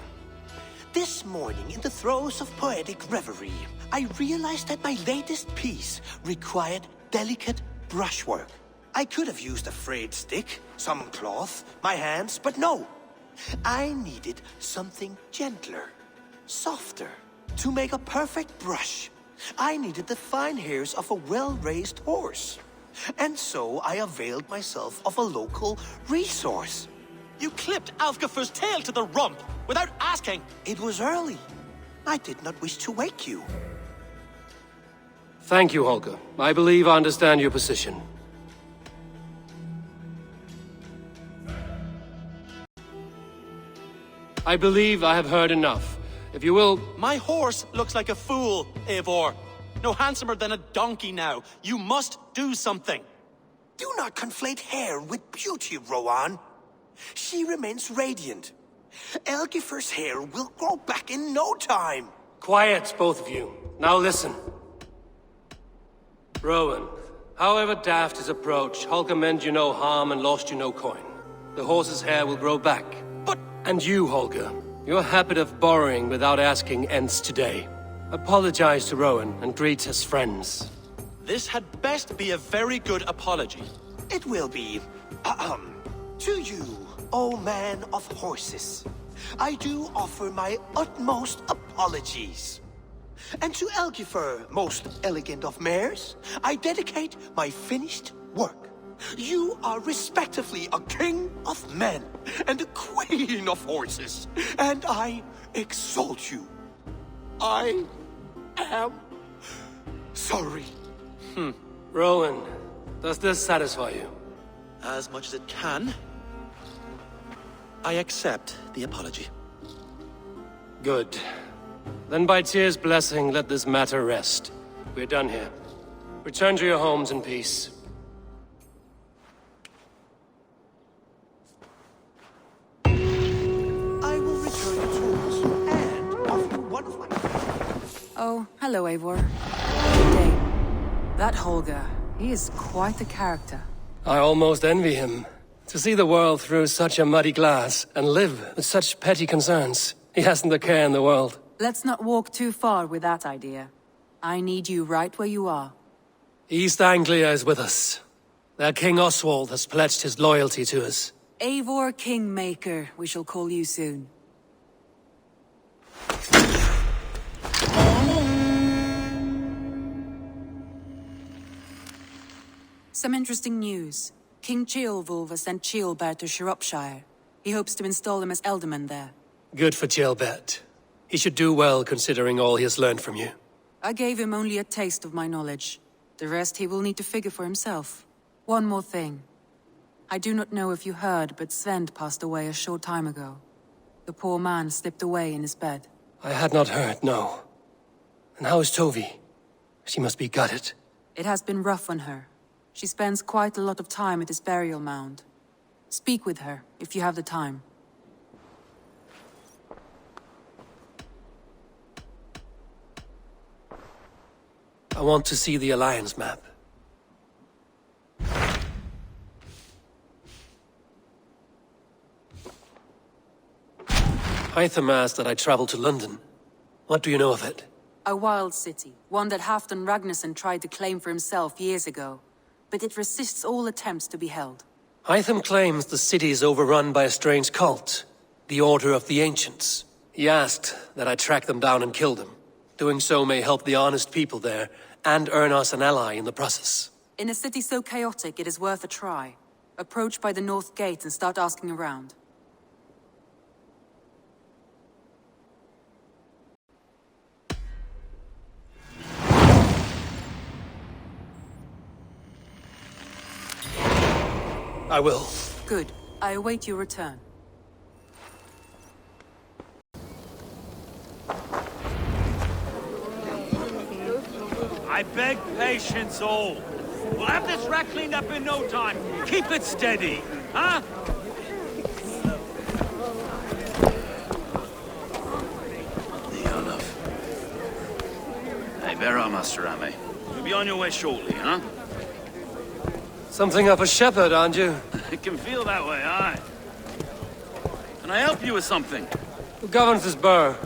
this morning in the throes of poetic reverie, I realized that my latest piece required delicate brushwork. I could have used a frayed stick, some cloth, my hands, but no. I needed something gentler, softer. To make a perfect brush, I needed the fine hairs of a well-raised horse. And so I availed myself of a local resource. You clipped Alfgafur's tail to the rump, without asking. It was early. I did not wish to wake you. Thank you, Holger. I believe I understand your position. I believe I have heard enough. If you will... My horse looks like a fool, Eivor. No handsomer than a donkey now. You must do something. Do not conflate hair with beauty, Rohan. She remains radiant. Elgifur's hair will grow back in no time. Quiet, both of you. Now listen. Rowan, however daft his approach, Holger meant you no harm and lost you no coin. The horse's hair will grow back. But... And you, Holger, your habit of borrowing without asking ends today. Apologize to Rowan and greet as friends. This had best be a very good apology. It will be. To you, O man of horses, I do offer my utmost apologies. And to Elgifur, most elegant of mares, I dedicate my finished work. You are respectively a king of men and a queen of horses, and I exalt you. I am sorry. Rowan, does this satisfy you? As much as it can. I accept the apology. Good. Then by Tyr's blessing, let this matter rest. We're done here. Return to your homes in peace. I will return your tools and offer you one of my... Oh, hello, Eivor. Good day. That Holger, he is quite the character. I almost envy him. To see the world through such a muddy glass and live with such petty concerns. He hasn't a care in the world. Let's not walk too far with that idea. I need you right where you are. East Anglia is with us. Their King Oswald has pledged his loyalty to us. Eivor Kingmaker, we shall call you soon. Some interesting news. King Ceolwulf has sent Ceolbert to Shropshire. He hopes to install him as Elderman there. Good for Ceolbert. He should do well considering all he has learned from you. I gave him only a taste of my knowledge. The rest he will need to figure for himself. One more thing. I do not know if you heard, but Svend passed away a short time ago. The poor man slipped away in his bed. I had not heard, no. And how is Tovi? She must be gutted. It has been rough on her. She spends quite a lot of time at his burial mound. Speak with her, if you have the time. I want to see the Alliance map. Hytham asked that I travel to London. What do you know of it? A wild city, one that Halfdan Ragnarsson tried to claim for himself years ago. But it resists all attempts to be held. Hytham claims the city is overrun by a strange cult, the Order of the Ancients. He asked that I track them down and kill them. Doing so may help the honest people there, and earn us an ally in the process. In a city so chaotic, it is worth a try. Approach by the North Gate and start asking around. I will. Good. I await your return. I beg patience, all. We'll have this rat cleaned up in no time. Keep it steady, huh? Hey, bear on, Master Ame. You'll be on your way shortly, huh? Something of a shepherd, aren't you? It can feel that way, aye. Can I help you with something? Who governs this burr?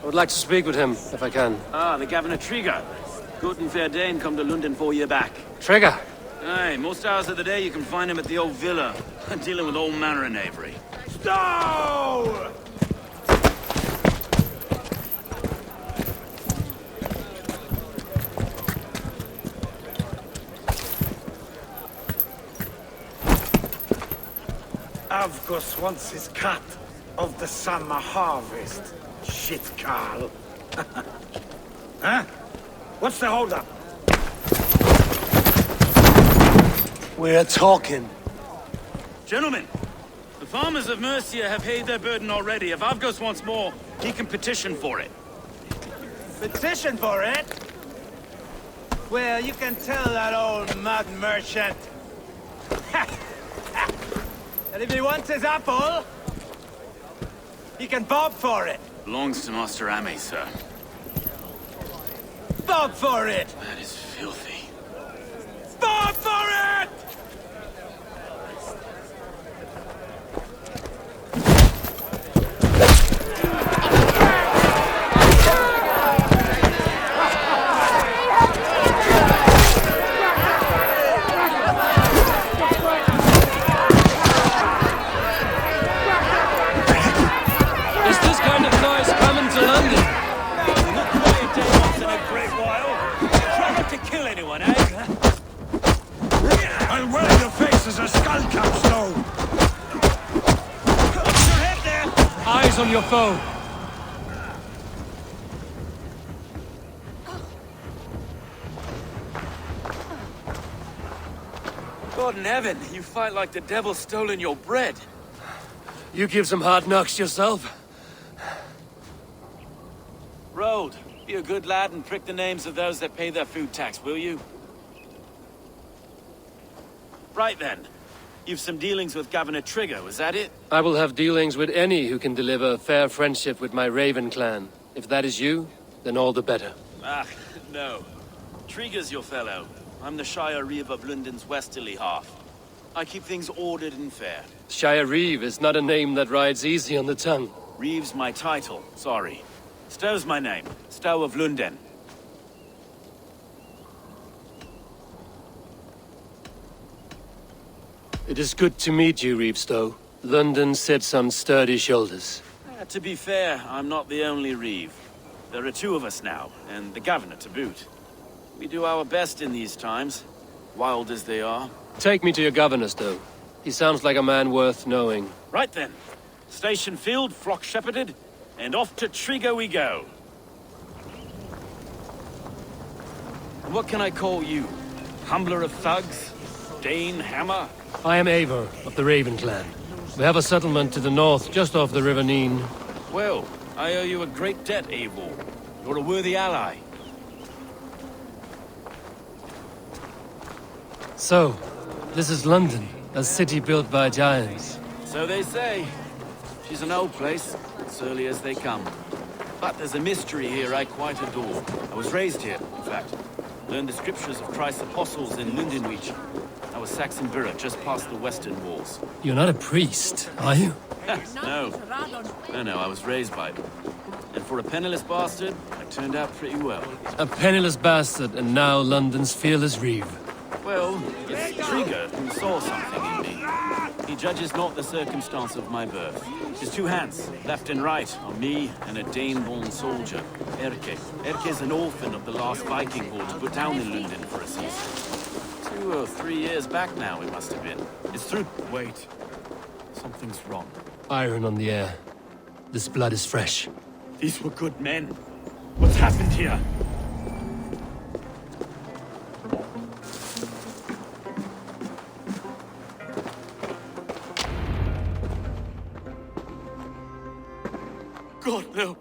I would like to speak with him, if I can. Ah, the Governor Trigger. Good and fair Dane come to London 4 year back. Trigger? Aye, most hours of the day you can find him at the old villa, dealing with all manner of knavery. Stow! Avgus wants his cut of the summer harvest. Shit, Carl. Huh? What's the holdup? We're talking. Gentlemen, the farmers of Mercia have paid their burden already. If Avgus wants more, he can petition for it. Petition for it? Well, you can tell that old mud merchant. And if he wants his apple, he can bob for it. Belongs to Master Ame, sir. Bob for it! That is filthy. Bob for it! Is this kind of noise coming to London? Not quiet day once in a great while. Try not to kill anyone, eh? I'll wear your face as a skull capstone! What's your head there? Eyes on your foe. God in heaven, you fight like the devil's stolen your bread. You give some hard knocks yourself. Road, be a good lad and prick the names of those that pay their food tax, will you? Right then. You've some dealings with Governor Trigger, was that it? I will have dealings with any who can deliver a fair friendship with my Raven clan. If that is you, then all the better. Ah, no. Trigger's your fellow. I'm the Shire Reeve of London's westerly half. I keep things ordered and fair. Shire Reeve is not a name that rides easy on the tongue. Reeve's my title, sorry. Stow's my name. Stow of London. It is good to meet you, Reevestow. London sits on sturdy shoulders. To be fair, I'm not the only Reeve. There are two of us now, and the Governor to boot. We do our best in these times, wild as they are. Take me to your governor, Stow. He sounds like a man worth knowing. Right then. Station filled, flock shepherded, and off to Trigger we go. And what can I call you? Humbler of thugs? Dane Hammer? I am Eivor, of the Raven clan. We have a settlement to the north, just off the River Neen. Well, I owe you a great debt, Eivor. You're a worthy ally. So, this is London, a city built by giants. So they say. She's an old place, as early as they come. But there's a mystery here I quite adore. I was raised here, in fact. Learned the scriptures of Christ's apostles in Lundenreach. I was Saxon Borough, just past the western walls. You're not a priest, are you? No, I was raised by them. And for a penniless bastard, I turned out pretty well. A penniless bastard, and now London's fearless reeve. Well, it's Trigger who saw something in me. He judges not the circumstance of my birth. His two hands, left and right, are me and a Dane-born soldier, Erke. Erke's an orphan of the last Viking horde put down in London for a season. 2 or 3 years back now, it must have been. It's through. Wait. Something's wrong. Iron on the air. This blood is fresh. These were good men. What's happened here? God, no.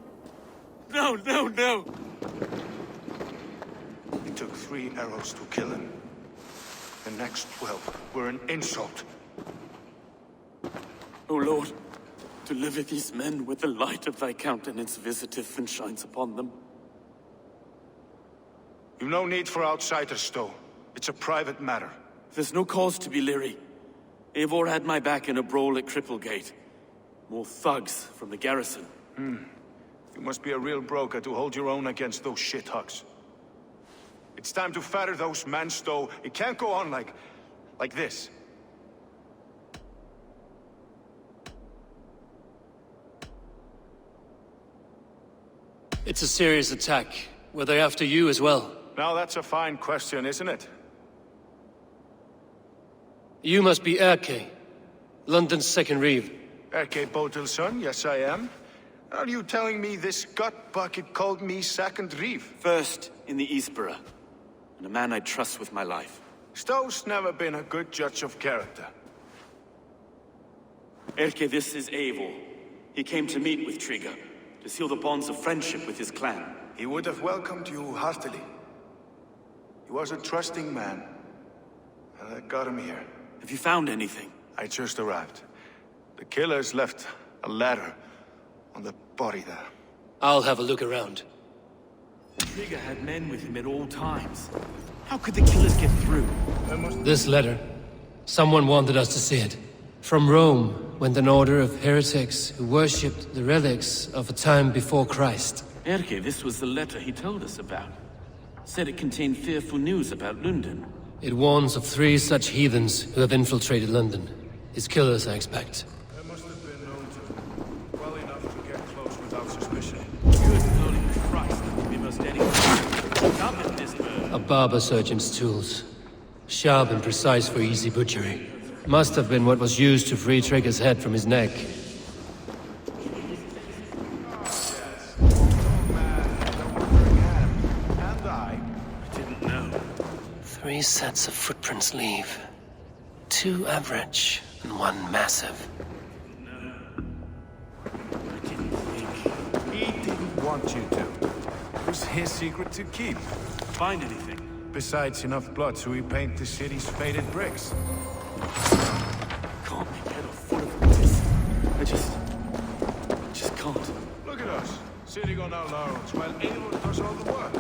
No, no, no! It took 3 arrows to kill him. The next 12 were an insult. O Lord, deliver these men with the light of thy countenance visiteth and shines upon them. You've no need for outsiders, though. It's a private matter. There's no cause to be leery. Eivor had my back in a brawl at Cripplegate. More thugs from the garrison. You must be a real broker to hold your own against those shithugs. It's time to fetter those men, Stowe. It can't go on like this. It's a serious attack. Were they after you as well? Now that's a fine question, isn't it? You must be Erke, London's second reeve. Erke Botel's son, yes I am. Are you telling me this gut bucket called me second reeve? First in the Eastborough, and a man I trust with my life. Stowe's never been a good judge of character. Erke, this is Eivor. He came to meet with Trigger, to seal the bonds of friendship with his clan. He would have welcomed you heartily. He was a trusting man, and that got him here. Have you found anything? I just arrived. The killers left a ladder on the body there. I'll have a look around. Trigger had men with him at all times. How could the killers get through? This letter. Someone wanted us to see it. From Rome went an order of heretics who worshipped the relics of a time before Christ. Erke, this was the letter he told us about. Said it contained fearful news about London. It warns of 3 such heathens who have infiltrated London. His killers, I expect. There must have been known to them. Well enough to get close without suspicion. Good holy Christ, we must anyway. In this bird. A barber surgeon's tools. Sharp and precise for easy butchery. Must have been what was used to free Trigger's head from his neck. And I didn't know. 3 sets of footprints leave. 2 average and 1 massive. He didn't want you to. It was his secret to keep. Find anything? Besides enough blood to repaint the city's faded bricks. Can't get a foot of this. I just can't. Look at us, sitting on our laurels while Eivor does all the work.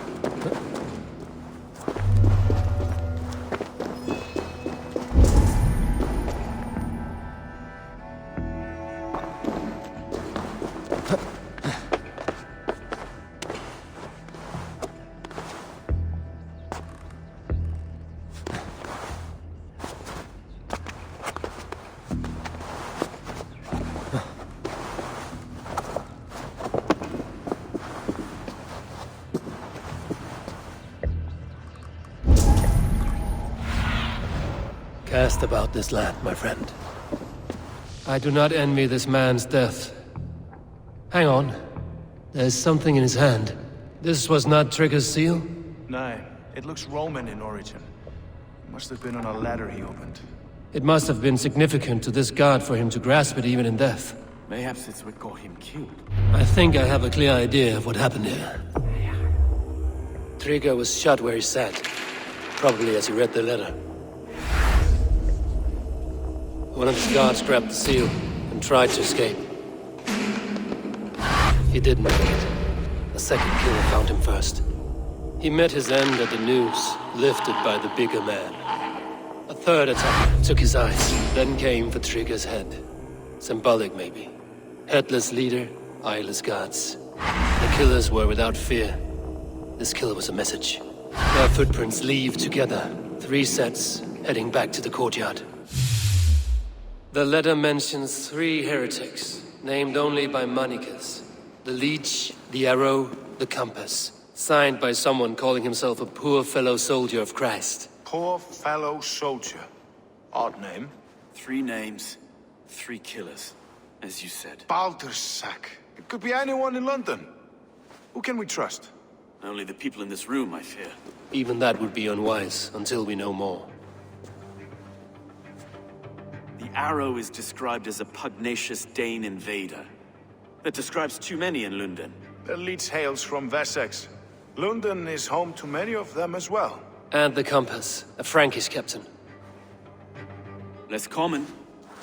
Cast about this land, my friend. I do not envy this man's death. Hang on. There's something in his hand. This was not Trigger's seal? No, it looks Roman in origin. It must have been on a ladder he opened. It must have been significant to this god for him to grasp it even in death. Mayhaps it's what got him killed. I think I have a clear idea of what happened here. Trigger was shot where he sat. Probably as he read the letter. One of his guards grabbed the seal and tried to escape. He didn't make it. A second killer found him first. He met his end at the noose, lifted by the bigger man. A third attacker took his eyes, then came for Trigger's head. Symbolic, maybe. Headless leader, eyeless guards. The killers were without fear. This killer was a message. Their footprints leave together. 3 sets, heading back to the courtyard. The letter mentions 3 heretics, named only by monikers. The Leech, the Arrow, the Compass. Signed by someone calling himself a poor fellow soldier of Christ. Poor fellow soldier. Odd name. 3 names, 3 killers, as you said. Baldersack. It could be anyone in London. Who can we trust? Only the people in this room, I fear. Even that would be unwise, until we know more. The Arrow is described as a pugnacious Dane invader. That describes too many in London. The Leech hails from Wessex. London is home to many of them as well. And the Compass, a Frankish captain. Less common,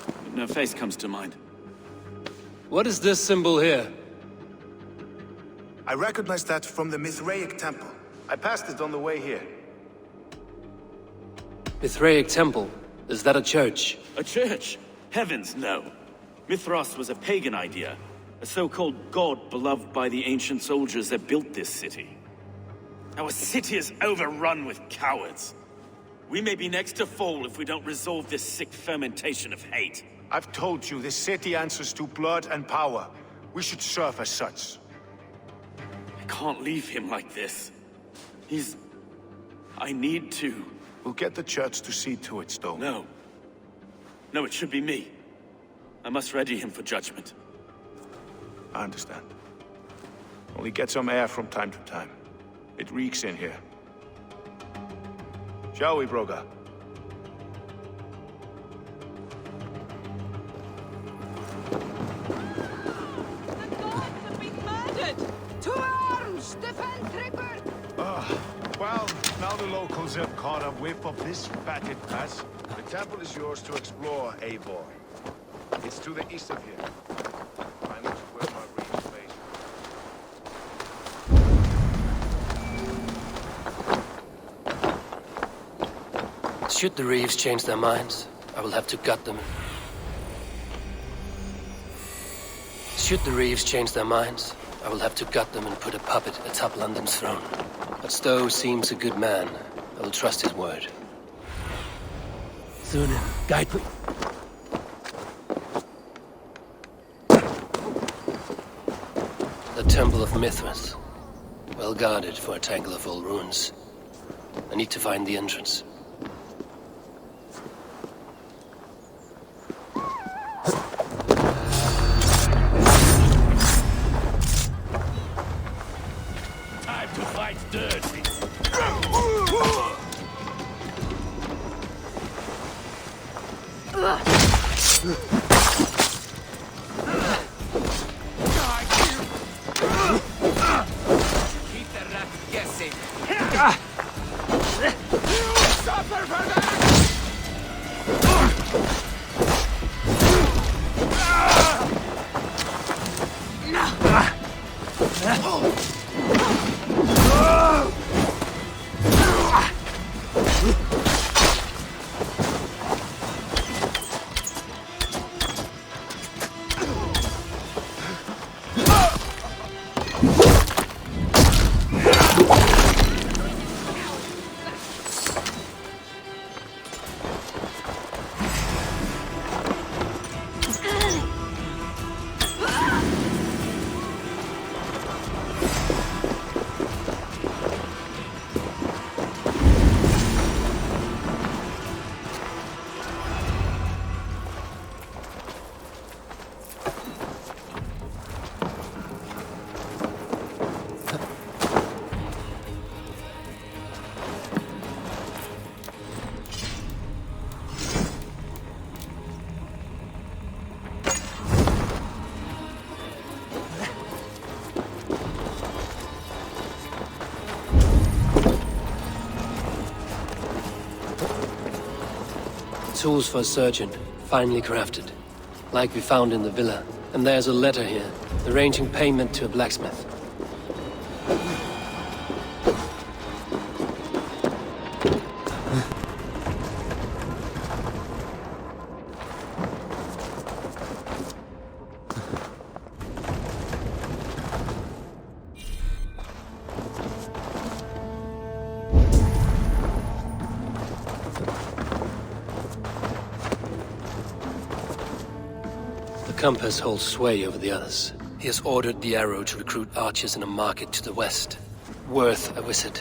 but no face comes to mind. What is this symbol here? I recognize that from the Mithraic Temple. I passed it on the way here. Mithraic Temple? Is that a church? A church? Heavens, no. Mithras was a pagan idea. A so-called god beloved by the ancient soldiers that built this city. Our city is overrun with cowards. We may be next to fall if we don't resolve this sick fermentation of hate. I've told you, this city answers to blood and power. We should serve as such. I can't leave him like this. I need to. We'll get the church to see to it, Stone. No. No, it should be me. I must ready him for judgment. I understand. Only get some air from time to time. It reeks in here. Shall we, Broga? To arms! Defend Tripper! Well, now the locals have caught a whiff of this fatted pass. The temple is yours to explore, Eivor. It's to the east of here. I must wear my reed face. Should the Reeves change their minds, I will have to gut them. Should the Reeves change their minds, I will have to gut them and put a puppet atop London's throne. But Stowe seems a good man. I will trust his word. Thunin, guide me. The Temple of Mithras. Well guarded for a tangle of old ruins. I need to find the entrance. Time to fight dirty. Keep the rat guessing. Suffer for that! Tools for a surgeon, finely crafted. Like we found in the villa. And there's a letter here, arranging payment to a blacksmith. compass holds sway over the others. He has ordered the arrow to recruit archers in a market to the west. Worth a visit.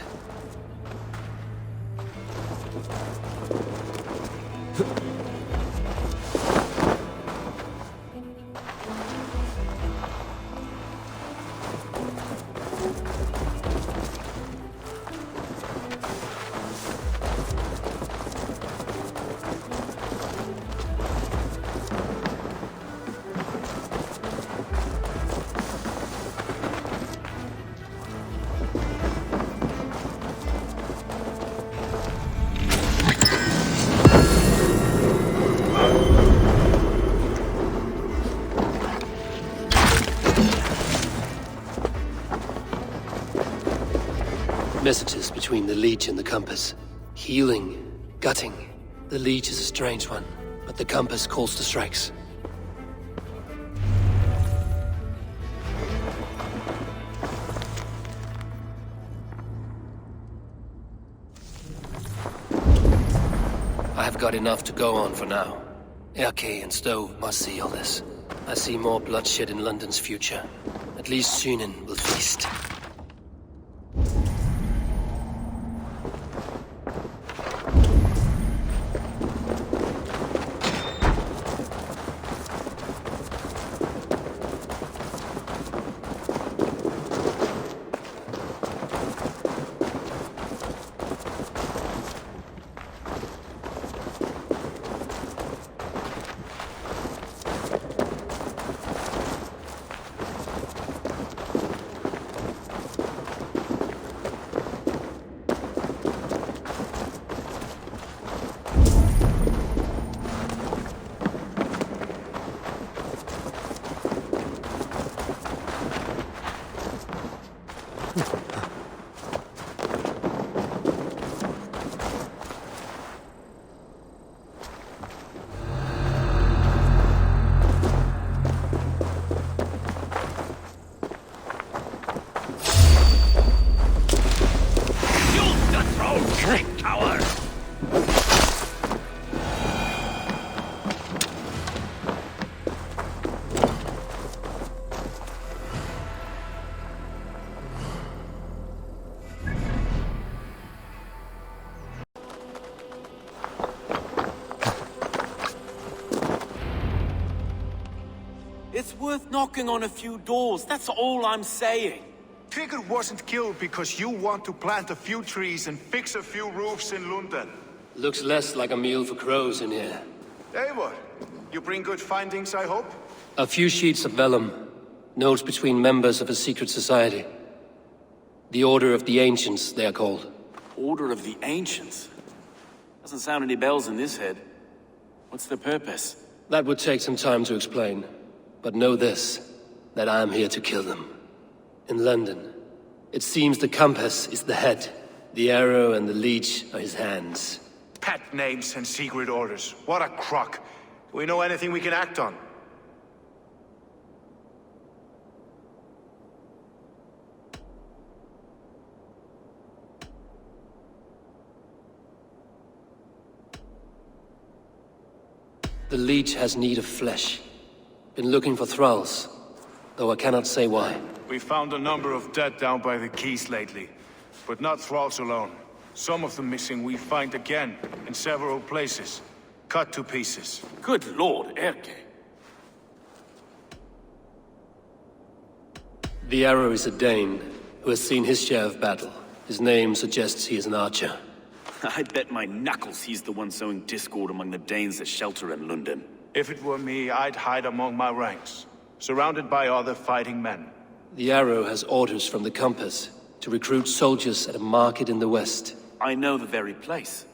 Messages between the Leech and the compass. Healing, gutting. The Leech is a strange one, but the compass calls the strikes. I have got enough to go on for now. Erke and Stowe must see all this. I see more bloodshed in London's future. At least Sunan will feast. It's worth knocking on a few doors, that's all I'm saying. Sigurd wasn't killed because you want to plant a few trees and fix a few roofs in London. Looks less like a meal for crows in here. Eivor, you bring good findings, I hope? A few sheets of vellum. Notes between members of a secret society. The Order of the Ancients, they are called. Order of the Ancients? Doesn't sound any bells in this head. What's the purpose? That would take some time to explain. But know this, that I am here to kill them. In London, it seems the compass is the head. The arrow and the leech are his hands. Pet names and secret orders. What a crock. Do we know anything we can act on? The leech has need of flesh. Been looking for thralls, though I cannot say why. We found a number of dead down by the quays lately, but not thralls alone. Some of the missing we find again, in several places, cut to pieces. Good lord, Erke. The arrow is a Dane, who has seen his share of battle. His name suggests he is an archer. I bet my knuckles he's the one sowing discord among the Danes that shelter in London. If it were me, I'd hide among my ranks, surrounded by other fighting men. The arrow has orders from the compass to recruit soldiers at a market in the west. I know the very place.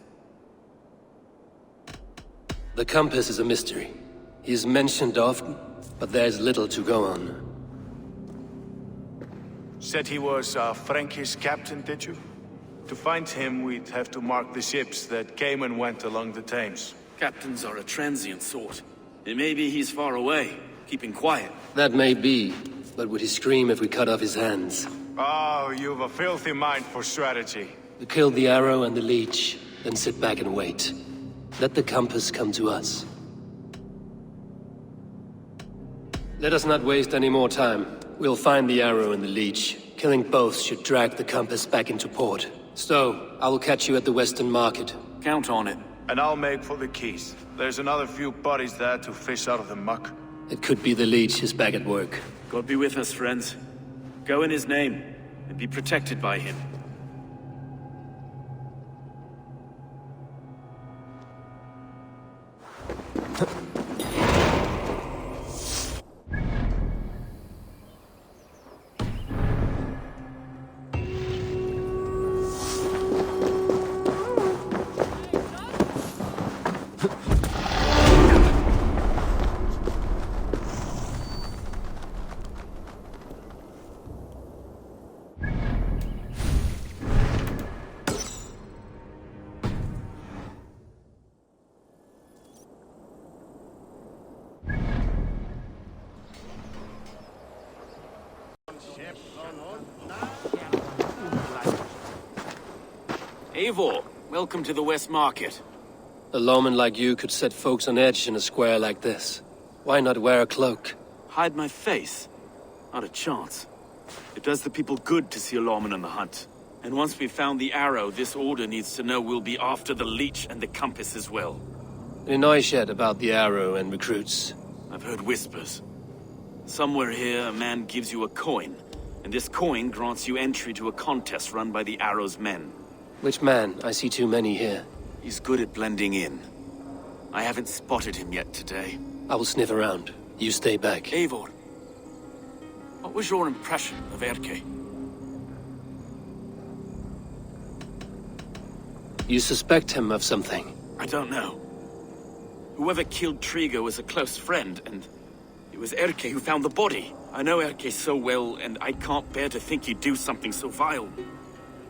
The compass is a mystery. He is mentioned often, but there's little to go on. Said he was a Frankish captain, did you? To find him, we'd have to mark the ships that came and went along the Thames. Captains are a transient sort. It may be he's far away, keeping quiet. That may be, but would he scream if we cut off his hands? Oh, you've a filthy mind for strategy. We kill the arrow and the leech, then sit back and wait. Let the compass come to us. Let us not waste any more time. We'll find the arrow and the leech. Killing both should drag the compass back into port. Stowe, I will catch you at the Western Market. Count on it. And I'll make for the keys. There's another few bodies there to fish out of the muck. It could be the leech is back at work. God be with us, friends. Go in his name, and be protected by him. Eivor, welcome to the West Market. A lawman like you could set folks on edge in a square like this. Why not wear a cloak? Hide my face? Not a chance. It does the people good to see a lawman on the hunt. And once we've found the arrow, this order needs to know we'll be after the leech and the compass as well. Any noise yet about the arrow and recruits? I've heard whispers. Somewhere here, a man gives you a coin, and this coin grants you entry to a contest run by the arrow's men. Which man? I see too many here. He's good at blending in. I haven't spotted him yet today. I will sniff around. You stay back. Eivor, what was your impression of Erke? You suspect him of something? I don't know. Whoever killed Trigo was a close friend, and it was Erke who found the body. I know Erke so well, and I can't bear to think he'd do something so vile.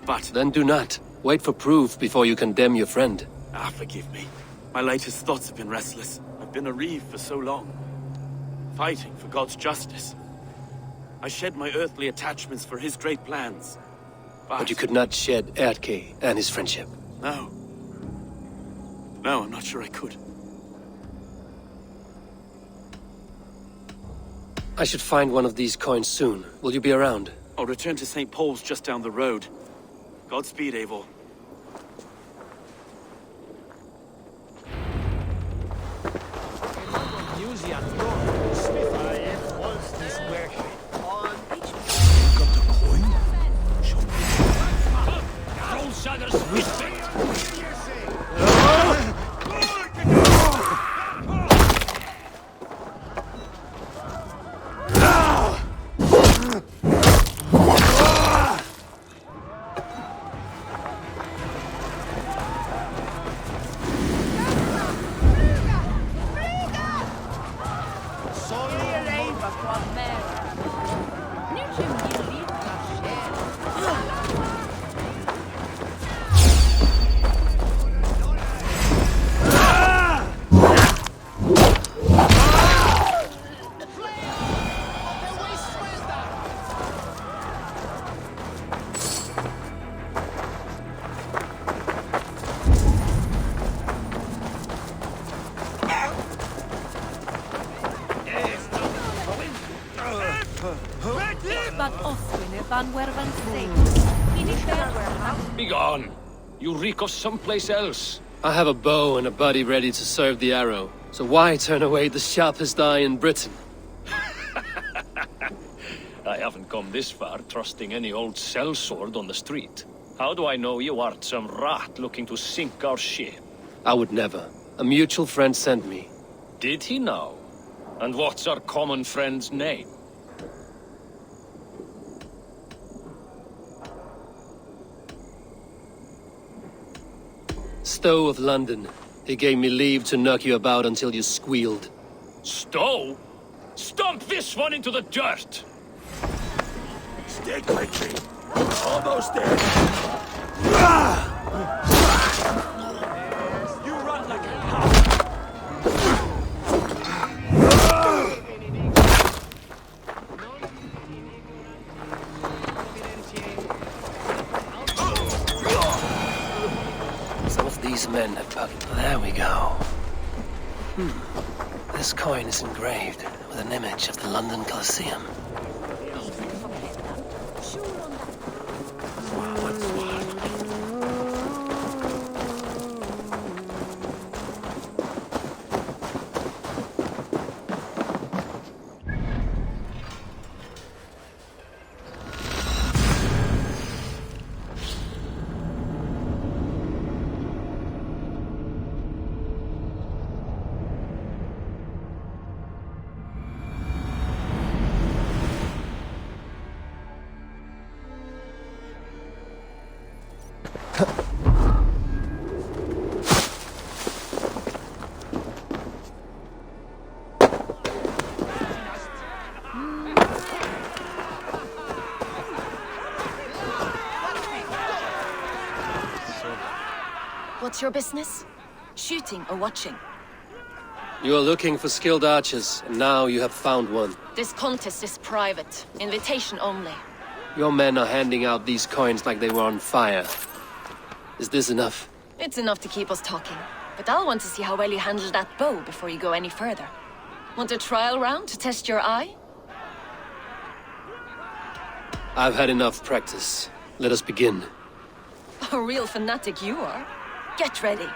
But... Then do not. Wait for proof before you condemn your friend. Ah, forgive me. My latest thoughts have been restless. I've been a reeve for so long. Fighting for God's justice. I shed my earthly attachments for his great plans. But you could not shed Erke and his friendship. No. No, I'm not sure I could. I should find one of these coins soon. Will you be around? I'll return to St. Paul's just down the road. Godspeed, Eivor. Begone! You reek of someplace else. I have a bow and a buddy ready to serve the arrow. So why turn away the sharpest eye in Britain? I haven't come this far trusting any old sellsword on the street. How do I know you aren't some rat looking to sink our ship? I would never. A mutual friend sent me. Did he now? And what's our common friend's name? Stowe of London. He gave me leave to knock you about until you squealed. Stowe? Stomp this one into the dirt! Stay quickly. Almost there. You run like a Some of these men have bugged. There we go. This coin is engraved with with an image of the London Colosseum. What's your business? Shooting or watching? You are looking for skilled archers, and now you have found one. This contest is private. Invitation only. Your men are handing out these coins like they were on fire. Is this enough? It's enough to keep us talking. But I'll want to see how well you handle that bow before you go any further. Want a trial round to test your eye? I've had enough practice. Let us begin. A real fanatic you are. Get ready.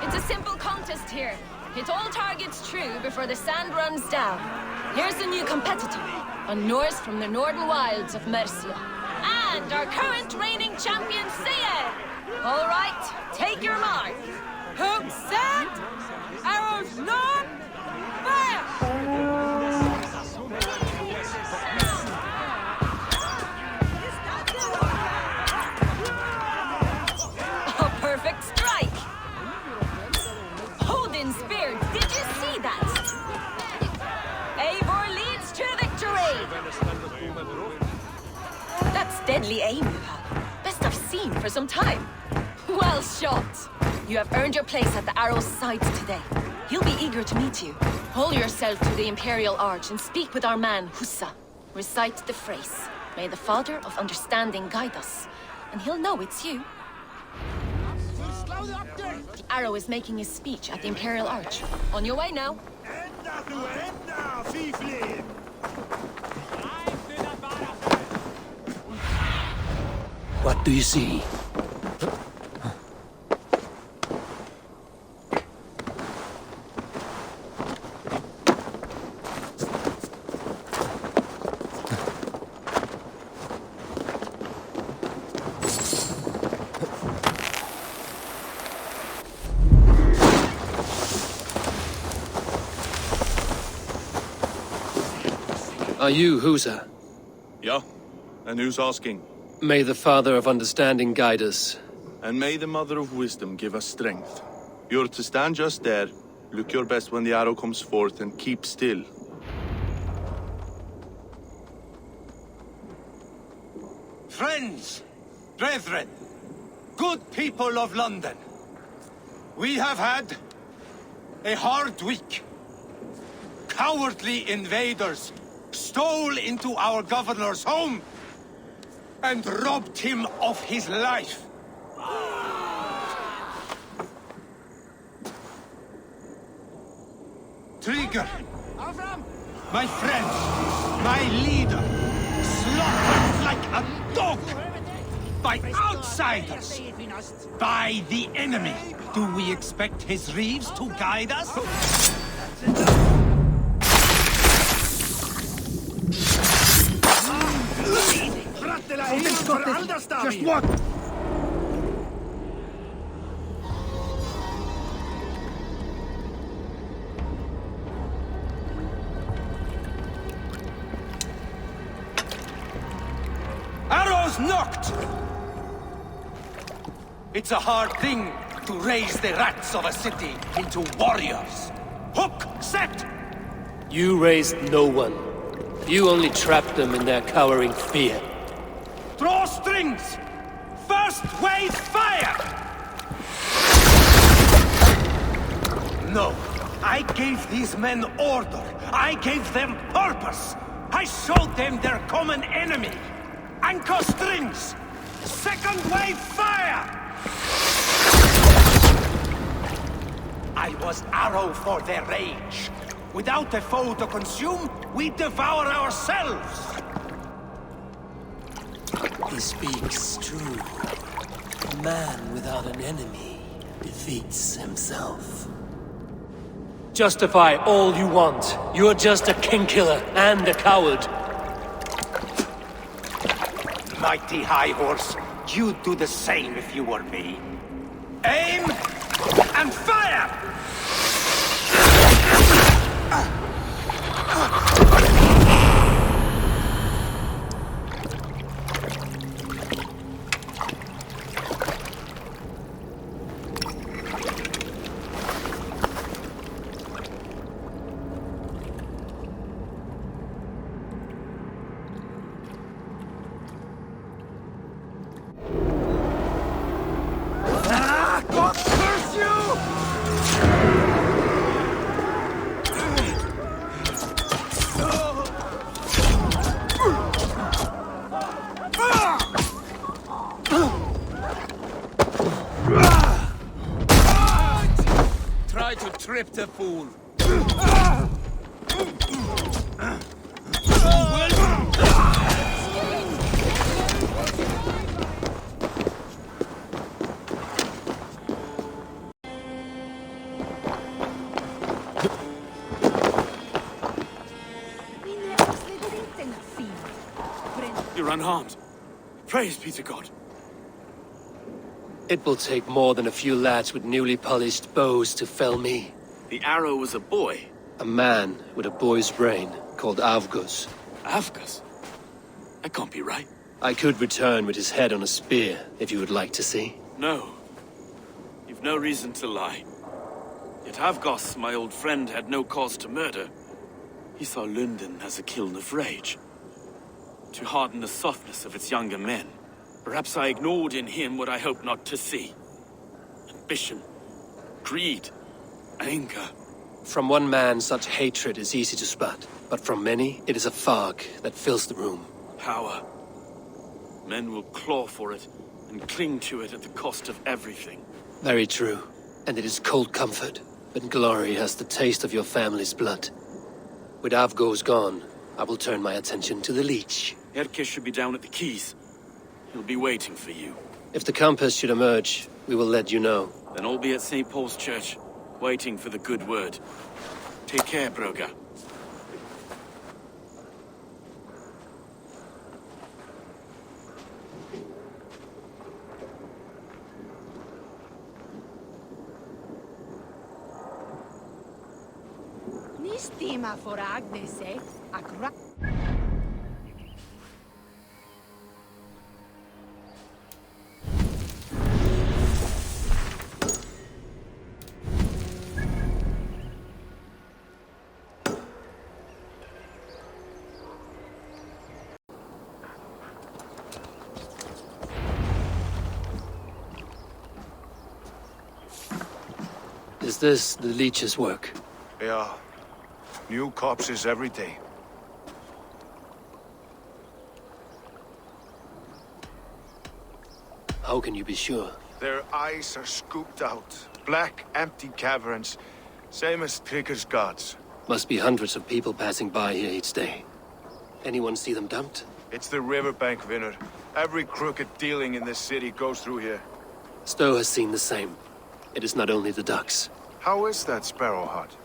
It's a simple contest here. Hit all targets true before the sand runs down. Here's a new competitor, a Norse from the northern wilds of Mercia. And our current reigning champion, Sigurd! All right, take your mark. Hooks set, arrows locked, fire! Perfect strike! Odin's spear, did you see that? Eivor leads to victory! That's deadly aim you have. Best I've seen for some time. Well shot! You have earned your place at the arrow's sides today. He'll be eager to meet you. Hold yourself to the Imperial Arch and speak with our man, Hussa. Recite the phrase, "May the Father of Understanding guide us," and he'll know it's you. The arrow is making his speech at the Imperial Arch. On your way now. What do you see? Are you Husa? Yeah, and who's asking? May the Father of Understanding guide us. And may the Mother of Wisdom give us strength. You're to stand just there, look your best when the arrow comes forth, and keep still. Friends, brethren, good people of London, we have had a hard week. Cowardly invaders stole into our governor's home and robbed him of his life. Trigger, my friend, my leader, slaughtered like a dog by outsiders, by the enemy. Do we expect his reeves to guide us? Just what? Arrows knocked! It's a hard thing to raise the rats of a city into warriors. Hook set! You raised no one. You only trapped them in their cowering fear. Draw strings! First wave fire! No, I gave these men order. I gave them purpose. I showed them their common enemy. Anchor strings! Second wave fire! I was arrow for their rage. Without a foe to consume, we devour ourselves! He speaks true. A man without an enemy defeats himself. Justify all you want. You're just a king-killer and a coward. Mighty High Horse, you'd do the same if you were me. Aim and fire! God curse you! Try to trip the fool. You're unharmed. Praise be to God. It will take more than a few lads with newly polished bows to fell me. The arrow was a boy. A man with a boy's brain, called Avgus. Avgus? That can't be right. I could return with his head on a spear, if you would like to see. No. You've no reason to lie. Yet Avgos, my old friend, had no cause to murder. He saw London as a kiln of rage. To harden the softness of its younger men. Perhaps I ignored in him what I hoped not to see. Ambition, greed, anger. From one man, such hatred is easy to spot, but from many, it is a fog that fills the room. Power. Men will claw for it and cling to it at the cost of everything. Very true. And it is cold comfort, but glory has the taste of your family's blood. With Avgos gone, I will turn my attention to the Leech. Erke should be down at the quays. He'll be waiting for you. If the compass should emerge, we will let you know. Then I'll be at St. Paul's Church, waiting for the good word. Take care, Broga. Ni stima for Agnes, eh? Is this the Leech's work? Yeah. New corpses every day. How can you be sure? Their eyes are scooped out. Black, empty caverns. Same as Trigger's gods. Must be hundreds of people passing by here each day. Anyone see them dumped? It's the riverbank, Vinner. Every crooked dealing in this city goes through here. Stowe has seen the same. It is not only the ducks. How is that Sparrow Hut?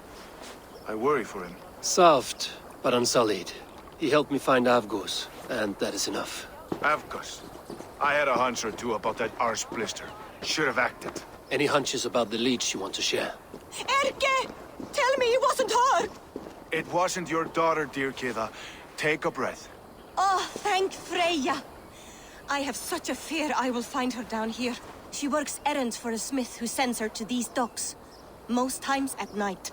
I worry for him. Soft, but unsullied. He helped me find Avgos, and that is enough. Avgos. I had a hunch or two about that arse blister. Should have acted. Any hunches about the Leech you want to share? Erke! Tell me it wasn't her! It wasn't your daughter, dear Kida. Take a breath. Oh, thank Freya. I have such a fear I will find her down here. She works errands for a smith who sends her to these docks. Most times at night.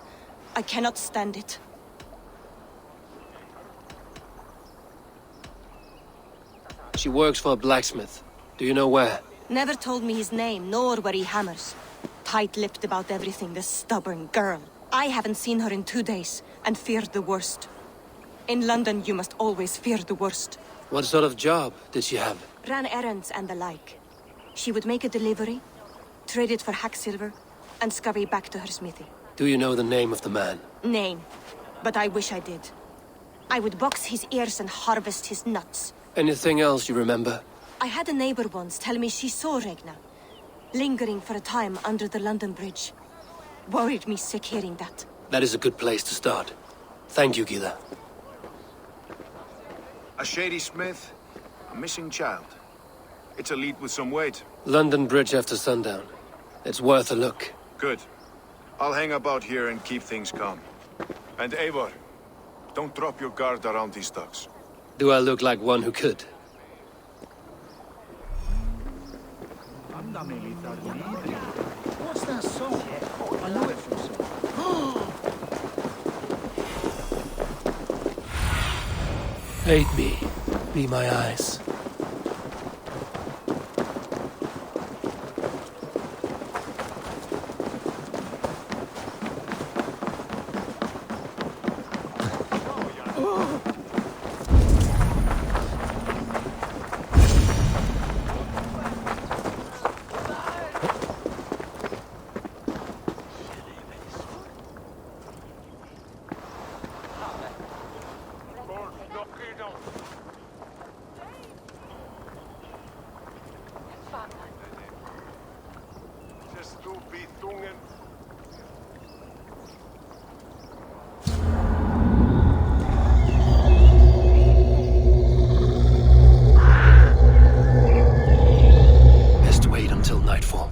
I cannot stand it. She works for a blacksmith. Do you know where? Never told me his name, nor where he hammers. Tight-lipped about everything, the stubborn girl. I haven't seen her in 2 days, and feared the worst. In London, you must always fear the worst. What sort of job did she have? Ran errands and the like. She would make a delivery, trade it for hack silver, and scurry back to her smithy. Do you know the name of the man? Name. but I wish I did. I would box his ears and harvest his nuts. Anything else you remember? I had a neighbor once tell me she saw Regna, lingering for a time under the London Bridge. Worried me sick hearing that. That is a good place to start. Thank you, Gila. A shady smith, a missing child. It's a lead with some weight. London Bridge after sundown. It's worth a look. Good. I'll hang about here and keep things calm. And Eivor, don't drop your guard around these ducks. Do I look like one who could? What's that song? I know it from somewhere. Aid me. Be my eyes. Best wait until nightfall.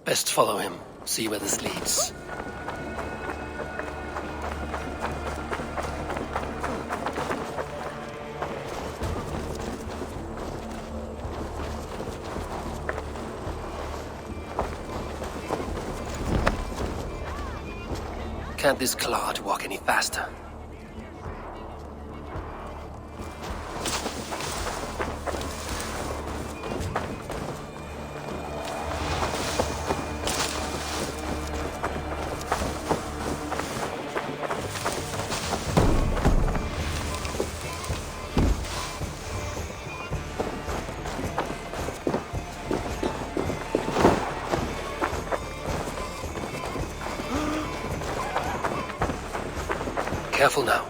Best follow him, see where this leads. Can't this clod walk any faster? Careful now.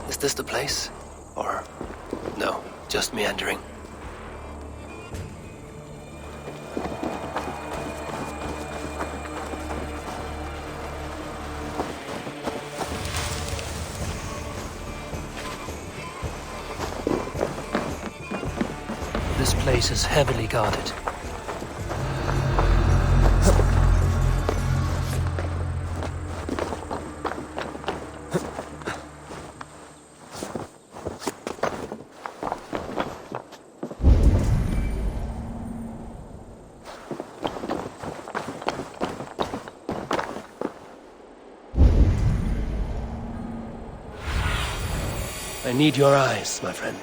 Is this the place? Or no, just meandering? This place is heavily guarded. I need your eyes, my friend.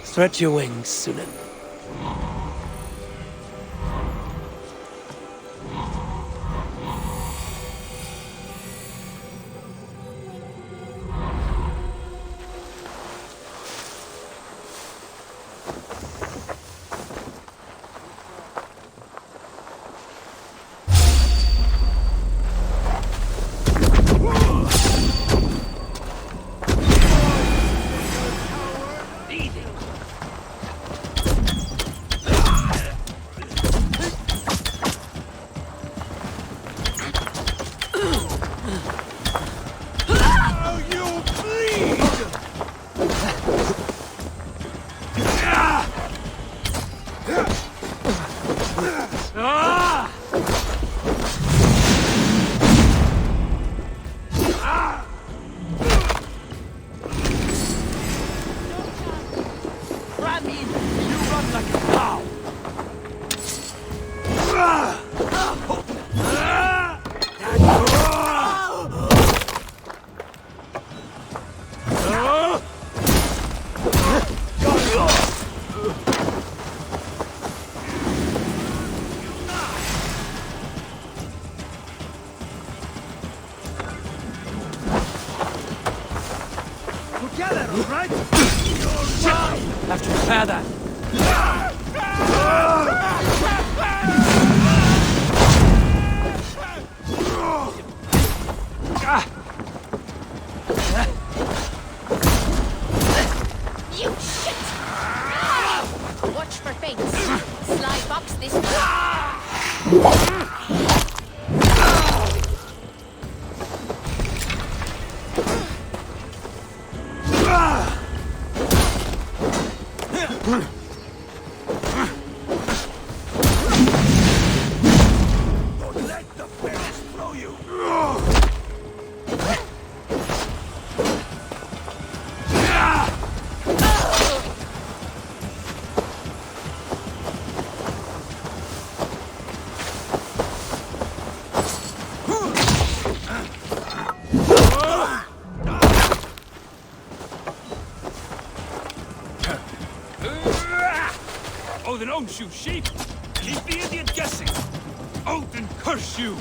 Stretch your wings, Sunan. together, all right? Have to repair that. You shit! Watch for fates. Sly box this way. Don't let the bears throw you. Odin owns you, sheep! Keep the idiot guessing! Odin curse you!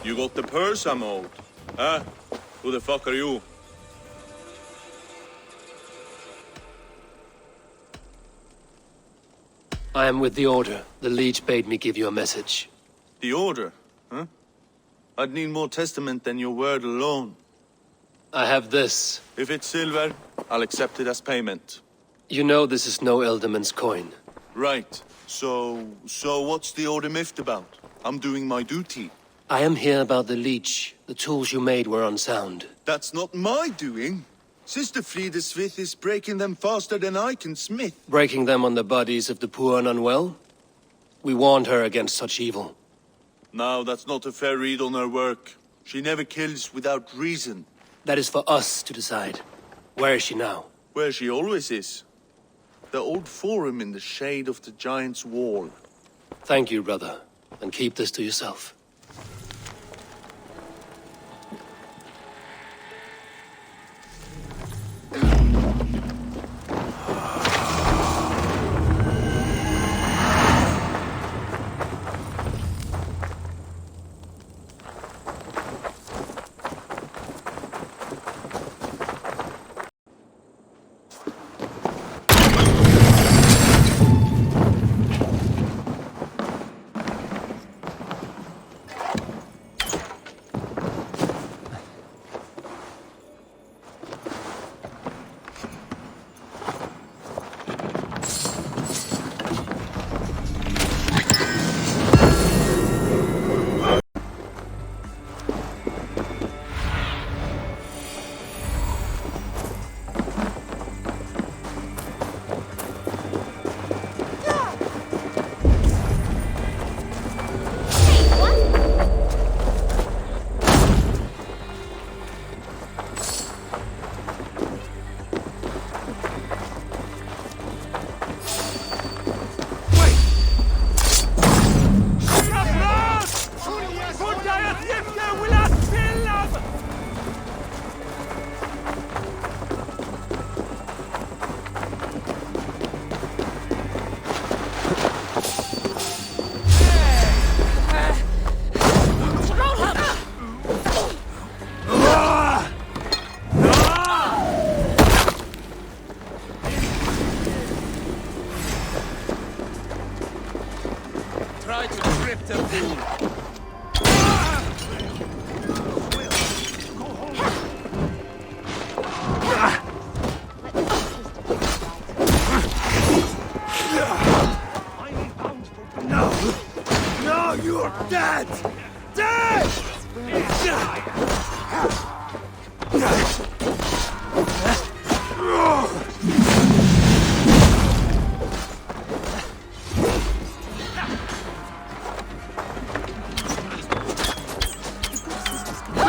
You got the purse I'm owed? Huh? Who the fuck are you? I am with the Order. The Leech bade me give you a message. The Order? Huh? I'd need more testament than your word alone. I have this. If it's silver, I'll accept it as payment. You know this is no Elderman's coin. Right. So what's the Order miffed about? I'm doing my duty. I am here about the Leech. The tools you made were unsound. That's not my doing. Sister Frida Smith is breaking them faster than I can smith. Breaking them on the bodies of the poor and unwell? We warned her against such evil. No, that's not a fair read on her work. She never kills without reason. That is for us to decide. Where is she now? Where she always is. The old forum in the shade of the Giant's Wall. Thank you, brother. And keep this to yourself.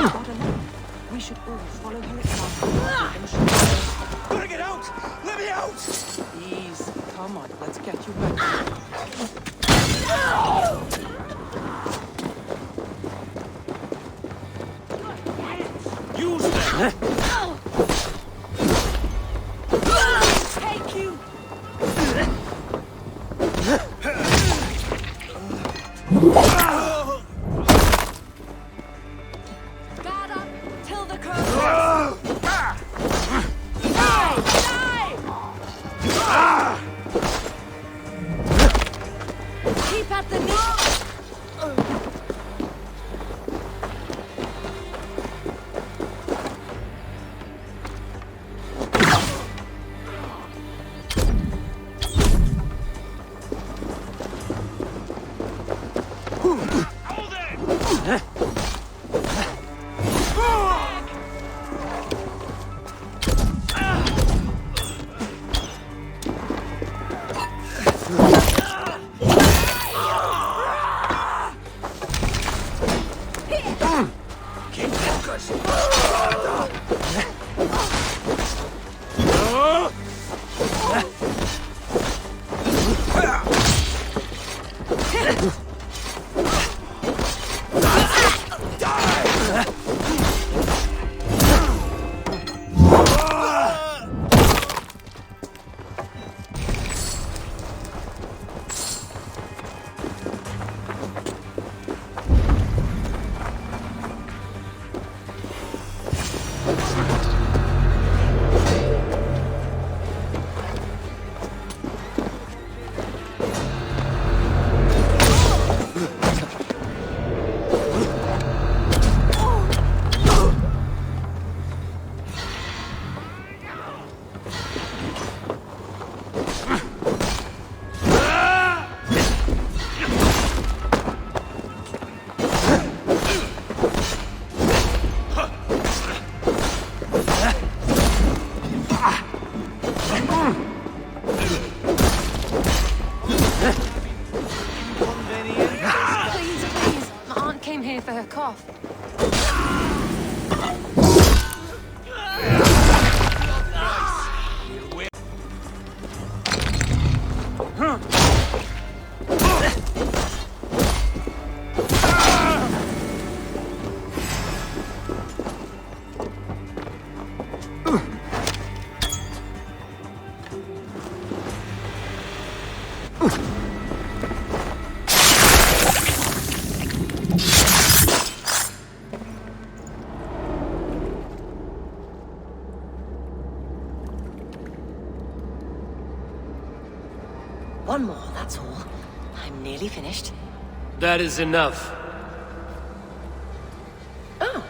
got along. We should all follow her example. Gotta get out! Let me out! Ease. Come on, let's get you back. Use them! Take you! Guard up till the curve. Keep at the knee. Please. My aunt came here for her cough. One more, that's all. I'm nearly finished. That is enough. Oh,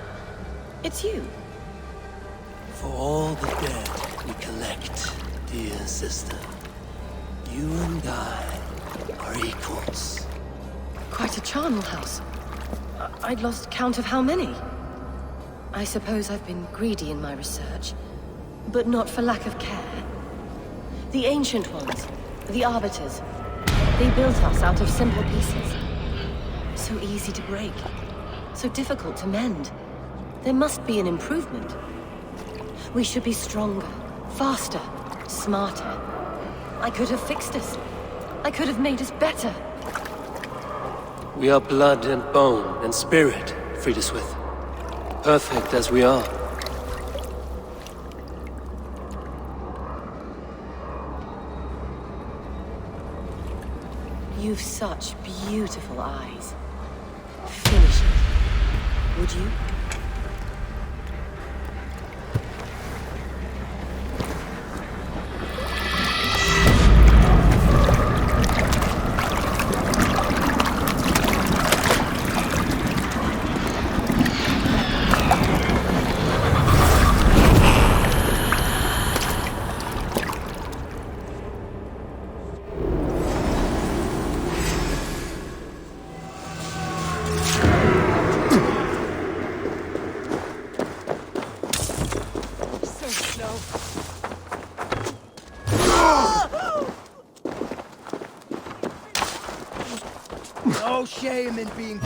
it's you. For all the dead we collect, dear sister, you and I are equals. Quite a charnel house. I'd lost count of how many. I suppose I've been greedy in my research, but not for lack of care. The Ancient Ones, the Arbiters, they built us out of simple pieces. So easy to break, so difficult to mend. There must be an improvement. We should be stronger, faster, smarter. I could have fixed us. I could have made us better. We are blood and bone and spirit, Friedeswith. Perfect as we are. You've such beautiful eyes. Finish it, would you? No shame in being...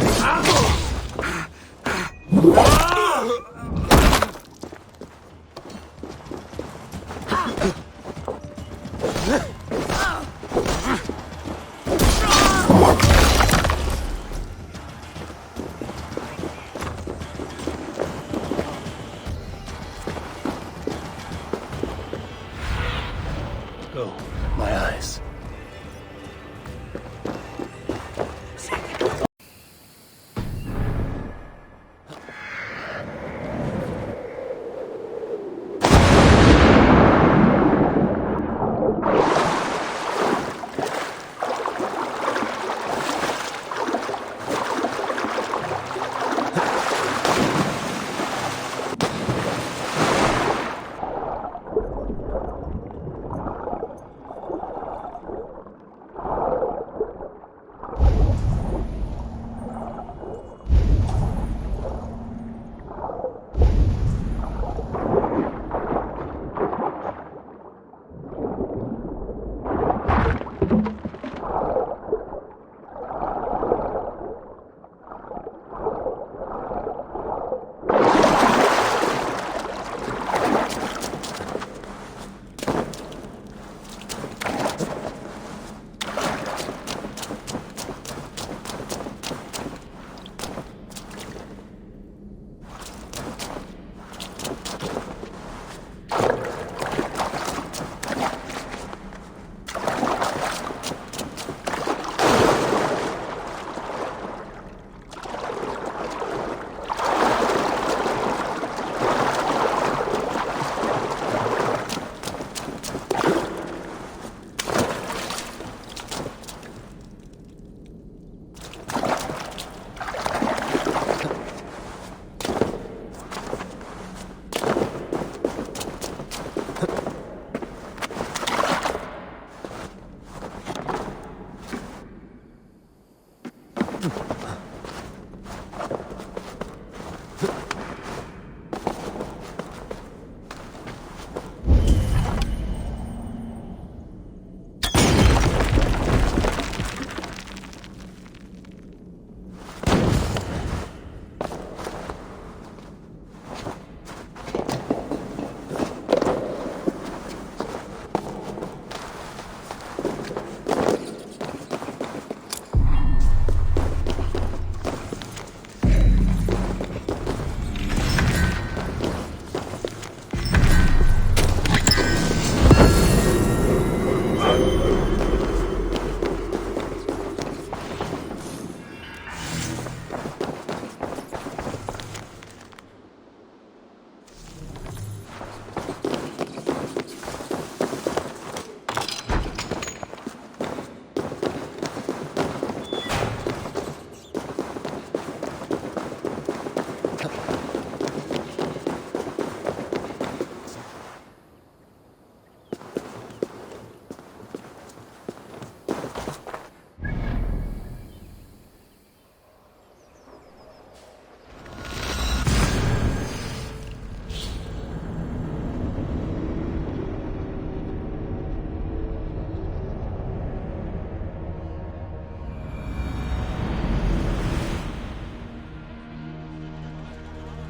Oh, my eyes.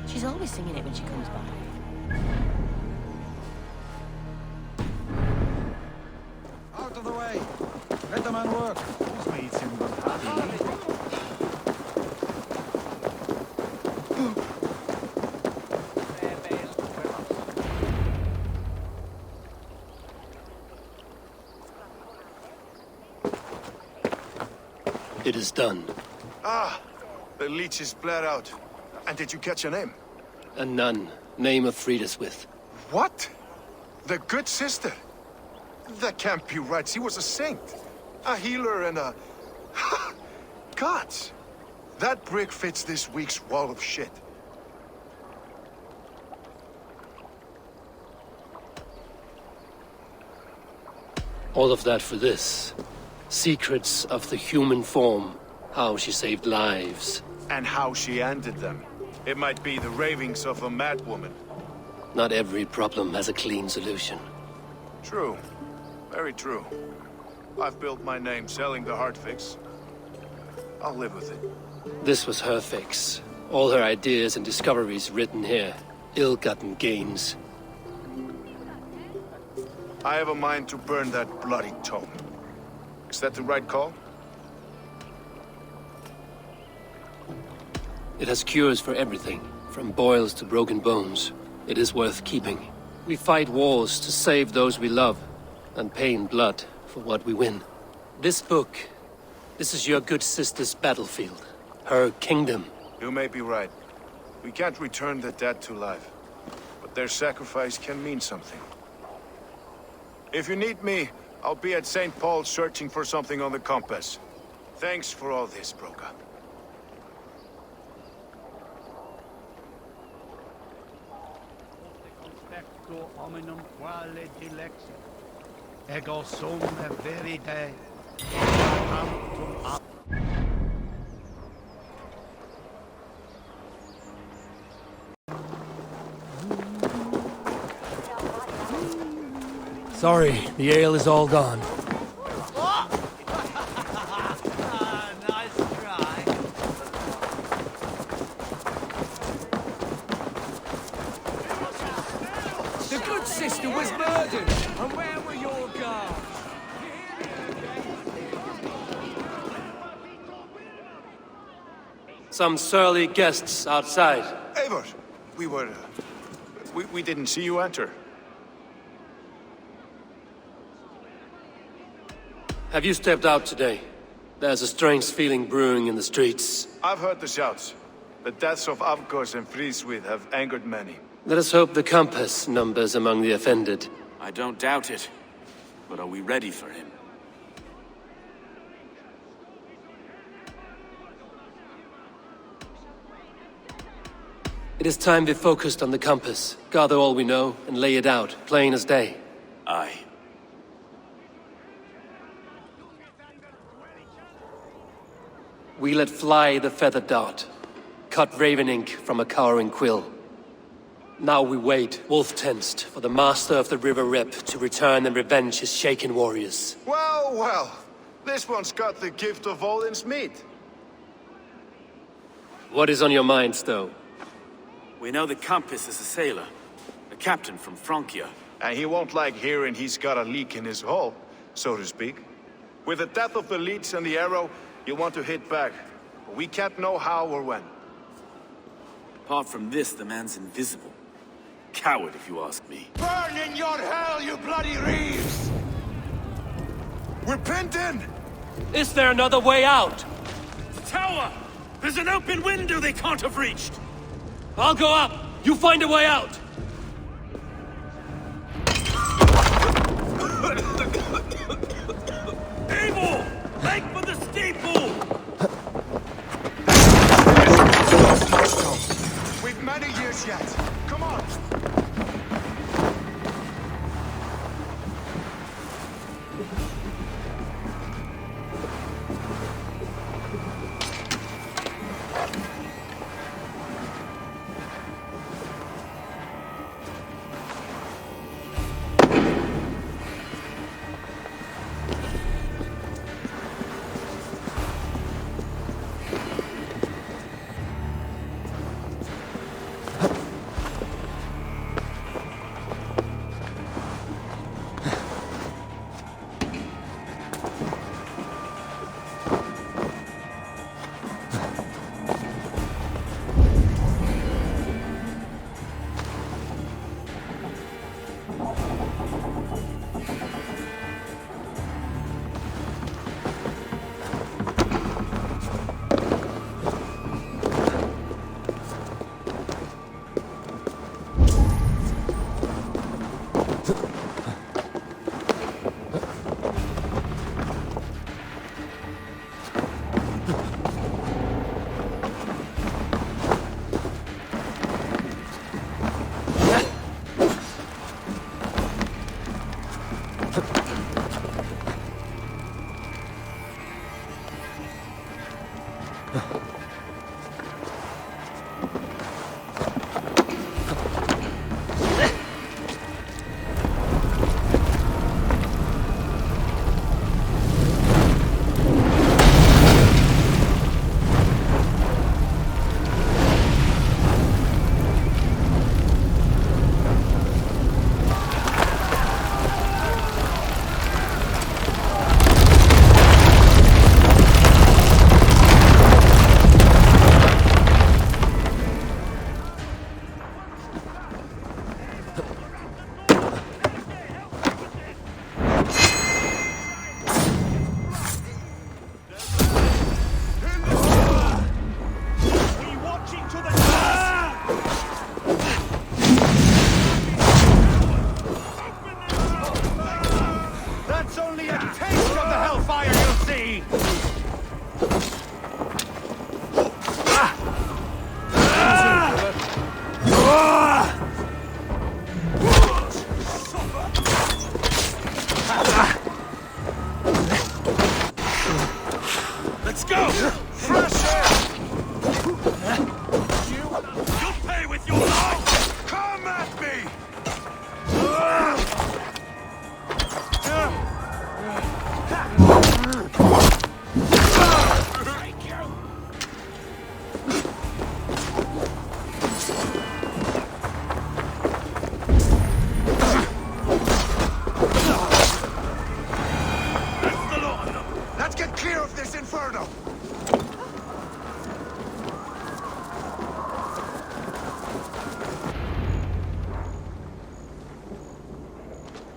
She's always singing it when she comes by. Out of the way! Let the man work. Whose meets him but happy? It is done. Ah, the leech is bled out. And did you catch her name? A nun. Name of Friedeswith. What? The good sister? That can't be right. She was a saint. A healer and a... Gods! That brick fits this week's wall of shit. All of that for this. Secrets of the human form. How she saved lives. And how she ended them. It might be the ravings of a madwoman. Not every problem has a clean solution. True. Very true. I've built my name selling the heart fix. I'll live with it. This was her fix. All her ideas and discoveries written here. Ill-gotten gains. I have a mind to burn that bloody tome. Is that the right call? It has cures for everything, from boils to broken bones. It is worth keeping. We fight wars to save those we love. and pay in blood for what we win. This book, this is your good sister's battlefield. Her kingdom. You may be right. We can't return the dead to life. But their sacrifice can mean something. If you need me, I'll be at St. Paul's searching for something on the compass. Thanks for all this, Broca. Hominum quale dilexit. Ego sum verite. Sorry, the ale is all gone. Nice try. The good sister was murdered, and where were your guards? Some surly guests outside. Eivor, we didn't see you enter. Have you stepped out today? There's a strange feeling brewing in the streets. I've heard the shouts. The deaths of Amrocs and Frieswith have angered many. Let us hope the compass numbers among the offended. I don't doubt it. But are we ready for him? It is time we focused on the compass, gather all we know, and lay it out, plain as day. Aye. We let fly the feather dart, cut raven ink from a cowering quill. Now we wait, wolf-tensed, for the master of the River Rip to return and revenge his shaken warriors. Well, well. This one's got the gift of Odin's meat. What is on your minds, though? We know the compass is a sailor, a captain from Francia. And he won't like hearing he's got a leak in his hull, so to speak. With the death of the leads and the arrow, you want to hit back. But we can't know how or when. Apart from this, the man's invisible. Coward, if you ask me. Burn in your hell, you bloody reeves! We're pinned in! Is there another way out? The tower! There's an open window they can't have reached! I'll go up! You find a way out! Eivor! Make for the steeple! We've many years yet. Come on!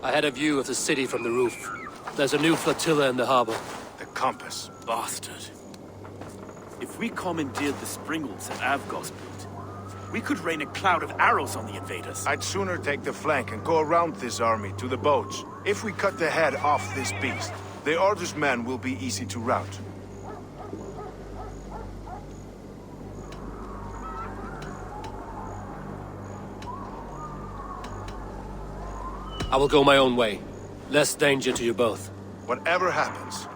I had a view of the city from the roof. There's a new flotilla in the harbor. The compass. Bastard. If we commandeered the springles at Avgosport, we could rain a cloud of arrows on the invaders. I'd sooner take the flank and go around this army to the boats. If we cut the head off this beast, the Order's men will be easy to rout. I will go my own way. Less danger to you both. Whatever happens,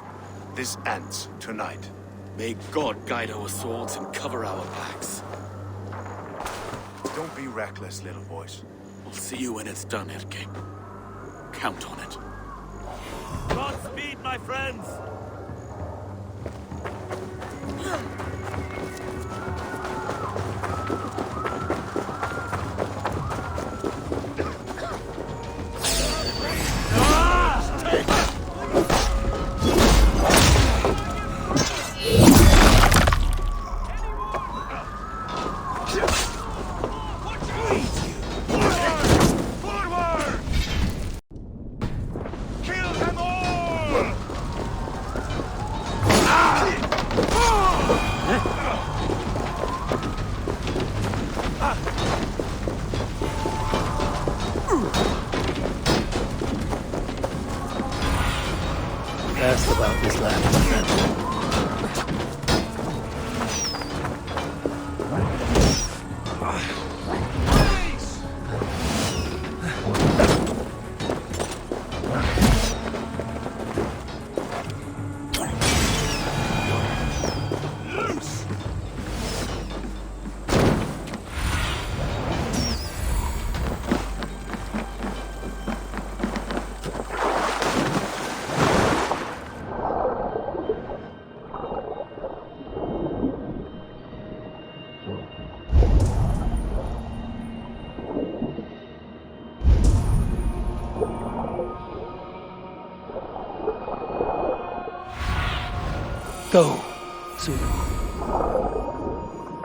this ends tonight. May God guide our swords and cover our backs. Don't be reckless, little boys. We'll see you when it's done, Erke. Count on it. Godspeed, my friends! Asked about this land, my friend. Go, Sigurd.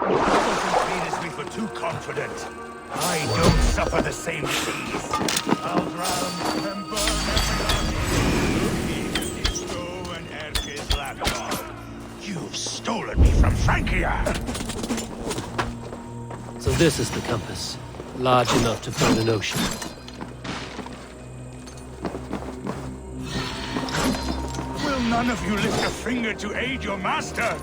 Doesn't mean as we were too confident. I don't suffer the same disease. I'll drown and burn everyone. Stow and Erke's lapdog. You've stolen me from Francia. So this is the compass. Large enough to find an ocean. Will none of you lift a finger to aid your master?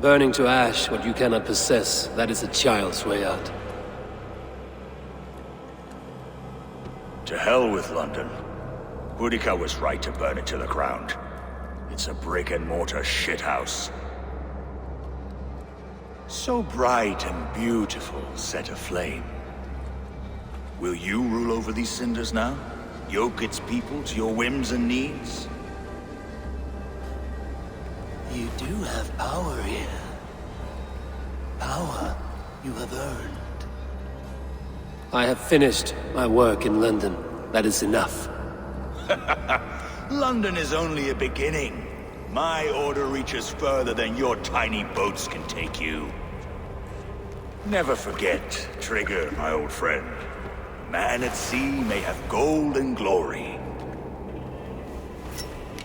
Burning to ash what you cannot possess, that is a child's way out. To hell with London. Boudica was right to burn it to the ground. It's a brick-and-mortar shithouse. So bright and beautiful, set aflame. Will you rule over these cinders now? Yoke its people to your whims and needs? You do have power here. Power you have earned. I have finished my work in London. That is enough. London is only a beginning. My order reaches further than your tiny boats can take you. Never forget, Trigger, my old friend. Man at sea may have gold and glory,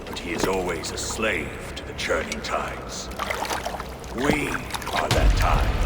but he is always a slave to the churning tides. We are that tide.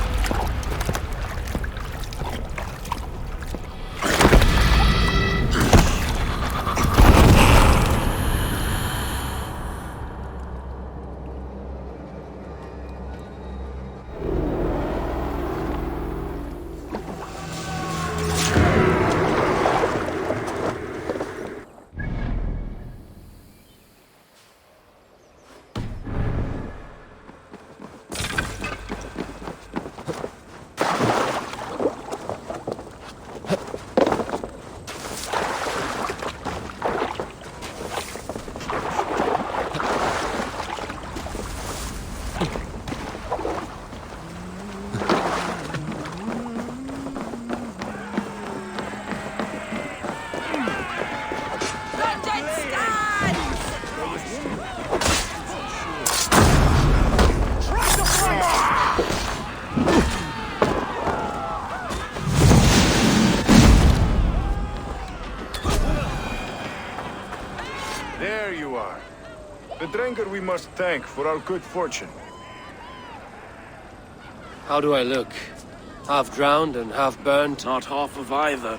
There you are. The drinker we must thank for our good fortune. How do I look? Half drowned and half burned? Not half of either.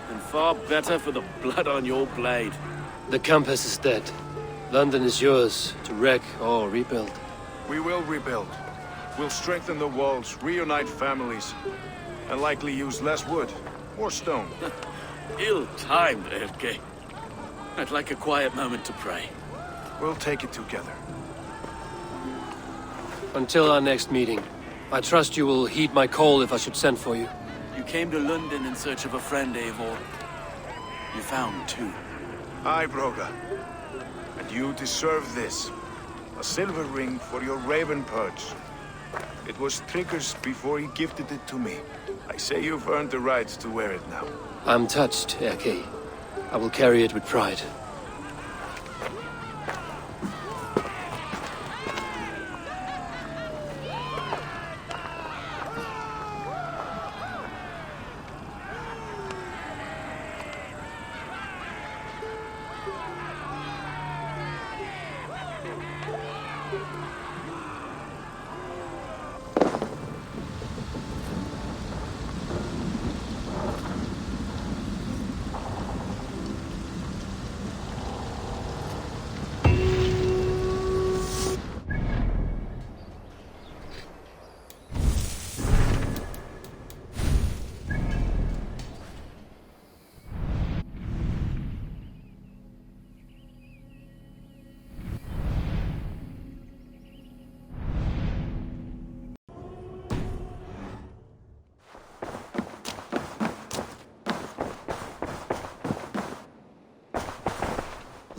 And far better for the blood on your blade. The compass is dead. London is yours, to wreck or rebuild. We will rebuild. We'll strengthen the walls, reunite families, and likely use less wood, more stone. Ill-timed, Erke. I'd like a quiet moment to pray. We'll take it together. Until our next meeting, I trust you will heed my call if I should send for you. You came to London in search of a friend, Eivor. You found two. Aye, Broga. And you deserve this. A silver ring for your raven perch. It was Trigger's before he gifted it to me. I say you've earned the right to wear it now. I'm touched, Erke. I will carry it with pride.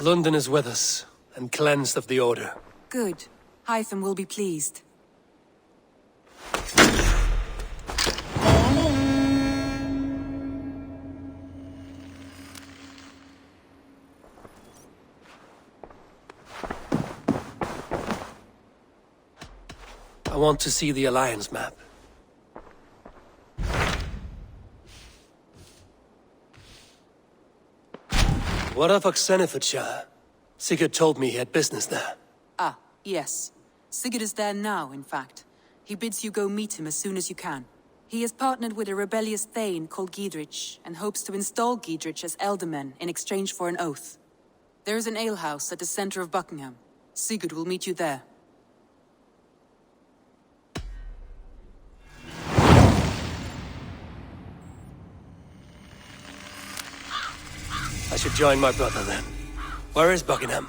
London is with us, and cleansed of the Order. Good. Hytham will be pleased. I want to see the Alliance map. What of Oxenfordshire? Sigurd told me he had business there. Ah, yes. Sigurd is there now, in fact. He bids you go meet him as soon as you can. He has partnered with a rebellious Thane called Giedrich, and hopes to install Giedrich as Elderman in exchange for an oath. There is an alehouse at the center of Buckingham. Sigurd will meet you there. I should join my brother then. Where is Buckingham?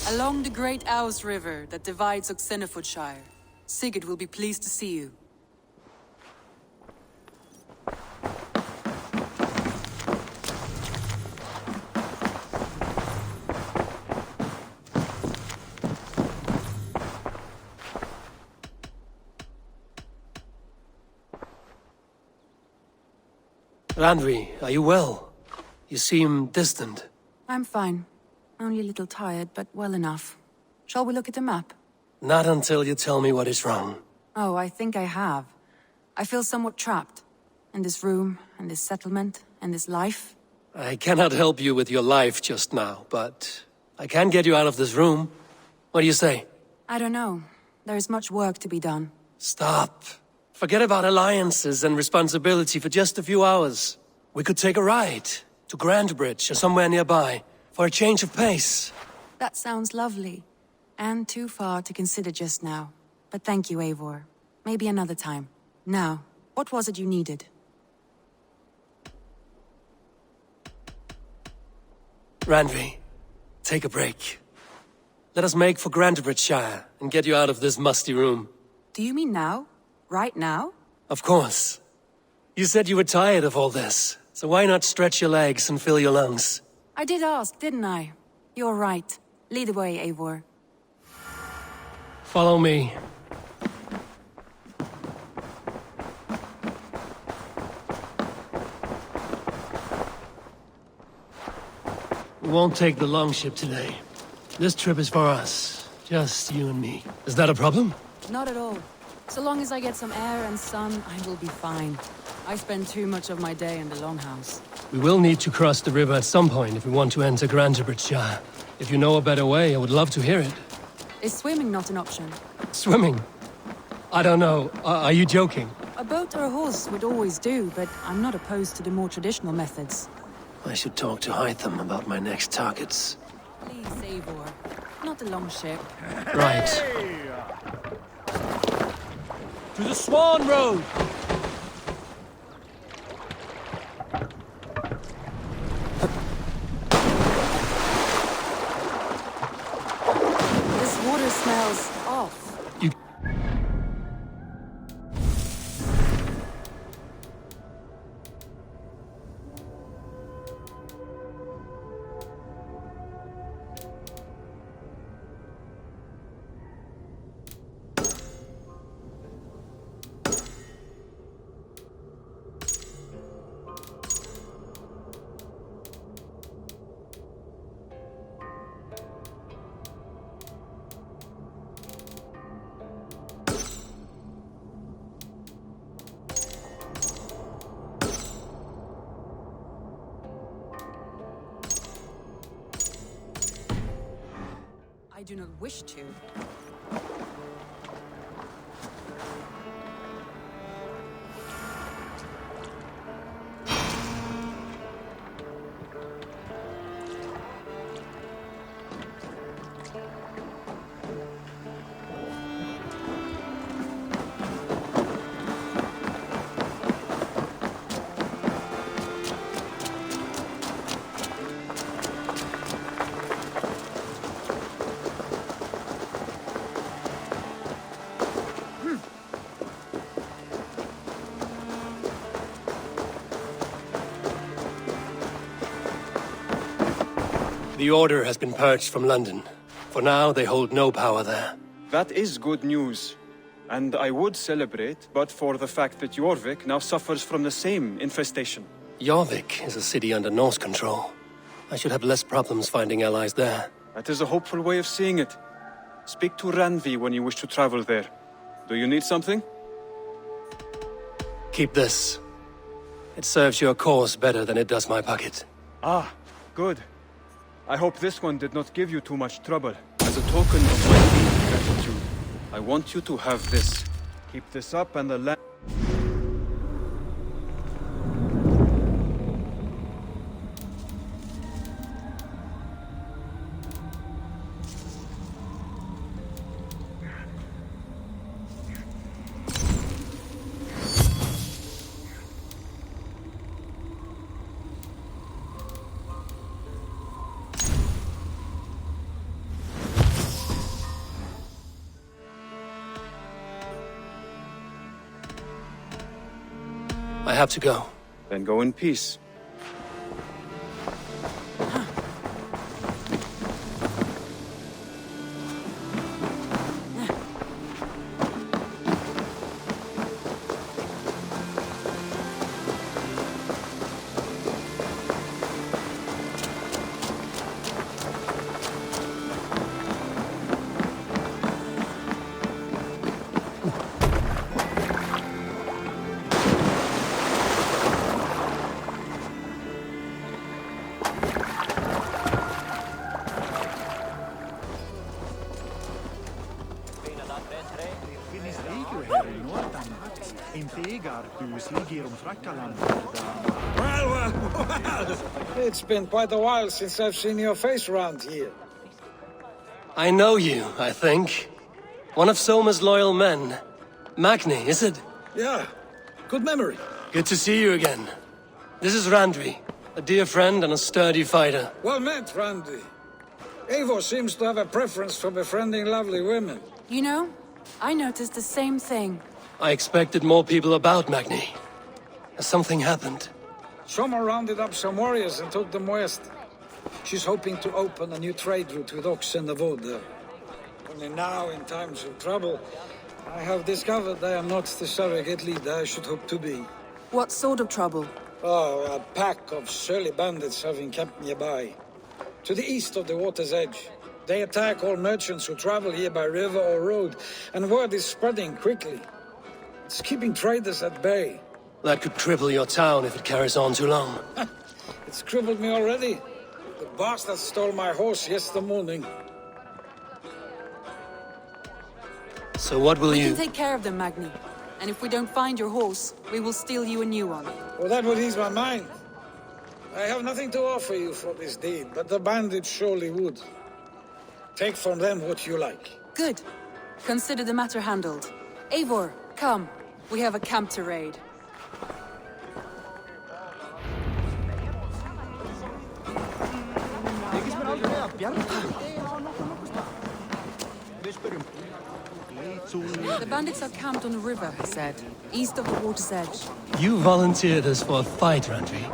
Along the great Ouse River that divides Oxenfordshire. Sigurd will be pleased to see you. Randvi, are you well? You seem distant. I'm fine. Only a little tired, but well enough. Shall we look at the map? Not until you tell me what is wrong. Oh, I think I have. I feel somewhat trapped. In this room, and this settlement, and this life. I cannot help you with your life just now, but I can get you out of this room. What do you say? I don't know. There is much work to be done. Stop. Forget about alliances and responsibility for just a few hours. We could take a ride to Grandbridge or somewhere nearby for a change of pace. That sounds lovely. And too far to consider just now. But thank you, Eivor. Maybe another time. Now, what was it you needed? Randvi, take a break. Let us make for Grandbridgeshire and get you out of this musty room. Do you mean now? Right now? Of course. You said you were tired of all this, so why not stretch your legs and fill your lungs? I did ask, didn't I? You're right. Lead the way, Eivor. Follow me. We won't take the longship today. This trip is for us. Just you and me. Is that a problem? Not at all. So long as I get some air and sun, I will be fine. I spend too much of my day in the longhouse. We will need to cross the river at some point if we want to enter Grandbridgeshire. If you know a better way, I would love to hear it. Is swimming not an option? Swimming? I don't know. Are you joking? A boat or a horse would always do, but I'm not opposed to the more traditional methods. I should talk to Hytham about my next targets. Please, Eivor. Not a longship. Right. To the Swan Road! This water smells off. I do not wish to. The Order has been purged from London. For now, they hold no power there. That is good news. And I would celebrate, but for the fact that Jorvik now suffers from the same infestation. Jorvik is a city under Norse control. I should have less problems finding allies there. That is a hopeful way of seeing it. Speak to Randvi when you wish to travel there. Do you need something? Keep this. It serves your cause better than it does my pocket. Ah, good. I hope this one did not give you too much trouble. As a token of my deep gratitude, I want you to have this. Keep this up and the land... I have to go. Then go in peace. Well, it's been quite a while since I've seen your face around here. I know you, I think. One of Soma's loyal men. Magni, is it? Yeah, good memory. Good to see you again. This is Randvi, a dear friend and a sturdy fighter. Well met, Randy. Eivor seems to have a preference for befriending lovely women. You know, I noticed the same thing. I expected more people about Magni. Has something happened? Soma rounded up some warriors and took them west. She's hoping to open a new trade route with Ox and the Wood. Only now, in times of trouble, I have discovered I am not the surrogate leader I should hope to be. What sort of trouble? Oh, a pack of surly bandits have encamped nearby. To the east of the water's edge. They attack all merchants who travel here by river or road, and word is spreading quickly. It's keeping traders at bay. That could cripple your town if it carries on too long. It's crippled me already. The bastard stole my horse yesterday morning. So what will We you... can take care of them, Magni. And if we don't find your horse, we will steal you a new one. Well, that would ease my mind. I have nothing to offer you for this deed, but the bandits surely would. Take from them what you like. Good. Consider the matter handled. Eivor, come. We have a camp to raid. The bandits are camped on the river, he said, east of the water's edge. You volunteered us for a fight, Randvi.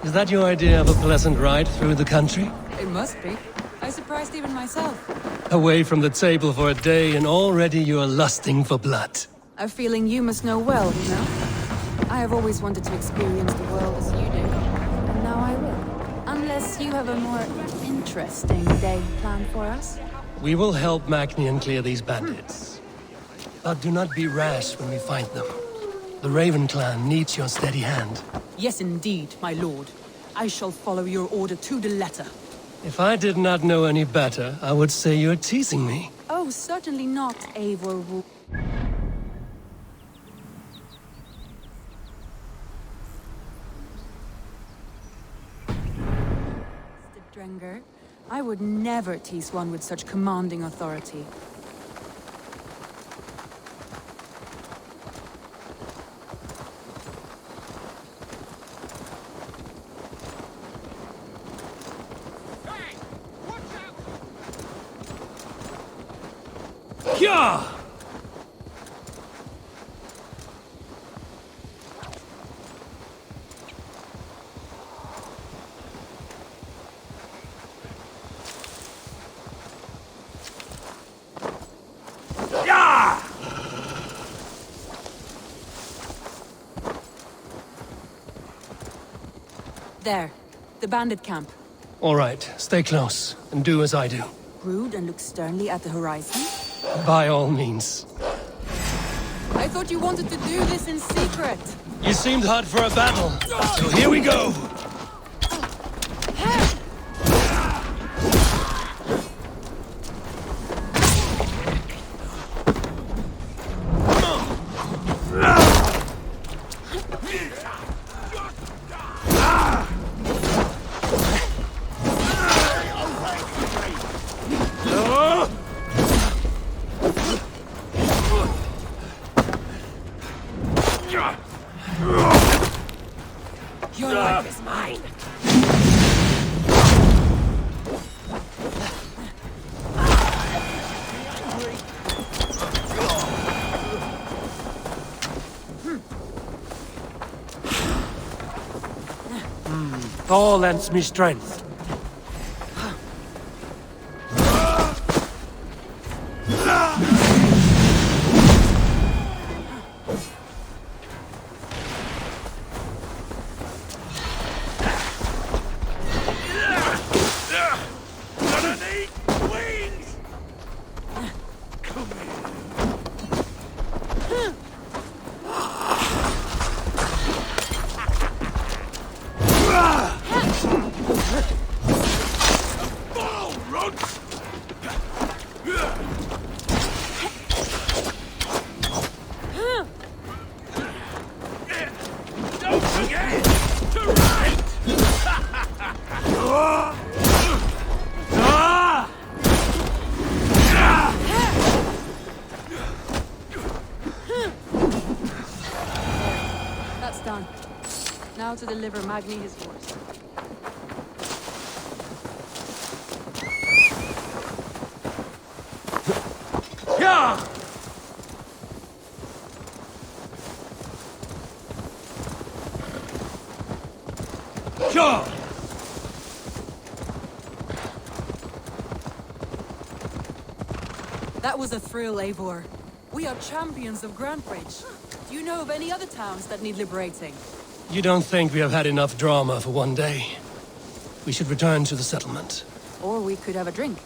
Is that your idea of a pleasant ride through the country? It must be. I surprised even myself. Away from the table for a day and already you are lusting for blood. A feeling you must know well, you know? I have always wanted to experience the world as you do. And now I will. Unless you have a more interesting day planned for us. We will help Magni clear these bandits. But do not be rash when we find them. The Raven clan needs your steady hand. Yes, indeed, my lord. I shall follow your order to the letter. If I did not know any better, I would say you're teasing me. Oh, certainly not, Eivor. Drenger, I would never tease one with such commanding authority. Yeah! There, the bandit camp. All right, stay close and do as I do. Brood and look sternly at the horizon? By all means. I thought you wanted to do this in secret. You seemed hot for a battle, so here we go! Your life is mine. Thor lends me strength. That's done. Now to deliver Magni his horse. Yeah! Yeah! That was a thrill, Eivor. We are champions of Grantbridge. Do you know of any other towns that need liberating? You don't think we have had enough drama for one day? We should return to the settlement. Or we could have a drink,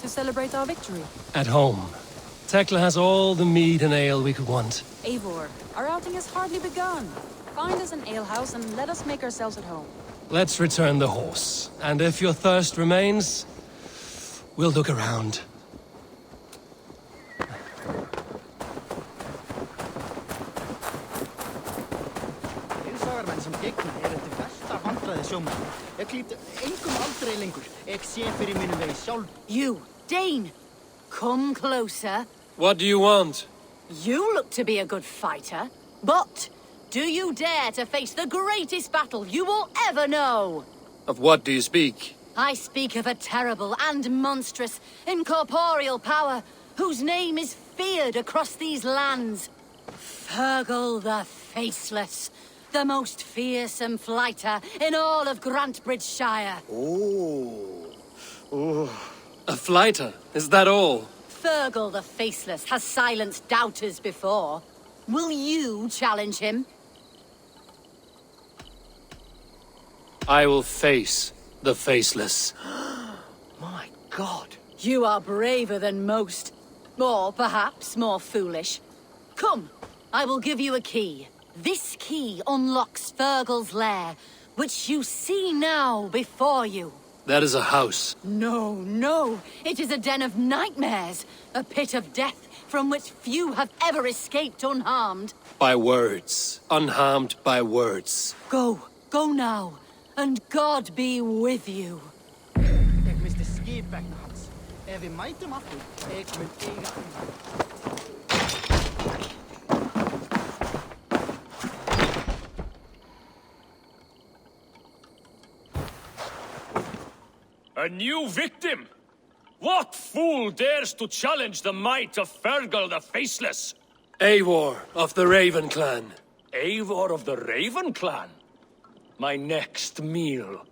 to celebrate our victory. At home. Tekla has all the mead and ale we could want. Eivor, our outing has hardly begun. Find us an alehouse and let us make ourselves at home. Let's return the horse. And if your thirst remains, we'll look around. Sagarmenn sem gegna til versta vandræði sjómenn. Klíptu engum aldrei lengur. Sé fyrir mínum vegi sjálf. You, Dane! Come closer. What do you want? You look to be a good fighter, but do you dare to face the greatest battle you will ever know? Of what do you speak? I speak of a terrible and monstrous, incorporeal power whose name is feared across these lands. Fergal the Faceless. The most fearsome flighter in all of Grantbridgeshire. A flighter? Is that all? Fergal the Faceless has silenced doubters before. Will you challenge him? I will face the Faceless. My God. You are braver than most. Or perhaps more foolish. Come, I will give you a key. This key unlocks Fergal's lair, which you see now before you. That is a house. No, no. It is a den of nightmares. A pit of death from which few have ever escaped unharmed. By words. Unharmed by words. Go now. And God be with you. Ek miste skipvegna hans. Ef við mætum aftur, ek mun eiga hann. A new victim? What fool dares to challenge the might of Fergal the Faceless? Eivor of the Raven Clan. Eivor of the Raven Clan? My next meal.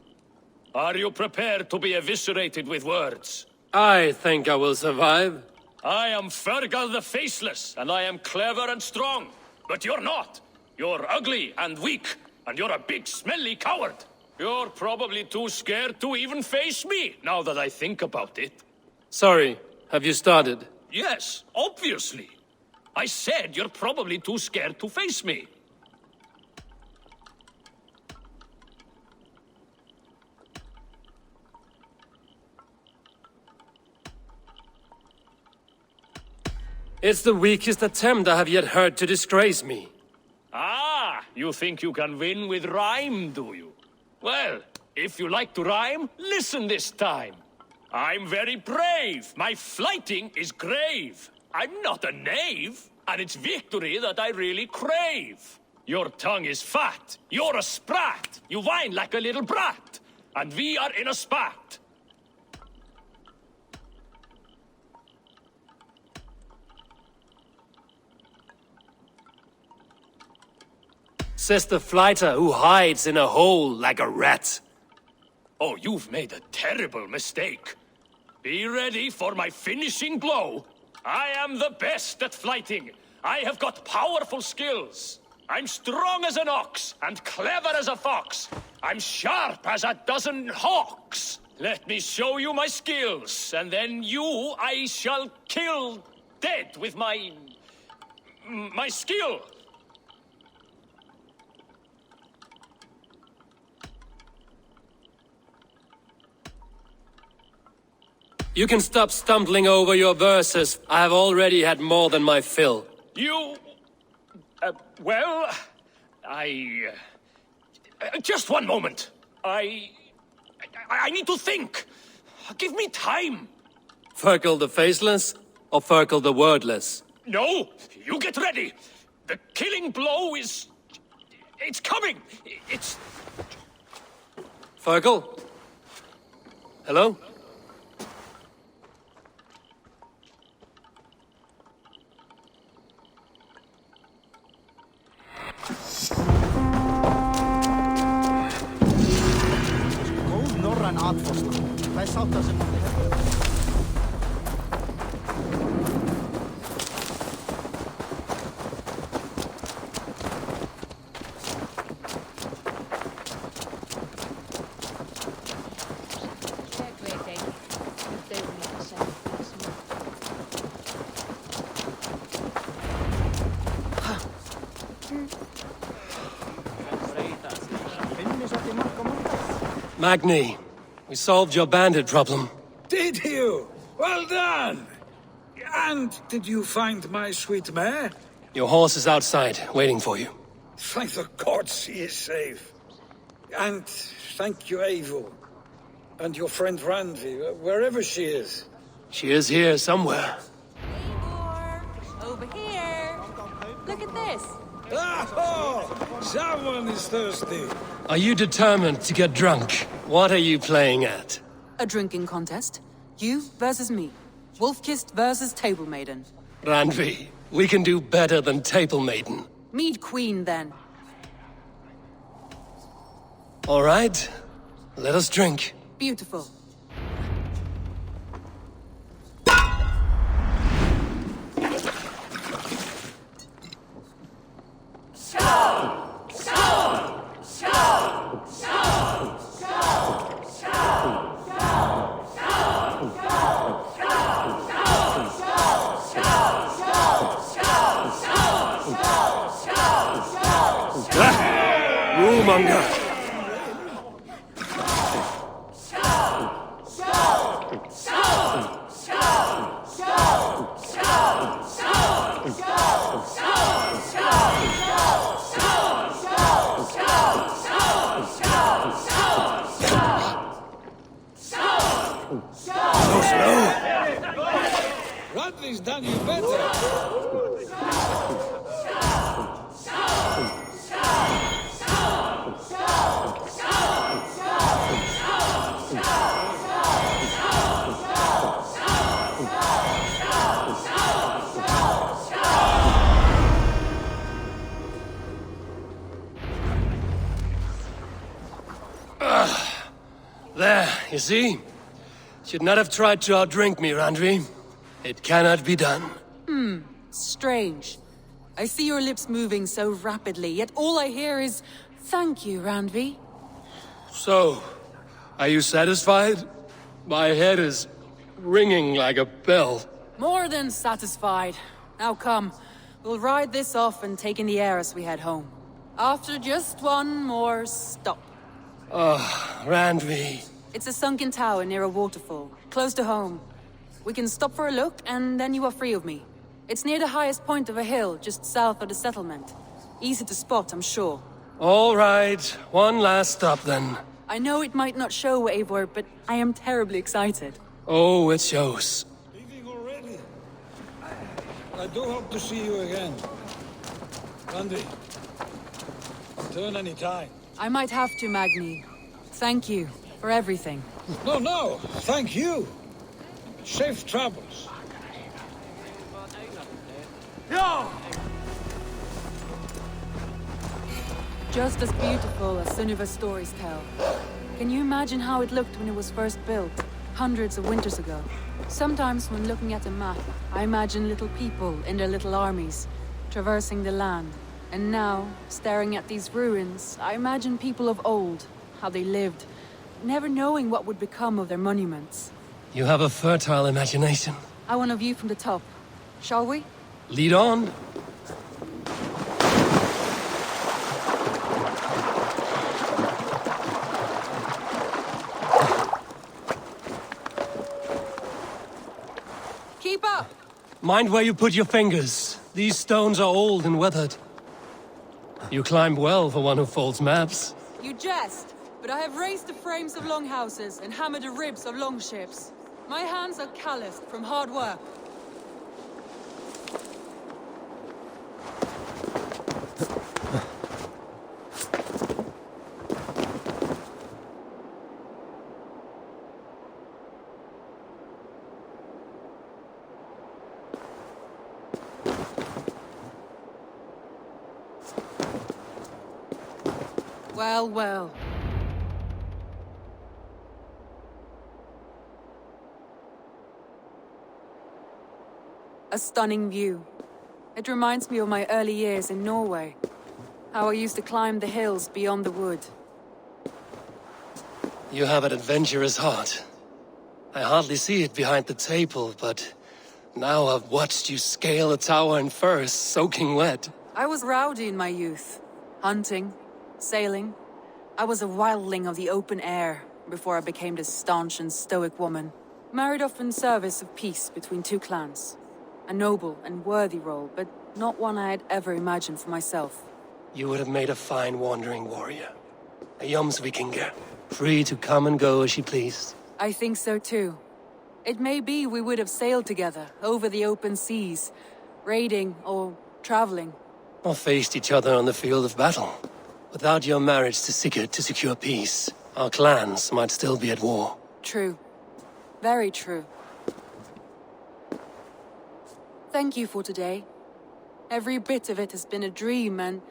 Are you prepared to be eviscerated with words? I think I will survive. I am Fergal the Faceless, and I am clever and strong. But you're not. You're ugly and weak, and you're a big smelly coward. You're probably too scared to even face me, now that I think about it. Sorry, have you started? Yes, obviously. I said you're probably too scared to face me. It's the weakest attempt I have yet heard to disgrace me. Ah, you think you can win with rhyme, do you? Well, if you like to rhyme, listen this time. I'm very brave. My flighting is grave. I'm not a knave, and it's victory that I really crave. Your tongue is fat. You're a sprat. You whine like a little brat. And we are in a spat. Says the flighter who hides in a hole like a rat. Oh, you've made a terrible mistake. Be ready for my finishing blow. I am the best at flighting. I have got powerful skills. I'm strong as an ox and clever as a fox. I'm sharp as a dozen hawks. Let me show you my skills, and then you I shall kill dead with my skill. You can stop stumbling over your verses. I have already had more than my fill. You... well... just one moment. I need to think. Give me time. Fergal the Faceless or Fergal the Wordless? No, you get ready. The killing blow is It's coming! It's... Fergal? Hello? Góð norræn atfórsla. Það sátt það sem mátti hefða. Magni, we solved your bandit problem. Did you? Well done! And did you find my sweet mare? Your horse is outside, waiting for you. Thank the gods he is safe. And thank you, Eivor. And your friend Randvi, wherever she is. She is here somewhere. Eivor! Over here! Look at this! Oh! Someone is thirsty! Are you determined to get drunk? What are you playing at? A drinking contest. You versus me. Wolf-kissed versus Table Maiden. Randvi, we can do better than Table Maiden. Mead Queen, then. All right. Let us drink. Beautiful. Monger. Randvi's done you better. There, you see? Should not have tried to outdrink me, Randvi. It cannot be done. Strange. I see your lips moving so rapidly, yet all I hear is, "Thank you, Randvi." So, are you satisfied? My head is ringing like a bell. More than satisfied. Now come, we'll ride this off and take in the air as we head home. After just one more stop. Randvi. It's a sunken tower near a waterfall, close to home. We can stop for a look, and then you are free of me. It's near the highest point of a hill, just south of the settlement. Easy to spot, I'm sure. All right, one last stop then. I know it might not show, Eivor, but I am terribly excited. Oh, it shows. Leaving already? I do hope to see you again. Randvi, return any time. I might have to, Magni. Thank you for everything. No, thank you. Safe travels. Yo! Just as beautiful as Sunniva's stories tell. Can you imagine how it looked when it was first built, hundreds of winters ago? Sometimes when looking at a map, I imagine little people in their little armies, traversing the land. And now, staring at these ruins, I imagine people of old, how they lived, never knowing what would become of their monuments. You have a fertile imagination. I want a view from the top. Shall we? Lead on. Keep up! Mind where you put your fingers. These stones are old and weathered. You climb well for one who folds maps. You jest, but I have raised the frames of longhouses and hammered the ribs of longships. My hands are calloused from hard work. Well, well. A stunning view. It reminds me of my early years in Norway. How I used to climb the hills beyond the wood. You have an adventurous heart. I hardly see it behind the table, but now I've watched you scale a tower in furs, soaking wet. I was rowdy in my youth. Hunting, sailing. I was a wildling of the open air, before I became this staunch and stoic woman. Married off in service of peace between two clans. A noble and worthy role, but not one I had ever imagined for myself. You would have made a fine wandering warrior. A Vikinger, free to come and go as she pleased. I think so too. It may be we would have sailed together, over the open seas, raiding or traveling. Or faced each other on the field of battle. Without your marriage to Sigurd to secure peace, our clans might still be at war. True. Very true. Thank you for today. Every bit of it has been a dream, and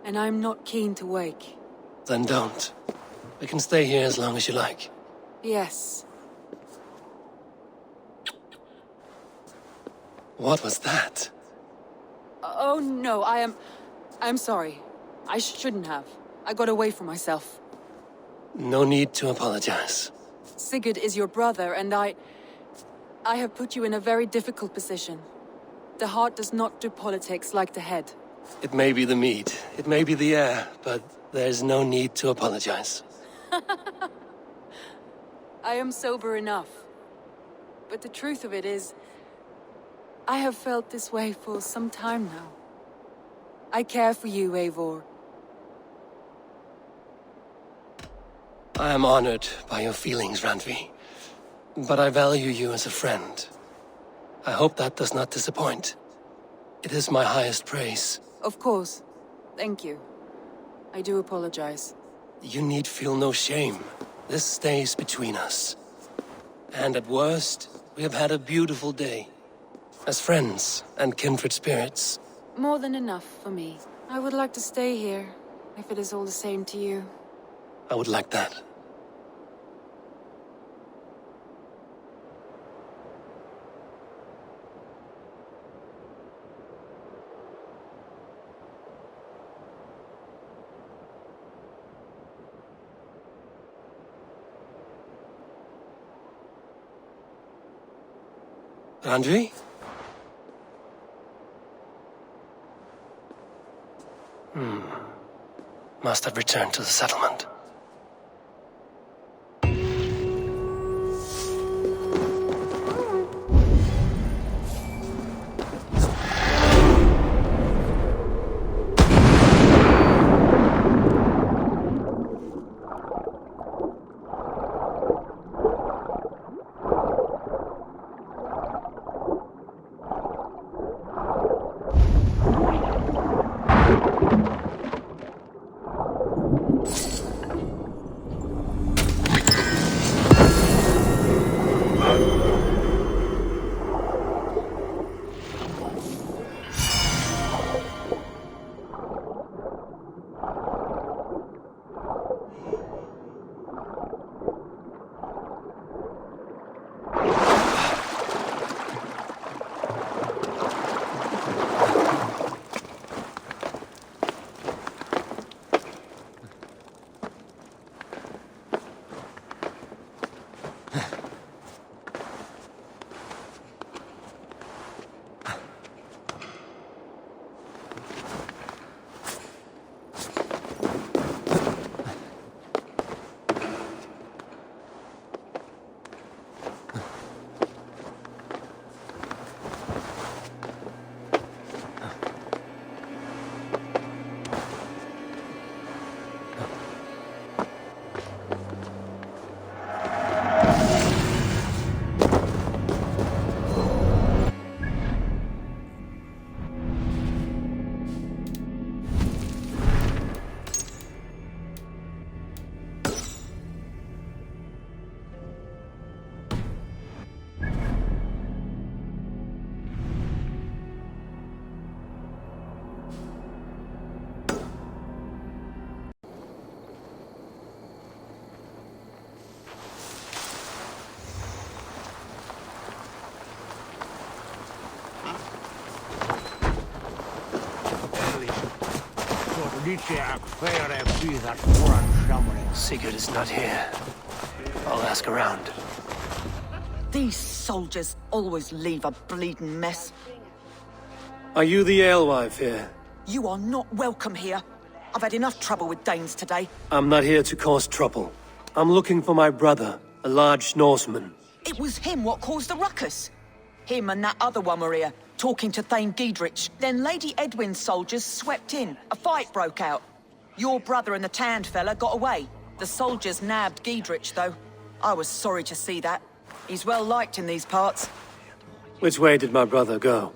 I'm not keen to wake. Then don't. We can stay here as long as you like. Yes. What was that? Oh no, I'm sorry. I shouldn't have. I got away from myself. No need to apologize. Sigurd is your brother, and I have put you in a very difficult position. The heart does not do politics like the head. It may be the meat, it may be the air, but there's no need to apologize. I am sober enough. But the truth of it is, I have felt this way for some time now. I care for you, Eivor. I am honored by your feelings, Randvi. But I value you as a friend. I hope that does not disappoint. It is my highest praise. Of course. Thank you. I do apologize. You need feel no shame. This stays between us. And at worst, we have had a beautiful day. As friends and kindred spirits. More than enough for me. I would like to stay here, if it is all the same to you. I would like that. Randvi? Must have returned to the settlement. Sigurd is not here. I'll ask around. These soldiers always leave a bleeding mess. Are you the alewife here? You are not welcome here. I've had enough trouble with Danes today. I'm not here to cause trouble. I'm looking for my brother, a large Norseman. It was him what caused the ruckus. Him and that other one were here, talking to Thane Giedrich. Then Lady Edwin's soldiers swept in. A fight broke out. Your brother and the tanned fella got away. The soldiers nabbed Giedrich, though. I was sorry to see that. He's well liked in these parts. Which way did my brother go?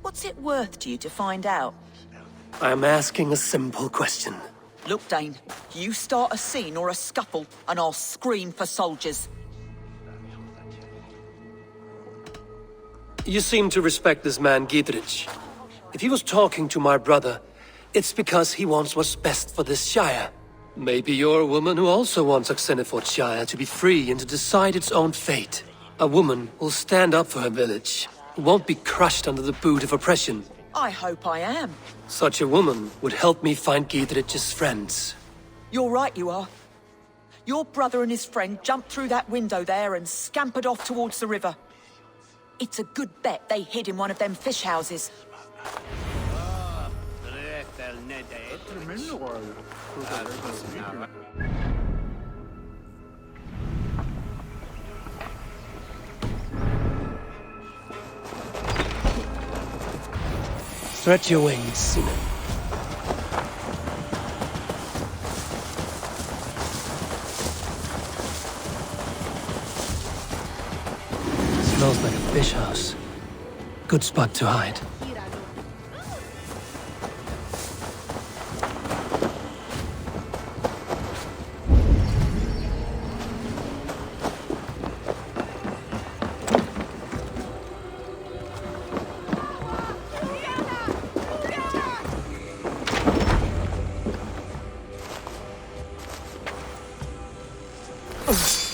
What's it worth to you to find out? I'm asking a simple question. Look, Dane, you start a scene or a scuffle, and I'll scream for soldiers. You seem to respect this man, Giedrich. If he was talking to my brother, it's because he wants what's best for this Shire. Maybe you're a woman who also wants Oxenford Shire to be free and to decide its own fate. A woman who'll stand up for her village, who won't be crushed under the boot of oppression. I hope I am. Such a woman would help me find Giedrich's friends. You're right, you are. Your brother and his friend jumped through that window there and scampered off towards the river. It's a good bet they hid in one of them fish houses. Stretch your wings, seaman. Smells like a fish house. Good spot to hide.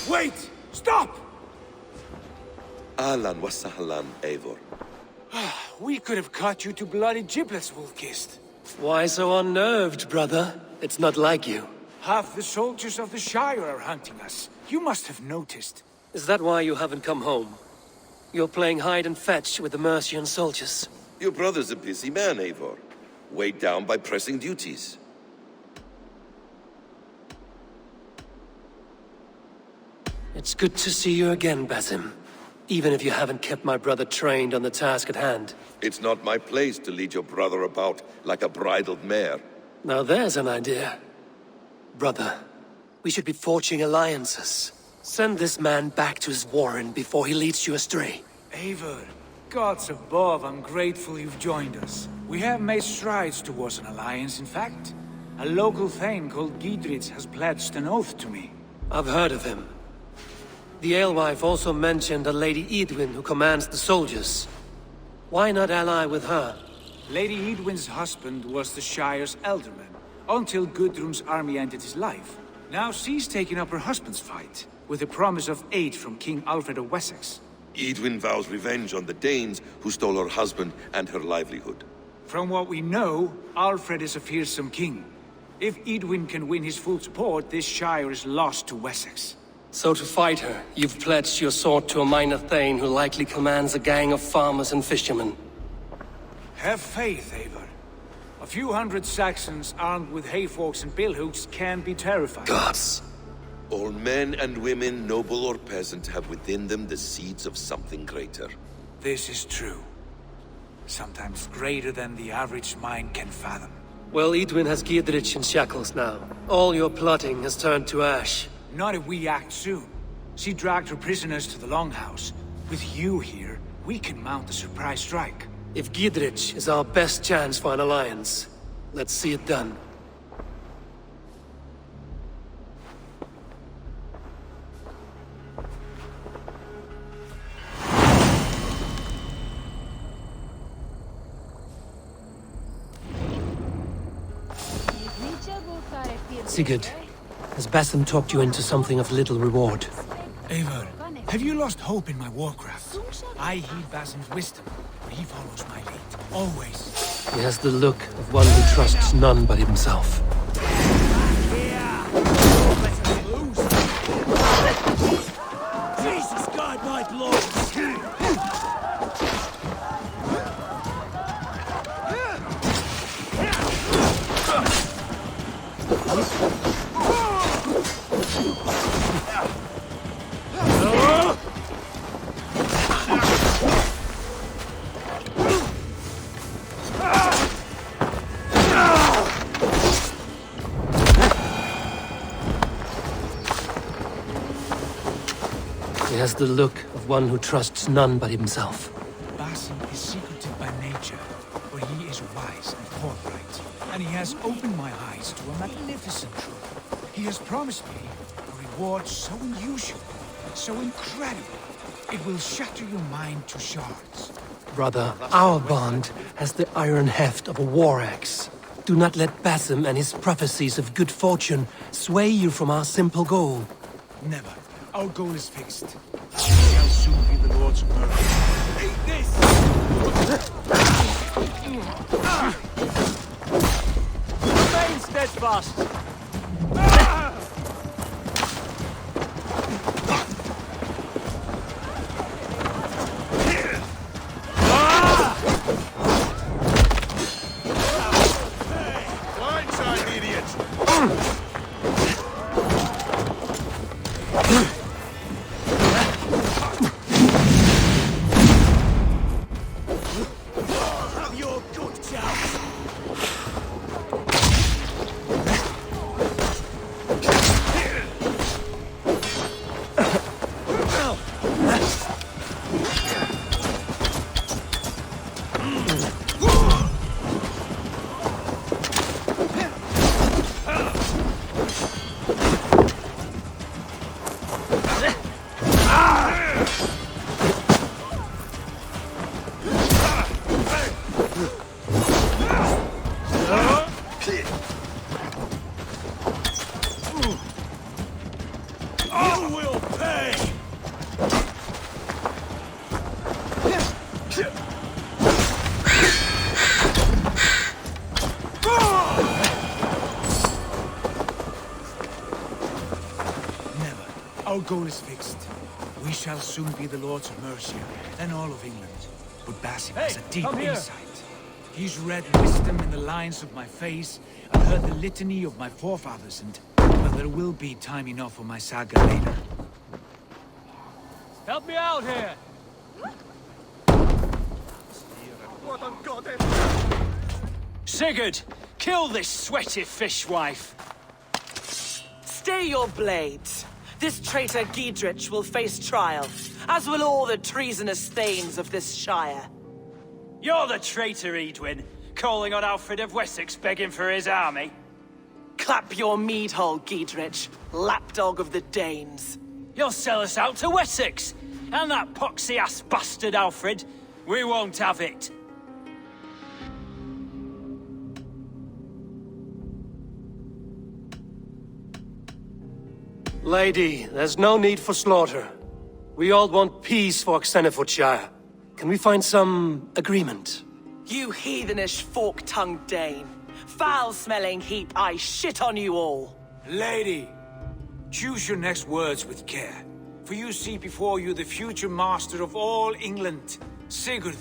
Wait! Stop! Ahlan wa sahlan, Eivor. We could have cut you to bloody giblets, Wolf-Kissed. Why so unnerved, brother? It's not like you. Half the soldiers of the Shire are hunting us. You must have noticed. Is that why you haven't come home? You're playing hide and fetch with the Mercian soldiers. Your brother's a busy man, Eivor. Weighed down by pressing duties. It's good to see you again, Basim. Even if you haven't kept my brother trained on the task at hand. It's not my place to lead your brother about like a bridled mare. Now there's an idea. Brother, we should be forging alliances. Send this man back to his warren before he leads you astray. Eivor, gods above, I'm grateful you've joined us. We have made strides towards an alliance, in fact. A local thane called Giedrich has pledged an oath to me. I've heard of him. The alewife also mentioned a Lady Edwin who commands the soldiers. Why not ally with her? Lady Edwin's husband was the Shire's elderman, until Gudrun's army ended his life. Now she's taken up her husband's fight, with the promise of aid from King Alfred of Wessex. Edwin vows revenge on the Danes who stole her husband and her livelihood. From what we know, Alfred is a fearsome king. If Edwin can win his full support, this Shire is lost to Wessex. So to fight her, you've pledged your sword to a minor thane who likely commands a gang of farmers and fishermen. Have faith, Eivor. A few hundred Saxons armed with hayforks and billhooks can be terrifying. Gods! All men and women, noble or peasant, have within them the seeds of something greater. This is true. Sometimes greater than the average mind can fathom. Well, Edwin has Giedrich in shackles now. All your plotting has turned to ash. Not if we act soon. She dragged her prisoners to the Longhouse. With you here, we can mount a surprise strike. If Giedrich is our best chance for an alliance, let's see it done. Sigurd, has Basim talked you into something of little reward? Eivor, have you lost hope in my warcraft? I heed Basim's wisdom, but he follows my lead. Always. He has the look of one who trusts none but himself. Jesus, guide my blood! He has the look of one who trusts none but himself. Basim is secretive by nature, but he is wise and forthright, and he has opened my eyes to a magnificent truth. He has promised me a reward so unusual, so incredible, it will shatter your mind to shards. Brother, our bond has the iron heft of a war axe. Do not let Basim and his prophecies of good fortune sway you from our simple goal. Never. Our goal is fixed. We shall soon be the Lords of Murder. Eat this! Remain steadfast! Blindside, idiot! Have your good chance! You will pay! Never. Our goal is fixed. We shall soon be the Lords of Mercia, and all of England. But Basim has a deep come here. insight. He's read wisdom in the lines of my face, and heard the litany of my forefathers, and... well, there will be time enough for my saga later. Help me out here! What on God? Sigurd, kill this sweaty fishwife! Stay your blades. This traitor Giedrich will face trial, as will all the treasonous thanes of this shire. You're the traitor, Edwin, calling on Alfred of Wessex begging for his army. Clap your mead hole, Giedrich, lapdog of the Danes. You'll sell us out to Wessex, and that poxy-ass bastard Alfred. We won't have it. Lady, there's no need for slaughter. We all want peace for Xenofordshire. Can we find some agreement? You heathenish fork-tongued Dane. Foul-smelling heap, I shit on you all. Lady, choose your next words with care, for you see before you the future master of all England, Sigurd,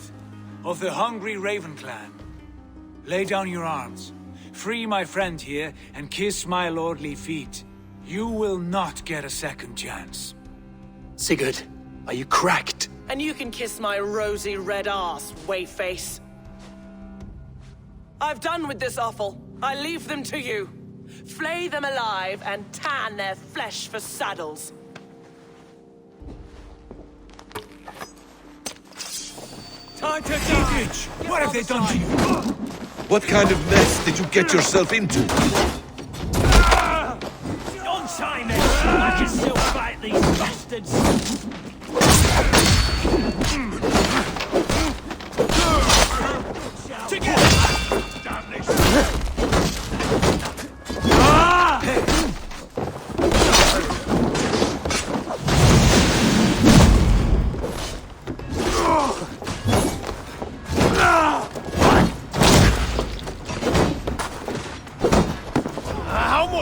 of the hungry Raven clan. Lay down your arms, free my friend here, and kiss my lordly feet. You will not get a second chance. Sigurd, are you cracked? And you can kiss my rosy red ass, wayface. I've done with this offal. I leave them to you. Flay them alive and tan their flesh for saddles. Time to die! What have they done to you? What kind of mess did you get yourself into? Untie me! I can still fight these bastards!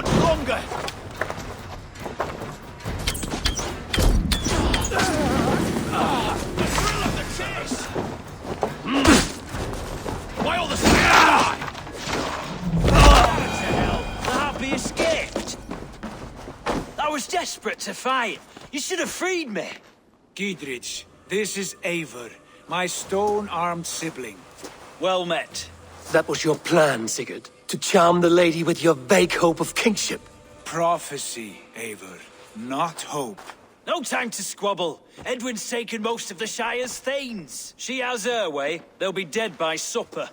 much longer! The thrill of the chase! Why all the die? To hell, the happy escaped. I was desperate to fight. You should have freed me. Giedrich, this is Eivor, my stone-armed sibling. Well met. That was your plan, Sigurd? To charm the lady with your vague hope of kingship? Prophecy, Eivor, not hope. No time to squabble. Edwin's taken most of the Shire's thanes. She has her way. They'll be dead by supper.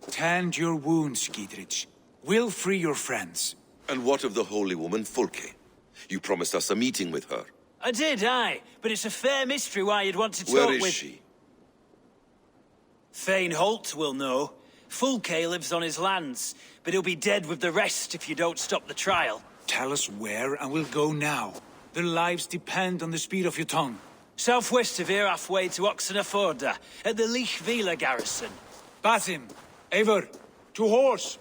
Tend your wounds, Giedrich. We'll free your friends. And what of the holy woman Fulke? You promised us a meeting with her. I did, aye. But it's a fair mystery why you'd want to talk Where with... is she? Thane Holt will know. Fulke lives on his lands, but he'll be dead with the rest if you don't stop the trial. Tell us where, and we'll go now. Their lives depend on the speed of your tongue. Southwest of here, halfway to Oxenaforda, at the Lichvila garrison. Basim, Eivor, to horse!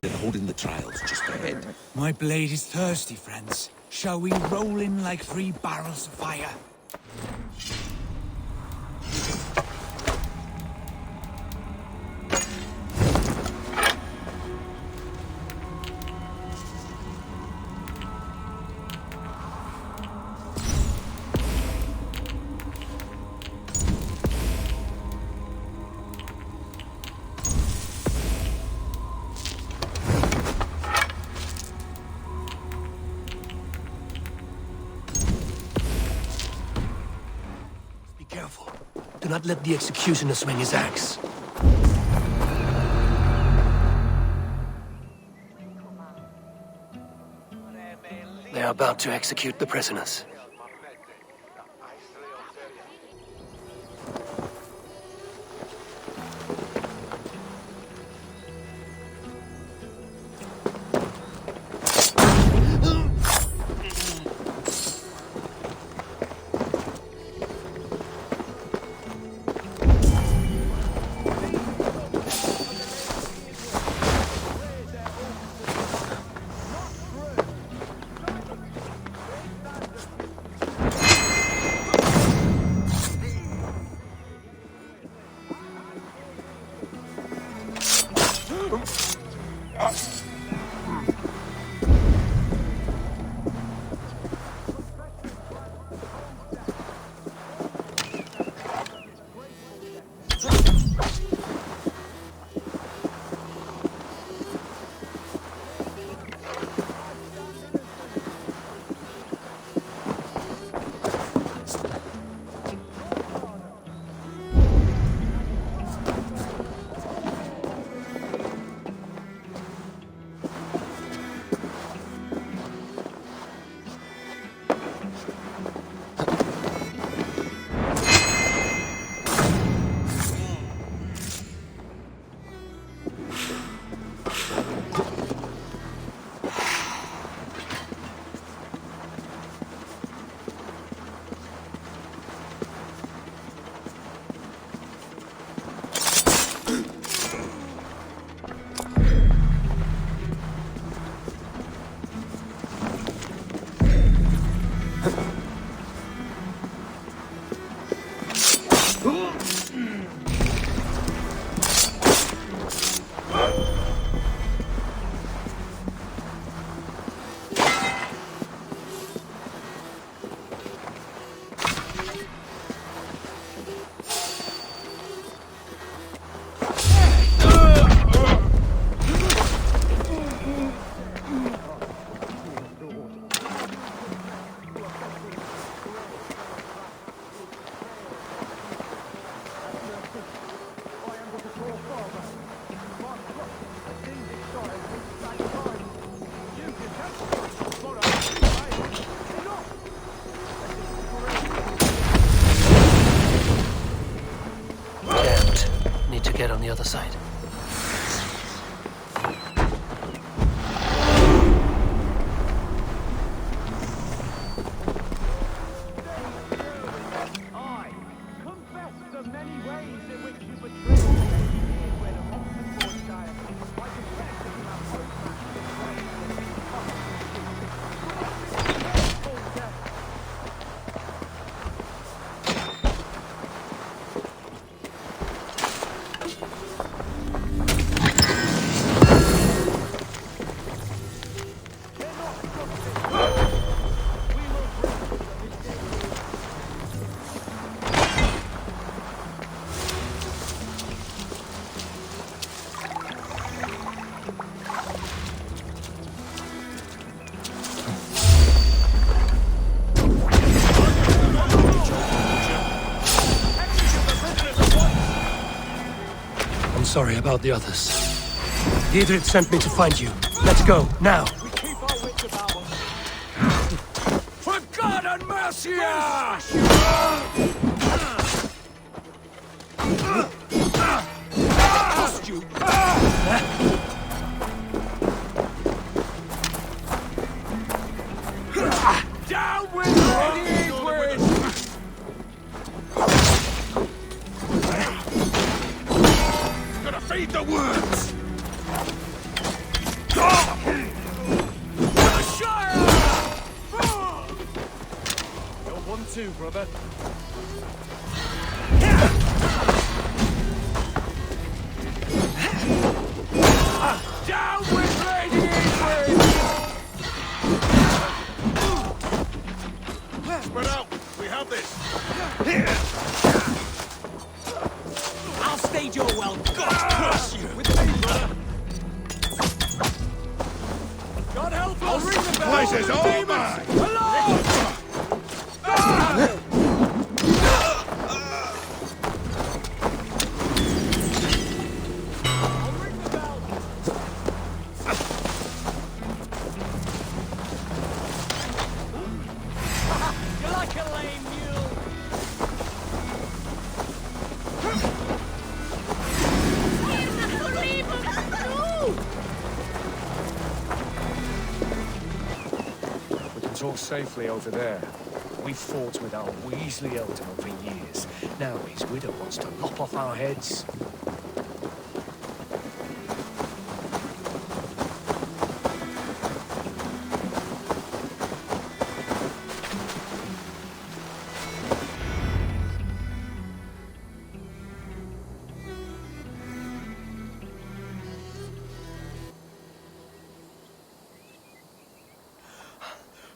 They're holding the trials just ahead. My blade is thirsty, friends. Shall we roll in like 3 barrels of fire? Careful. Do not let the executioner swing his axe. They are about to execute the prisoners. Get on the other side. I confess sorry about the others. Dietrich sent me to find you. Let's go, now! For God and mercy! Down with Lady Eivor! Gonna feed the worms! You're 1-2, brother. Down with Lady Eivor! Spread out! We have this! I'll stage your well. God curse you! With me, brother! God help us! I'll ring the bell! This is all mine! You're like a lame mule! We can talk safely over there. We fought with our Weasley Ealdorman for years. Now his widow wants to lop off our heads.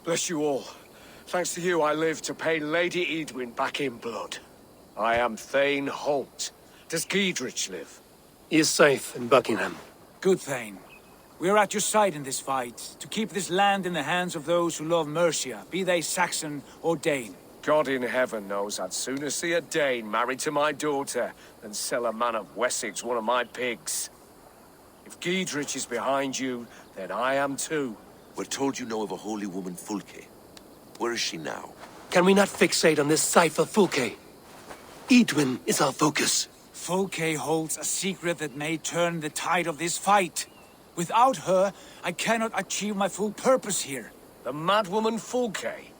Bless you all. Thanks to you, I live to pay Lady Edwin back in blood. I am Thane Holt. Does Giedrich live? He is safe in Buckingham. Good, Thane. We are at your side in this fight, to keep this land in the hands of those who love Mercia, be they Saxon or Dane. God in heaven knows I'd sooner see a Dane married to my daughter than sell a man of Wessex one of my pigs. If Giedrich is behind you, then I am too. We're told you know of a holy woman, Fulke. Where is she now? Can we not fixate on this cipher, Fulke? Edwin is our focus. Fulke holds a secret that may turn the tide of this fight. Without her, I cannot achieve my full purpose here. The madwoman Fulke?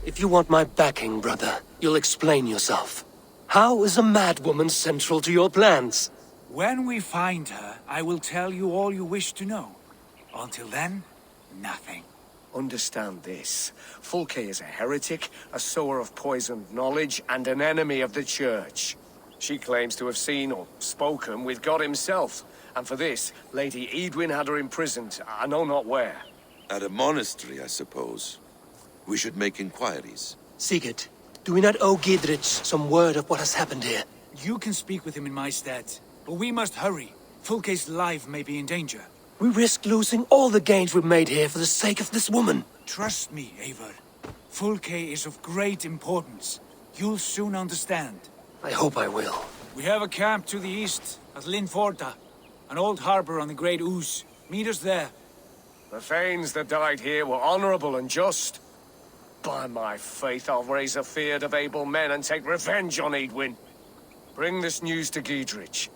If you want my backing, brother, you'll explain yourself. How is a madwoman central to your plans? When we find her, I will tell you all you wish to know. Until then, nothing. Understand this. Fulke is a heretic, a sower of poisoned knowledge, and an enemy of the Church. She claims to have seen or spoken with God himself. And for this, Lady Edwin had her imprisoned, I know not where. At a monastery, I suppose. We should make inquiries. Sigurd, do we not owe Giedrich some word of what has happened here? You can speak with him in my stead, but we must hurry. Fulke's life may be in danger. We risk losing all the gains we've made here for the sake of this woman. Trust me, Eivor. Fulke is of great importance. You'll soon understand. I hope I will. We have a camp to the east, at Linforda. An old harbor on the Great Ouse. Meet us there. The Thanes that died here were honorable and just. By my faith, I'll raise a feared of able men and take revenge on Edwin. Bring this news to Giedrich,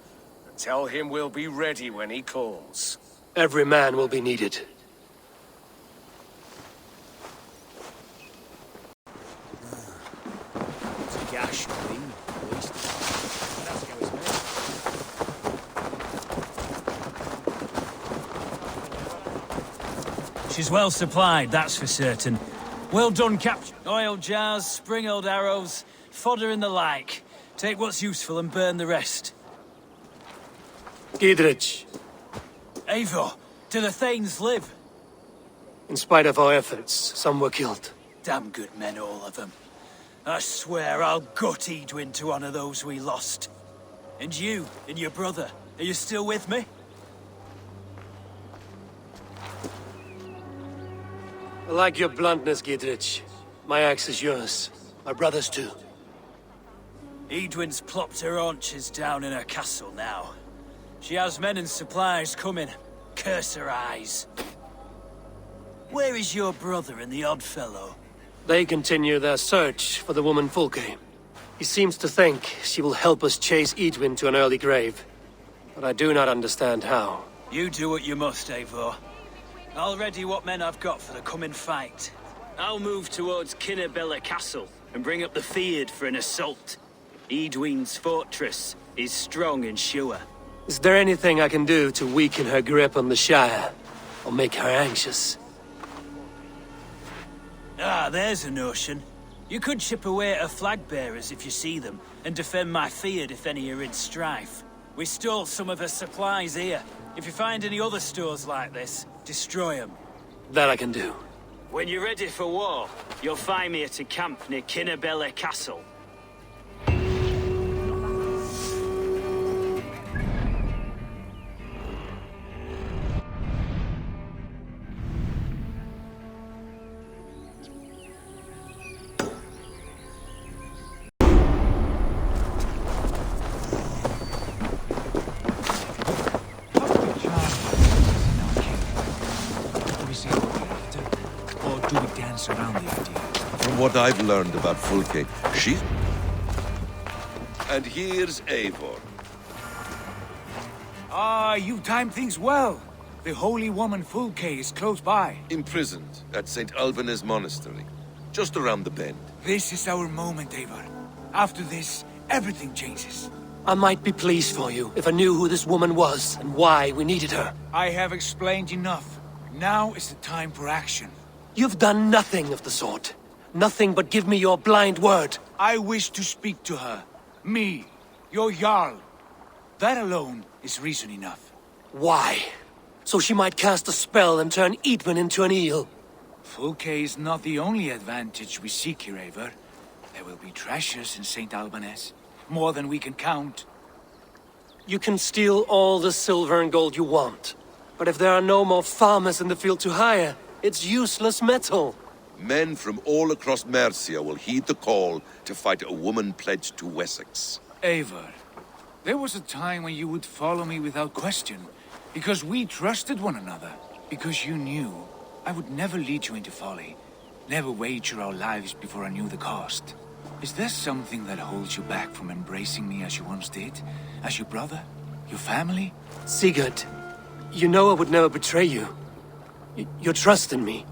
and tell him we'll be ready when he calls. Every man will be needed. Gash, clean, at least. That's how it's made. She's well supplied, that's for certain. Well done, Captain. Oil jars, spring-oiled arrows, fodder and the like. Take what's useful and burn the rest. Giedrich. Eivor, do the Thanes live? In spite of our efforts, some were killed. Damn good men, all of them. I swear I'll gut Edwin to honor those we lost. And you, and your brother, are you still with me? I like your bluntness, Gidrich. My axe is yours. My brother's too. Edwin's plopped her haunches down in her castle now. She has men and supplies coming. Curse her eyes. Where is your brother and the odd fellow? They continue their search for the woman Fulke. He seems to think she will help us chase Edwin to an early grave. But I do not understand how. You do what you must, Eivor. I'll ready what men I've got for the coming fight. I'll move towards Kinnabella Castle and bring up the Feared for an assault. Edwin's fortress is strong and sure. Is there anything I can do to weaken her grip on the Shire? Or make her anxious? Ah, there's a notion. You could chip away at her flag bearers if you see them, and defend my Feared if any are in strife. We stole some of her supplies here. If you find any other stores like this, destroy them. That I can do. When you're ready for war, you'll find me at a camp near Kinnabella Castle. Around the idea. From what I've learned about Fulke, she... And here's Eivor. Ah, you timed things well. The holy woman Fulke is close by. Imprisoned at St. Alban's Monastery, just around the bend. This is our moment, Eivor. After this, everything changes. I might be pleased for you if I knew who this woman was and why we needed her. I have explained enough. Now is the time for action. You've done nothing of the sort. Nothing but give me your blind word. I wish to speak to her. Me, your Jarl. That alone is reason enough. Why? So she might cast a spell and turn Edwin into an eel. Fulke is not the only advantage we seek here, Eivor. There will be treasures in St. Alban's. More than we can count. You can steal all the silver and gold you want. But if there are no more farmers in the field to hire, it's useless metal. Men from all across Mercia will heed the call to fight a woman pledged to Wessex. Eivor, there was a time when you would follow me without question, because we trusted one another, because you knew I would never lead you into folly, never wager our lives before I knew the cost. Is there something that holds you back from embracing me as you once did? As your brother? Your family? Sigurd, you know I would never betray you. Your trust in me.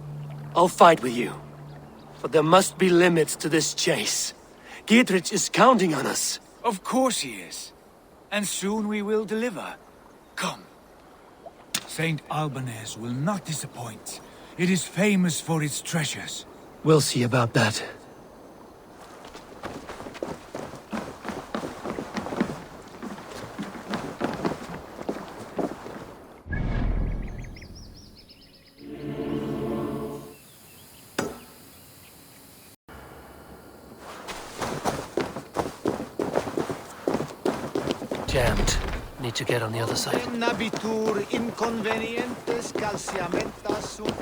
I'll fight with you. But there must be limits to this chase. Gidrich is counting on us. Of course he is. And soon we will deliver. Come. St. Alban's will not disappoint. It is famous for its treasures. We'll see about that. Jammed. Need to get on the other side. Nabitur inconvenientes calciamentas sunt.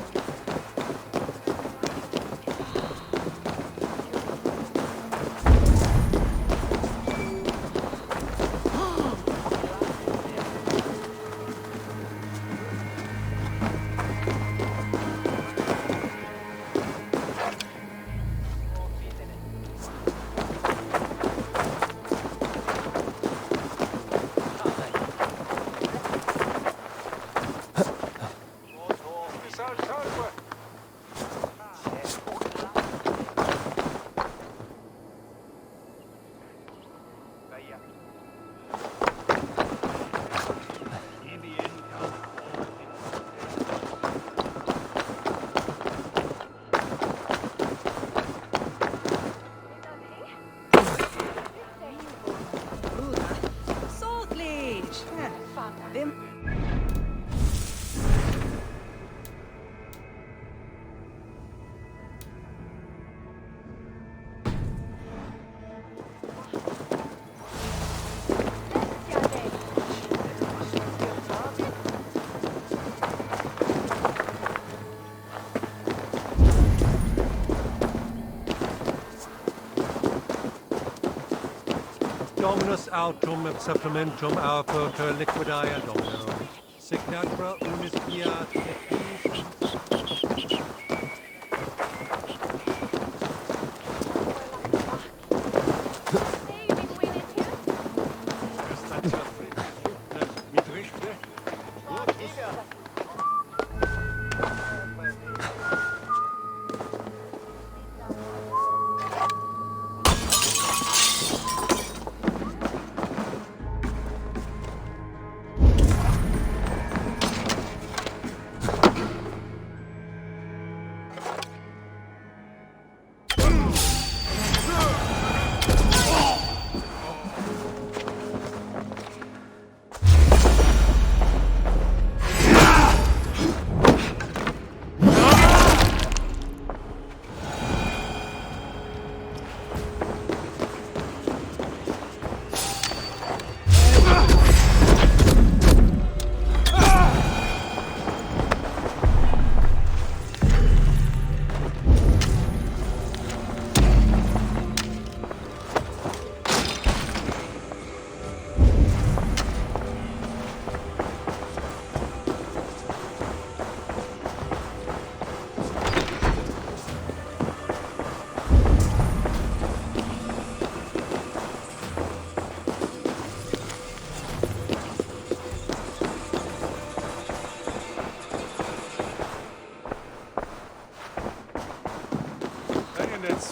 Dominus autum et supplementum auto per liquidia domino. Sic natura unis fiat et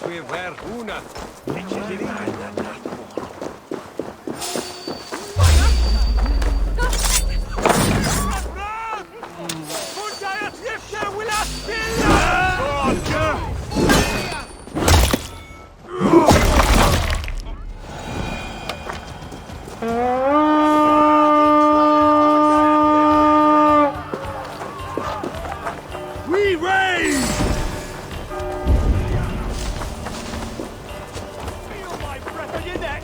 we ver una. We raise! Feel my breath on your neck!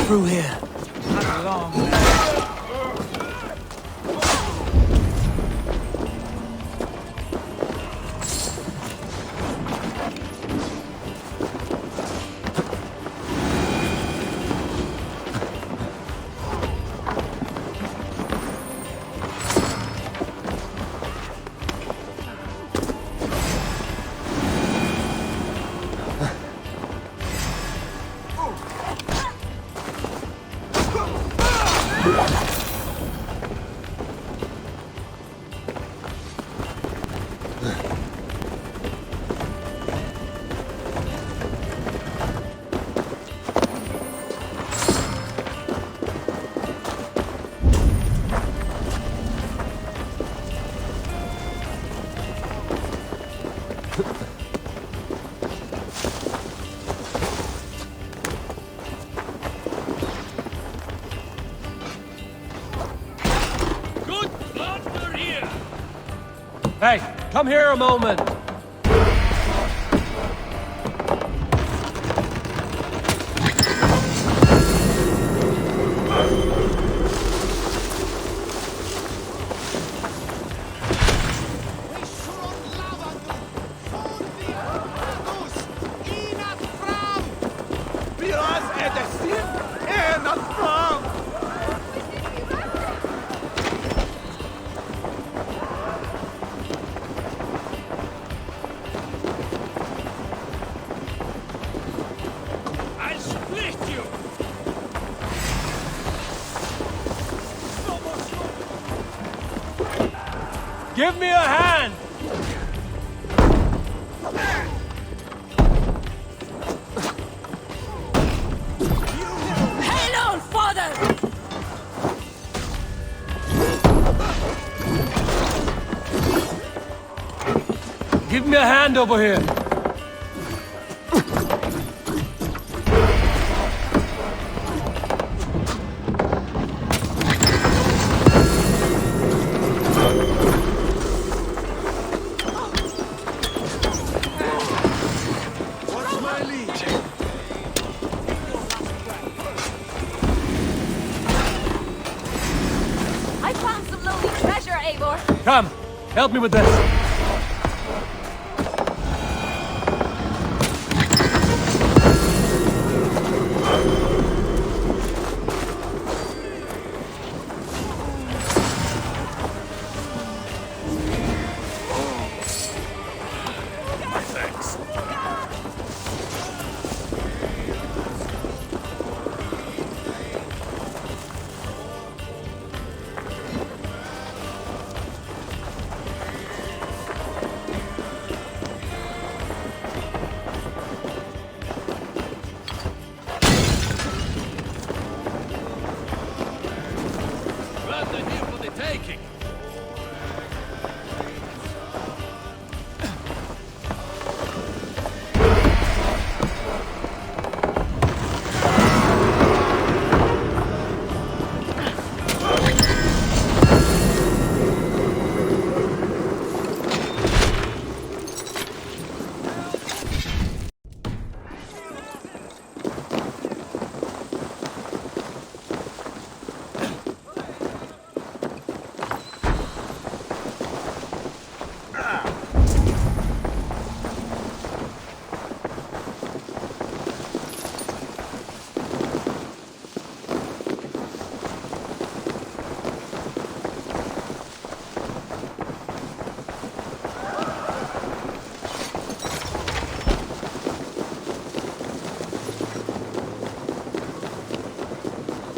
Through here. Hey, come here a moment. Wir es er Give me a hand! Hail on, father! Give me a hand over here! I found some lonely treasure, Eivor! Come, help me with this.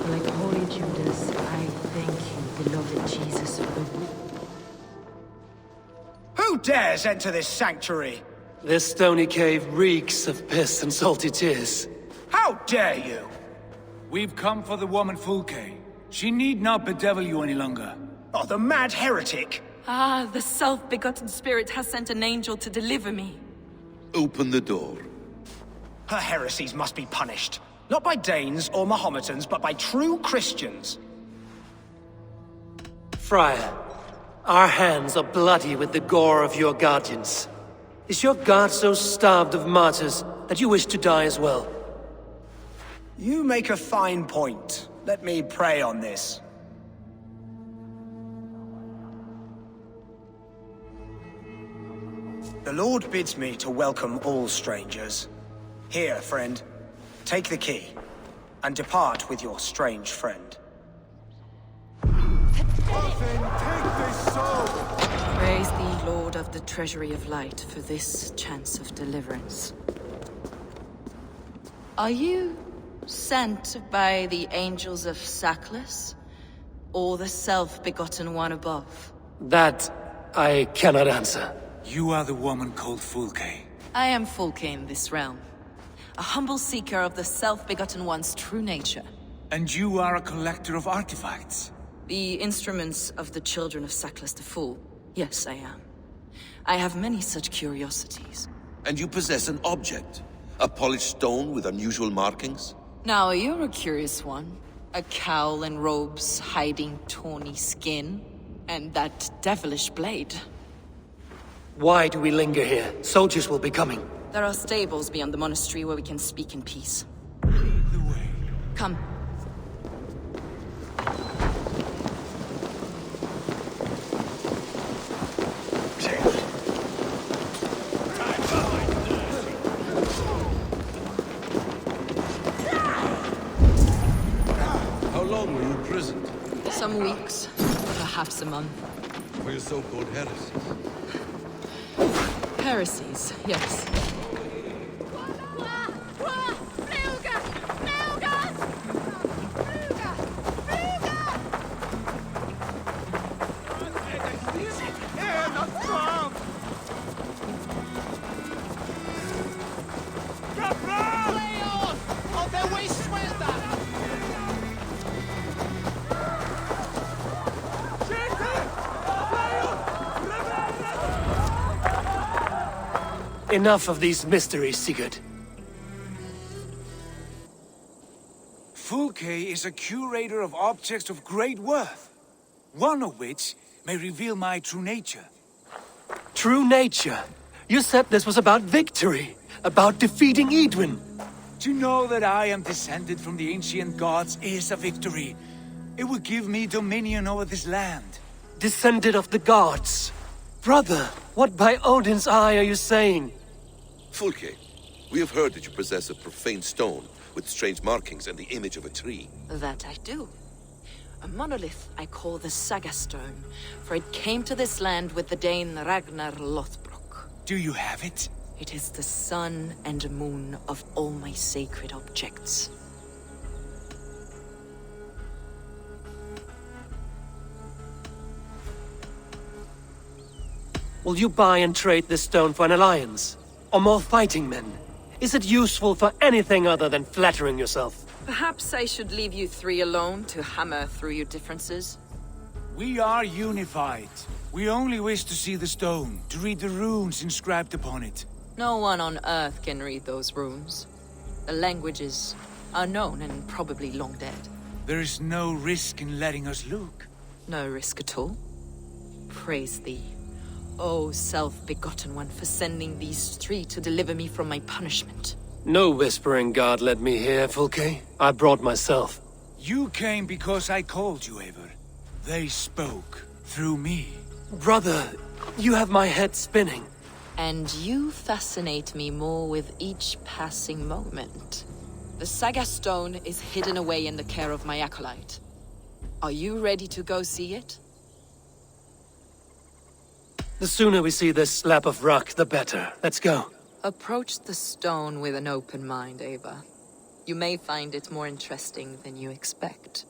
Like Holy Judas, I thank you, beloved Jesus, for the... Who dares enter this sanctuary? This stony cave reeks of piss and salty tears. How dare you? We've come for the woman Fulke. She need not bedevil you any longer. Oh, the mad heretic! Ah, the self-begotten spirit has sent an angel to deliver me. Open the door. Her heresies must be punished. Not by Danes or Mahometans, but by true Christians. Friar, our hands are bloody with the gore of your guardians. Is your God so starved of martyrs that you wish to die as well? You make a fine point. Let me pray on this. The Lord bids me to welcome all strangers. Here, friend, take the key, and depart with your strange friend. Praise thee, Lord of the Treasury of Light, for this chance of deliverance. Are you sent by the angels of Sackless, or the self-begotten one above? That I cannot answer. You are the woman called Fulke. I am Fulke in this realm, a humble seeker of the self-begotten one's true nature. And you are a collector of artifacts? The instruments of the children of Sackless the Fool. Yes, I am. I have many such curiosities. And you possess an object? A polished stone with unusual markings? Now, you're a curious one. A cowl and robes hiding tawny skin. And that devilish blade. Why do we linger here? Soldiers will be coming. There are stables beyond the monastery where we can speak in peace. Lead the way. Come. How long were you imprisoned? Some weeks, perhaps a month. For your so-called heresies? Heresies, yes. Enough of these mysteries, Sigurd. Fulke is a curator of objects of great worth, one of which may reveal my true nature. True nature? You said this was about victory, about defeating Eidwin. To know that I am descended from the ancient gods is a victory. It will give me dominion over this land. Descended of the gods? Brother, what by Odin's eye are you saying? Fulke, we have heard that you possess a profane stone with strange markings and the image of a tree. That I do. A monolith I call the Saga Stone, for it came to this land with the Dane Ragnar Lothbrok. Do you have it? It is the sun and moon of all my sacred objects. Will you buy and trade this stone for an alliance? Or more fighting men? Is it useful for anything other than flattering yourself? Perhaps I should leave you three alone to hammer through your differences? We are unified. We only wish to see the stone, to read the runes inscribed upon it. No one on Earth can read those runes. The language is unknown and probably long dead. There is no risk in letting us look. No risk at all. Praise thee, O self-begotten one, for sending these three to deliver me from my punishment. No whispering god led me here, Fulke. I brought myself. You came because I called you, Eivor. They spoke through me. Brother, you have my head spinning. And you fascinate me more with each passing moment. The Saga Stone is hidden away in the care of my acolyte. Are you ready to go see it? The sooner we see this slab of rock, the better. Let's go. Approach the stone with an open mind, Eivor. You may find it more interesting than you expect.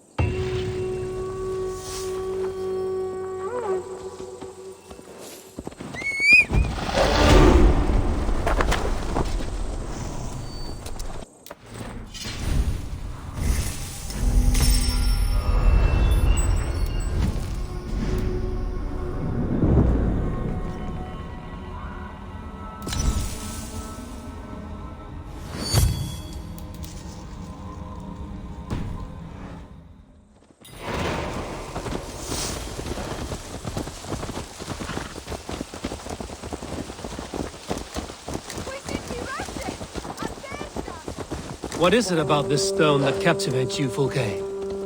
What is it about this stone that captivates you, Fulke?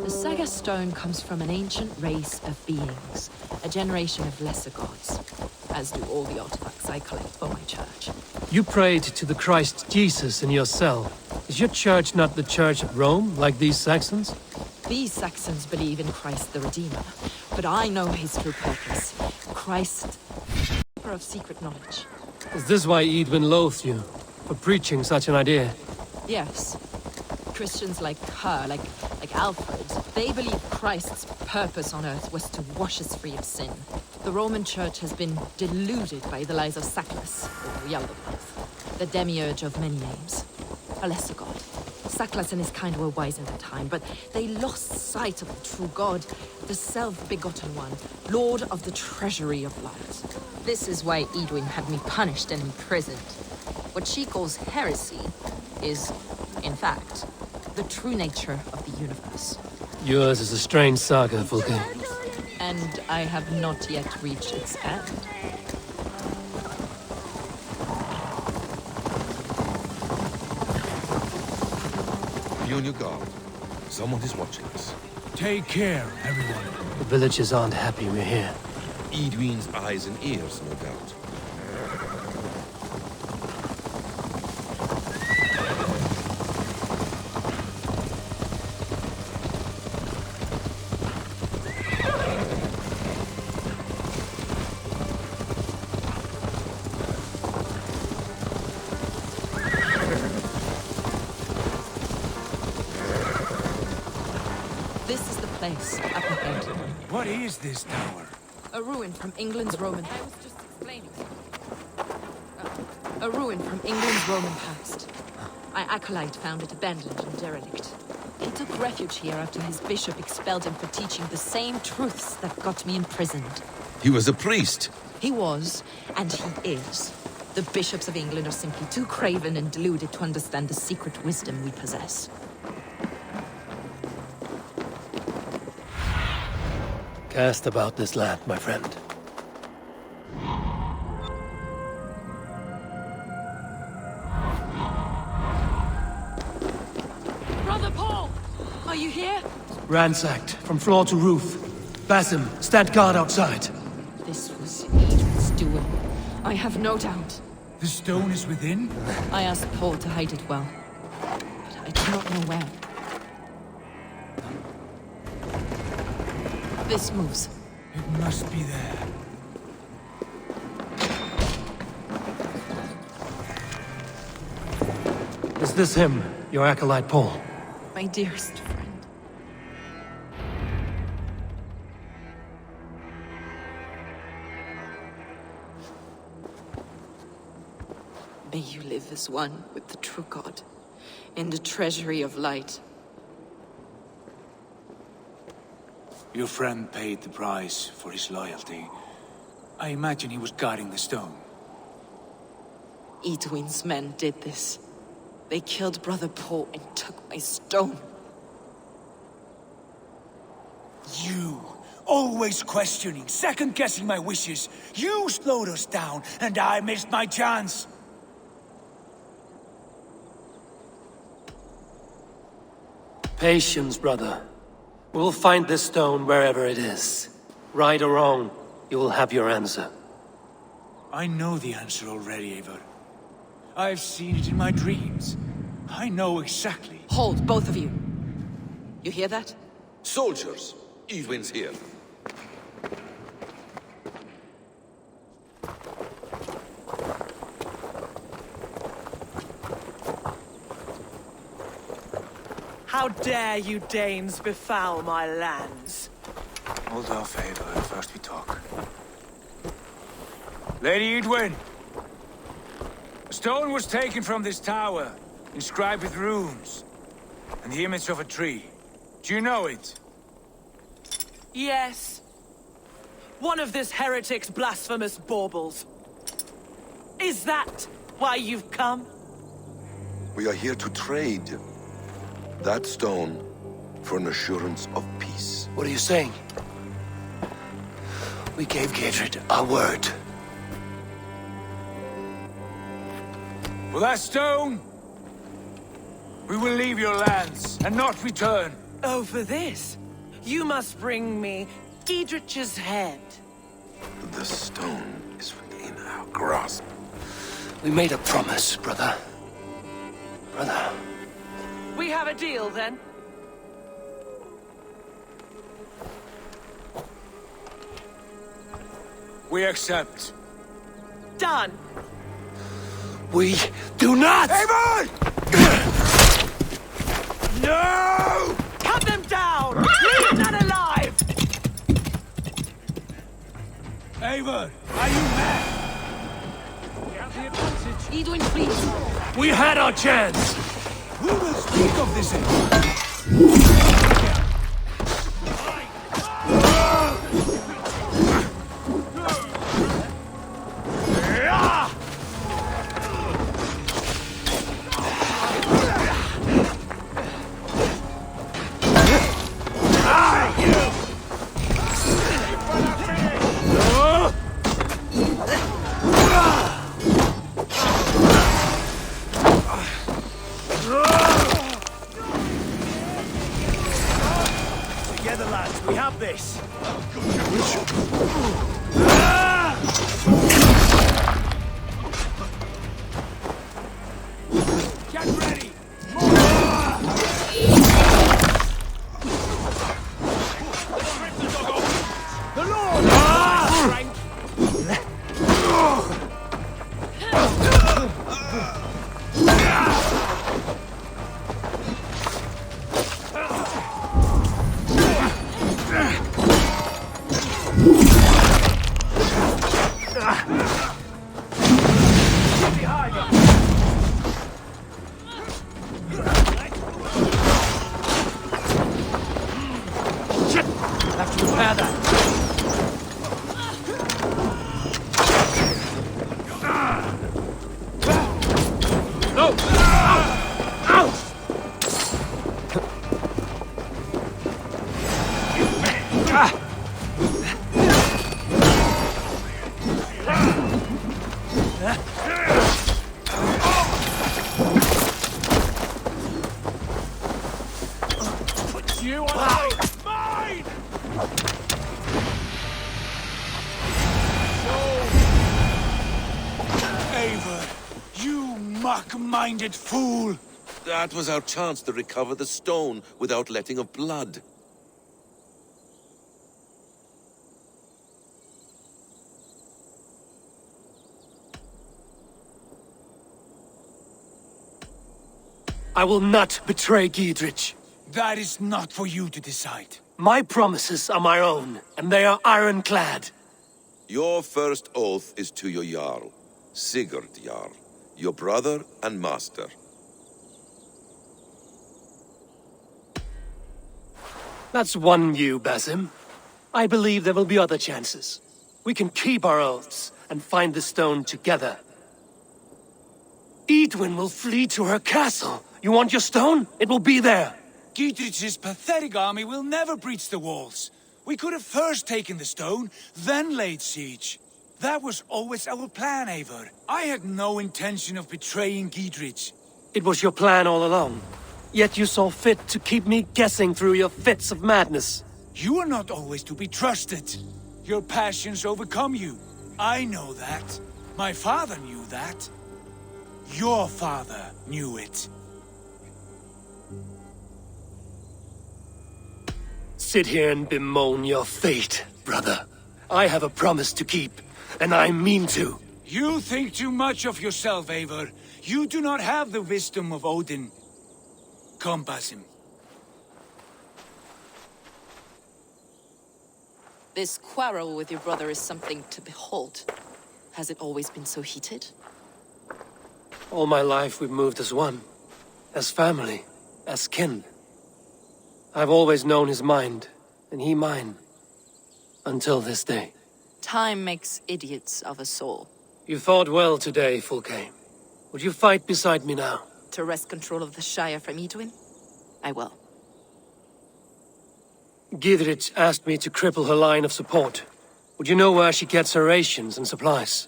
The Saga Stone comes from an ancient race of beings, a generation of lesser gods, as do all the artifacts I collect for my church. You prayed to the Christ Jesus in your cell. Is your church not the Church of Rome, like these Saxons? These Saxons believe in Christ the Redeemer, but I know his true purpose. Christ, keeper of secret knowledge. Is this why Eidwin loathed you? For preaching such an idea? Yes. Christians like her, like Alfred, they believe Christ's purpose on earth was to wash us free of sin. The Roman Church has been deluded by the lies of Saklas, or Yaldabaoth, the demiurge of many names. A lesser god. Saklas and his kind were wise in their time, but they lost sight of the true god, the self-begotten one, lord of the treasury of light. This is why Eidwin had me punished and imprisoned. What she calls heresy is, in fact, the true nature of the universe. Yours is a strange saga, Fulke. And I have not yet reached its end. Be on your guard. Someone is watching us. Take care, everyone. The villagers aren't happy we're here. Eidwin's eyes and ears, no doubt. This is the place, up ahead. What is this tower? A ruin from England's Roman... I was just explaining. A ruin from England's Roman past. My acolyte found it abandoned and derelict. He took refuge here after his bishop expelled him for teaching the same truths that got me imprisoned. He was a priest. He was, and he is, The bishops of England are simply too craven and deluded to understand the secret wisdom we possess. Cast about this land, my friend. Brother Paul! Are you here? Ransacked, from floor to roof. Basim, stand guard outside. This was Adrian's doing. I have no doubt. The stone is within? I asked Paul to hide it well, but I do not know where. This moves. It must be there. Is this him, your acolyte Paul? My dearest friend. May you live as one with the true God, in the treasury of light. Your friend paid the price for his loyalty. I imagine he was guarding the stone. Edwin's men did this. They killed Brother Paul and took my stone. You, always questioning, second-guessing my wishes. You slowed us down, and I missed my chance. Patience, brother. We'll find this stone wherever it is. Right or wrong, you will have your answer. I know the answer already, Eivor. I've seen it in my dreams. I know exactly. Hold, both of you. You hear that? Soldiers, Eivind's here. How dare you Danes befoul my lands? Hold off, Eivor. First we talk. Lady Edwin! A stone was taken from this tower, inscribed with runes, and the image of a tree. Do you know it? Yes. One of this heretic's blasphemous baubles. Is that why you've come? We are here to trade that stone for an assurance of peace. What are you saying? We gave Gatred our word. For that stone, we will leave your lands and not return. Oh, for this? You must bring me Giedrich's head. The stone is within our grasp. We made a promise, brother. Brother. We have a deal, then? We accept. Done. We do not! Eivor! No! Cut them down! Leave none alive! Eivor, are you mad? Edwin, please. We had our chance! Who will speak of this? Put you on mine! Eivor, you mock-minded fool! That was our chance to recover the stone without letting of blood. I will not betray Giedrich. That is not for you to decide. My promises are my own, and they are ironclad. Your first oath is to your Jarl, Sigurd Jarl, your brother and master. That's one view, Basim. I believe there will be other chances. We can keep our oaths and find the stone together. Eidwin will flee to her castle. You want your stone? It will be there. Giedrich's pathetic army will never breach the walls. We could have first taken the stone, then laid siege. That was always our plan, Eivor. I had no intention of betraying Giedrich. It was your plan all along. Yet you saw fit to keep me guessing through your fits of madness. You are not always to be trusted. Your passions overcome you. I know that. My father knew that. Your father knew it. Sit here and bemoan your fate, brother. I have a promise to keep, and I mean to. You think too much of yourself, Eivor. You do not have the wisdom of Odin. Come, Basim. This quarrel with your brother is something to behold. Has it always been so heated? All my life we've moved as one. As family. As kin. I've always known his mind, and he mine. Until this day. Time makes idiots of us all. You fought well today, Fulke. Would you fight beside me now? To wrest control of the Shire from Eidwin? I will. Giedrich asked me to cripple her line of support. Would you know where she gets her rations and supplies?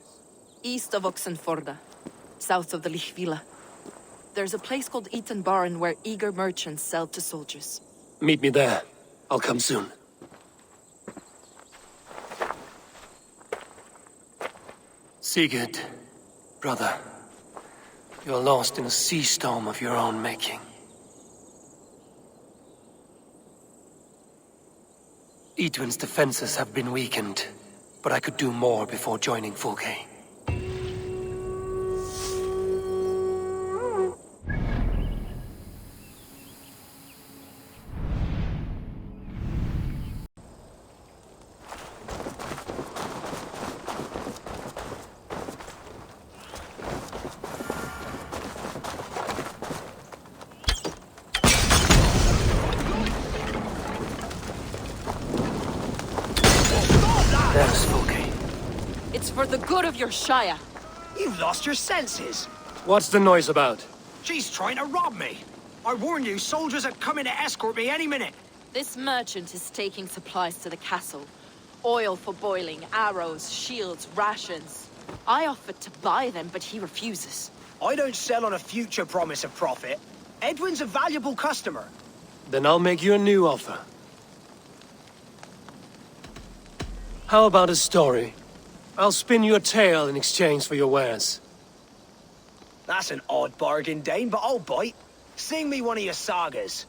East of Oxenforda, south of the Lichvila. There's a place called Eaton Barn where eager merchants sell to soldiers. Meet me there. I'll come soon. Sigurd, brother. You're lost in a sea storm of your own making. Eidwin's defenses have been weakened, but I could do more before joining Fulke. There's Fulke. It's for the good of your Shire. You've lost your senses. What's the noise about? She's trying to rob me. I warned you, soldiers are coming to escort me any minute. This merchant is taking supplies to the castle. Oil for boiling, arrows, shields, rations. I offered to buy them, but he refuses. I don't sell on a future promise of profit. Edwin's a valuable customer. Then I'll make you a new offer. How about a story? I'll spin you a tale in exchange for your wares. That's an odd bargain, Dane, but I'll bite. Sing me one of your sagas.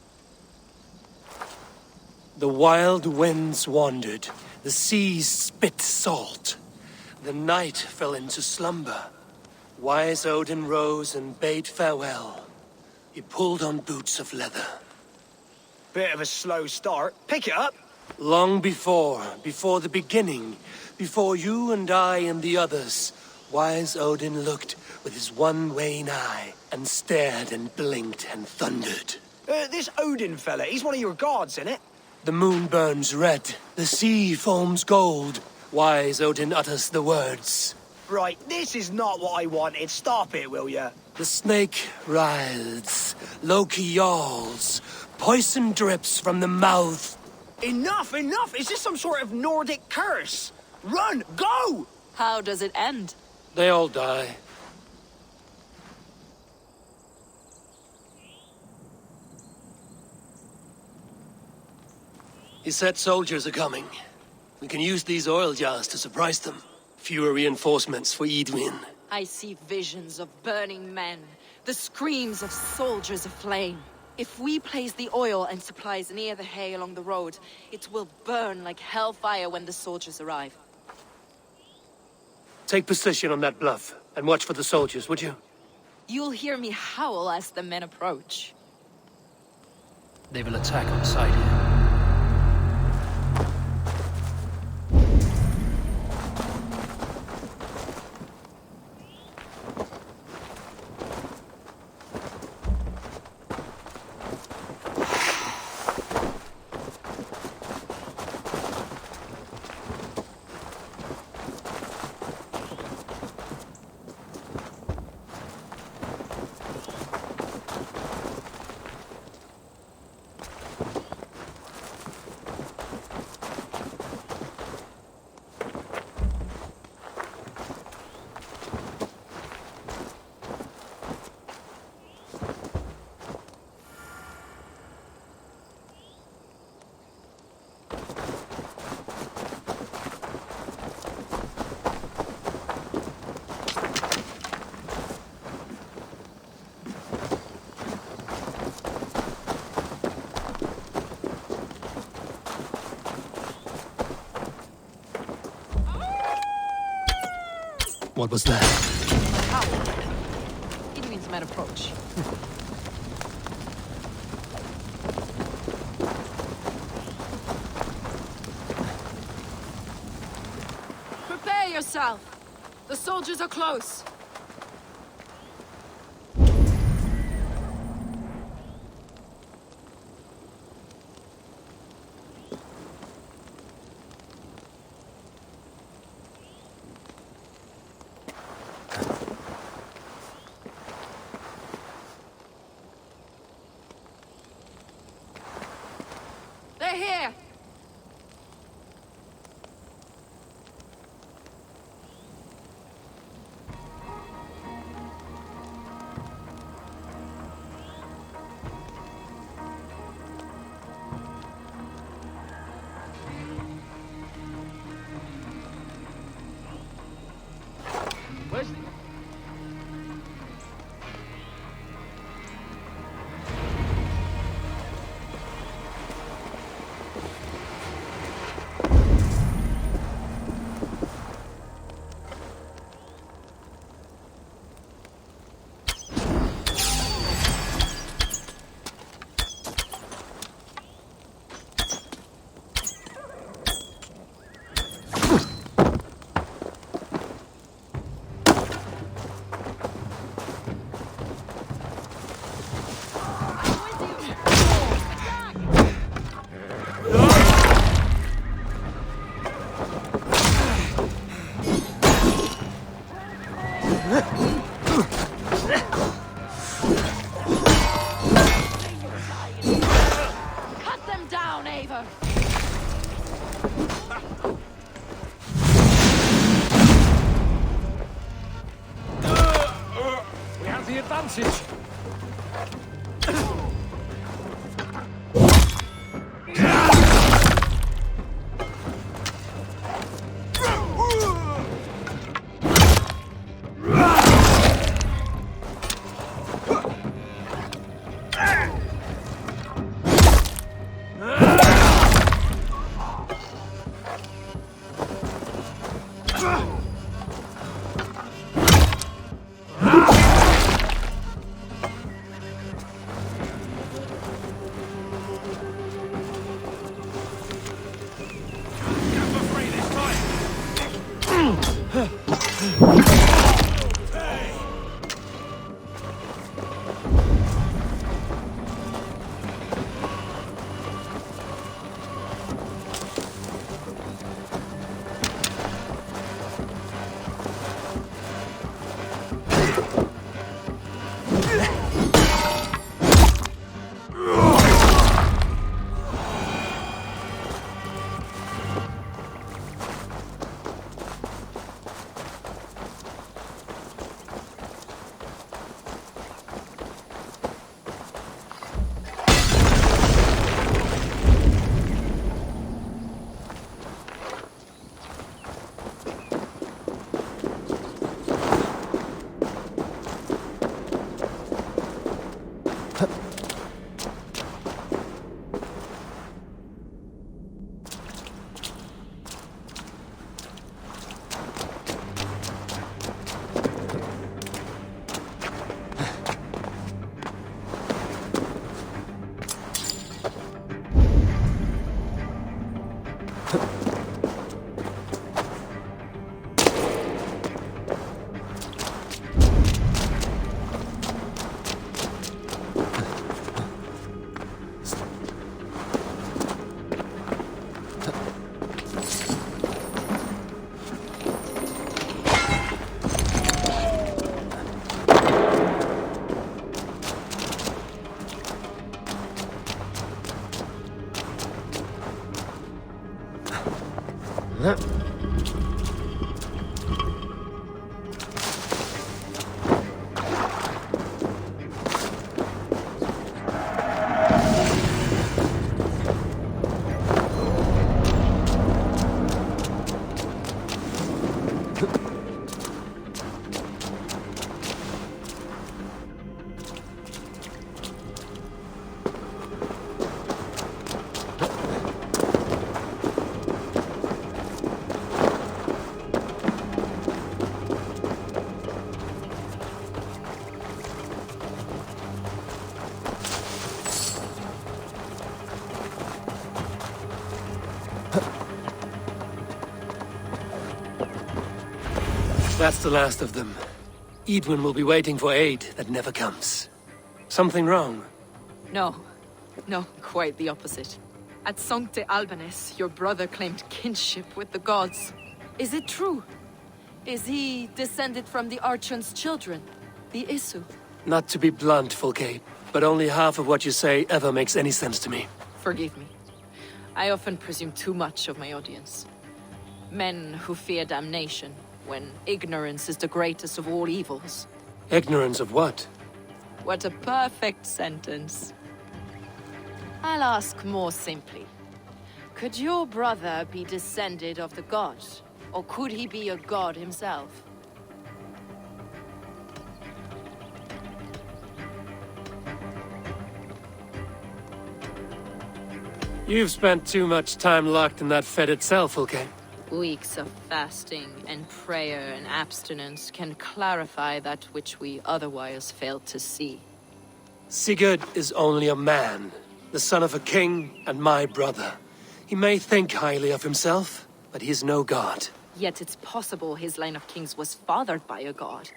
The wild winds wandered, the seas spit salt. The night fell into slumber. Wise Odin rose and bade farewell. He pulled on boots of leather. Bit of a slow start. Pick it up. Long before the beginning, before you and I and the others, wise Odin looked with his one-wane eye and stared and blinked and thundered. This Odin fella, he's one of your gods, innit? The moon burns red, the sea foams gold. Wise Odin utters the words. Right, this is not what I wanted. Stop it, will ya? The snake writhes, Loki yawls, poison drips from the mouth. Enough, enough! Is this some sort of Nordic curse? Run! Go! How does it end? They all die. He said soldiers are coming. We can use these oil jars to surprise them. Fewer reinforcements for Eidwin. I see visions of burning men, the screams of soldiers aflame. If we place the oil and supplies near the hay along the road, it will burn like hellfire when the soldiers arrive. Take position on that bluff, and watch for the soldiers, would you? You'll hear me howl as the men approach. They will attack on sight here. What was that? Howl. It means men approach. Prepare yourself. The soldiers are close. They're here! Where's... Cut them down, Eivor! We have the advantage. That's the last of them. Edwin will be waiting for aid that never comes. Something wrong? No. No, quite the opposite. At Sancte Albanus, your brother claimed kinship with the gods. Is it true? Is he descended from the Archon's children, the Isu? Not to be blunt, Fulke, but only half of what you say ever makes any sense to me. Forgive me. I often presume too much of my audience. Men who fear damnation, when ignorance is the greatest of all evils. Ignorance of what? What a perfect sentence. I'll ask more simply. Could your brother be descended of the gods? Or could he be a god himself? You've spent too much time locked in that fed itself, Fulke. Weeks of fasting and prayer and abstinence can clarify that which we otherwise fail to see. Sigurd is only a man, the son of a king and my brother. He may think highly of himself, but he is no god. Yet it's possible his line of kings was fathered by a god,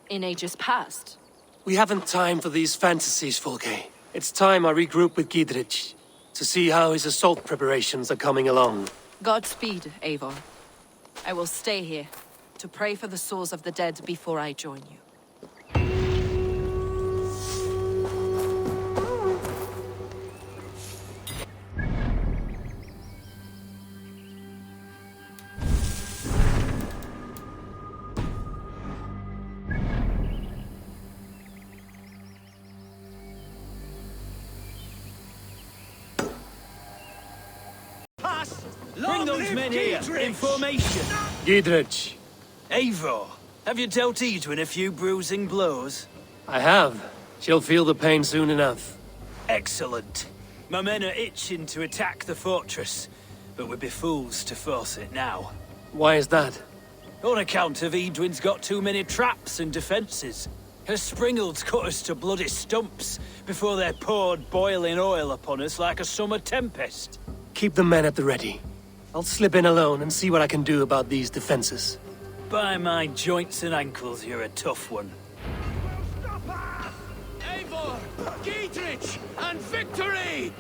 in ages past. We haven't time for these fantasies, Fulke. It's time I regroup with Gidrich, to see how his assault preparations are coming along. Godspeed, Eivor. I will stay here, to pray for the souls of the dead before I join you. Bring those men here, in formation. Gidrich. Eivor, have you dealt Edwin a few bruising blows? I have. She'll feel the pain soon enough. Excellent. My men are itching to attack the fortress, but we'd be fools to force it now. Why is that? On account of Edwin's got too many traps and defenses. Her springalds cut us to bloody stumps before they poured boiling oil upon us like a summer tempest. Keep the men at the ready. I'll slip in alone and see what I can do about these defenses. By my joints and ankles, you're a tough one. Eivor! Gidrich! And victory!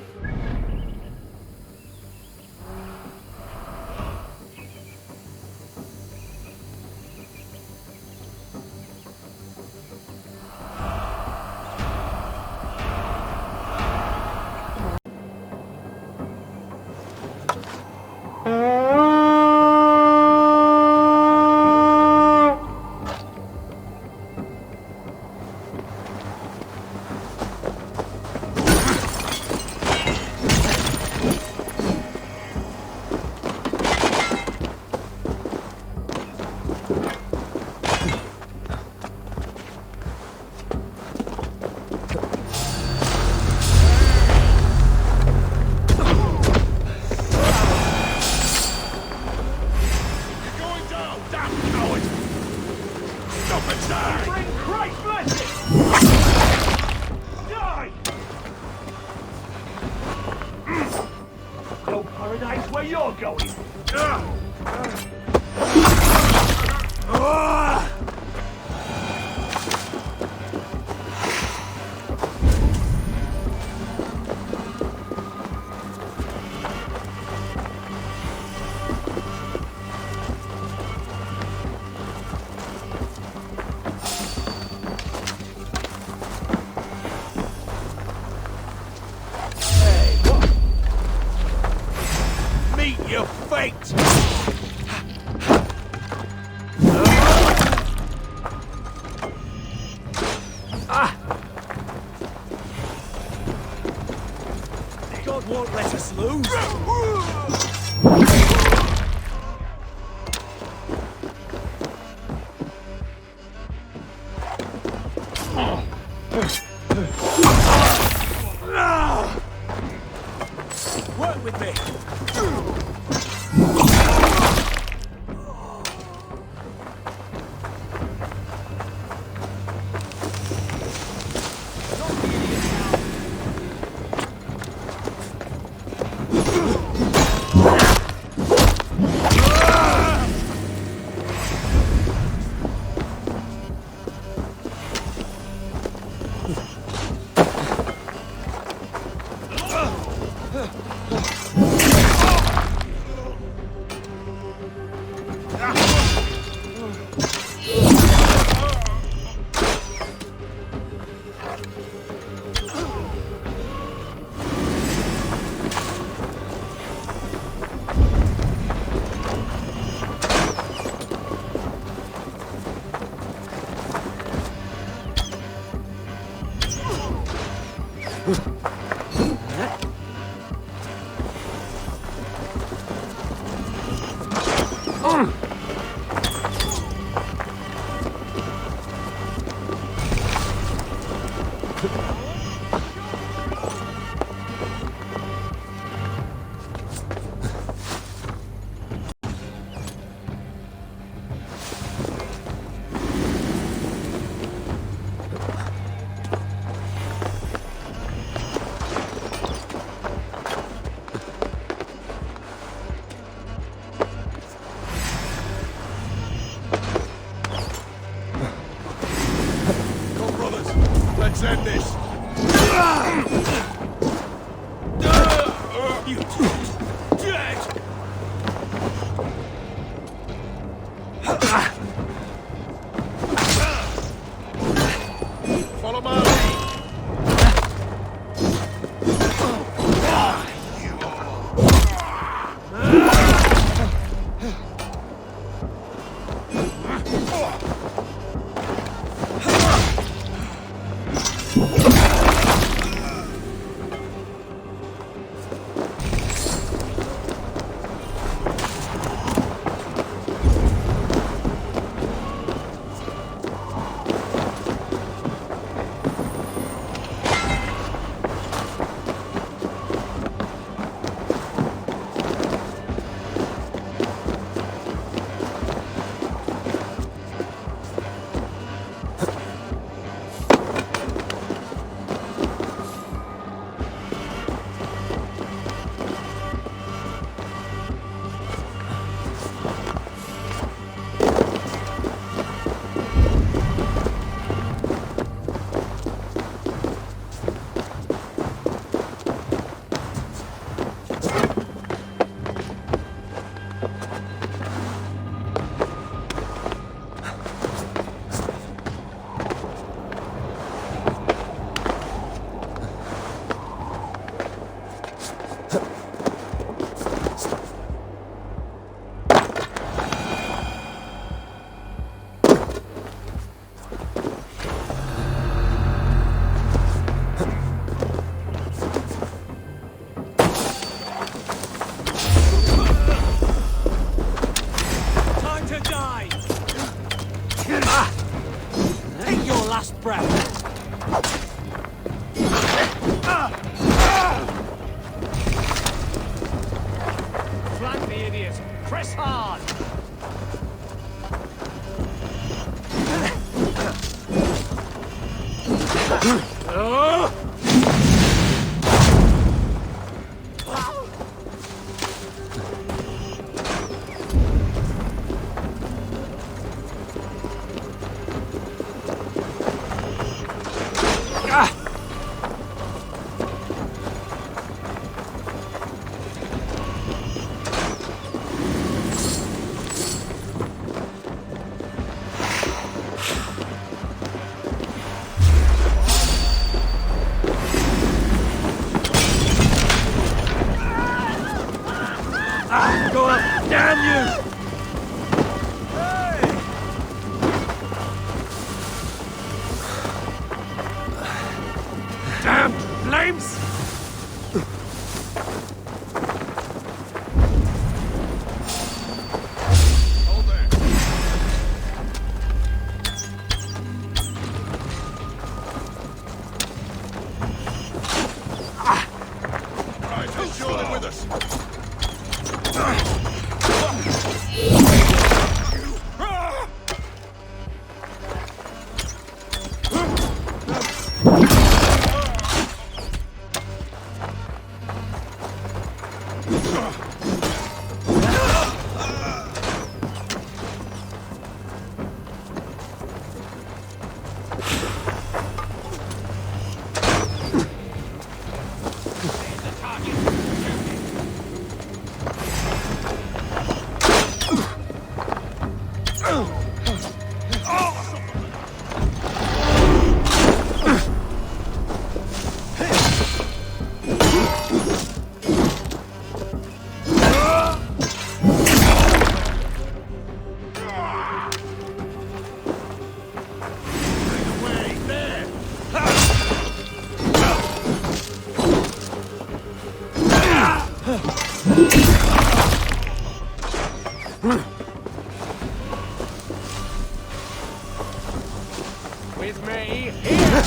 Your fate! God won't let us lose. Work with me. Let's end this! You dead! Follow my lead! Go up! Damn you! Damn flames! With me, here!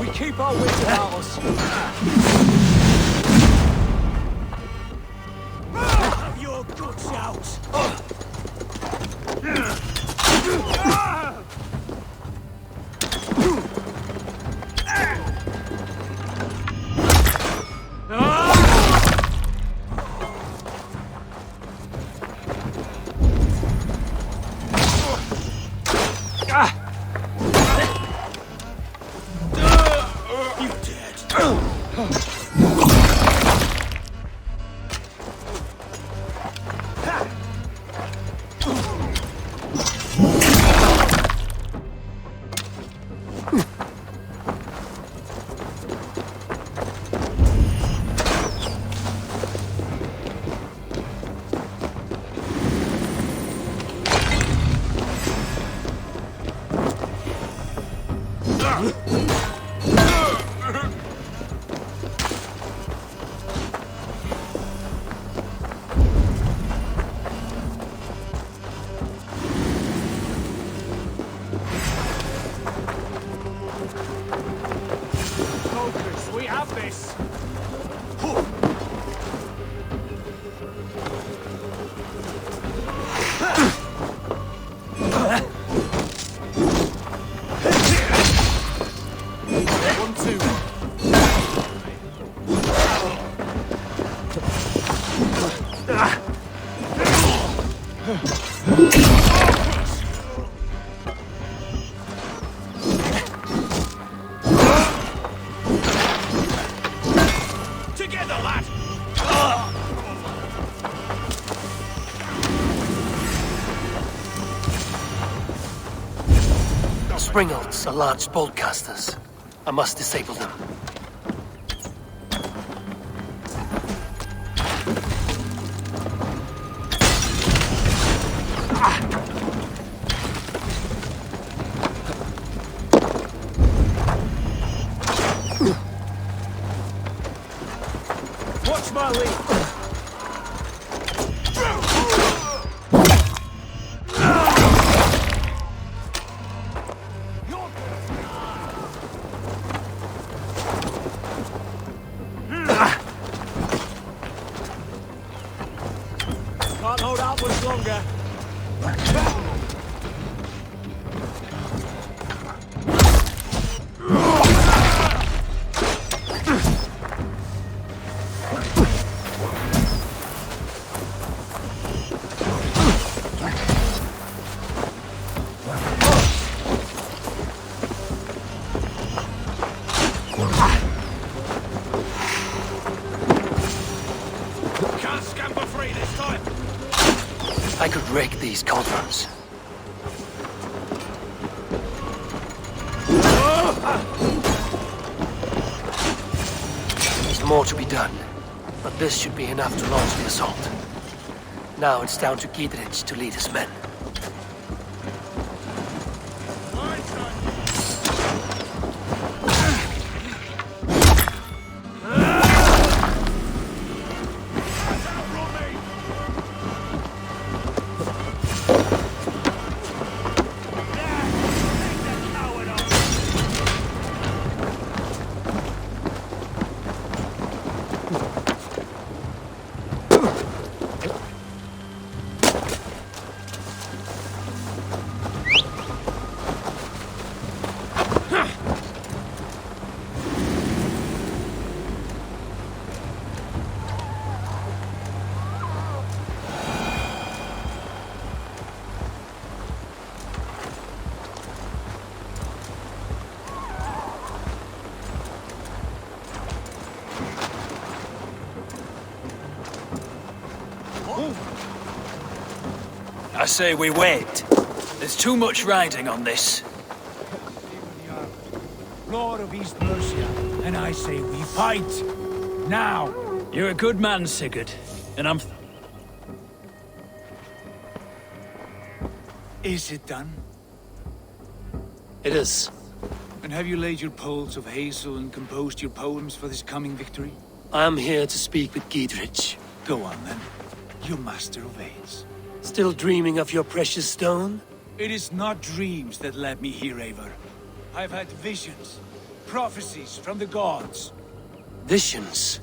We keep our wits about us. Have your guts out. Focus, we have this! Together, lad! Springalds are large boltcasters. I must disable them. Watch my lead. Can't hold out much longer. Can't scamper free this I could rake these cauldrons. There's more to be done, but this should be enough to launch the assault. Now it's down to Giedrich to lead his men. I say we wait. There's too much riding on this. Lord of East Mercia, and I say we fight. Now! You're a good man, Sigurd, and I'm... Is it done? It is. And have you laid your poles of hazel and composed your poems for this coming victory? I am here to speak with Giedrich. Go on, then. You master of aids. Still dreaming of your precious stone? It is not dreams that led me here, Eivor. I've had visions, prophecies from the gods. Visions?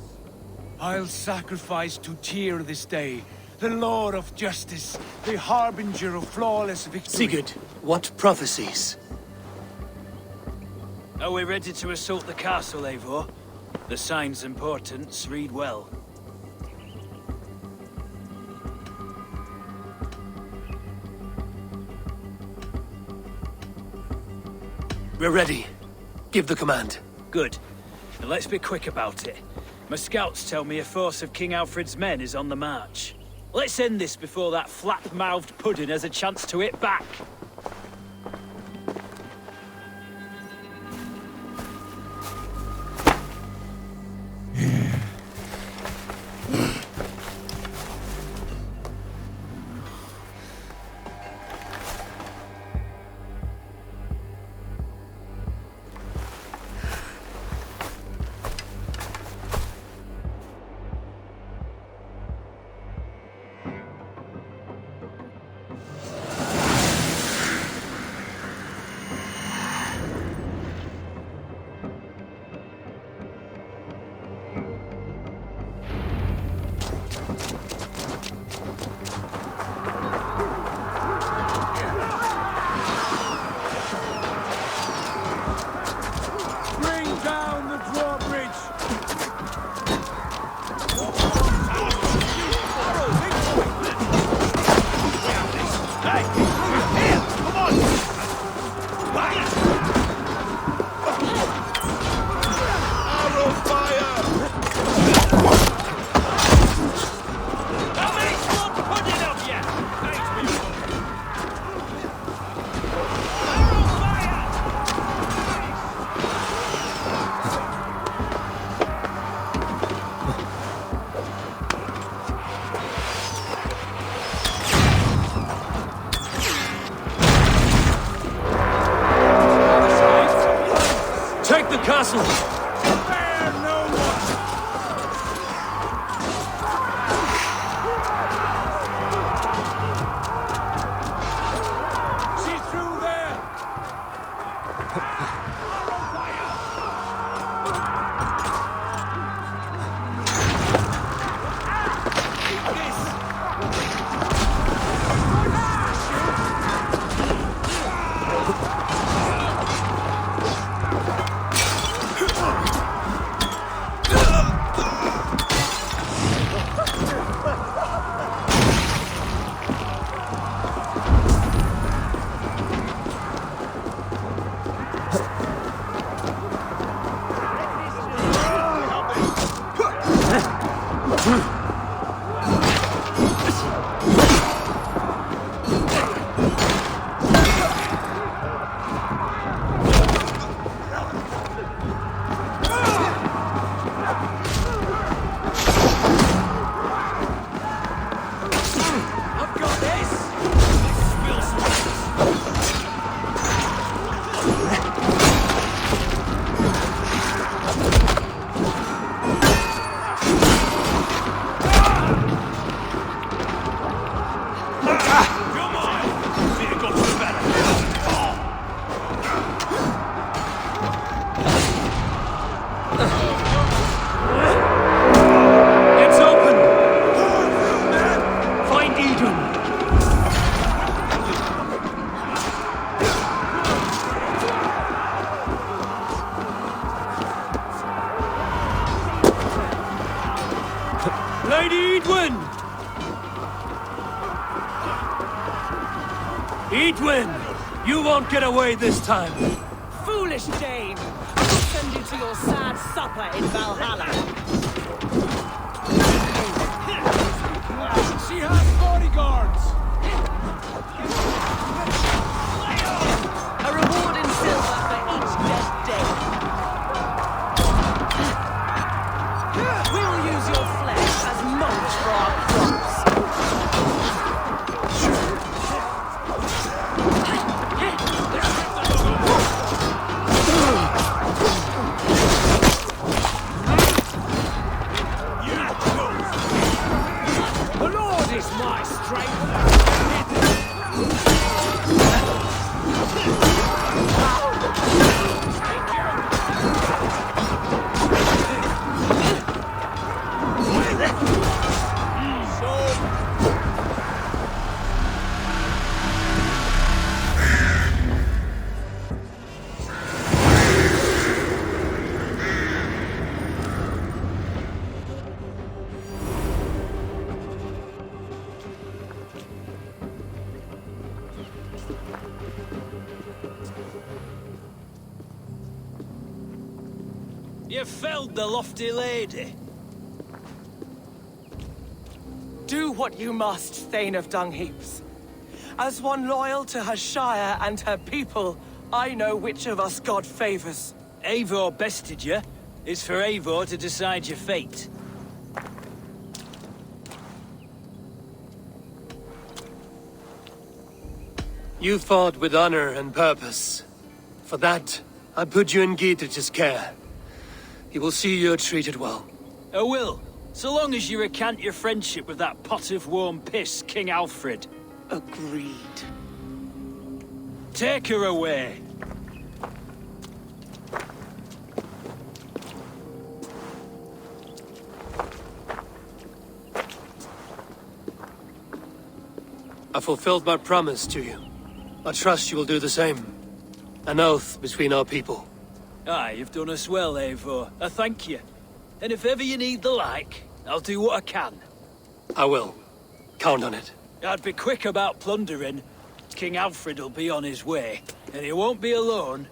I'll sacrifice to Tyr this day, the Lord of Justice, the harbinger of flawless victory. Sigurd, what prophecies? Are we ready to assault the castle, Eivor? The sign's importance, read well. We're ready. Give the command. Good. And let's be quick about it. My scouts tell me a force of King Alfred's men is on the march. Let's end this before that flap-mouthed pudding has a chance to hit back. Edwin! You won't get away this time! Foolish Dane! I will send you to your sad supper in Valhalla. She has bodyguards! A reward in silver for each dead Dane. We'll use your flesh as mulch for our crops. The Lord is my strength! You felled the lofty lady. Do what you must, Thane of Dungheaps. As one loyal to her shire and her people, I know which of us God favors. Eivor bested you. It's for Eivor to decide your fate. You fought with honor and purpose. For that, I put you in Gietrich's care. He will see you're treated well. I will, so long as you recant your friendship with that pot of warm piss, King Alfred. Agreed. Take her away. I fulfilled my promise to you. I trust you will do the same. An oath between our people. Aye, you've done us well, Eivor. I thank you. And if ever you need the like, I'll do what I can. I will. Count on it. I'd be quick about plundering. King Alfred will be on his way, and he won't be alone.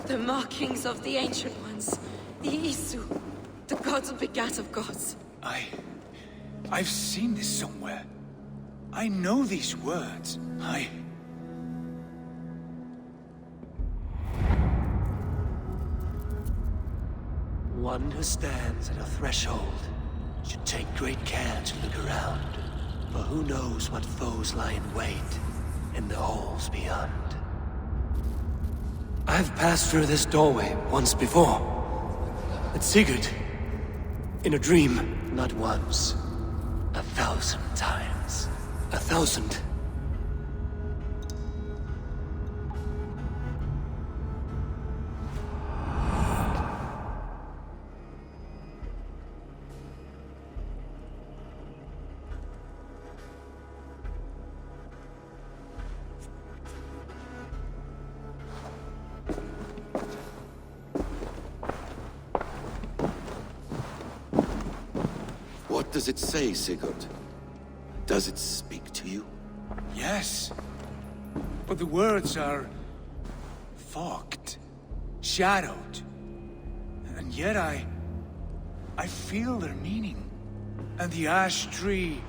The markings of the Ancient Ones. The Isu. The gods begat of gods. I've seen this somewhere. I know these words. One who stands at a threshold should take great care to look around, for who knows what foes lie in wait in the halls beyond. I've passed through this doorway once before. With Sigurd. In a dream. Not once. 1,000 times. 1,000. What does it say, Sigurd? Does it speak to you? Yes. But the words are fogged, shadowed. And yet I feel their meaning. And the ash tree,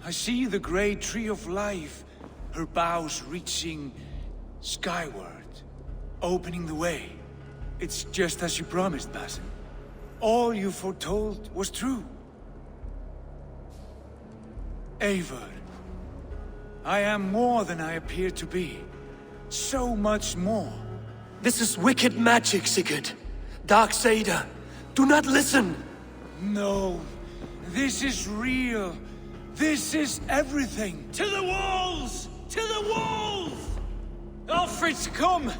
I see the great tree of life, her boughs reaching skyward, opening the way. It's just as you promised, Basim. All you foretold was true. Eivor, I am more than I appear to be. So much more. This is wicked magic, Sigurd. Dark Saida. Do not listen! No. This is real. This is everything. To the walls! To the walls! Alfred's come!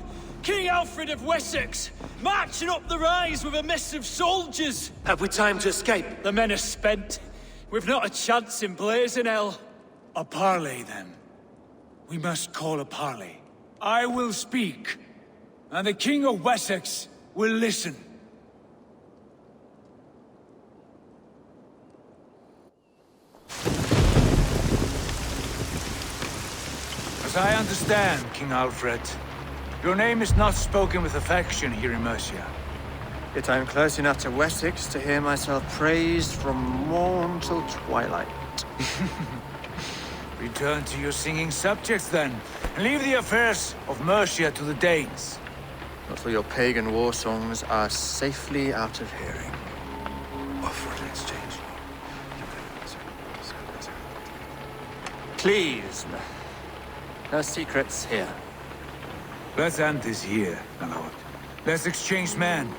King Alfred of Wessex! Marching up the rise with a mess of soldiers! Have we time to escape? The men are spent. We've not a chance in blazing hell. A parley, then. We must call a parley. I will speak, and the King of Wessex will listen. As I understand, King Alfred, your name is not spoken with affection here in Mercia. Yet I am close enough to Wessex to hear myself praised from morn till twilight. Return to your singing subjects, then, and leave the affairs of Mercia to the Danes. Not till your pagan war songs are safely out of hearing. Offer an exchange. Please, no secrets here. Let's end this here, my lord. Let's exchange men.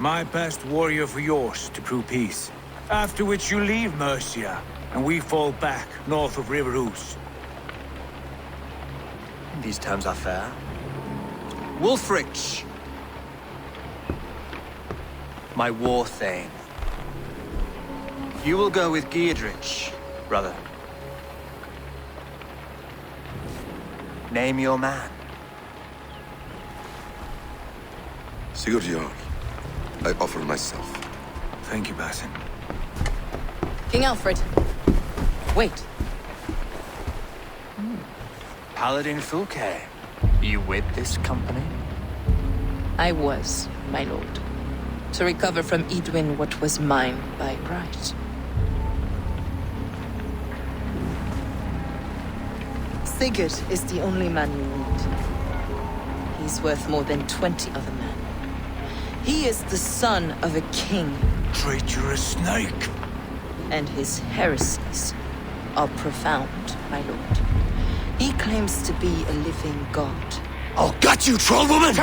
My best warrior for yours to prove peace. After which you leave Mercia, and we fall back north of River Ouse. These terms are fair. Wulfrich! My war thane. You will go with Giedrich, brother. Name your man. Sigurd Jarl, I offer myself. Thank you, Basin. King Alfred. Wait. Paladin Fulke, you with this company? I was, my lord. To recover from Edwin what was mine by right. Sigurd is the only man you need. He's worth more than 20 other men. He is the son of a king. Traitorous snake! And his heresies are profound, my lord. He claims to be a living god. I'll gut you, troll woman!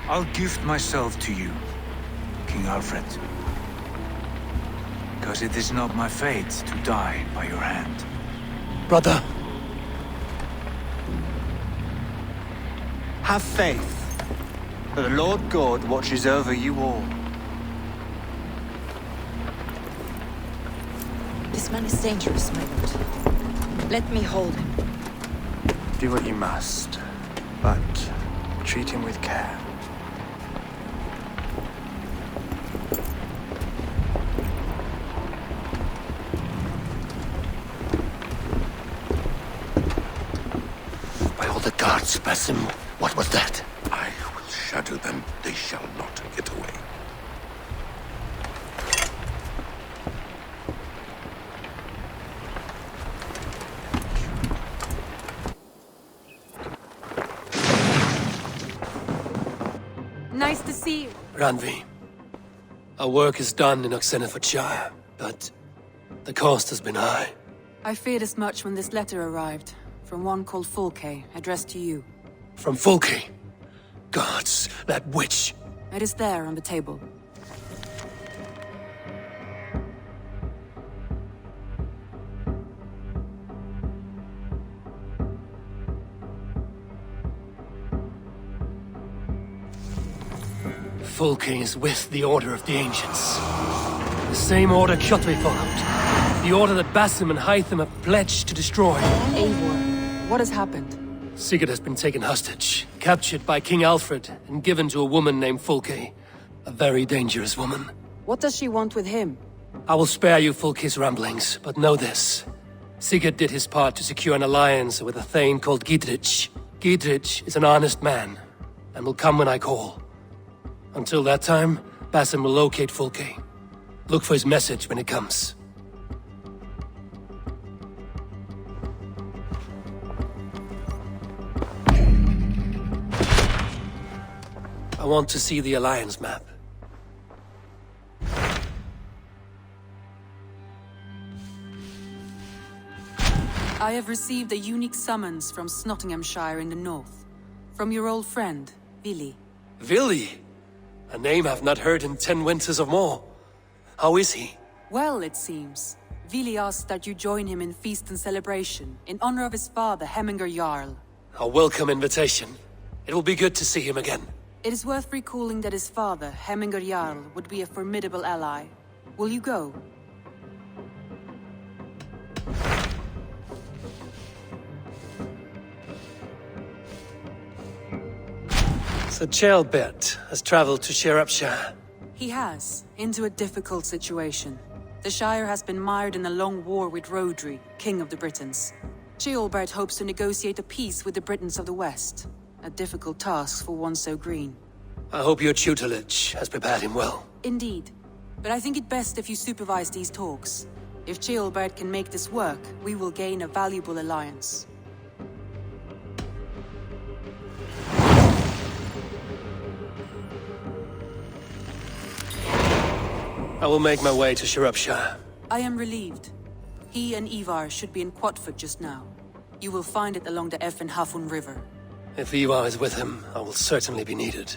I'll gift myself to you, King Alfred. Because it is not my fate to die by your hand. Brother. Have faith, for the Lord God watches over you all. This man is dangerous, my lord. Let me hold him. Do what you must, but treat him with care. By all the gods, Basim, what was that? I will shatter them. They shall not get away. Nice to see you. Randvi, our work is done in Oxenfordshire, but the cost has been high. I feared as much when this letter arrived, from one called Fulke, addressed to you. From Fulke? Gods, that witch! It is there on the table. Fulke is with the Order of the Ancients. The same order Kjotve followed. The order that Basim and Hytham have pledged to destroy. Eivor, what has happened? Sigurd has been taken hostage, captured by King Alfred, and given to a woman named Fulke. A very dangerous woman. What does she want with him? I will spare you Fulke's ramblings, but know this. Sigurd did his part to secure an alliance with a thane called Giedrich. Giedrich is an honest man, and will come when I call. Until that time, Basim will locate Fulke. Look for his message when it comes. I want to see the Alliance map. I have received a unique summons from Nottinghamshire in the north. From your old friend, Vili. Vili? A name I've not heard in 10 winters or more. How is he? Well, it seems. Vili asked that you join him in feast and celebration, in honor of his father, Hemminger Jarl. A welcome invitation. It will be good to see him again. It is worth recalling that his father, Hemminger Jarl, would be a formidable ally. Will you go? Sir Ceolbert has traveled to Shropshire. He has, into a difficult situation. The Shire has been mired in a long war with Rhodri, King of the Britons. Ceolbert hopes to negotiate a peace with the Britons of the West. A difficult task for one so green. I hope your tutelage has prepared him well. Indeed. But I think it best if you supervise these talks. If Ceolbert can make this work, we will gain a valuable alliance. I will make my way to Shropshire. I am relieved. He and Eivor should be in Quatford just now. You will find it along the Eff and Hafun River. If Eivor is with him, I will certainly be needed.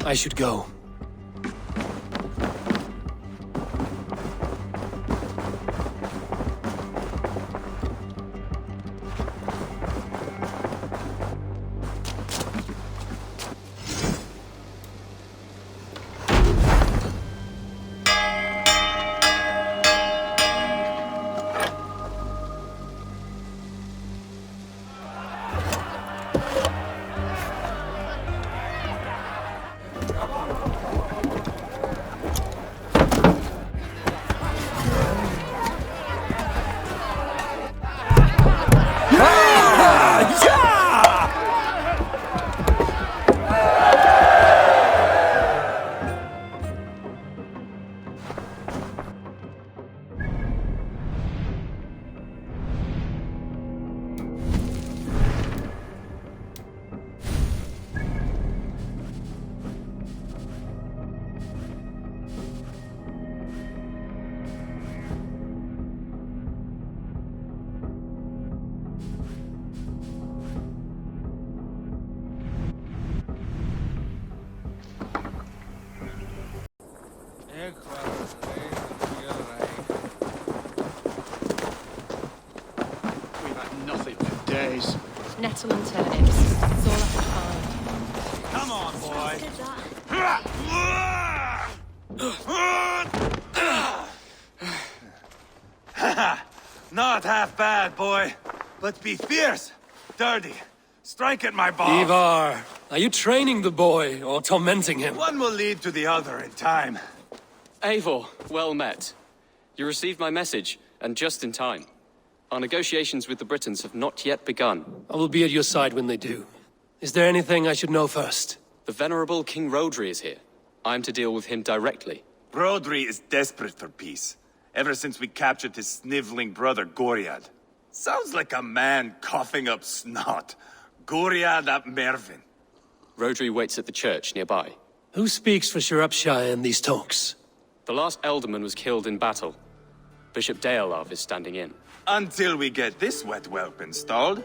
I should go. We've had nothing for days. Nettle and turnips. It's all I could find. Come on, boy. Not half bad, boy. But be fierce, dirty. Strike at my balls. Eivor, are you training the boy or tormenting him? One will lead to the other in time. Eivor, well met. You received my message, and just in time. Our negotiations with the Britons have not yet begun. I will be at your side when they do. Is there anything I should know first? The venerable King Rhodri is here. I am to deal with him directly. Rhodri is desperate for peace, ever since we captured his sniveling brother Goriad. Sounds like a man coughing up snot. Goriad ap Mervin. Rhodri waits at the church nearby. Who speaks for Shropshire in these talks? The last alderman was killed in battle. Bishop Deolav is standing in. Until we get this wet whelp installed.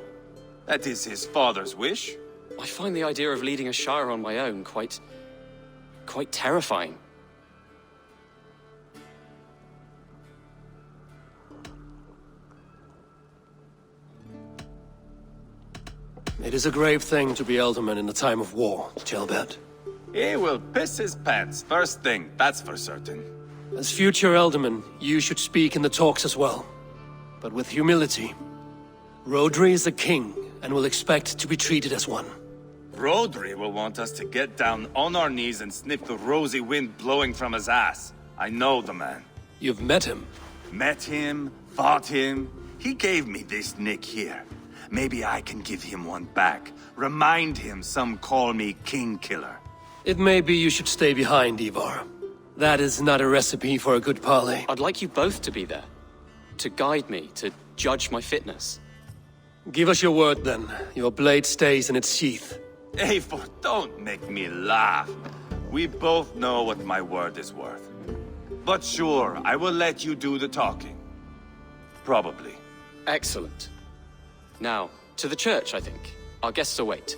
That is his father's wish. I find the idea of leading a shire on my own quite terrifying. It is a grave thing to be alderman in the time of war, Ceolbert. He will piss his pants first thing, that's for certain. As future alderman, you should speak in the talks as well. But with humility. Rhodri is the king, and will expect to be treated as one. Rhodri will want us to get down on our knees and sniff the rosy wind blowing from his ass. I know the man. You've met him? Met him, fought him. He gave me this nick here. Maybe I can give him one back. Remind him some call me King Killer. It may be you should stay behind, Eivor. That is not a recipe for a good parley. I'd like you both to be there. To guide me, to judge my fitness. Give us your word, then. Your blade stays in its sheath. Eivor, don't make me laugh. We both know what my word is worth. But sure, I will let you do the talking. Probably. Excellent. Now, to the church, I think. Our guests await.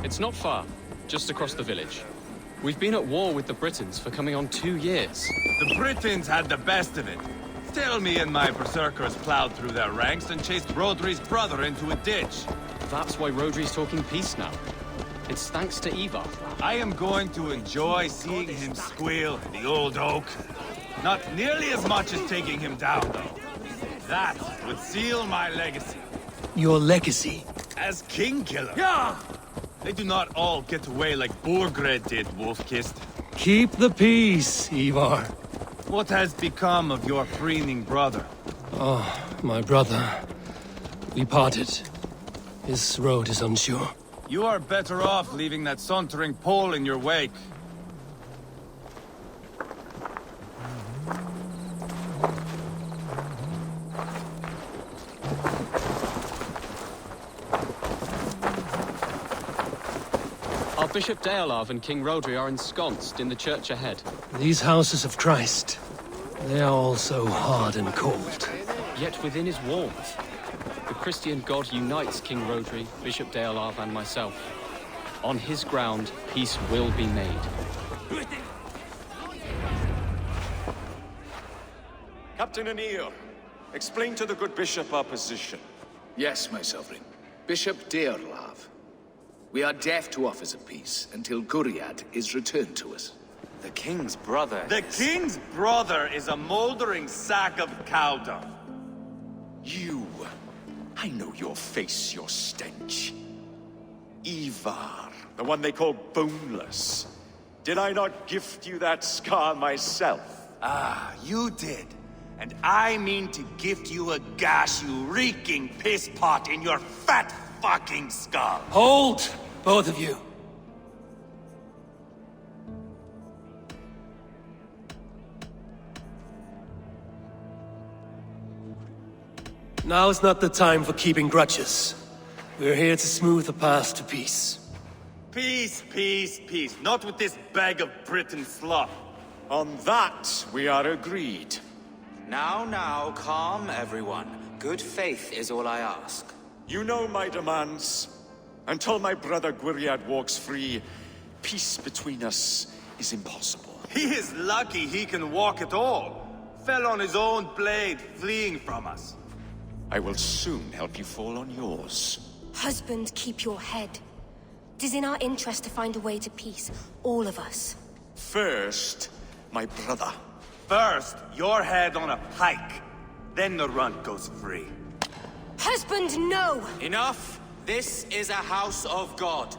It's not far, just across the village. We've been at war with the Britons for coming on 2 years. The Britons had the best of it. Still, me and my berserkers plowed through their ranks and chased Rodri's brother into a ditch. That's why Rodri's talking peace now. It's thanks to Eivor. I am going to enjoy seeing him squeal, the old oak. Not nearly as much as taking him down, though. That would seal my legacy. Your legacy? As king killer. Yeah! They do not all get away like Borgred did, Wolf-Kissed. Keep the peace, Eivor. What has become of your preening brother? Oh, my brother. We parted. His road is unsure. You are better off leaving that sauntering Pole in your wake. Bishop Deolav and King Rodri are ensconced in the church ahead. These houses of Christ, they are all so hard and cold. Yet within his warmth, the Christian God unites King Rodri, Bishop Deolav, and myself. On his ground, peace will be made. Captain Anir, explain to the good bishop our position. Yes, my sovereign. Bishop Deolav. We are deaf to offers of peace until Guriad is returned to us. The king's brother The king's brother is a moldering sack of cow dung. You. I know your face, your stench. Eivor, the one they call boneless. Did I not gift you that scar myself? Ah, you did. And I mean to gift you a gash, you reeking piss pot in your fat fucking skull. Hold! Both of you. Now is not the time for keeping grudges. We're here to smooth the path to peace. Peace, peace, peace. Not with this bag of Britain slop. On that, we are agreed. Now, calm everyone. Good faith is all I ask. You know my demands. Until my brother Gwiriad walks free, peace between us is impossible. He is lucky he can walk at all. Fell on his own blade, fleeing from us. I will soon help you fall on yours. Husband, keep your head. It is in our interest to find a way to peace, all of us. First, my brother. First, your head on a pike. Then the runt goes free. Husband, no! Enough! This is a house of God.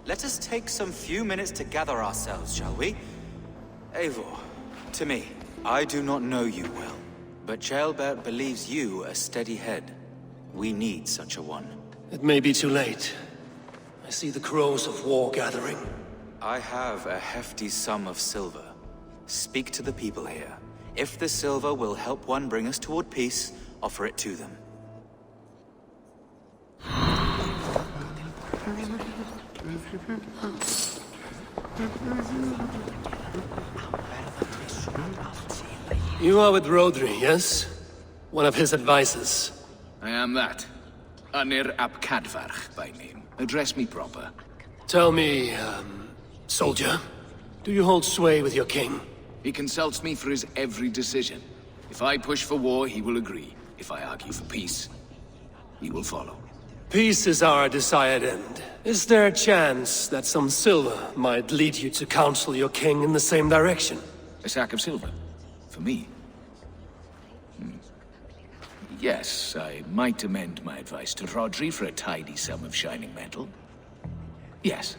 Let us take some few minutes to gather ourselves, shall we? Eivor, to me, I do not know you well, but Ceolbert believes you a steady head. We need such a one. It may be too late. I see the crows of war gathering. I have a hefty sum of silver. Speak to the people here. If the silver will help one bring us toward peace, offer it to them. You are with Rodri, yes? One of his advisors. I am that. Anir ap Cadfarch by name. Address me proper. Tell me, soldier, do you hold sway with your king? He consults me for his every decision. If I push for war, he will agree. If I argue for peace, he will follow. Peace is our desired end. Is there a chance that some silver might lead you to counsel your king in the same direction? A sack of silver? For me? Yes, I might amend my advice to Rodri for a tidy sum of shining metal. Yes.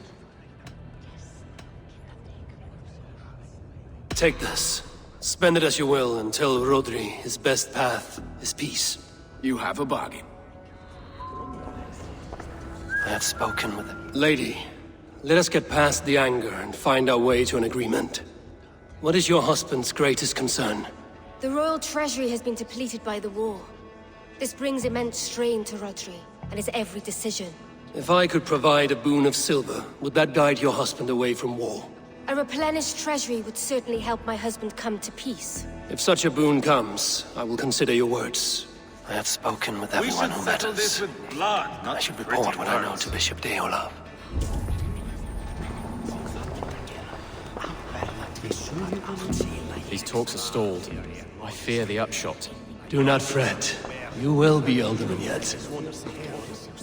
Take this. Spend it as you will until Rodri, his best path is peace. You have a bargain. I have spoken with him. Lady, let us get past the anger and find our way to an agreement. What is your husband's greatest concern? The royal treasury has been depleted by the war. This brings immense strain to Rodri, and his every decision. If I could provide a boon of silver, would that guide your husband away from war? A replenished treasury would certainly help my husband come to peace. If such a boon comes, I will consider your words. I have spoken with everyone who matters. This with blood, not I should report what I know to Bishop Deolaf. These talks are stalled. I fear the upshot. Do not fret. You will be alderman yet.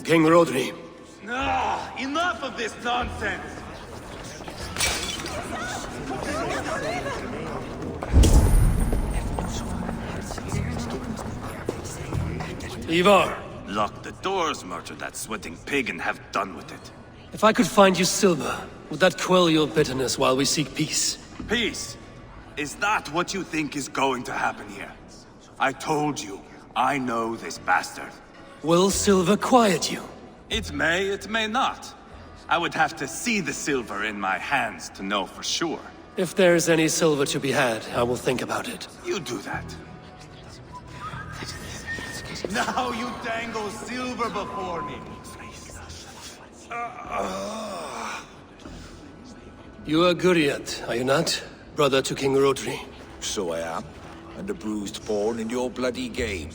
King Rodri. Ah, enough of this nonsense! Eivor. Lock the doors, murder that sweating pig, and have done with it. If I could find you silver, would that quell your bitterness while we seek peace? Peace? Is that what you think is going to happen here? I told you, I know this bastard. Will silver quiet you? It may not. I would have to see the silver in my hands to know for sure. If there's any silver to be had, I will think about it. You do that. Now you dangle silver before me. You are Guriat, are you not? Brother to King Rodri. So I am, and a bruised pawn in your bloody game.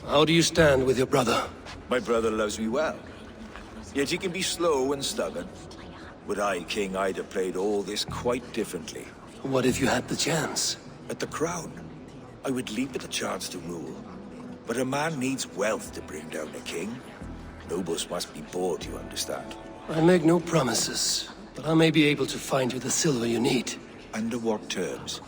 How do you stand with your brother? My brother loves me well. Yet he can be slow and stubborn. Were I king, I'd have played all this quite differently. What if you had the chance? At the crown, I would leap at the chance to rule. But a man needs wealth to bring down a king. Nobles must be bought, you understand. I make no promises, but I may be able to find you the silver you need. Under what terms?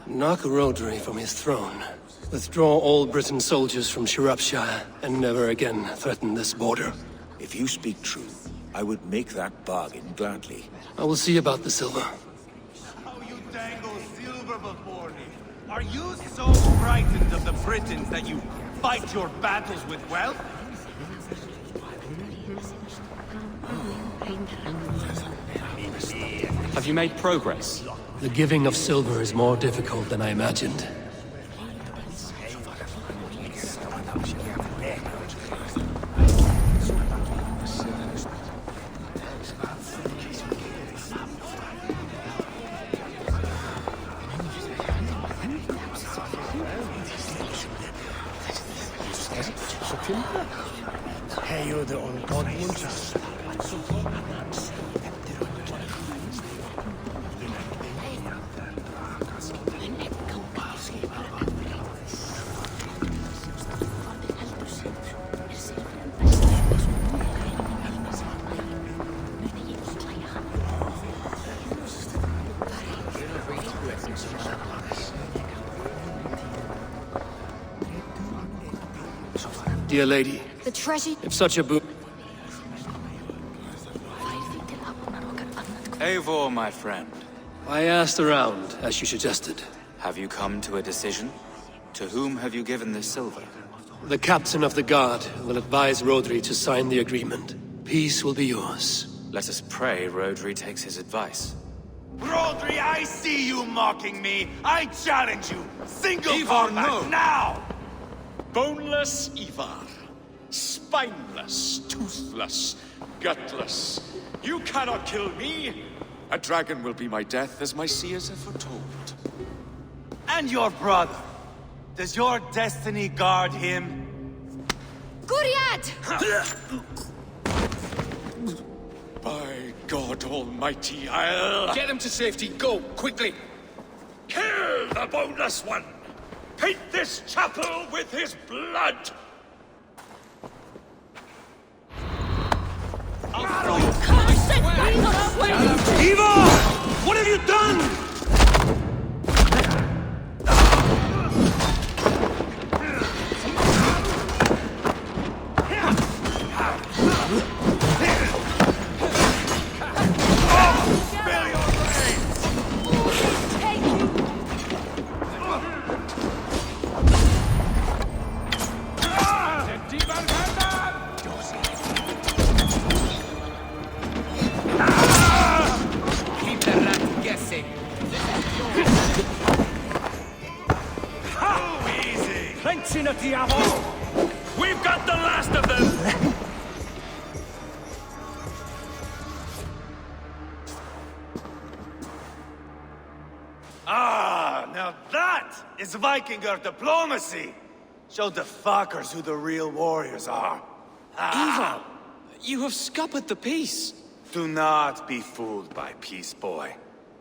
Knock Rodri from his throne. Withdraw all Britain's soldiers from Shropshire, and never again threaten this border. If you speak true, I would make that bargain gladly. I will see about the silver. How you dangle silver before me? Are you so frightened of the Britons that you fight your battles with wealth? Have you made progress? The giving of silver is more difficult than I imagined. Dear lady, The treasure... if such a boon... Eivor, my friend. I asked around, as you suggested. Have you come to a decision? To whom have you given this silver? The captain of the guard will advise Rodri to sign the agreement. Peace will be yours. Let us pray Rodri takes his advice. Rodri, I see you mocking me! I challenge you! Single Eivor, combat no. now! Boneless Eivor. Spineless, toothless, gutless. You cannot kill me! A dragon will be my death, as my seers have foretold. And your brother. Does your destiny guard him? Guriad! By God Almighty, I'll... Get him to safety. Go, quickly. Kill the boneless one! Paint this chapel with his blood! Eivor! What have you done? Clenching a diavolo! We've got the last of them! Ah, now that is Vikinger diplomacy! Show the fuckers who the real warriors are. Eivor, you have scuppered the peace. Do not be fooled by peace, boy.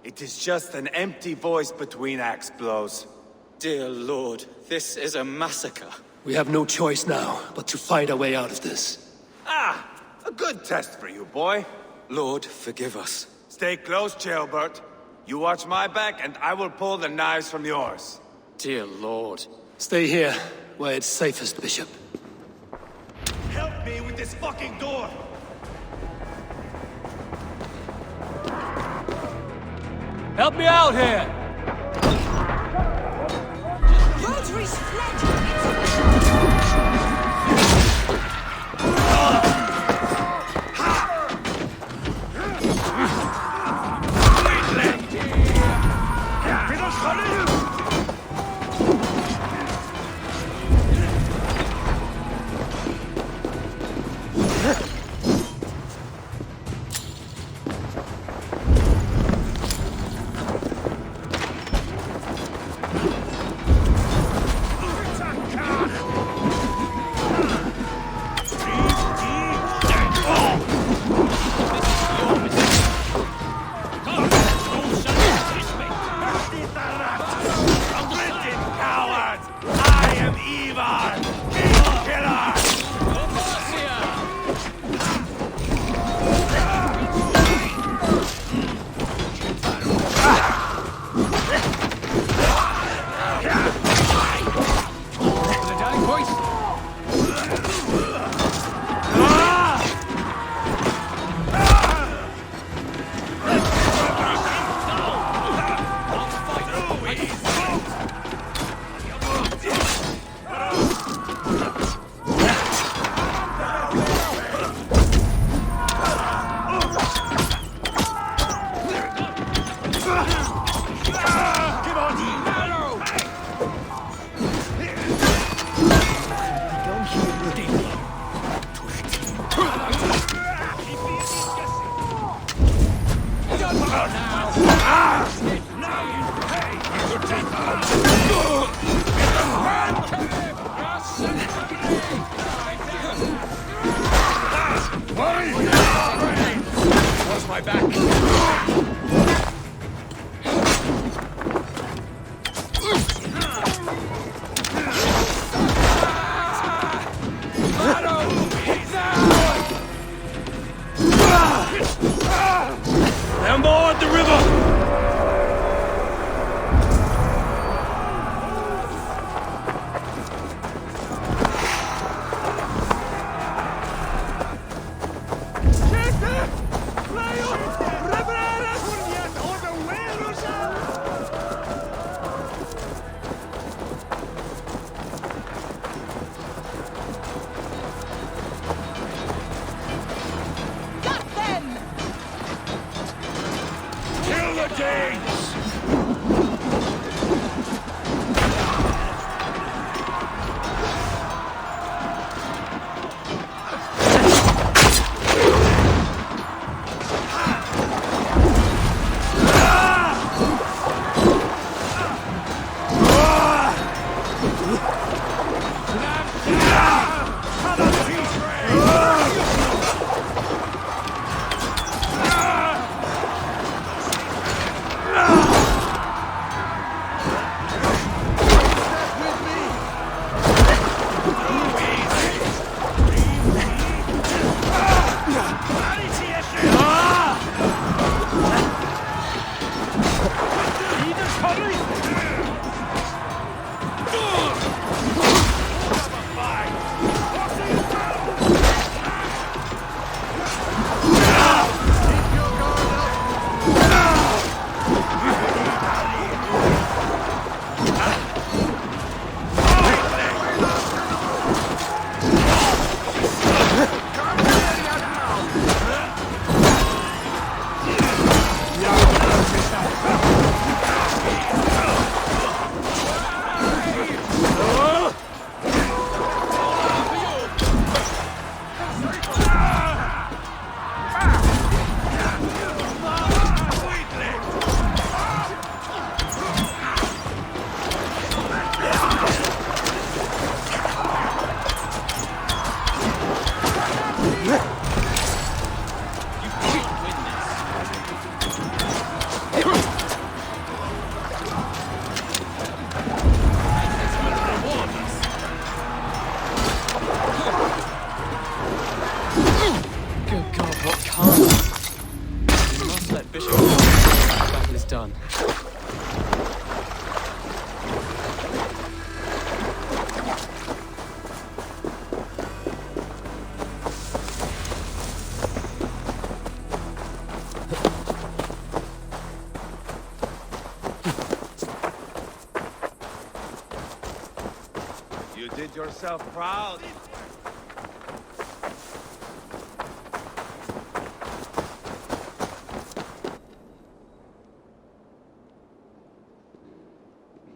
It is just an empty voice between axe blows. Dear Lord, this is a massacre. We have no choice now, but to find our way out of this. Ah, a good test for you, boy. Lord, forgive us. Stay close, Jailbert. You watch my back, and I will pull the knives from yours. Dear Lord. Stay here, where it's safest, Bishop. Help me with this fucking door! Help me out here! Rotary's fled! Watch my back! Them board the river! did yourself proud.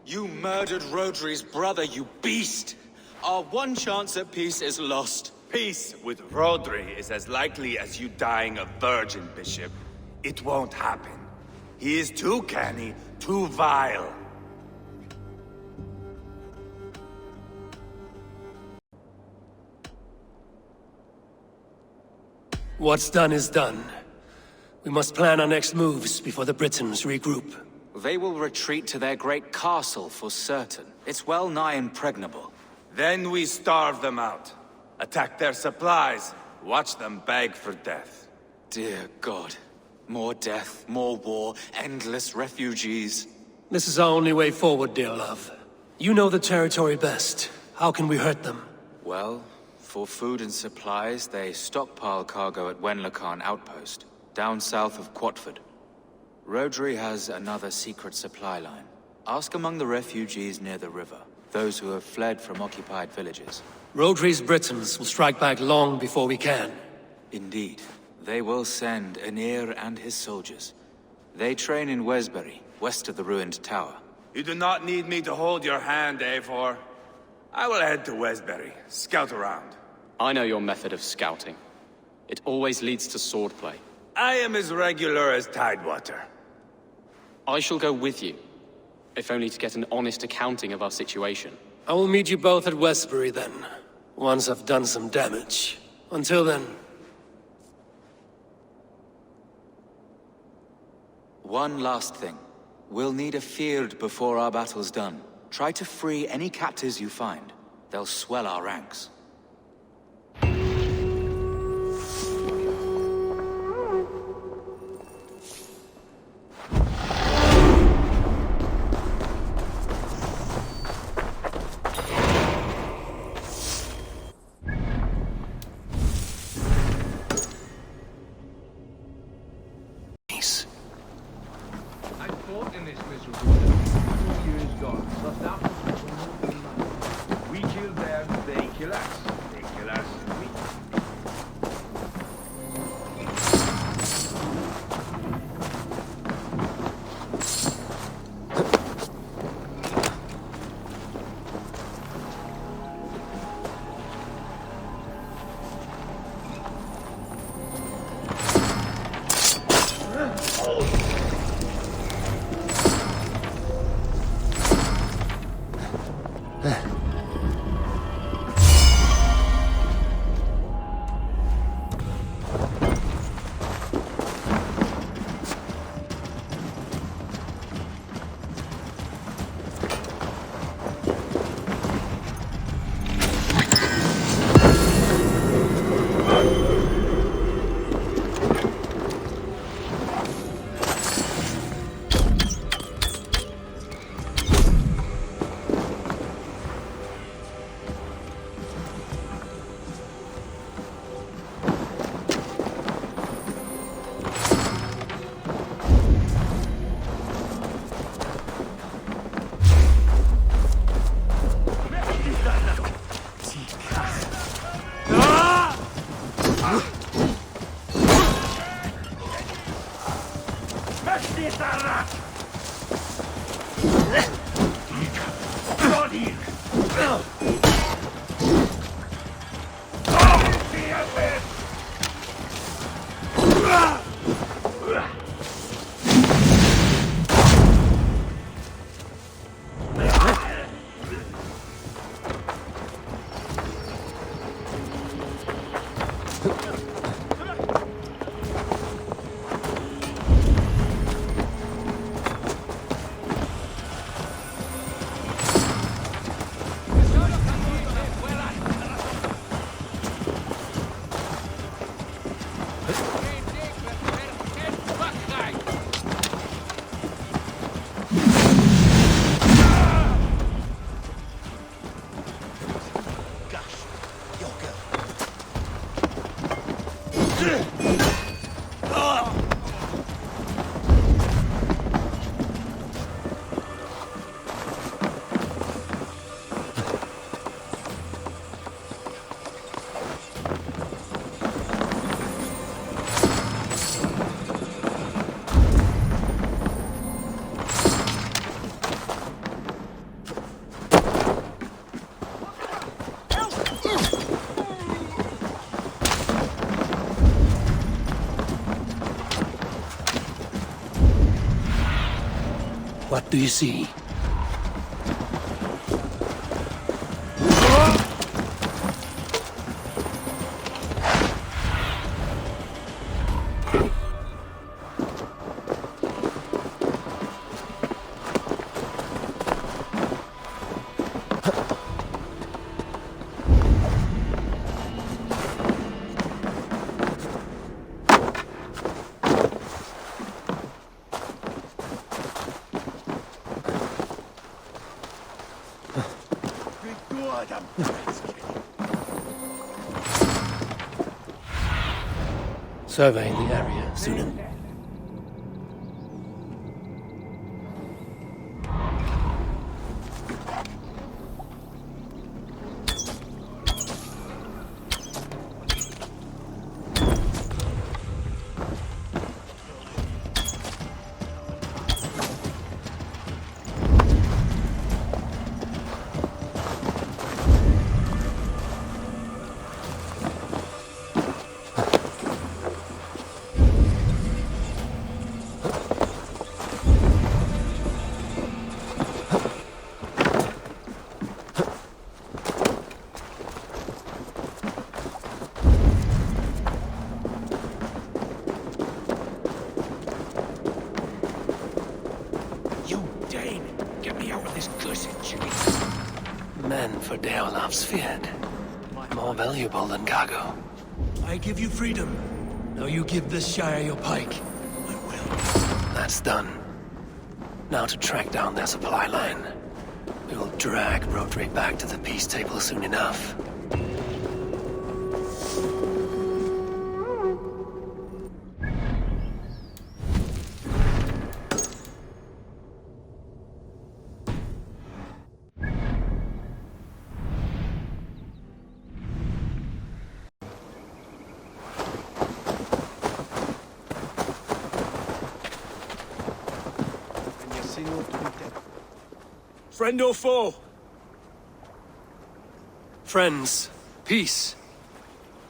You murdered Rodri's brother, you beast! Our one chance at peace is lost. Peace with Rodri is as likely as you dying a virgin, Bishop. It won't happen. He is too canny, too vile. What's done is done. We must plan our next moves before the Britons regroup. They will retreat to their great castle for certain. It's well nigh impregnable. Then we starve them out. Attack their supplies. Watch them beg for death. Dear God. More death, more war, endless refugees. This is our only way forward, dear love. You know the territory best. How can we hurt them? Well, for food and supplies, they stockpile cargo at Wenlacan Outpost, down south of Quatford. Rodri has another secret supply line. Ask among the refugees near the river, those who have fled from occupied villages. Rodri's Britons will strike back long before we can. Indeed. They will send Aenir and his soldiers. They train in Wesbury, west of the ruined tower. You do not need me to hold your hand, Eivor. I will head to Wesbury, scout around. I know your method of scouting. It always leads to swordplay. I am as regular as Tidewater. I shall go with you, if only to get an honest accounting of our situation. I will meet you both at Westbury then, once I've done some damage. Until then... One last thing. We'll need a field before our battle's done. Try to free any captives you find. They'll swell our ranks. What do you see? Surveying the area, Sunan. Men for Deolaf's feared. More valuable than cargo. I give you freedom. Now you give this Shire your pike. I will. That's done. Now to track down their supply line. We will drag Rotary back to the peace table soon enough. Friend or foe? Friends. Peace.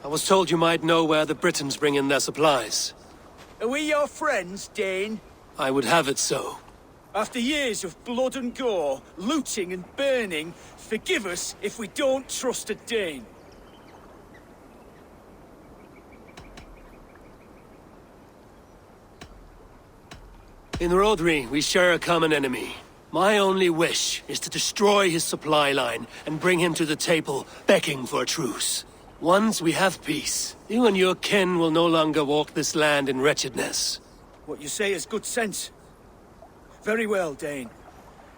I was told you might know where the Britons bring in their supplies. Are we your friends, Dane? I would have it so. After years of blood and gore, looting and burning, forgive us if we don't trust a Dane. In Rhodri, we share a common enemy. My only wish is to destroy his supply line and bring him to the table, begging for a truce. Once we have peace, you and your kin will no longer walk this land in wretchedness. What you say is good sense. Very well, Dane.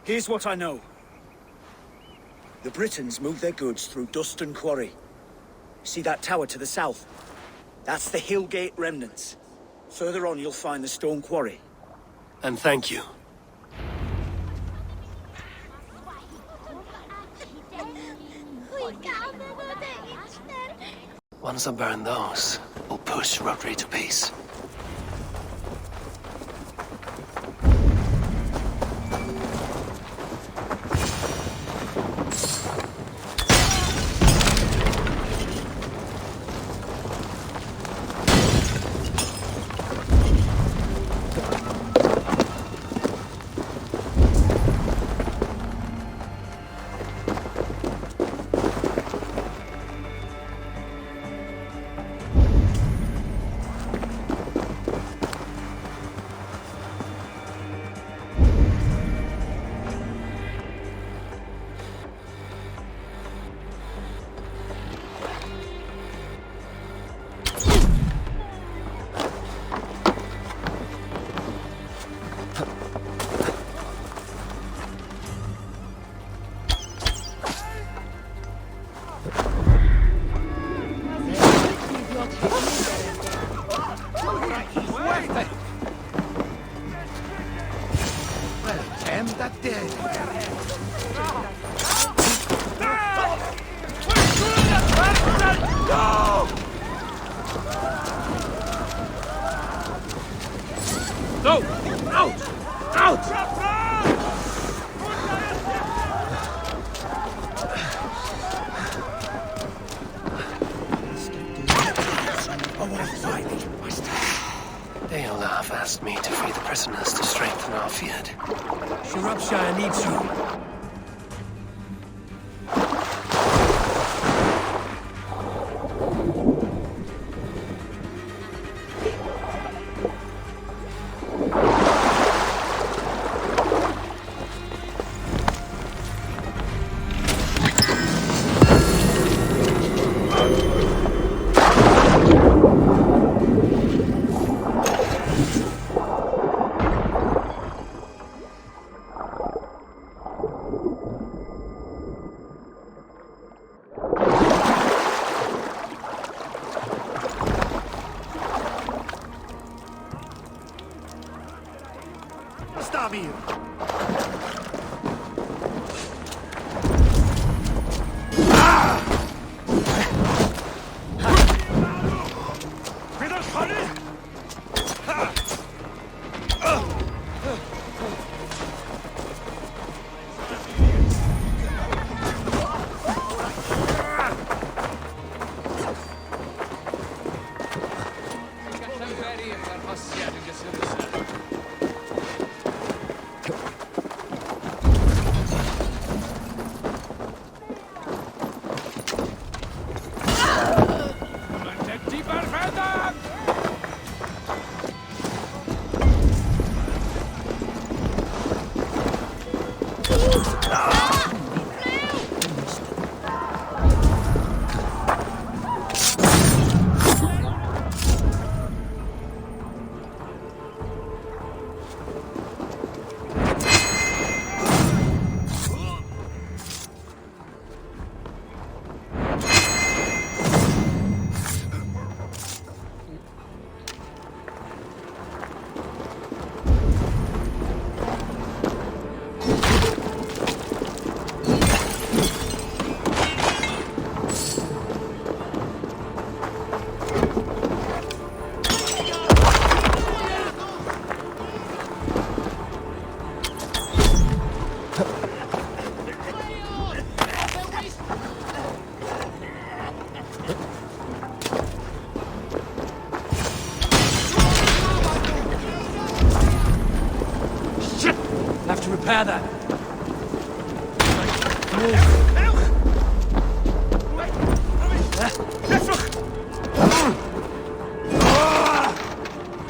Here's what I know. The Britons move their goods through Dustin Quarry. See that tower to the south? That's the Hillgate remnants. Further on you'll find the stone quarry. And thank you. Once I burn those, we'll push Rotary to peace. Shropshire needs you. Repair that.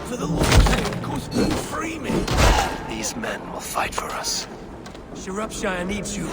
For the Lord, free me. These men will fight for us. Shropshire needs you.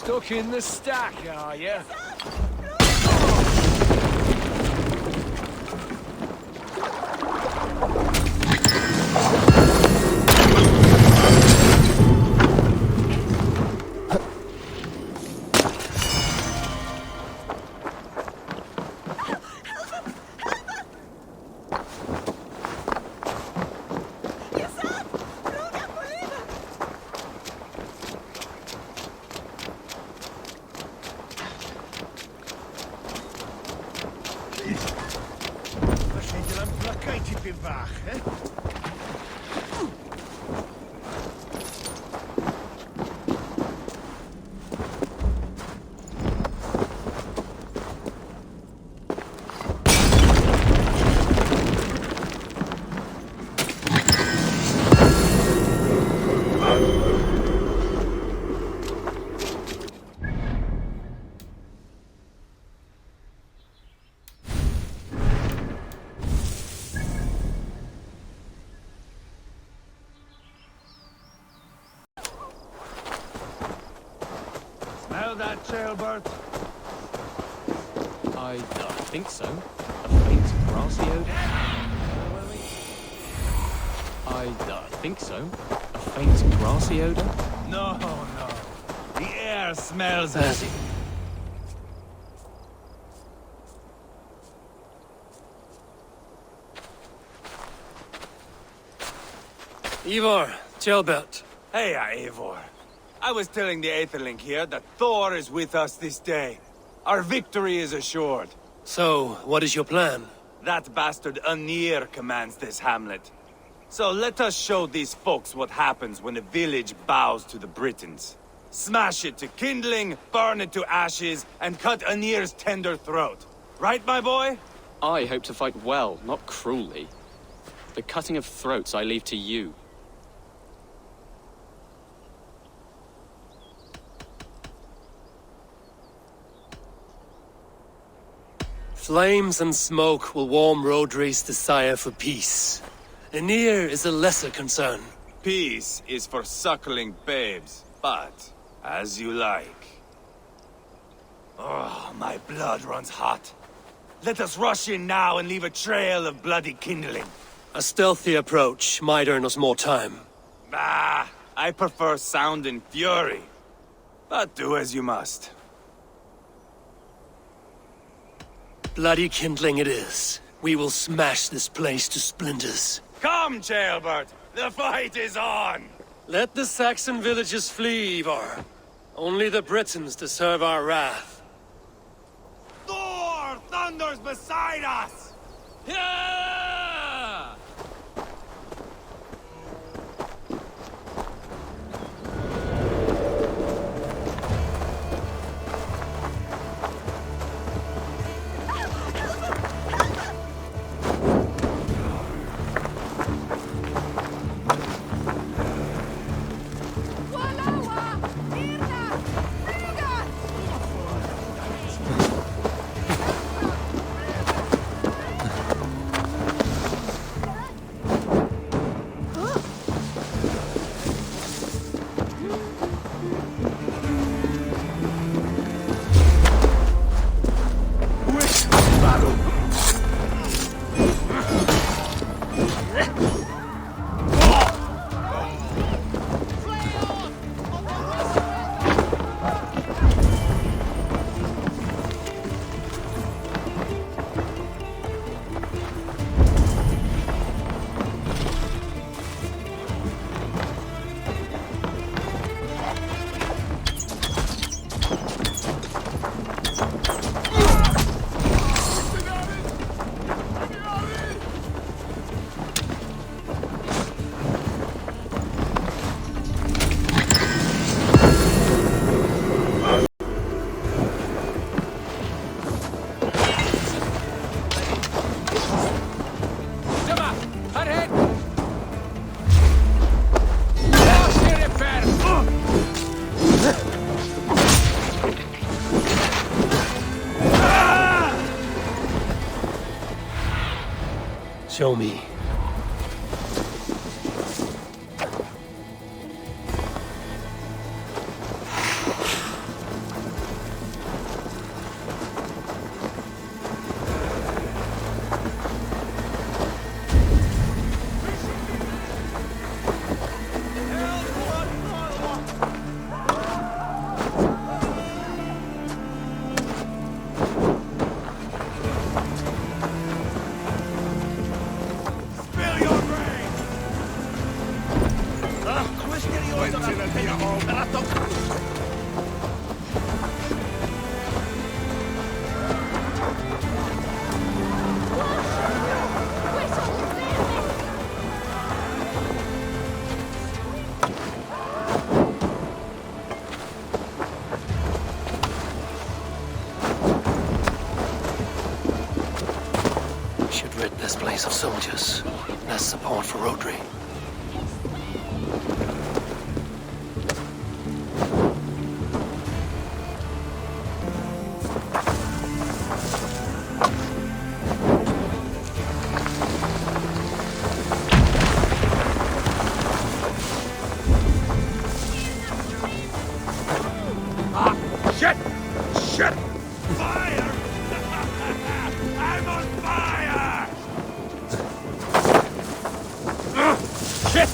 Stuck in the stack, are you? Smell that, jailbird? I think so. A faint grassy odor? I think so. A faint grassy odor? No. The air smells as... Eivor, Jailbert. Hey, Eivor. I was telling the Aetherlink here that Thor is with us this day. Our victory is assured. So, what is your plan? That bastard Anir commands this hamlet. So let us show these folks what happens when a village bows to the Britons. Smash it to kindling, burn it to ashes, and cut Anir's tender throat. Right, my boy? I hope to fight well, not cruelly. The cutting of throats I leave to you. Flames and smoke will warm Rodri's desire for peace. Anir is a lesser concern. Peace is for suckling babes, but as you like. Oh, my blood runs hot. Let us rush in now and leave a trail of bloody kindling. A stealthy approach might earn us more time. Bah, I prefer sound and fury. But do as you must. Bloody kindling it is. We will smash this place to splinters. Come, Jailbert! The fight is on! Let the Saxon villages flee, Eivor. Only the Britons deserve our wrath. Thor thunders beside us! Yeah! Show me. Should rid this place of soldiers. Less support for Rodri. Shit! Shit! Fire! I'm on fire! Shit!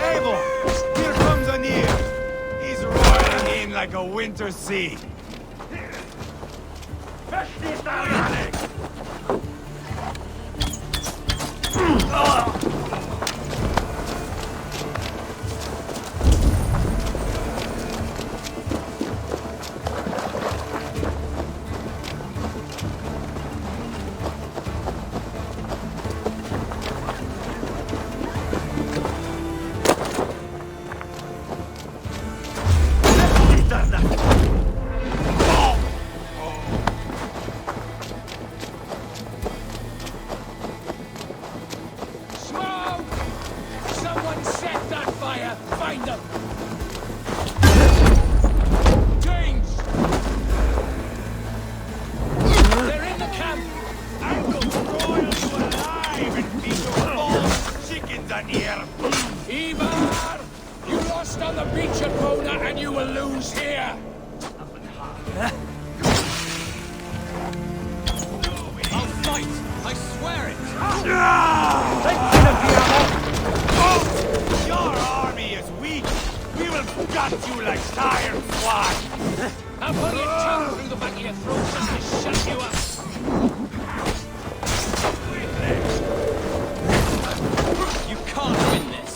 Eivor! Here comes Unir! He's roiling in like a winter sea! Smoke! Someone set that fire! Find them! Change! They're in the camp! I will broil you alive and feed your false chickens on here! Eivor! You lost on the beach at Bona and you will lose here! I'll fight! I swear it! Your army is weak! We will gut you like tired swine! I'll put your tongue through the back of your throat just to shut you up! You can't win this!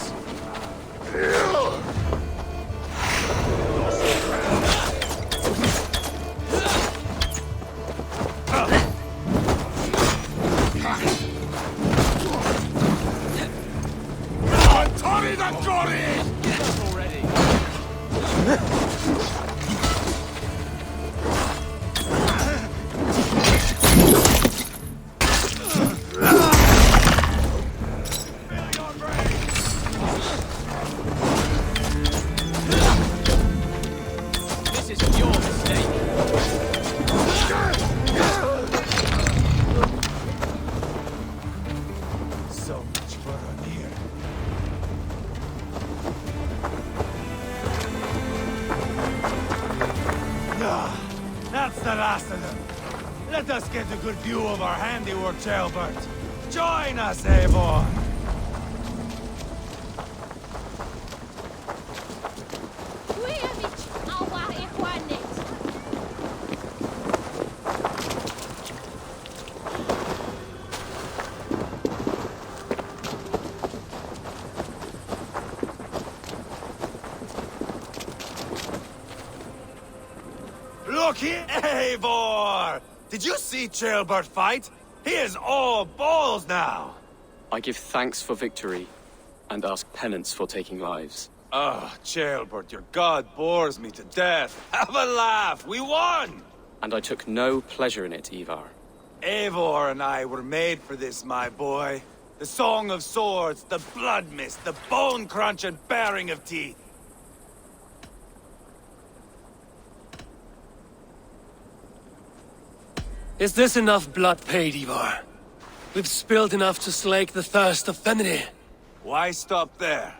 Tommy the Gory! Get up already! This is your mistake! So much for Unir. That's the last of them. Let us get a good view of our handiwork, Jailbird. Join us, Eivor! Look here, Eivor! Did you see Jailbird fight? He is all balls now! I give thanks for victory, and ask penance for taking lives. Oh, Ceolbert, your god bores me to death. Have a laugh! We won! And I took no pleasure in it, Eivor. Eivor and I were made for this, my boy. The song of swords, the blood mist, the bone crunch and baring of teeth. Is this enough blood paid, Eivor? We've spilled enough to slake the thirst of Fenrir. Why stop there?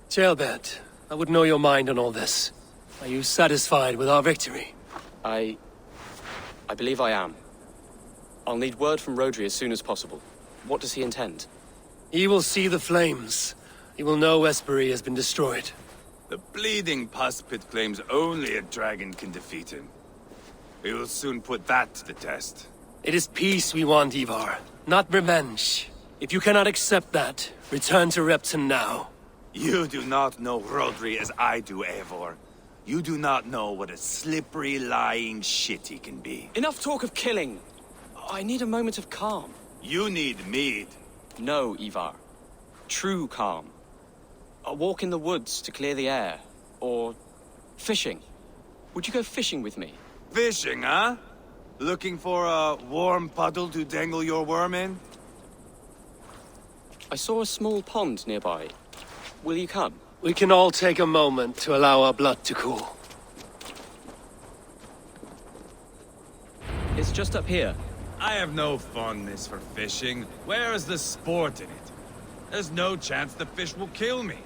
Ceolbert, I would know your mind on all this. Are you satisfied with our victory? I believe I am. I'll need word from Rhodri as soon as possible. What does he intend? He will see the flames. He will know Espery has been destroyed. The bleeding pus pit claims only a dragon can defeat him. We will soon put that to the test. It is peace we want, Eivor, not revenge. If you cannot accept that, return to Repton now. You do not know Rhodri as I do, Eivor. You do not know what a slippery, lying shit he can be. Enough talk of killing! I need a moment of calm. You need mead. No, Eivor. True calm. A walk in the woods to clear the air. Or fishing. Would you go fishing with me? Fishing, huh? Looking for a warm puddle to dangle your worm in? I saw a small pond nearby. Will you come? We can all take a moment to allow our blood to cool. It's just up here. I have no fondness for fishing. Where is the sport in it? There's no chance the fish will kill me.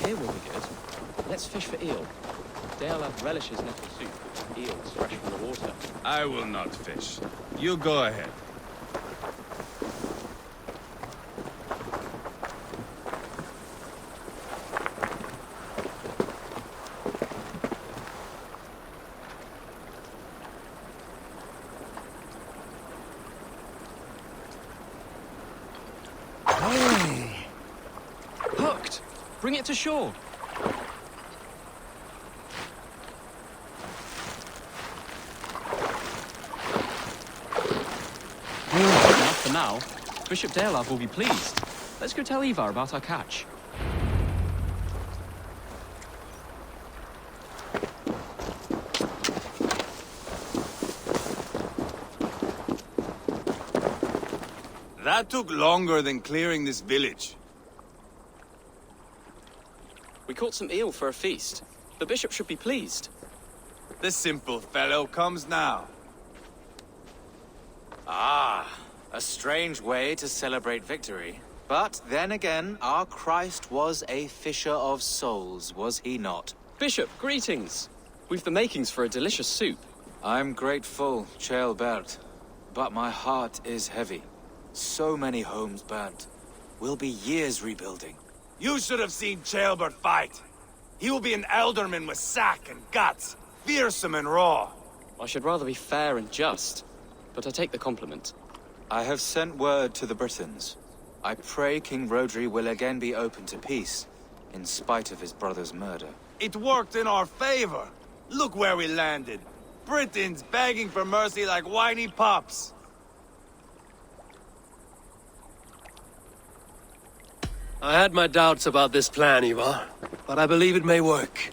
Here will be good. Let's fish for eel. Dealav relishes nettle soup with eels fresh from the water. I will not fish. You go ahead. Hey! Hooked! Bring it to shore! Enough for now. Bishop Dealav will be pleased. Let's go tell Eivor about our catch. That took longer than clearing this village. We caught some eel for a feast. The bishop should be pleased. The simple fellow comes now. Ah, a strange way to celebrate victory. But then again, our Christ was a fisher of souls, was he not? Bishop, greetings. We've the makings for a delicious soup. I'm grateful, Ceolbert, but my heart is heavy. So many homes burnt. We'll be years rebuilding. You should have seen Ceolbert fight. He will be an alderman with sack and guts, fearsome and raw. I should rather be fair and just, but I take the compliment. I have sent word to the Britons. I pray King Rhodri will again be open to peace, in spite of his brother's murder. It worked in our favor. Look where we landed. Britons begging for mercy like whiny pups. I had my doubts about this plan, Eivor, but I believe it may work.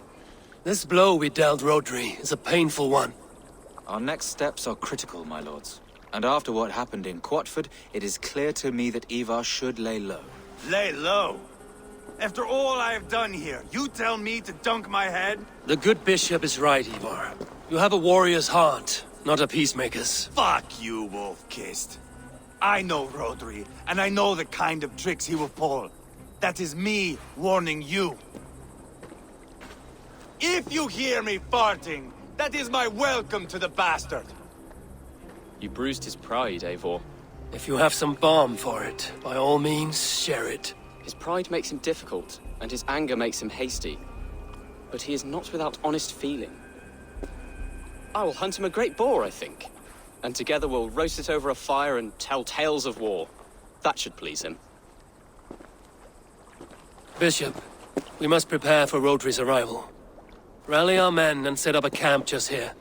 This blow we dealt Rhodri is a painful one. Our next steps are critical, my lords. And after what happened in Quatford, it is clear to me that Eivor should lay low. Lay low? After all I have done here, you tell me to dunk my head? The good bishop is right, Eivor. You have a warrior's heart, not a peacemaker's. Fuck you, wolf-kissed. I know Rhodri, and I know the kind of tricks he will pull. That is me warning you. If you hear me farting, that is my welcome to the bastard. You bruised his pride, Eivor. If you have some balm for it, by all means, share it. His pride makes him difficult, and his anger makes him hasty. But he is not without honest feeling. I will hunt him a great boar, I think. and together we'll roast it over a fire and tell tales of war. That should please him. Bishop, we must prepare for Rotary's arrival. Rally our men and set up a camp just here.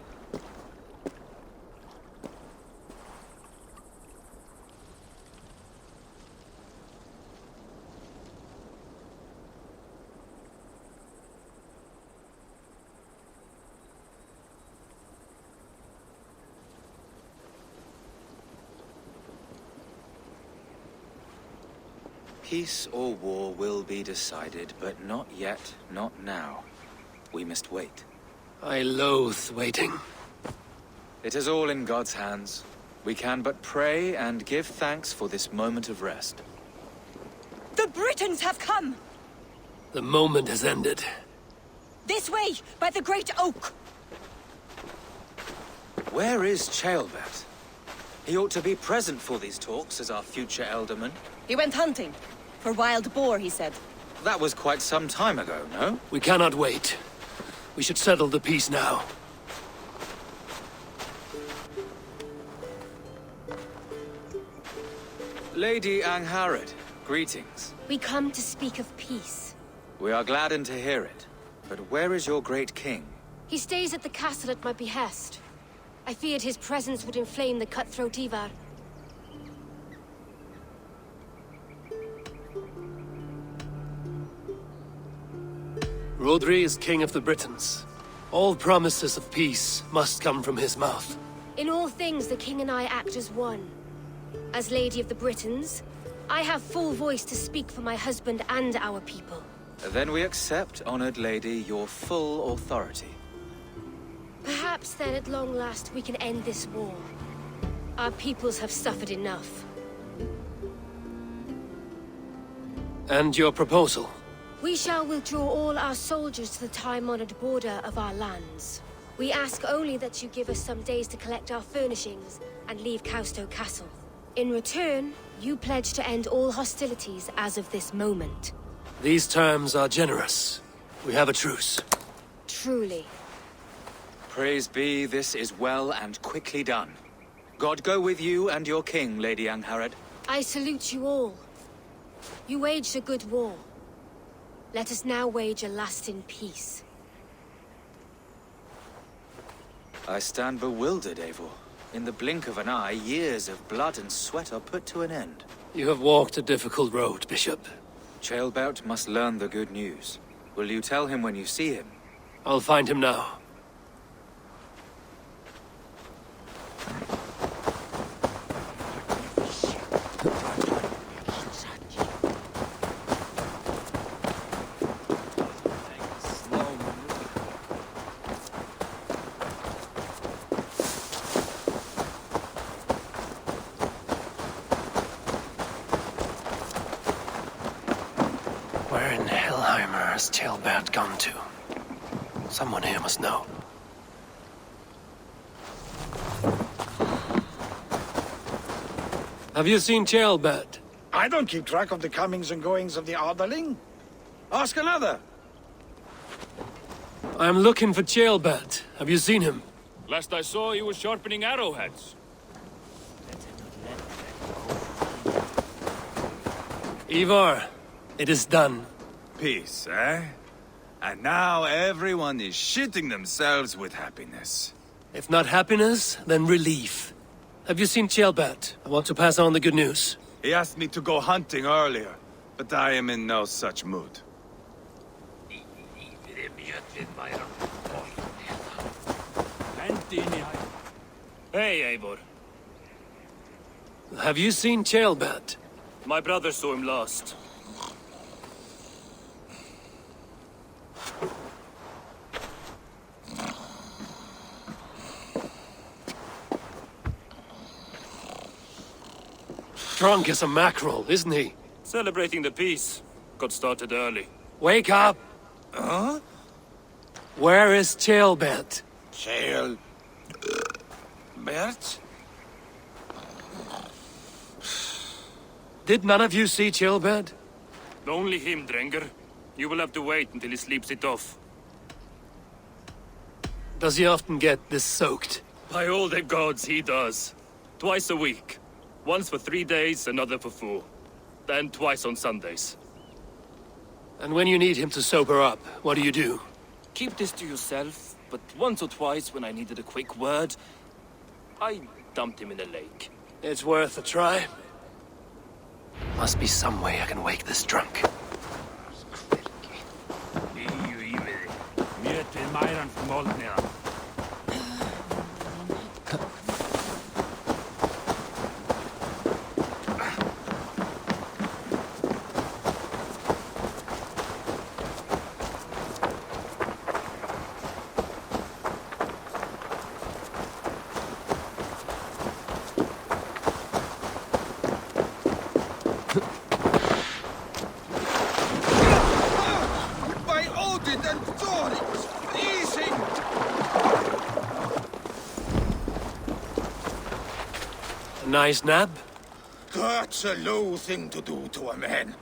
Peace or war will be decided, but not yet, not now. We must wait. I loathe waiting. It is all in God's hands. We can but pray and give thanks for this moment of rest. The Britons have come! The moment has ended. This way, by the Great Oak! Where is Ceolbert? He ought to be present for these talks as our future elderman. He went hunting. For wild boar, he said. That was quite some time ago, no? We cannot wait. We should settle the peace now. Lady Angharad, greetings. We come to speak of peace. We are gladdened to hear it. But where is your great king? He stays at the castle at my behest. I feared his presence would inflame the cutthroat Eivor. Rhodri is king of the Britons. All promises of peace must come from his mouth. In all things, the king and I act as one. As Lady of the Britons, I have full voice to speak for my husband and our people. Then we accept, honored lady, your full authority. Perhaps then at long last we can end this war. Our peoples have suffered enough. And your proposal? We shall withdraw all our soldiers to the time-honored border of our lands. We ask only that you give us some days to collect our furnishings and leave Causto Castle. In return, you pledge to end all hostilities as of this moment. These terms are generous. We have a truce. Truly. Praise be, this is well and quickly done. God go with you and your king, Lady Angharad. I salute you all. You waged a good war. Let us now wage a lasting peace. I stand bewildered, Eivor. In the blink of an eye, years of blood and sweat are put to an end. You have walked a difficult road, Bishop. Ceolbert must learn the good news. Will you tell him when you see him? I'll find him now. Where in Hellheimer has Ceolbert gone to? Someone here must know. Have you seen Ceolbert? I don't keep track of the comings and goings of the Arderling. Ask another. I'm looking for Ceolbert. Have you seen him? Last I saw, he was sharpening arrowheads. Eivor, it is done. Peace, eh? And now everyone is shitting themselves with happiness. If not happiness, then relief. Have you seen Ceolbert? I want to pass on the good news. He asked me to go hunting earlier, but I am in no such mood. Hey, Eivor. Have you seen Ceolbert? My brother saw him last. Drunk as a mackerel, isn't he? Celebrating the peace. Got started early. Wake up! Huh? Where is Ceolbert? Ceolbert? Did none of you see Ceolbert? Only him, Drenger. You will have to wait until he sleeps it off. Does he often get this soaked? By all the gods, he does. Twice a week. Once for 3 days, another for 4. Then twice on Sundays. And when you need him to sober up, what do you do? Keep this to yourself, but once or twice when I needed a quick word, I dumped him in a lake. It's worth a try. Must be some way I can wake this drunk. Nice nap? That's a low thing to do to a man.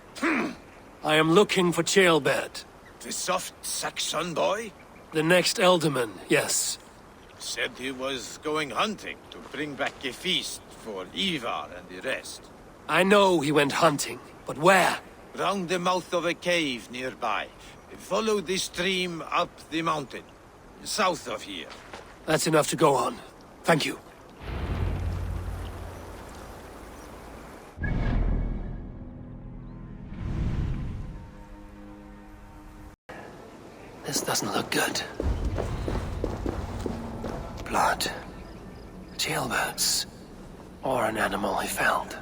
I am looking for Ceolbert. The soft Saxon boy? The next Elderman, yes. Said he was going hunting to bring back a feast for Eivor and the rest. I know he went hunting, but where? Round the mouth of a cave nearby. Follow the stream up the mountain, south of here. That's enough to go on. Thank you. This doesn't look good. Blood. Jailbirds. Or an animal he felled.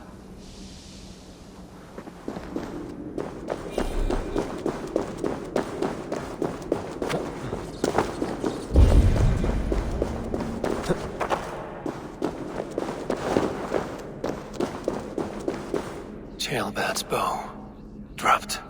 Jailbird's bow. Dropped.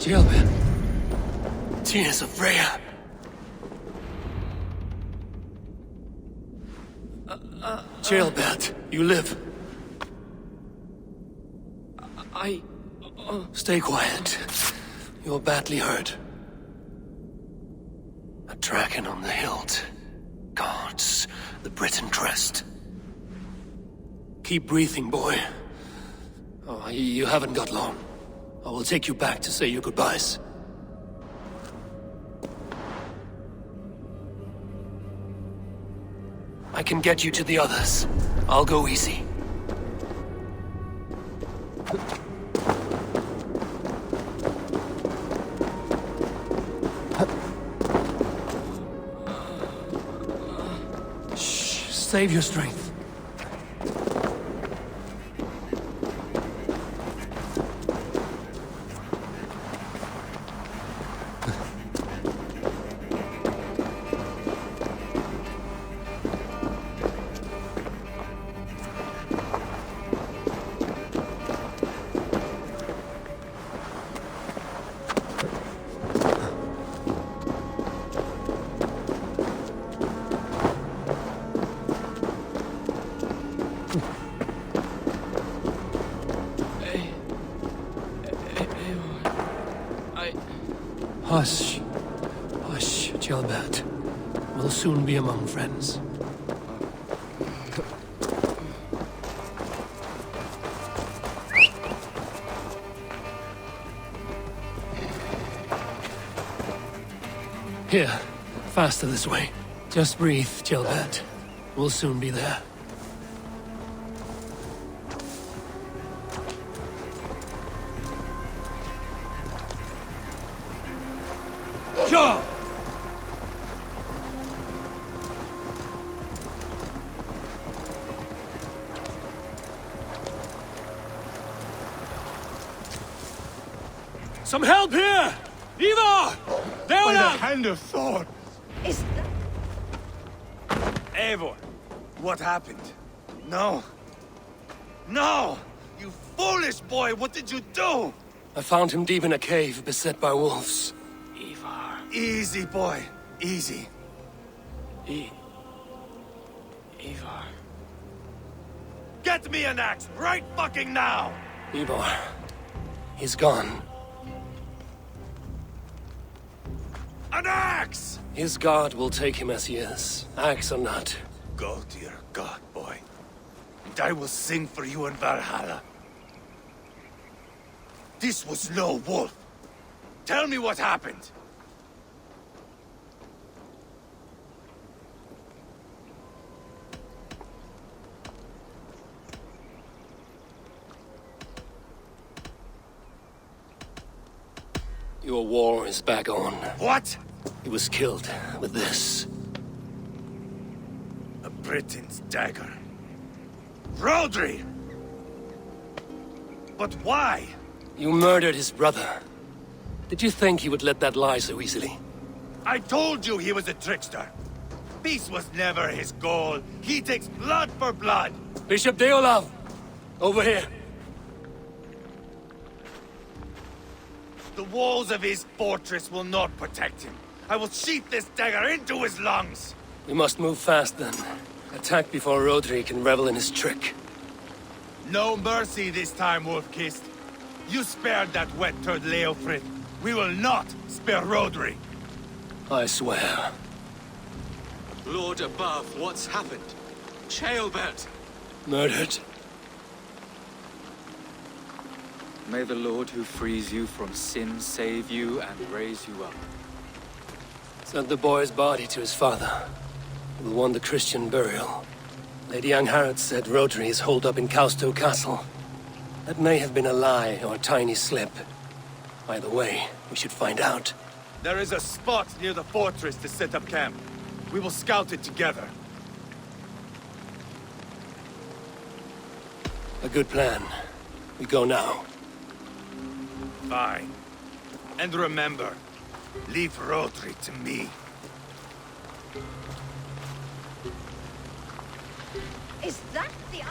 Jailbird. Tears of Freya. Jailbird, you live. Stay quiet. You're badly hurt. A dragon on the hilt. Gods, the Briton crest. Keep breathing, boy. Oh, you haven't got long. I will take you back to say your goodbyes. I can get you to the others. I'll go easy. Shh, save your strength. Hush. Hush, Jailbird. We'll soon be among friends. Here. Faster this way. Just breathe, Jailbird. We'll soon be there. Sure! Some help here! Eivor! By the hand of Thor! Is... Eivor, what happened? No. No! You foolish boy, what did you do? I found him deep in a cave, beset by wolves. Eivor. Easy, boy. Easy. Eivor. Get me an axe, right fucking now! Eivor. He's gone. An axe! His god will take him as he is, axe or not. Go to your god, boy. And I will sing for you in Valhalla. This was no wolf. Tell me what happened. Your war is back on. What? He was killed with this. A Briton's dagger. Rodri! But why? You murdered his brother. Did you think he would let that lie so easily? I told you he was a trickster. Peace was never his goal. He takes blood for blood. Bishop Deolav! Over here. The walls of his fortress will not protect him. I will sheath this dagger into his lungs. We must move fast then. Attack before Rodri can revel in his trick. No mercy this time, Wolf-Kissed. You spared that wet turd Leofrid. We will not spare Rodri. I swear. Lord above, what's happened? Chaelbert! Murdered. May the Lord who frees you from sin save you and raise you up. Sent the boy's body to his father. He will want the Christian burial. Lady Angharad said Rodri is holed up in Causto Castle. That may have been a lie or a tiny slip. Either way, we should find out. There is a spot near the fortress to set up camp. We will scout it together. A good plan. We go now. Fine. And remember, leave Rodri to me. Is that the...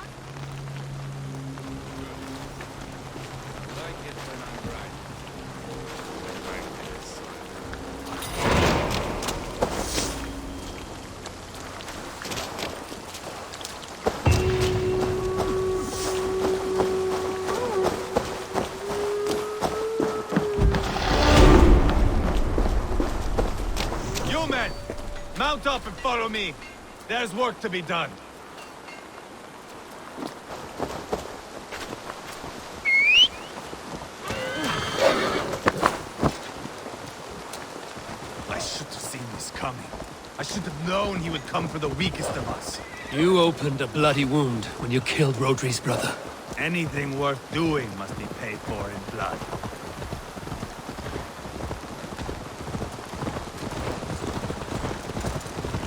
You men, mount up and follow me. There's work to be done. I should have seen this coming. I should have known he would come for the weakest of us. You opened a bloody wound when you killed Rodri's brother. Anything worth doing must be paid for in blood.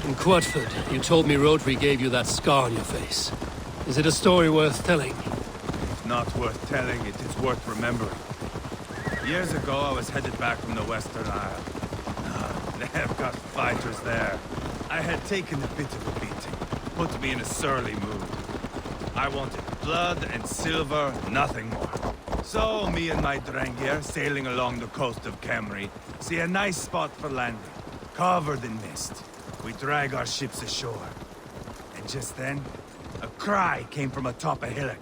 In Quadford, you told me Rodri gave you that scar on your face. Is it a story worth telling? If not worth telling, it is worth remembering. Years ago, I was headed back from the Western Isle. They've got fighters there. I had taken a bit of a beating. Put me in a surly mood. I wanted blood and silver, nothing more. So, me and my Drengir, sailing along the coast of Kemri, see a nice spot for landing, covered in mist. We drag our ships ashore. And just then, a cry came from atop a hillock.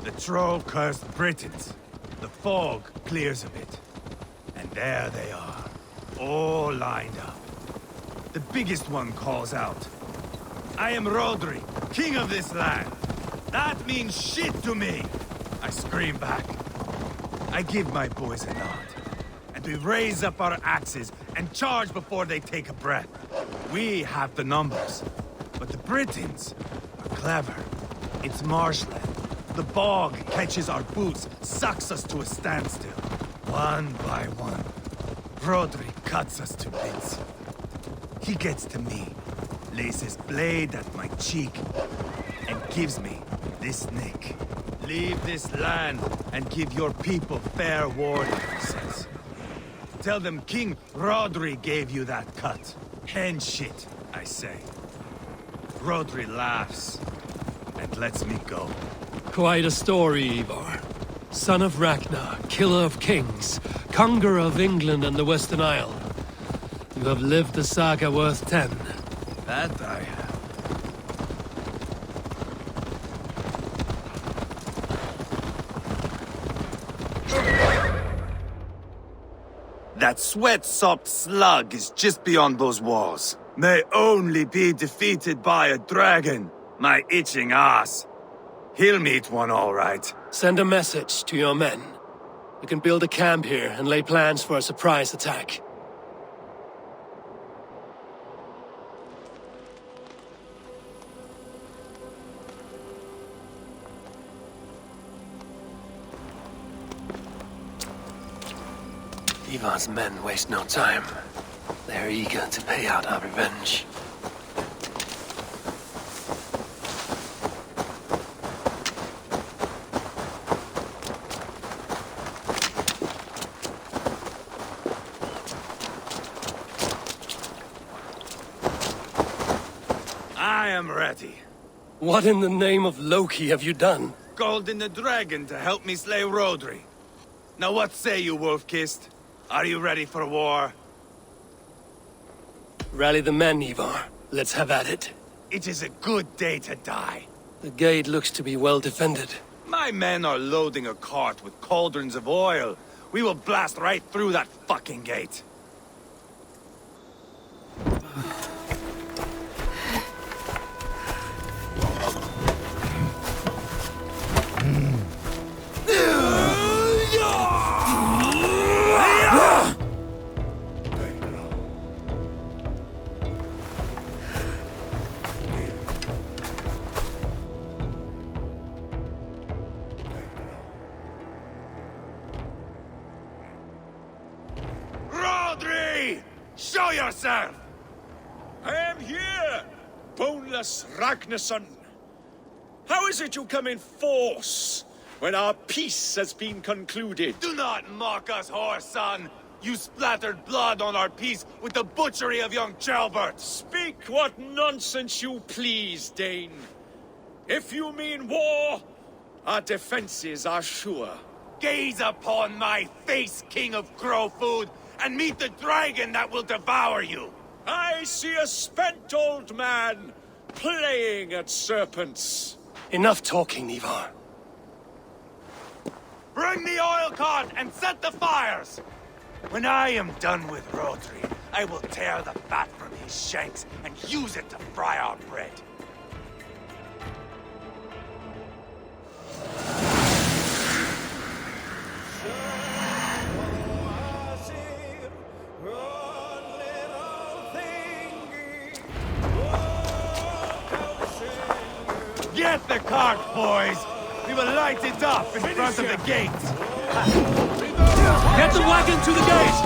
The troll-cursed Britons. The fog clears a bit. And there they are, all lined up. The biggest one calls out, "I am Rodri, king of this land. That means shit to me!" I scream back. I give my boys a nod. And we raise up our axes and charge before they take a breath. We have the numbers. But the Britons are clever. It's marshland. The bog catches our boots, sucks us to a standstill. One by one. Rodri cuts us to bits. He gets to me, lays his blade at my cheek, and gives me this nick. Leave this land and give your people fair warning, he says. Tell them King Rodri gave you that cut. Hen shit, I say. Rodri laughs and lets me go. Quite a story, Eivor. Son of Ragnar, killer of kings, conqueror of England and the Western Isle. You have lived the saga worth 10. That I have. That sweat-sopped slug is just beyond those walls. May only be defeated by a dragon, my itching ass. He'll meet one all right. Send a message to your men. We can build a camp here and lay plans for a surprise attack. Eivor's men waste no time. They're eager to pay out our revenge. I am ready. What in the name of Loki have you done? Called in the dragon to help me slay Rodri. Now what say you, Wolf-Kissed? Are you ready for war? Rally the men, Eivor. Let's have at it. It is a good day to die. The gate looks to be well defended. My men are loading a cart with cauldrons of oil. We will blast right through that fucking gate. Show yourself! I am here, boneless Ragnarsson. How is it you come in force when our peace has been concluded? Do not mock us, whore son! You splattered blood on our peace with the butchery of young Chalbert! Speak what nonsense you please, Dane. If you mean war, our defenses are sure. Gaze upon my face, King of Crow Food, and meet the dragon that will devour you! I see a spent old man playing at serpents. Enough talking, Eivor. Bring the oil cart and set the fires! When I am done with Rodri, I will tear the fat from his shanks and use it to fry our bread. Get the cart, boys! We will light it up in front of the gate! Get the wagon to the gate!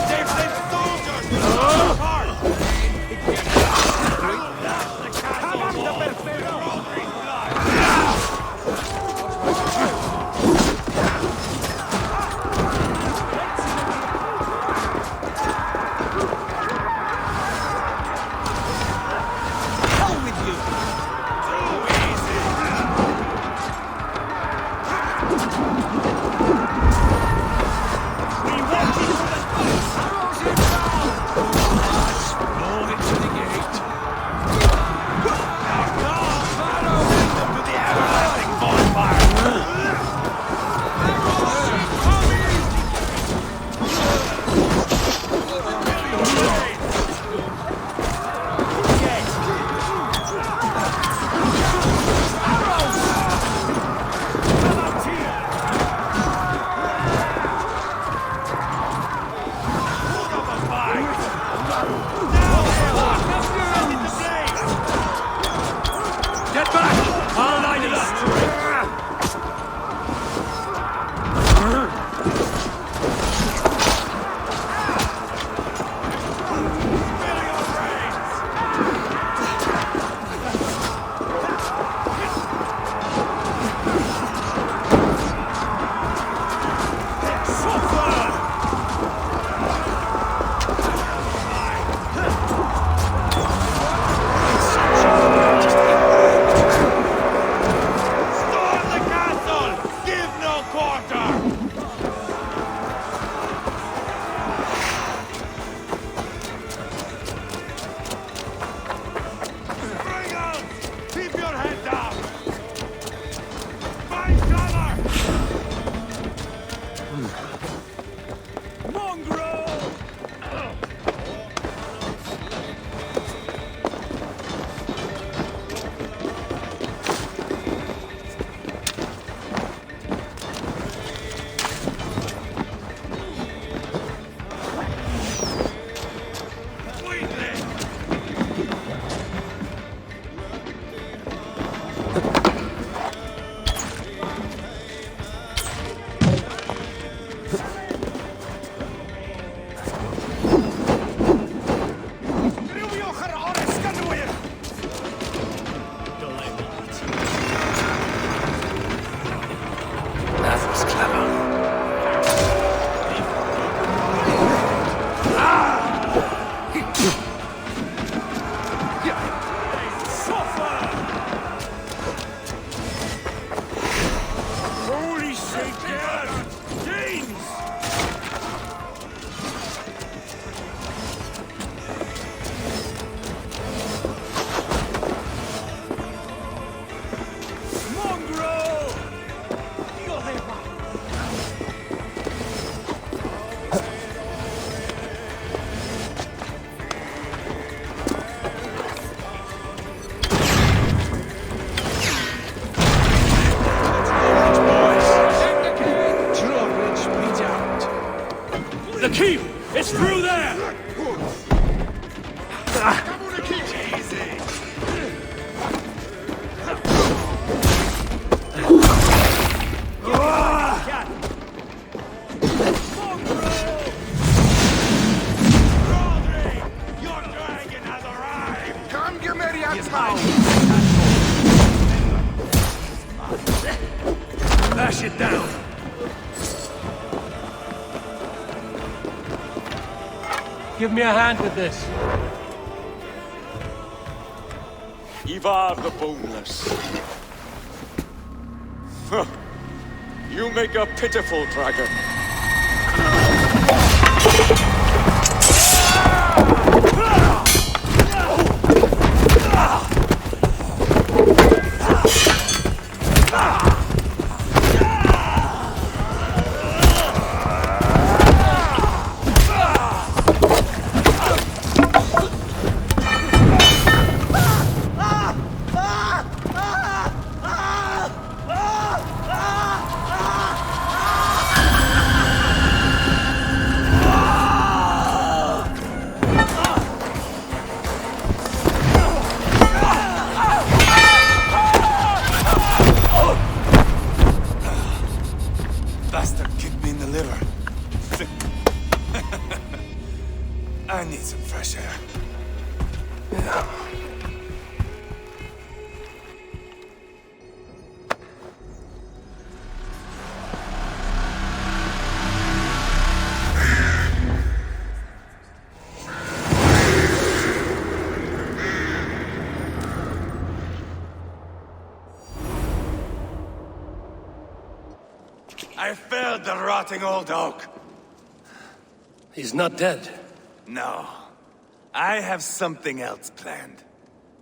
They've sent soldiers to the cart! We the keep! It's through there! Bash it down! Give me a hand with this. Eivor the Boneless. Huh. You make a pitiful dragon. I need some fresh air. Yeah. I felled the rotting old oak. He's not dead. No. I have something else planned.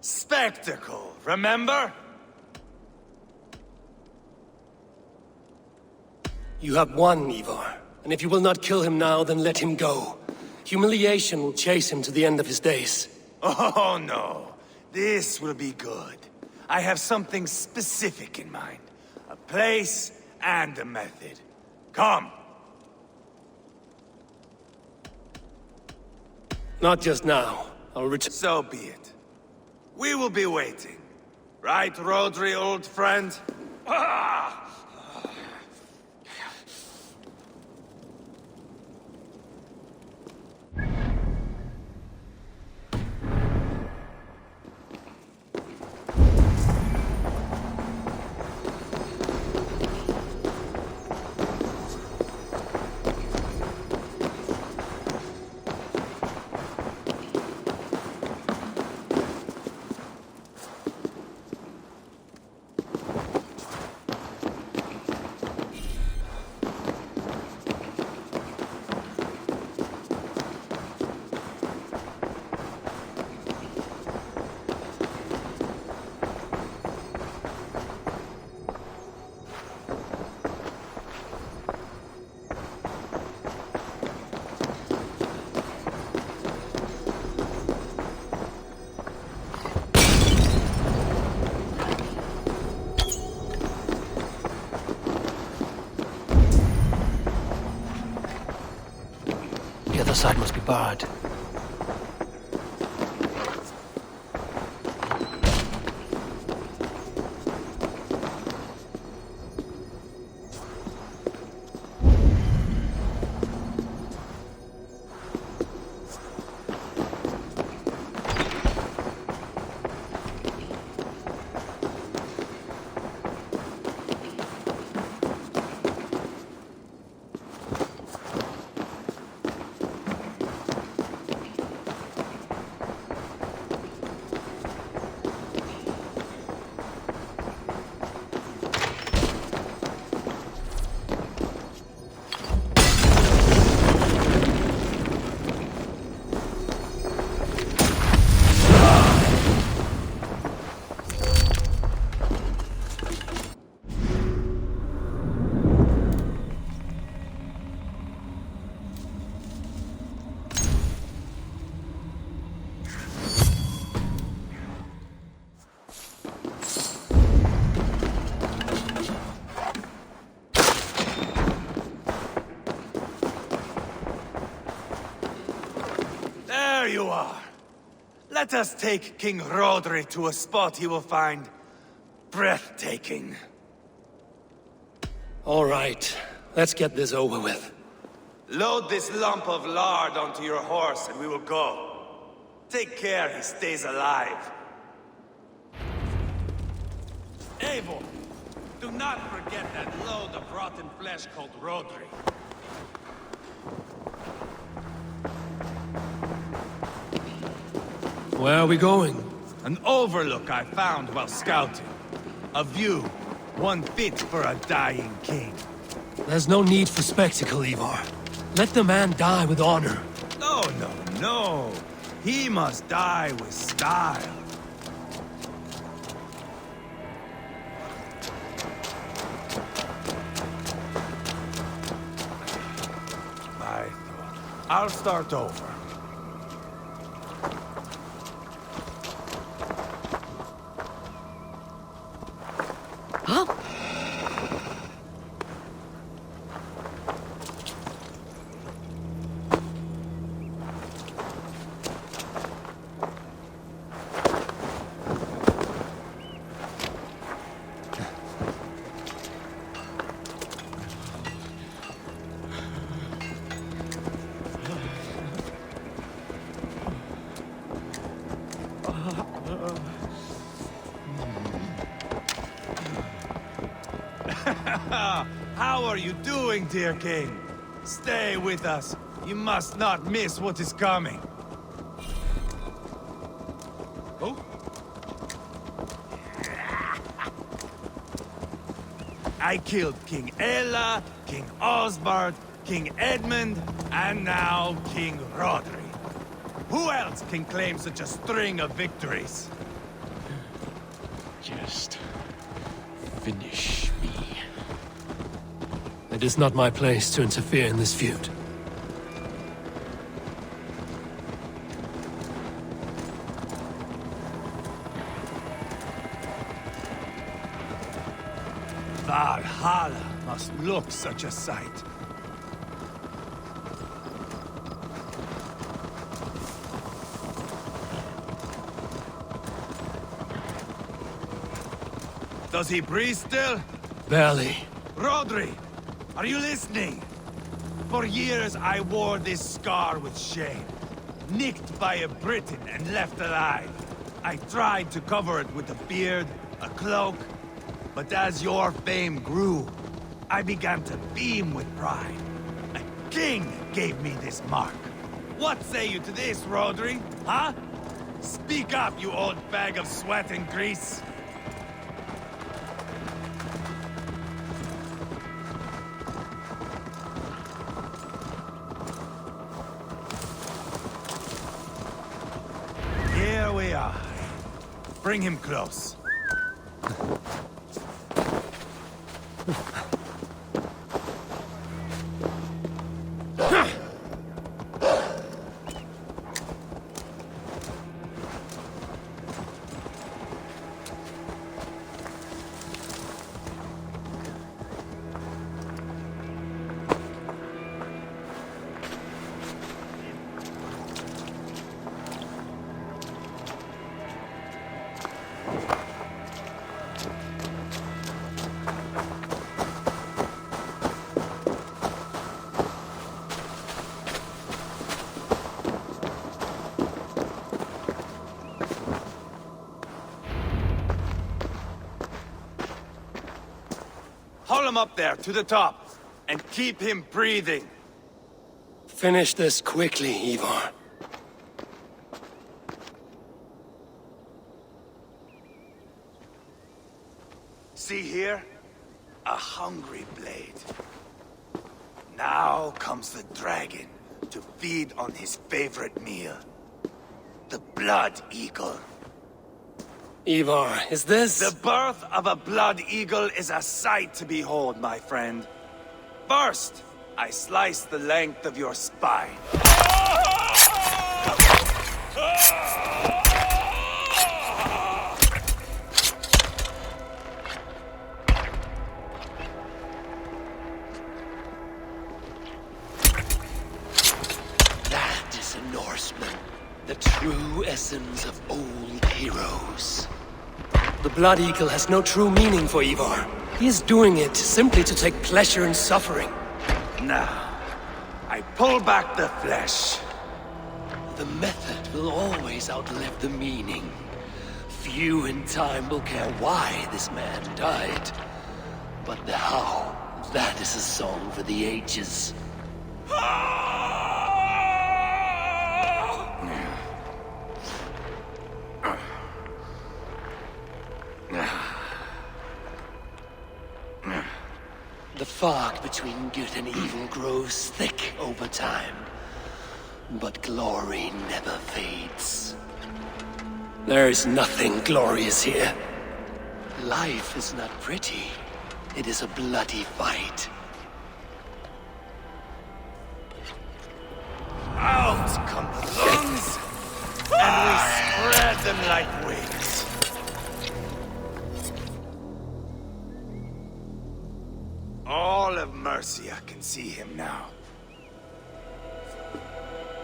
Spectacle, remember? You have won, Eivor. And if you will not kill him now, then let him go. Humiliation will chase him to the end of his days. Oh, no. This will be good. I have something specific in mind. A place and a method. Come. Not just now. I'll return. So be it. We will be waiting. Right, Rodri, old friend? Ah! The other side must be barred. There you are. Let us take King Rodri to a spot he will find breathtaking. All right, let's get this over with. Load this lump of lard onto your horse and we will go. Take care he stays alive. Eivor, do not forget that load of rotten flesh called Rodri. Where are we going? An overlook I found while scouting. A view, one fit for a dying king. There's no need for spectacle, Eivor. Let the man die with honor. No, no, no. He must die with style. I'll start over. Huh? How are you doing, dear king? Stay with us. You must not miss what is coming. Oh? I killed King Ella, King Osbert, King Edmund, and now King Rodri. Who else can claim such a string of victories? Just finish me. It is not my place to interfere in this feud. Valhalla must look such a sight. Does he breathe still? Barely. Rodri, are you listening? For years I wore this scar with shame. Nicked by a Briton and left alive. I tried to cover it with a beard, a cloak, but as your fame grew, I began to beam with pride. A king gave me this mark. What say you to this, Rodri? Huh? Speak up, you old bag of sweat and grease. Here we are. Bring him close. Haul him up there, to the top, and keep him breathing. Finish this quickly, Eivor. See here? A hungry blade. Now comes the dragon to feed on his favorite meal. The blood eagle. Eivor, is this... The birth of a blood eagle is a sight to behold, my friend. First, I slice the length of your spine. That is a Norseman. The true essence of old heroes. The Blood Eagle has no true meaning for Eivor. He is doing it simply to take pleasure in suffering. Now, I pull back the flesh. The method will always outlive the meaning. Few in time will care why this man died. But the how, that is a song for the ages. The fog between good and evil grows thick over time. But glory never fades. There is nothing glorious here. Life is not pretty. It is a bloody fight. Out come the lungs, and we spread them like wings. All of Mercia can see him now.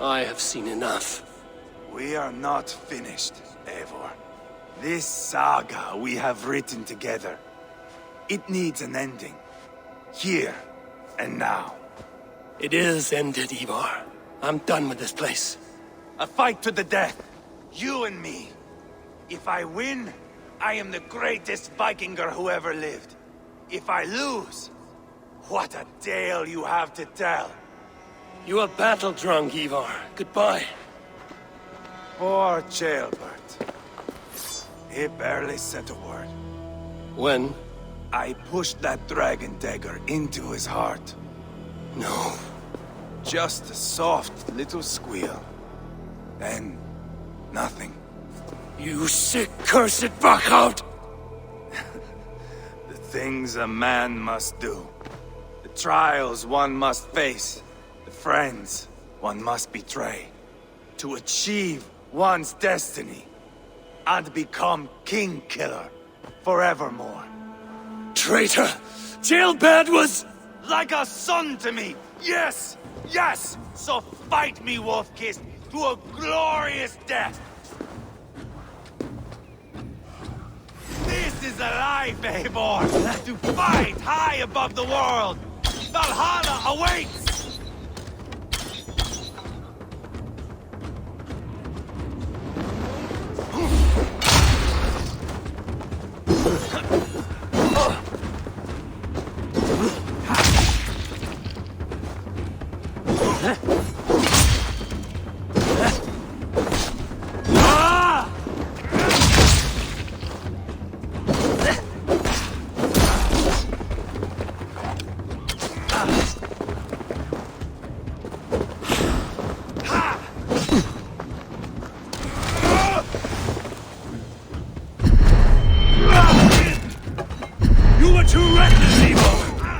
I have seen enough. We are not finished, Eivor. This saga we have written together, it needs an ending. Here and now. It is ended, Eivor. I'm done with this place. A fight to the death. You and me. If I win, I am the greatest Vikinger who ever lived. If I lose, what a tale you have to tell. You are battle-drunk, Eivor. Goodbye. Poor Jailbert. He barely said a word. When? I pushed that dragon dagger into his heart. No. Just a soft little squeal. Then, nothing. You sick, cursed bughound! The things a man must do. The trials one must face. The friends one must betray. To achieve one's destiny. And become king-killer forevermore. Traitor! Jailbird was... like a son to me! Yes! Yes! So fight me, Wolf-Kissed, to a glorious death! This is a life, Eivor! To fight high above the world! Valhalla awaits!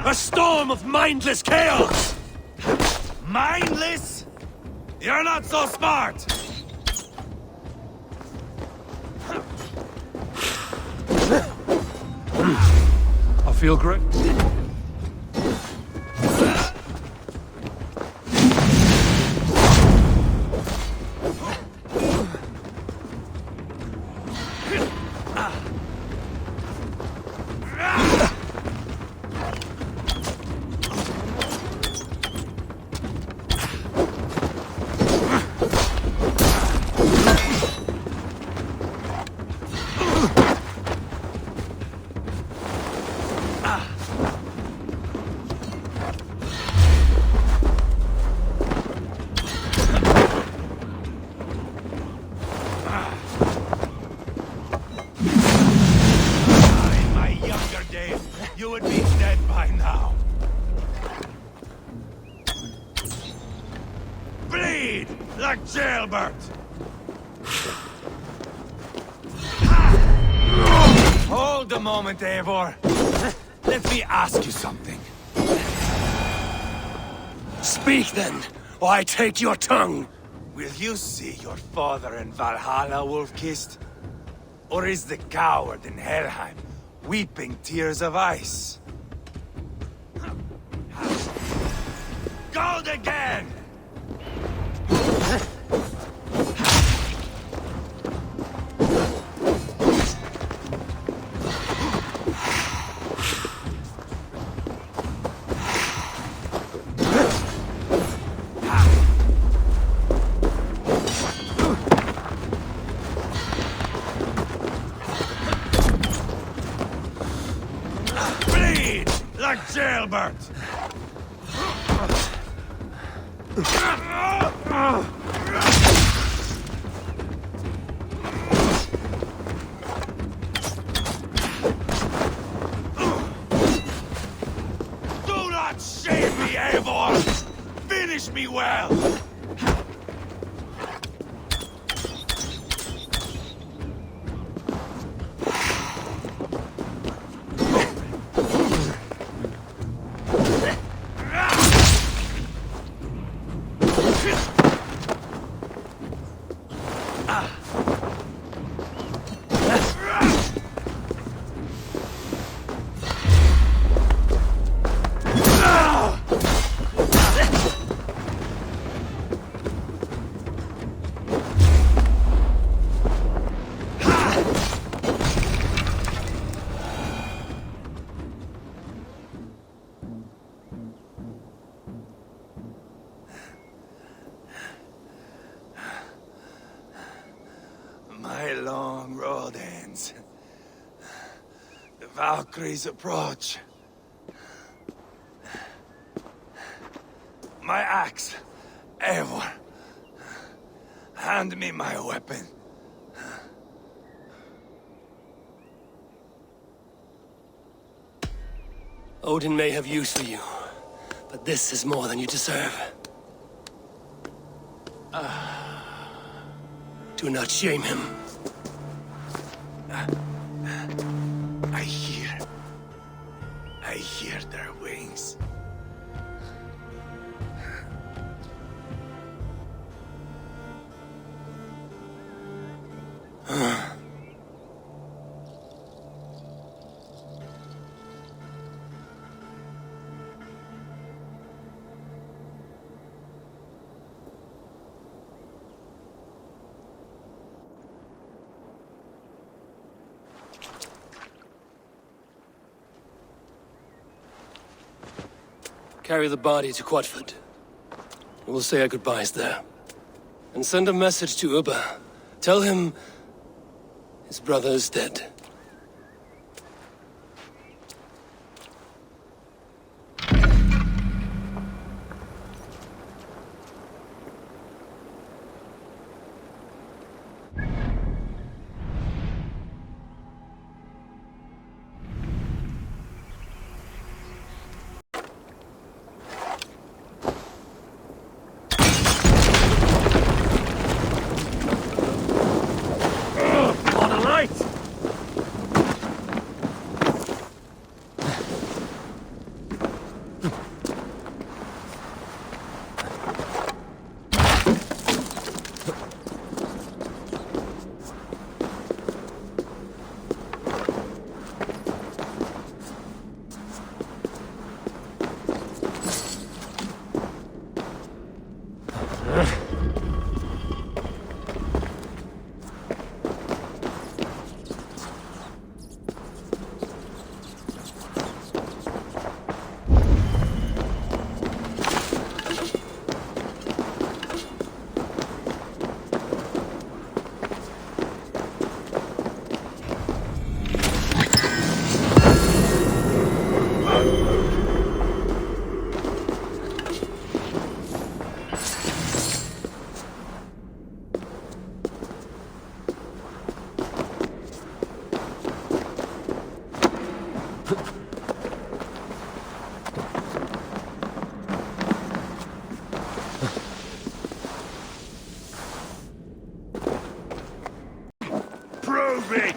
A storm of mindless chaos! Mindless? You're not so smart! I feel great. Like Jailbert! Hold a moment, Eivor. Let me ask you something. Speak then, or I take your tongue. Will you see your father in Valhalla, Wolf-Kissed? Or is the coward in Helheim weeping tears of ice? Gold again! Albert! Do not shame me, Eivor! Finish me well! My long road ends. The Valkyries approach. My axe, Eivor. Hand me my weapon. Odin may have use for you, but this is more than you deserve. Do not shame him. I hear their wings. Carry the body to Quatford. We'll say our goodbyes there. And send a message to Uba. Tell him his brother is dead. Prove it!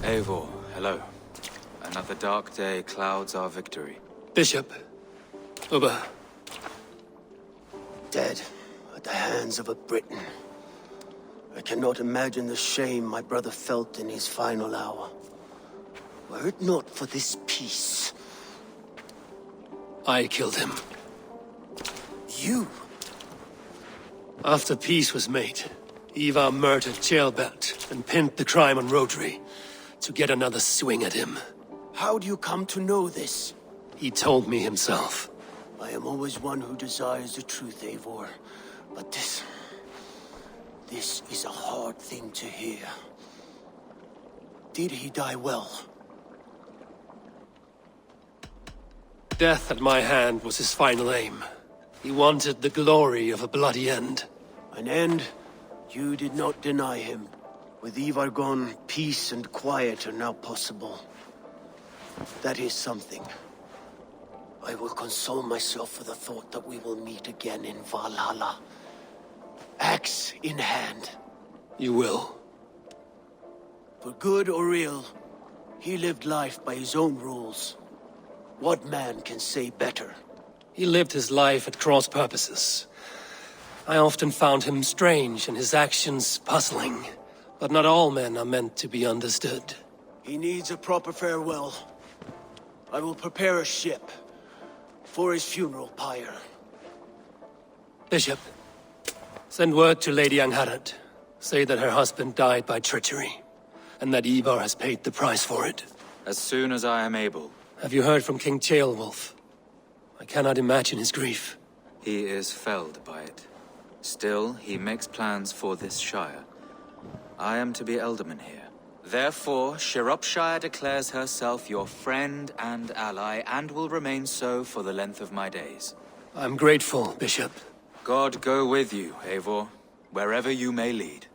Eivor, hello. Another dark day clouds our victory. Bishop. Uba. Dead at the hands of a Briton. I cannot imagine the shame my brother felt in his final hour. Were it not for this peace... I killed him. You? After peace was made, Eivor murdered Ceolbert and pinned the crime on Rodri to get another swing at him. How do you come to know this? He told me himself. I am always one who desires the truth, Eivor. But this is a hard thing to hear. Did he die well? Death at my hand was his final aim. He wanted the glory of a bloody end. An end you did not deny him. With Eivor gone, peace and quiet are now possible. That is something. I will console myself with the thought that we will meet again in Valhalla. Axe in hand. You will. For good or ill, he lived life by his own rules. What man can say better? He lived his life at cross purposes. I often found him strange and his actions puzzling. But not all men are meant to be understood. He needs a proper farewell. I will prepare a ship for his funeral pyre. Bishop, send word to Lady Angharad. Say that her husband died by treachery, and that Eivor has paid the price for it. As soon as I am able. Have you heard from King Ceolwulf? I cannot imagine his grief. He is felled by it. Still, he makes plans for this shire. I am to be Elderman here. Therefore, Shropshire declares herself your friend and ally, and will remain so for the length of my days. I'm grateful, Bishop. God go with you, Eivor, wherever you may lead.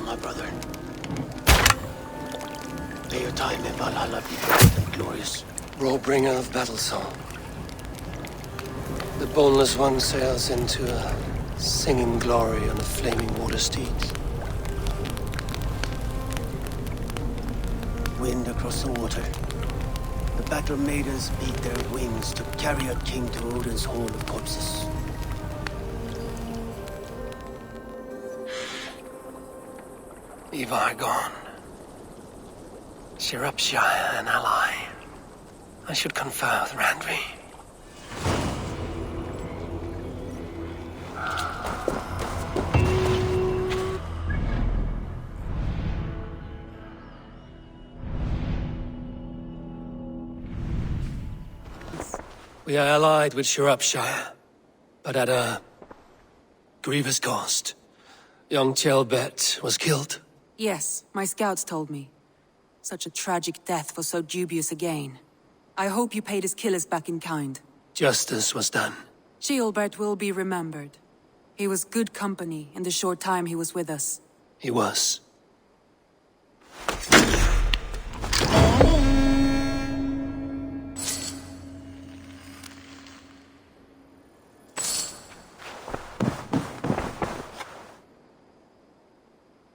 My brother. May your time in Valhalla be bright and glorious. Roll-bringer of battle song. The boneless one sails into a singing glory on a flaming water steed. Wind across the water. The battle maidens beat their wings to carry a king to Odin's hall of corpses. Eivor gone. Shropshire an ally. I should confer with Randvi. We are allied with Shropshire, but at a grievous cost. Young Ceolbert was killed. Yes, my scouts told me. Such a tragic death for so dubious a gain. I hope you paid his killers back in kind. Justice was done. Ceolbert will be remembered. He was good company in the short time he was with us. He was.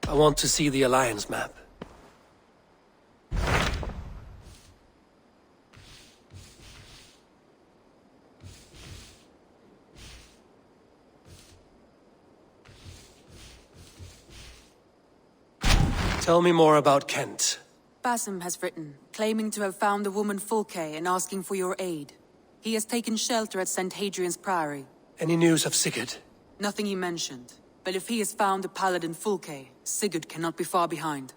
I want to see the Alliance map. Tell me more about Kent. Basim has written, claiming to have found the woman Fulke and asking for your aid. He has taken shelter at St. Hadrian's Priory. Any news of Sigurd? Nothing he mentioned. But if he has found the paladin Fulke, Sigurd cannot be far behind.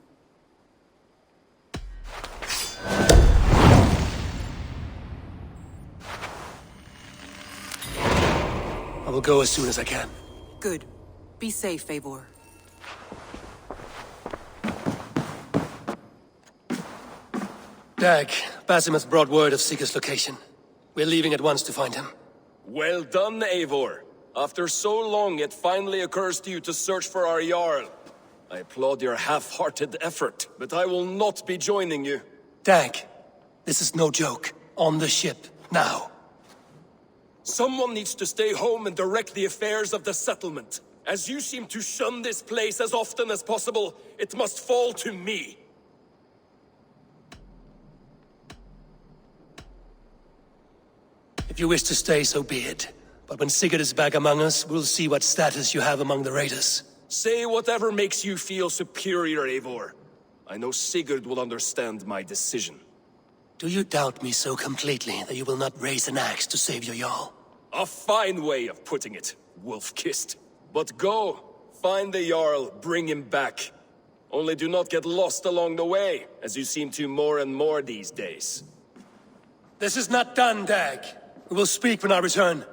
I will go as soon as I can. Good. Be safe, Eivor. Dag, Basim has brought word of Sigurd's location. We're leaving at once to find him. Well done, Eivor. After so long, it finally occurs to you to search for our Jarl. I applaud your half-hearted effort, but I will not be joining you. Dag, this is no joke. On the ship, now. Someone needs to stay home and direct the affairs of the settlement. As you seem to shun this place as often as possible, it must fall to me. If you wish to stay, so be it. But when Sigurd is back among us, we'll see what status you have among the raiders. Say whatever makes you feel superior, Eivor. I know Sigurd will understand my decision. Do you doubt me so completely that you will not raise an axe to save your Jarl? A fine way of putting it. wolf-kissed. But go, find the Jarl, bring him back. Only do not get lost along the way, as you seem to more and more these days. This is not done, Dag. We will speak when I return.